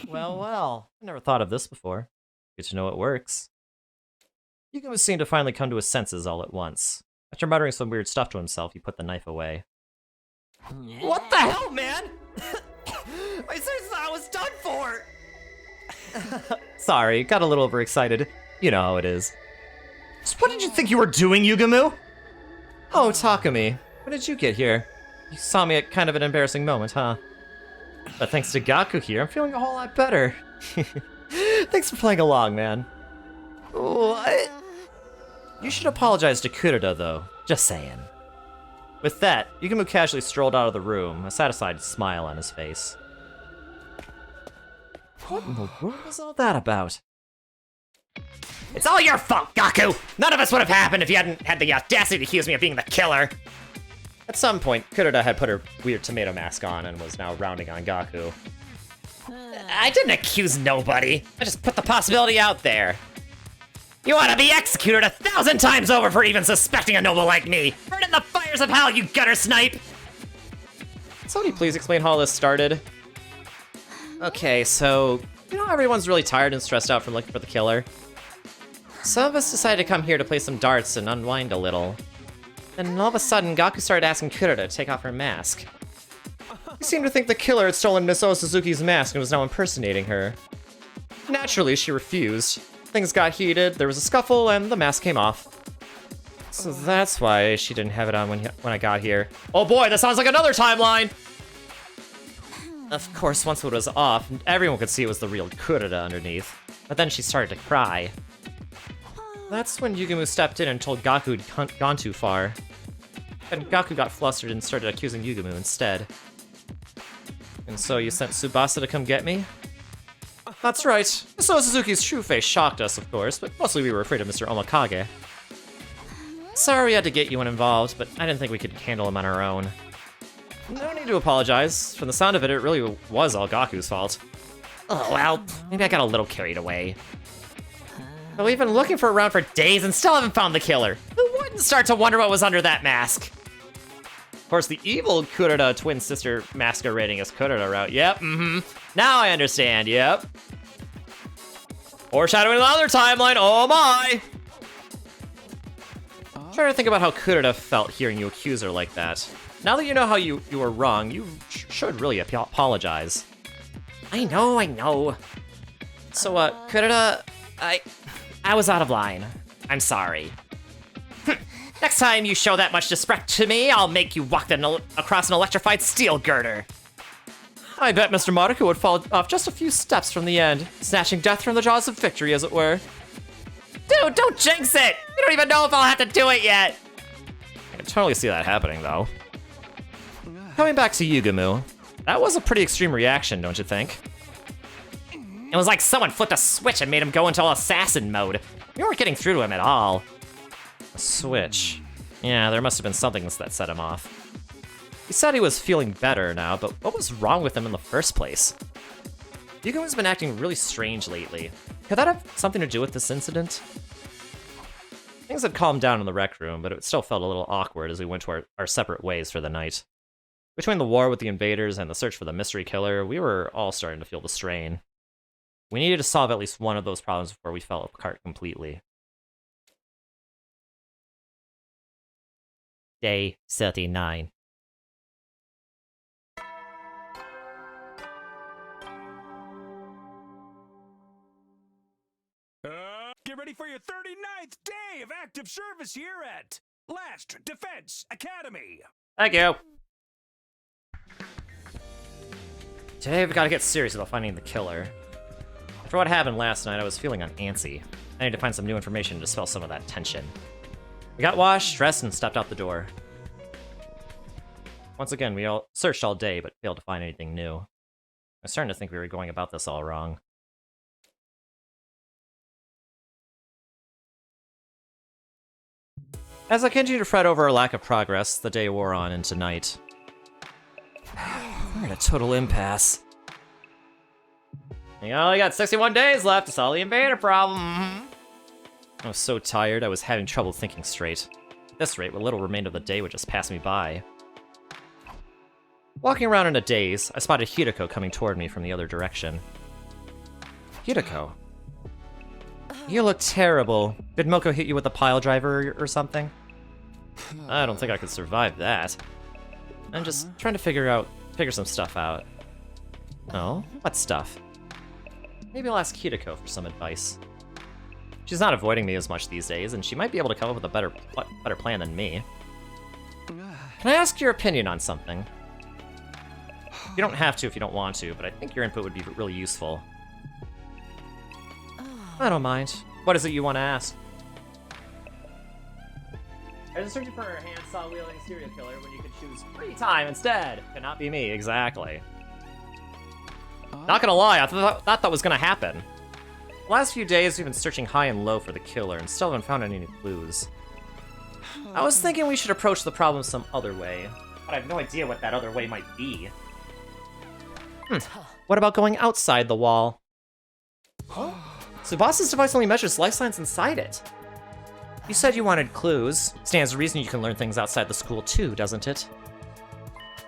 Well, I never thought of this before. Good to know it works. Yugumu seemed to finally come to his senses all at once. After muttering some weird stuff to himself, he put the knife away. What the hell, man? I seriously thought I was done for! Sorry, got a little overexcited. You know how it is. So what did you think you were doing, Yugumu? Oh, Takumi, when did you get here? You saw me at kind of an embarrassing moment, huh? But thanks to Gaku here, I'm feeling a whole lot better. Thanks for playing along, man. What? You should apologize to Kurita, though. Just saying. With that, Yugumu casually strolled out of the room, a satisfied smile on his face. What in the world was all that about? It's all your fault, Gaku! None of us would have happened if you hadn't had the audacity to accuse me of being the killer! At some point, Kurita had put her weird tomato mask on and was now rounding on Gaku. I didn't accuse nobody. I just put the possibility out there. You ought to be executed 1,000 times over for even suspecting a noble like me! Burn in the fires of hell, you gutter snipe! Somebody please explain how all this started? Okay, so... You know everyone's really tired and stressed out from looking for the killer? Some of us decided to come here to play some darts and unwind a little. Then all of a sudden, Gaku started asking Kurita to take off her mask. He seemed to think the killer had stolen Miss Suzuki's mask and was now impersonating her. Naturally, she refused. Things got heated, there was a scuffle, and the mask came off. So that's why she didn't have it on when I got here. Oh boy, that sounds like another timeline! Of course, once it was off, everyone could see it was the real Kurita underneath. But then she started to cry. That's when Yugumu stepped in and told Gaku he'd gone too far. And Gaku got flustered and started accusing Yugumu instead. And so you sent Tsubasa to come get me? That's right. So Suzuki's true face shocked us, of course, but mostly we were afraid of Mr. Omakage. Sorry we had to get you involved, but I didn't think we could handle him on our own. No need to apologize. From the sound of it, it really was all Gaku's fault. Oh, well, maybe I got a little carried away. But we've been looking for around for days and still haven't found the killer. Who wouldn't start to wonder what was under that mask? Of course, the evil Kurita twin sister masquerading as Kurita route. Yep, Now I understand, yep. Foreshadowing another timeline, oh my! Trying to think about how Kurita felt hearing you accuse her like that. Now that you know how you were wrong, you should really apologize. I know. So, Kurita, I was out of line. I'm sorry. Next time you show that much disrespect to me, I'll make you walk across an electrified steel girder. I bet Mr. Maruko would fall off just a few steps from the end, snatching death from the jaws of victory, as it were. Dude, don't jinx it! You don't even know if I'll have to do it yet! I can totally see that happening, though. Coming back to Yugumu, that was a pretty extreme reaction, don't you think? It was like someone flipped a switch and made him go into assassin mode. We weren't getting through to him at all. A switch. Yeah, there must have been something that set him off. He said he was feeling better now, but what was wrong with him in the first place? Yugumu's been acting really strange lately. Could that have something to do with this incident? Things had calmed down in the rec room, but it still felt a little awkward as we went to our separate ways for the night. Between the war with the invaders and the search for the mystery killer, we were all starting to feel the strain. We needed to solve at least one of those problems before we fell apart completely. Day 39. Get ready for your 39th day of active service here at Last Defense Academy. Thank you. Today we've got to get serious about finding the killer. After what happened last night, I was feeling uneasy. I need to find some new information to dispel some of that tension. We got washed, dressed, and stepped out the door. Once again, we all searched all day, but failed to find anything new. I was starting to think we were going about this all wrong. As I continued to fret over our lack of progress, the day wore on into night. We're in a total impasse. You only got 61 days left to solve the invader problem. I was so tired, I was having trouble thinking straight. At this rate, what little remained of the day would just pass me by. Walking around in a daze, I spotted Hideko coming toward me from the other direction. Hideko. You look terrible. Did Moko hit you with a pile driver or something? I don't think I could survive that. I'm just trying to figure some stuff out. Oh? What stuff? Maybe I'll ask Hideko for some advice. She's not avoiding me as much these days, and she might be able to come up with a better plan than me. Can I ask your opinion on something? You don't have to if you don't want to, but I think your input would be really useful. I don't mind. What is it you want to ask? I was searching for a handsaw-wielding serial killer when you could choose free time instead. Cannot be me, exactly. Not gonna lie, I thought that was gonna happen. The last few days, we've been searching high and low for the killer and still haven't found any new clues. I was thinking we should approach the problem some other way, but I have no idea what that other way might be. What about going outside the wall? Tsubasa's device only measures life signs inside it. You said you wanted clues. Stands to reason you can learn things outside the school too, doesn't it?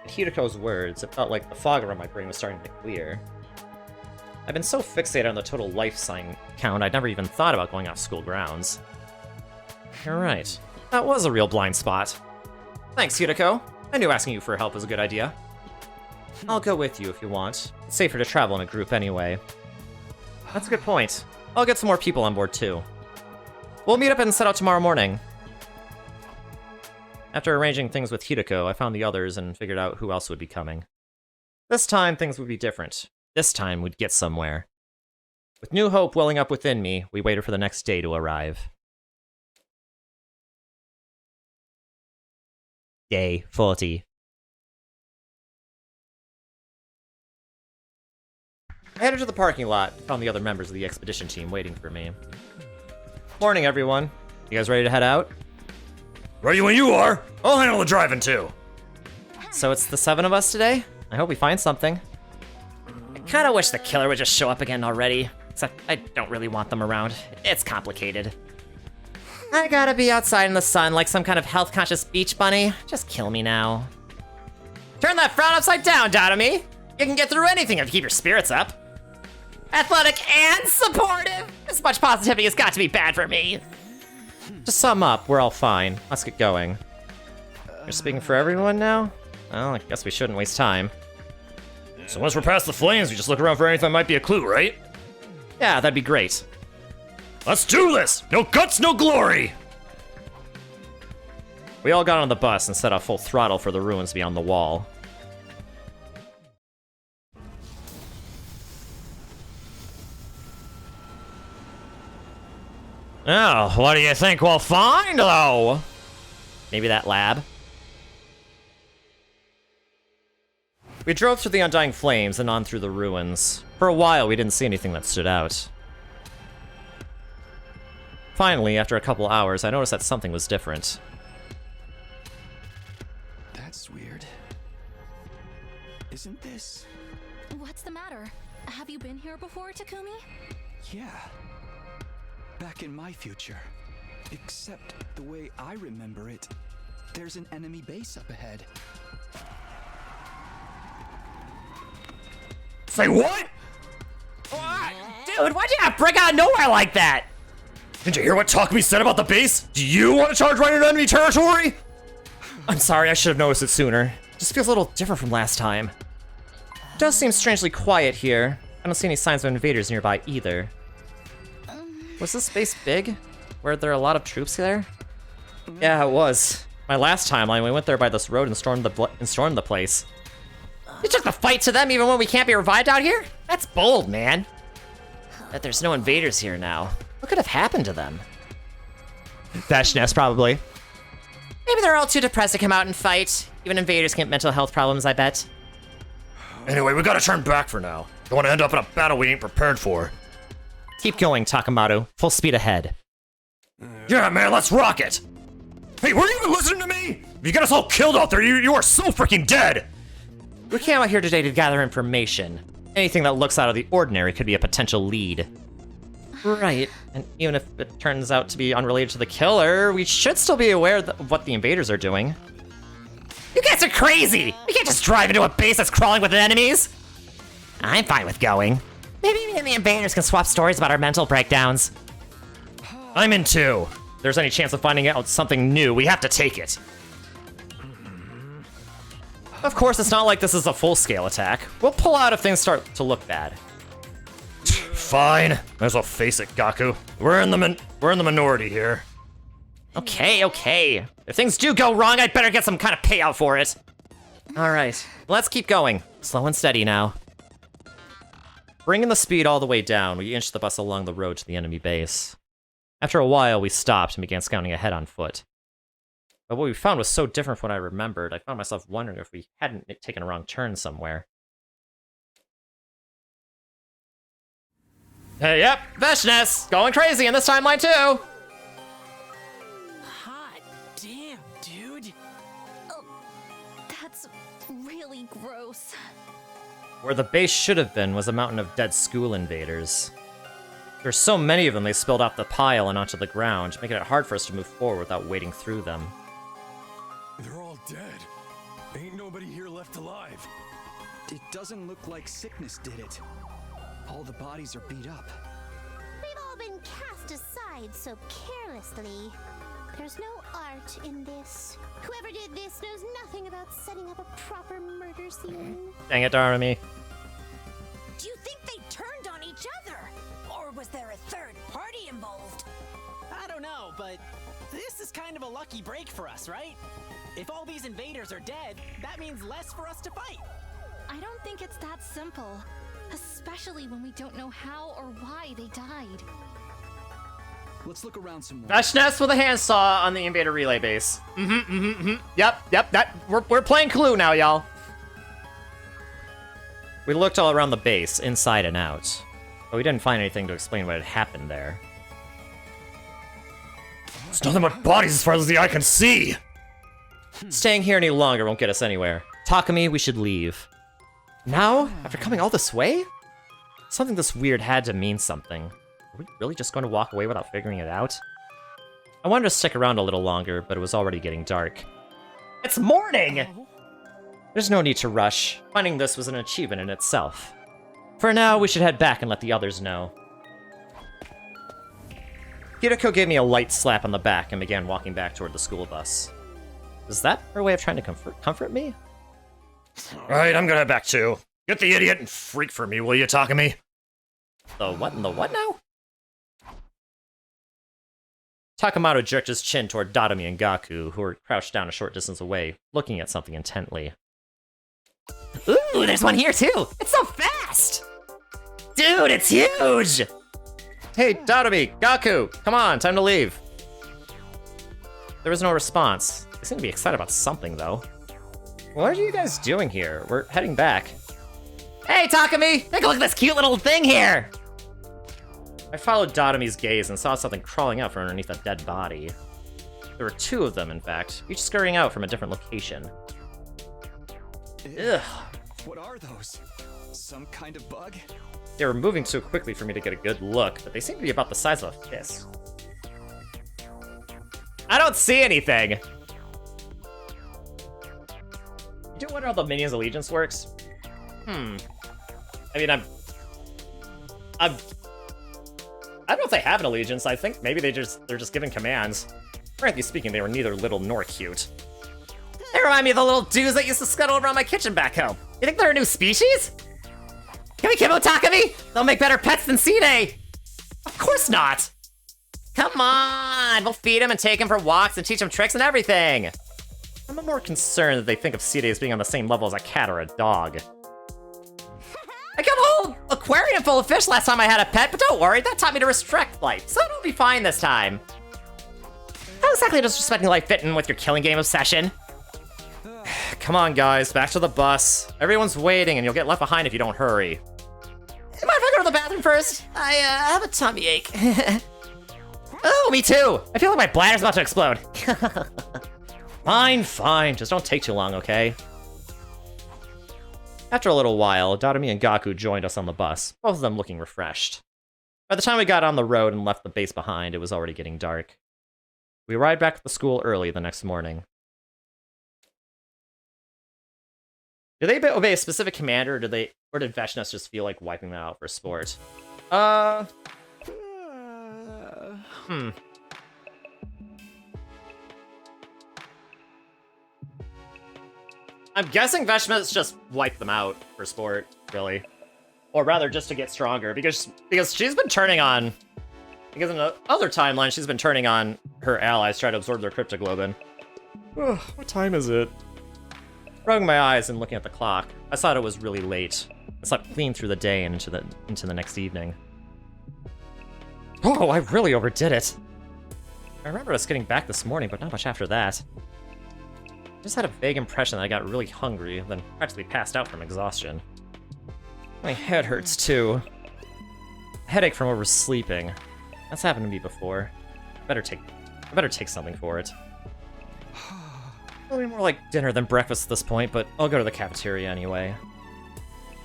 At Hideko's words, it felt like the fog around my brain was starting to clear. I've been so fixated on the total life sign count, I'd never even thought about going off school grounds. You're right. That was a real blind spot. Thanks, Hideko. I knew asking you for help was a good idea. I'll go with you if you want. It's safer to travel in a group anyway. That's a good point. I'll get some more people on board too. We'll meet up and set out tomorrow morning. After arranging things with Hideko, I found the others and figured out who else would be coming. This time, things would be different. This time, we'd get somewhere. With new hope welling up within me, we waited for the next day to arrive. Day 40. I headed to the parking lot and found the other members of the expedition team waiting for me. Morning, everyone. You guys ready to head out? Ready when you are. I'll handle the driving too. So it's the 7 of us today? I hope we find something. I kinda wish the killer would just show up again already. Except I don't really want them around. It's complicated. I gotta be outside in the sun like some kind of health-conscious beach bunny. Just kill me now. Turn that frown upside down, Dotomi. You can get through anything if you keep your spirits up. Athletic and supportive. This much positivity has got to be bad for me. To sum up, we're all fine. Let's get going. You're speaking for everyone now? Well, I guess we shouldn't waste time. So once we're past the flames, we just look around for anything that might be a clue, right? Yeah, that'd be great. Let's do this! No guts, no glory! We all got on the bus and set off full throttle for the ruins beyond the wall. Oh, what do you think we'll find, though? Maybe that lab? We drove through the undying flames and on through the ruins. For a while, we didn't see anything that stood out. Finally, after a couple hours, I noticed that something was different. That's weird. Isn't this? What's the matter? Have you been here before, Takumi? Yeah. Back in my future. Except the way I remember it, there's an enemy base up ahead. Say what? Dude, why'd you have break out of nowhere like that? Did you hear what Takumi said about the base? Do you want to charge right into enemy territory? I'm sorry, I should have noticed it sooner. It just feels a little different from last time. It does seem strangely quiet here. I don't see any signs of invaders nearby either. Was this base big? Were there a lot of troops there? Yeah, it was. My last timeline, we went there by this road and stormed the place. You took the fight to them even when we can't be revived out here? That's bold, man. But there's no invaders here now. What could have happened to them? Fetch nest, probably. Maybe they're all too depressed to come out and fight. Even invaders can get mental health problems, I bet. Anyway, we gotta turn back for now. Don't wanna end up in a battle we ain't prepared for. Keep going, Takamaru. Full speed ahead. Yeah, man, let's rock it! Hey, were you even listening to me? If you get us all killed out there, you are so freaking dead! We came out here today to gather information. Anything that looks out of the ordinary could be a potential lead. Right, and even if it turns out to be unrelated to the killer, we should still be aware of what the invaders are doing. You guys are crazy! We can't just drive into a base that's crawling with enemies! I'm fine with going. Maybe me and the invaders can swap stories about our mental breakdowns. I'm in too. If there's any chance of finding out something new, we have to take it. Of course, it's not like this is a full-scale attack. We'll pull out if things start to look bad. Fine. Might as well face it, Gaku. We're in the minority here. Okay. If things do go wrong, I'd better get some kind of payout for it. All right, let's keep going. Slow and steady now. Bringing the speed all the way down, we inched the bus along the road to the enemy base. After a while, we stopped and began scouting ahead on foot. But what we found was so different from what I remembered, I found myself wondering if we hadn't taken a wrong turn somewhere. Hey, yep, Veshness! Going crazy in this timeline too! Hot damn, dude. Oh, that's really gross. Where the base should have been was a mountain of dead school invaders. There's so many of them they spilled off the pile and onto the ground, making it hard for us to move forward without wading through them. They're all dead. Ain't nobody here left alive. It doesn't look like sickness did it. All the bodies are beat up. We've all been cast aside so carelessly. There's no art in this. Whoever did this knows nothing about setting up a proper murder scene. Dang it, Darami. Do you think they turned on each other? Or was there a third party involved? I don't know, but this is kind of a lucky break for us, right? If all these invaders are dead, that means less for us to fight. I don't think it's that simple. Especially when we don't know how or why they died. Let's look around some more. Veshness with a handsaw on the invader relay base. Yep, we're playing Clue now, y'all. We looked all around the base, inside and out, but we didn't find anything to explain what had happened there. It's nothing but bodies as far as the eye can see! Staying here any longer won't get us anywhere. Takumi, we should leave. Now? After coming all this way? Something this weird had to mean something. Are we really just going to walk away without figuring it out? I wanted to stick around a little longer, but it was already getting dark. It's morning! There's no need to rush. Finding this was an achievement in itself. For now, we should head back and let the others know. Hirako gave me a light slap on the back and began walking back toward the school bus. Is that her way of trying to comfort me? Alright, I'm gonna head back too. Get the idiot and freak for me, will you, Takumi? The what and the what now? Takamaru jerked his chin toward Dadami and Gaku, who were crouched down a short distance away, looking at something intently. Ooh, there's one here too! It's so fast! Dude, it's huge! Hey, Dadami, Gaku, come on, time to leave. There was no response. They seem to be excited about something, though. What are you guys doing here? We're heading back. Hey, Takumi! Take a look at this cute little thing here! I followed Dadami's gaze and saw something crawling out from underneath a dead body. There were two of them, in fact, each scurrying out from a different location. Ugh. What are those? Some kind of bug? They were moving too quickly for me to get a good look, but they seem to be about the size of a fist. I don't see anything! You do wonder how the Minions Allegiance works? I mean, I don't know if they have an allegiance. I think maybe they're just giving commands. Frankly speaking, they were neither little nor cute. They remind me of the little dudes that used to scuttle around my kitchen back home. You think they're a new species? Can we Kimbo Takumi? They'll make better pets than Sine! Of course not! Come on! We'll feed him and take him for walks and teach him tricks and everything! I'm more concerned that they think of Sine as being on the same level as a cat or a dog. I killed a whole aquarium full of fish last time I had a pet, but don't worry, that taught me to restrict life, so it'll be fine this time. exactly disrespecting life fitting with your killing game obsession. Come on, guys, back to the bus. Everyone's waiting, and you'll get left behind if you don't hurry. Mind if I go to the bathroom first? I have a tummy ache. Oh, me too. I feel like my bladder's about to explode. Fine. Just don't take too long, okay? After a little while, Darumi and Gaku joined us on the bus, both of them looking refreshed. By the time we got on the road and left the base behind, it was already getting dark. We arrived back at the school early the next morning. Did they obey a specific commander, or did Veshnas just feel like wiping them out for sport? I'm guessing Veshnas just wiped them out for sport, really. Or rather, just to get stronger, because she's been turning on... Because in the other timeline, she's been turning on her allies, trying to absorb their cryptoglobin. Ugh, what time is it? Rubbing my eyes and looking at the clock, I saw it was really late. I slept clean through the day and into the next evening. Oh, I really overdid it. I remember us getting back this morning, but not much after that. I just had a vague impression that I got really hungry, then practically passed out from exhaustion. My head hurts too. A headache from oversleeping. That's happened to me before. I better take something for it. Probably more like dinner than breakfast at this point, but I'll go to the cafeteria anyway.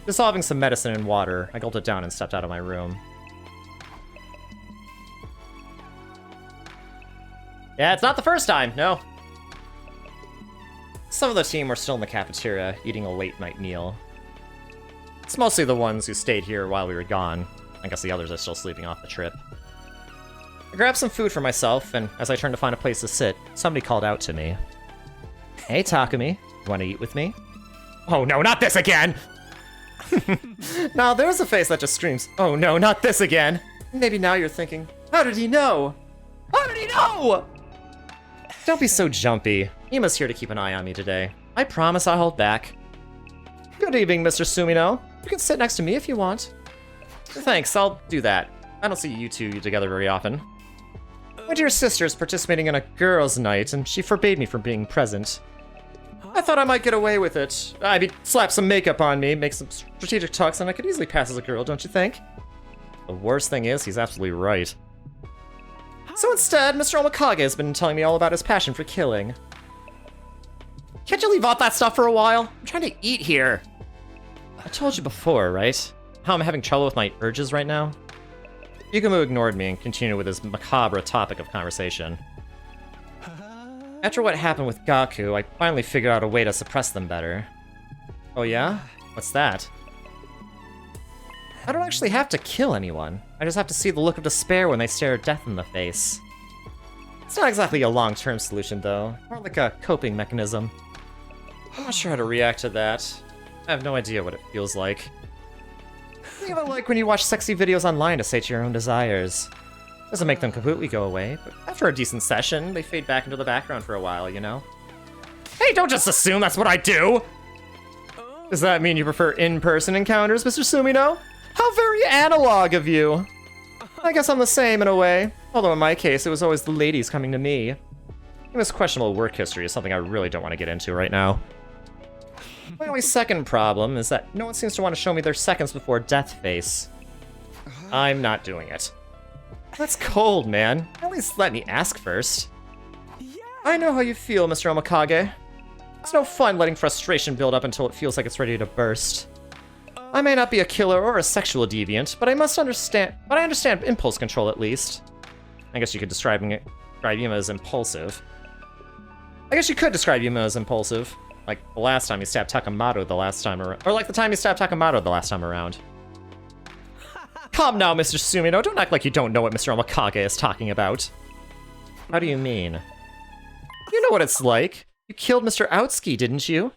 Dissolving some medicine in water, I gulped it down and stepped out of my room. Yeah, it's not the first time, no. Some of the team were still in the cafeteria, eating a late-night meal. It's mostly the ones who stayed here while we were gone. I guess the others are still sleeping off the trip. I grabbed some food for myself, and as I turned to find a place to sit, somebody called out to me. Hey, Takumi, you want to eat with me? Oh no, not this again! Now there's a face that just screams, oh no, not this again! Maybe now you're thinking, how did he know? How did he know? Don't be so jumpy. Ima's here to keep an eye on me today. I promise I'll hold back. Good evening, Mr. Sumino. You can sit next to me if you want. Thanks, I'll do that. I don't see you two together very often. My dear sister's participating in a girls' night, and she forbade me from being present. I thought I might get away with it. I'd slap some makeup on me, make some strategic talks, and I could easily pass as a girl, don't you think? The worst thing is, he's absolutely right. So instead, Mr. Omikage has been telling me all about his passion for killing. Can't you leave out that stuff for a while? I'm trying to eat here. I told you before, right? How I'm having trouble with my urges right now? Yugumu ignored me and continued with his macabre topic of conversation. After what happened with Gaku, I finally figured out a way to suppress them better. Oh yeah? What's that? I don't actually have to kill anyone. I just have to see the look of despair when they stare death in the face. It's not exactly a long-term solution, though. More like a coping mechanism. I'm not sure how to react to that. I have no idea what it feels like. Even like when you watch sexy videos online to sate your own desires. Doesn't make them completely go away, but after a decent session, they fade back into the background for a while, you know? Hey, don't just assume that's what I do! Does that mean you prefer in-person encounters, Mr. Sumino? How very analog of you! I guess I'm the same in a way, although in my case, it was always the ladies coming to me. This questionable work history is something I really don't want to get into right now. My only second problem is that no one seems to want to show me their seconds before death face. I'm not doing it. That's cold, man. At least let me ask first. I know how you feel, Mr. Omikage. It's no fun letting frustration build up until it feels like it's ready to burst. I may not be a killer or a sexual deviant, but I understand impulse control at least. I guess you could describe Yuma as impulsive. Like the last time he stabbed Takamado the last time around. Or like the time he stabbed Takamado the last time around. Calm now, Mr. Sumino. Don't act like you don't know what Mr. Omikage is talking about. How do you mean? You know what it's like. You killed Mr. Outski, didn't you?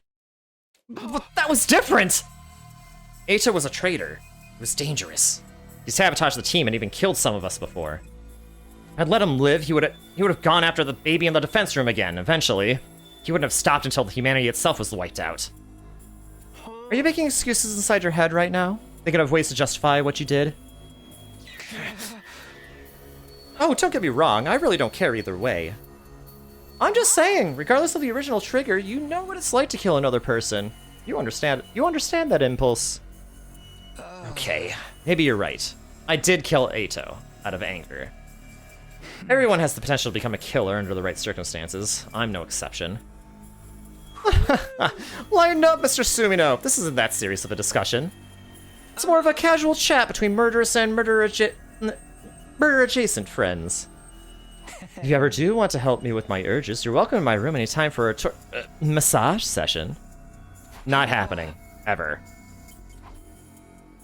But that was different! Eita was a traitor. He was dangerous. He sabotaged the team and even killed some of us before. If I'd let him live, he would have gone after the baby in the defense room again, eventually. He wouldn't have stopped until humanity itself was wiped out. Are you making excuses inside your head right now? Thinking of ways to justify what you did? Oh, don't get me wrong, I really don't care either way. I'm just saying, regardless of the original trigger, you know what it's like to kill another person. You understand that impulse. Okay, maybe you're right. I did kill Ato out of anger. Everyone has the potential to become a killer under the right circumstances. I'm no exception. Lighten up, Mr. Sumino. This isn't that serious of a discussion. It's more of a casual chat between murderous and murder-adjacent friends. If you ever do want to help me with my urges, you're welcome in my room anytime for a massage session. Not happening. Ever.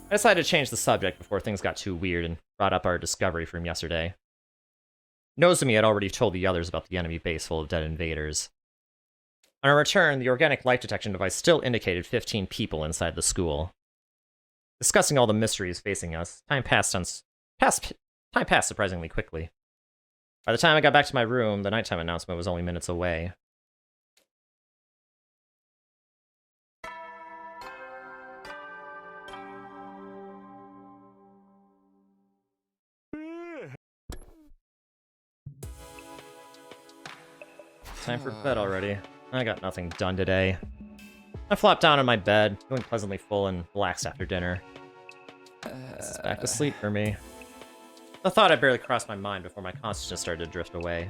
I decided to change the subject before things got too weird and brought up our discovery from yesterday. Nozomi had already told the others about the enemy base full of dead invaders. On our return, the organic life detection device still indicated 15 people inside the school. Discussing all the mysteries facing us, time passed surprisingly quickly. By the time I got back to my room, the nighttime announcement was only minutes away. Time for bed already. I got nothing done today. I flopped down on my bed, feeling pleasantly full and relaxed after dinner. This is back to sleep for me. The thought had barely crossed my mind before my consciousness started to drift away.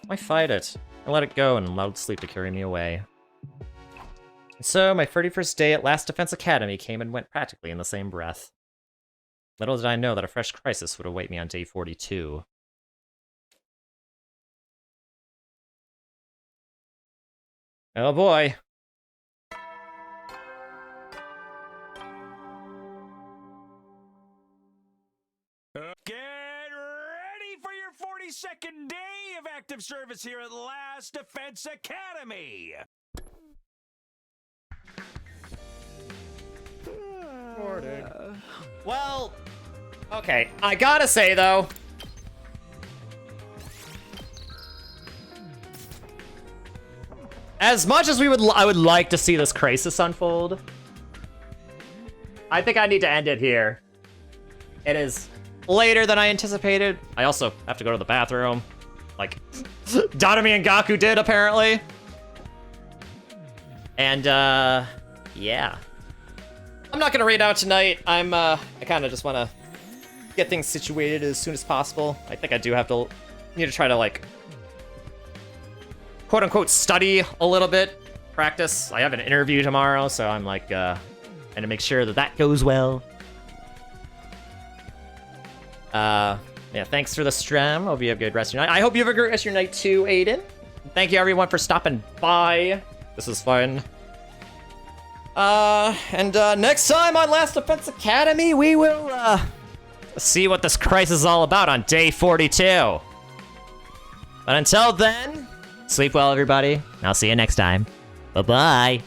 Why fight it? I let it go and allowed sleep to carry me away. And so, my 31st day at Last Defense Academy came and went practically in the same breath. Little did I know that a fresh crisis would await me on day 42. Oh boy. Get ready for your 42nd day of active service here at Last Defense Academy! Well, okay, I gotta say though, as much as I would like to see this crisis unfold, I think I need to end it here. It is later than I anticipated. I also have to go to the bathroom, like Donomi and Gaku did apparently. And yeah. I'm not gonna raid out tonight. I kind of just want to get things situated as soon as possible. I think I do have to need to try to like quote unquote study a little bit, practice. I have an interview tomorrow, so I'm like and to make sure that that goes well. Yeah, thanks for the stream. Hope you have a good rest of your night. I hope you have a great rest of your night too, Aiden. Thank you everyone for stopping by. This is fun. And next time on Last Defense Academy, we will, see what this crisis is all about on day 42. But until then, sleep well, everybody. I'll see you next time. Bye-bye.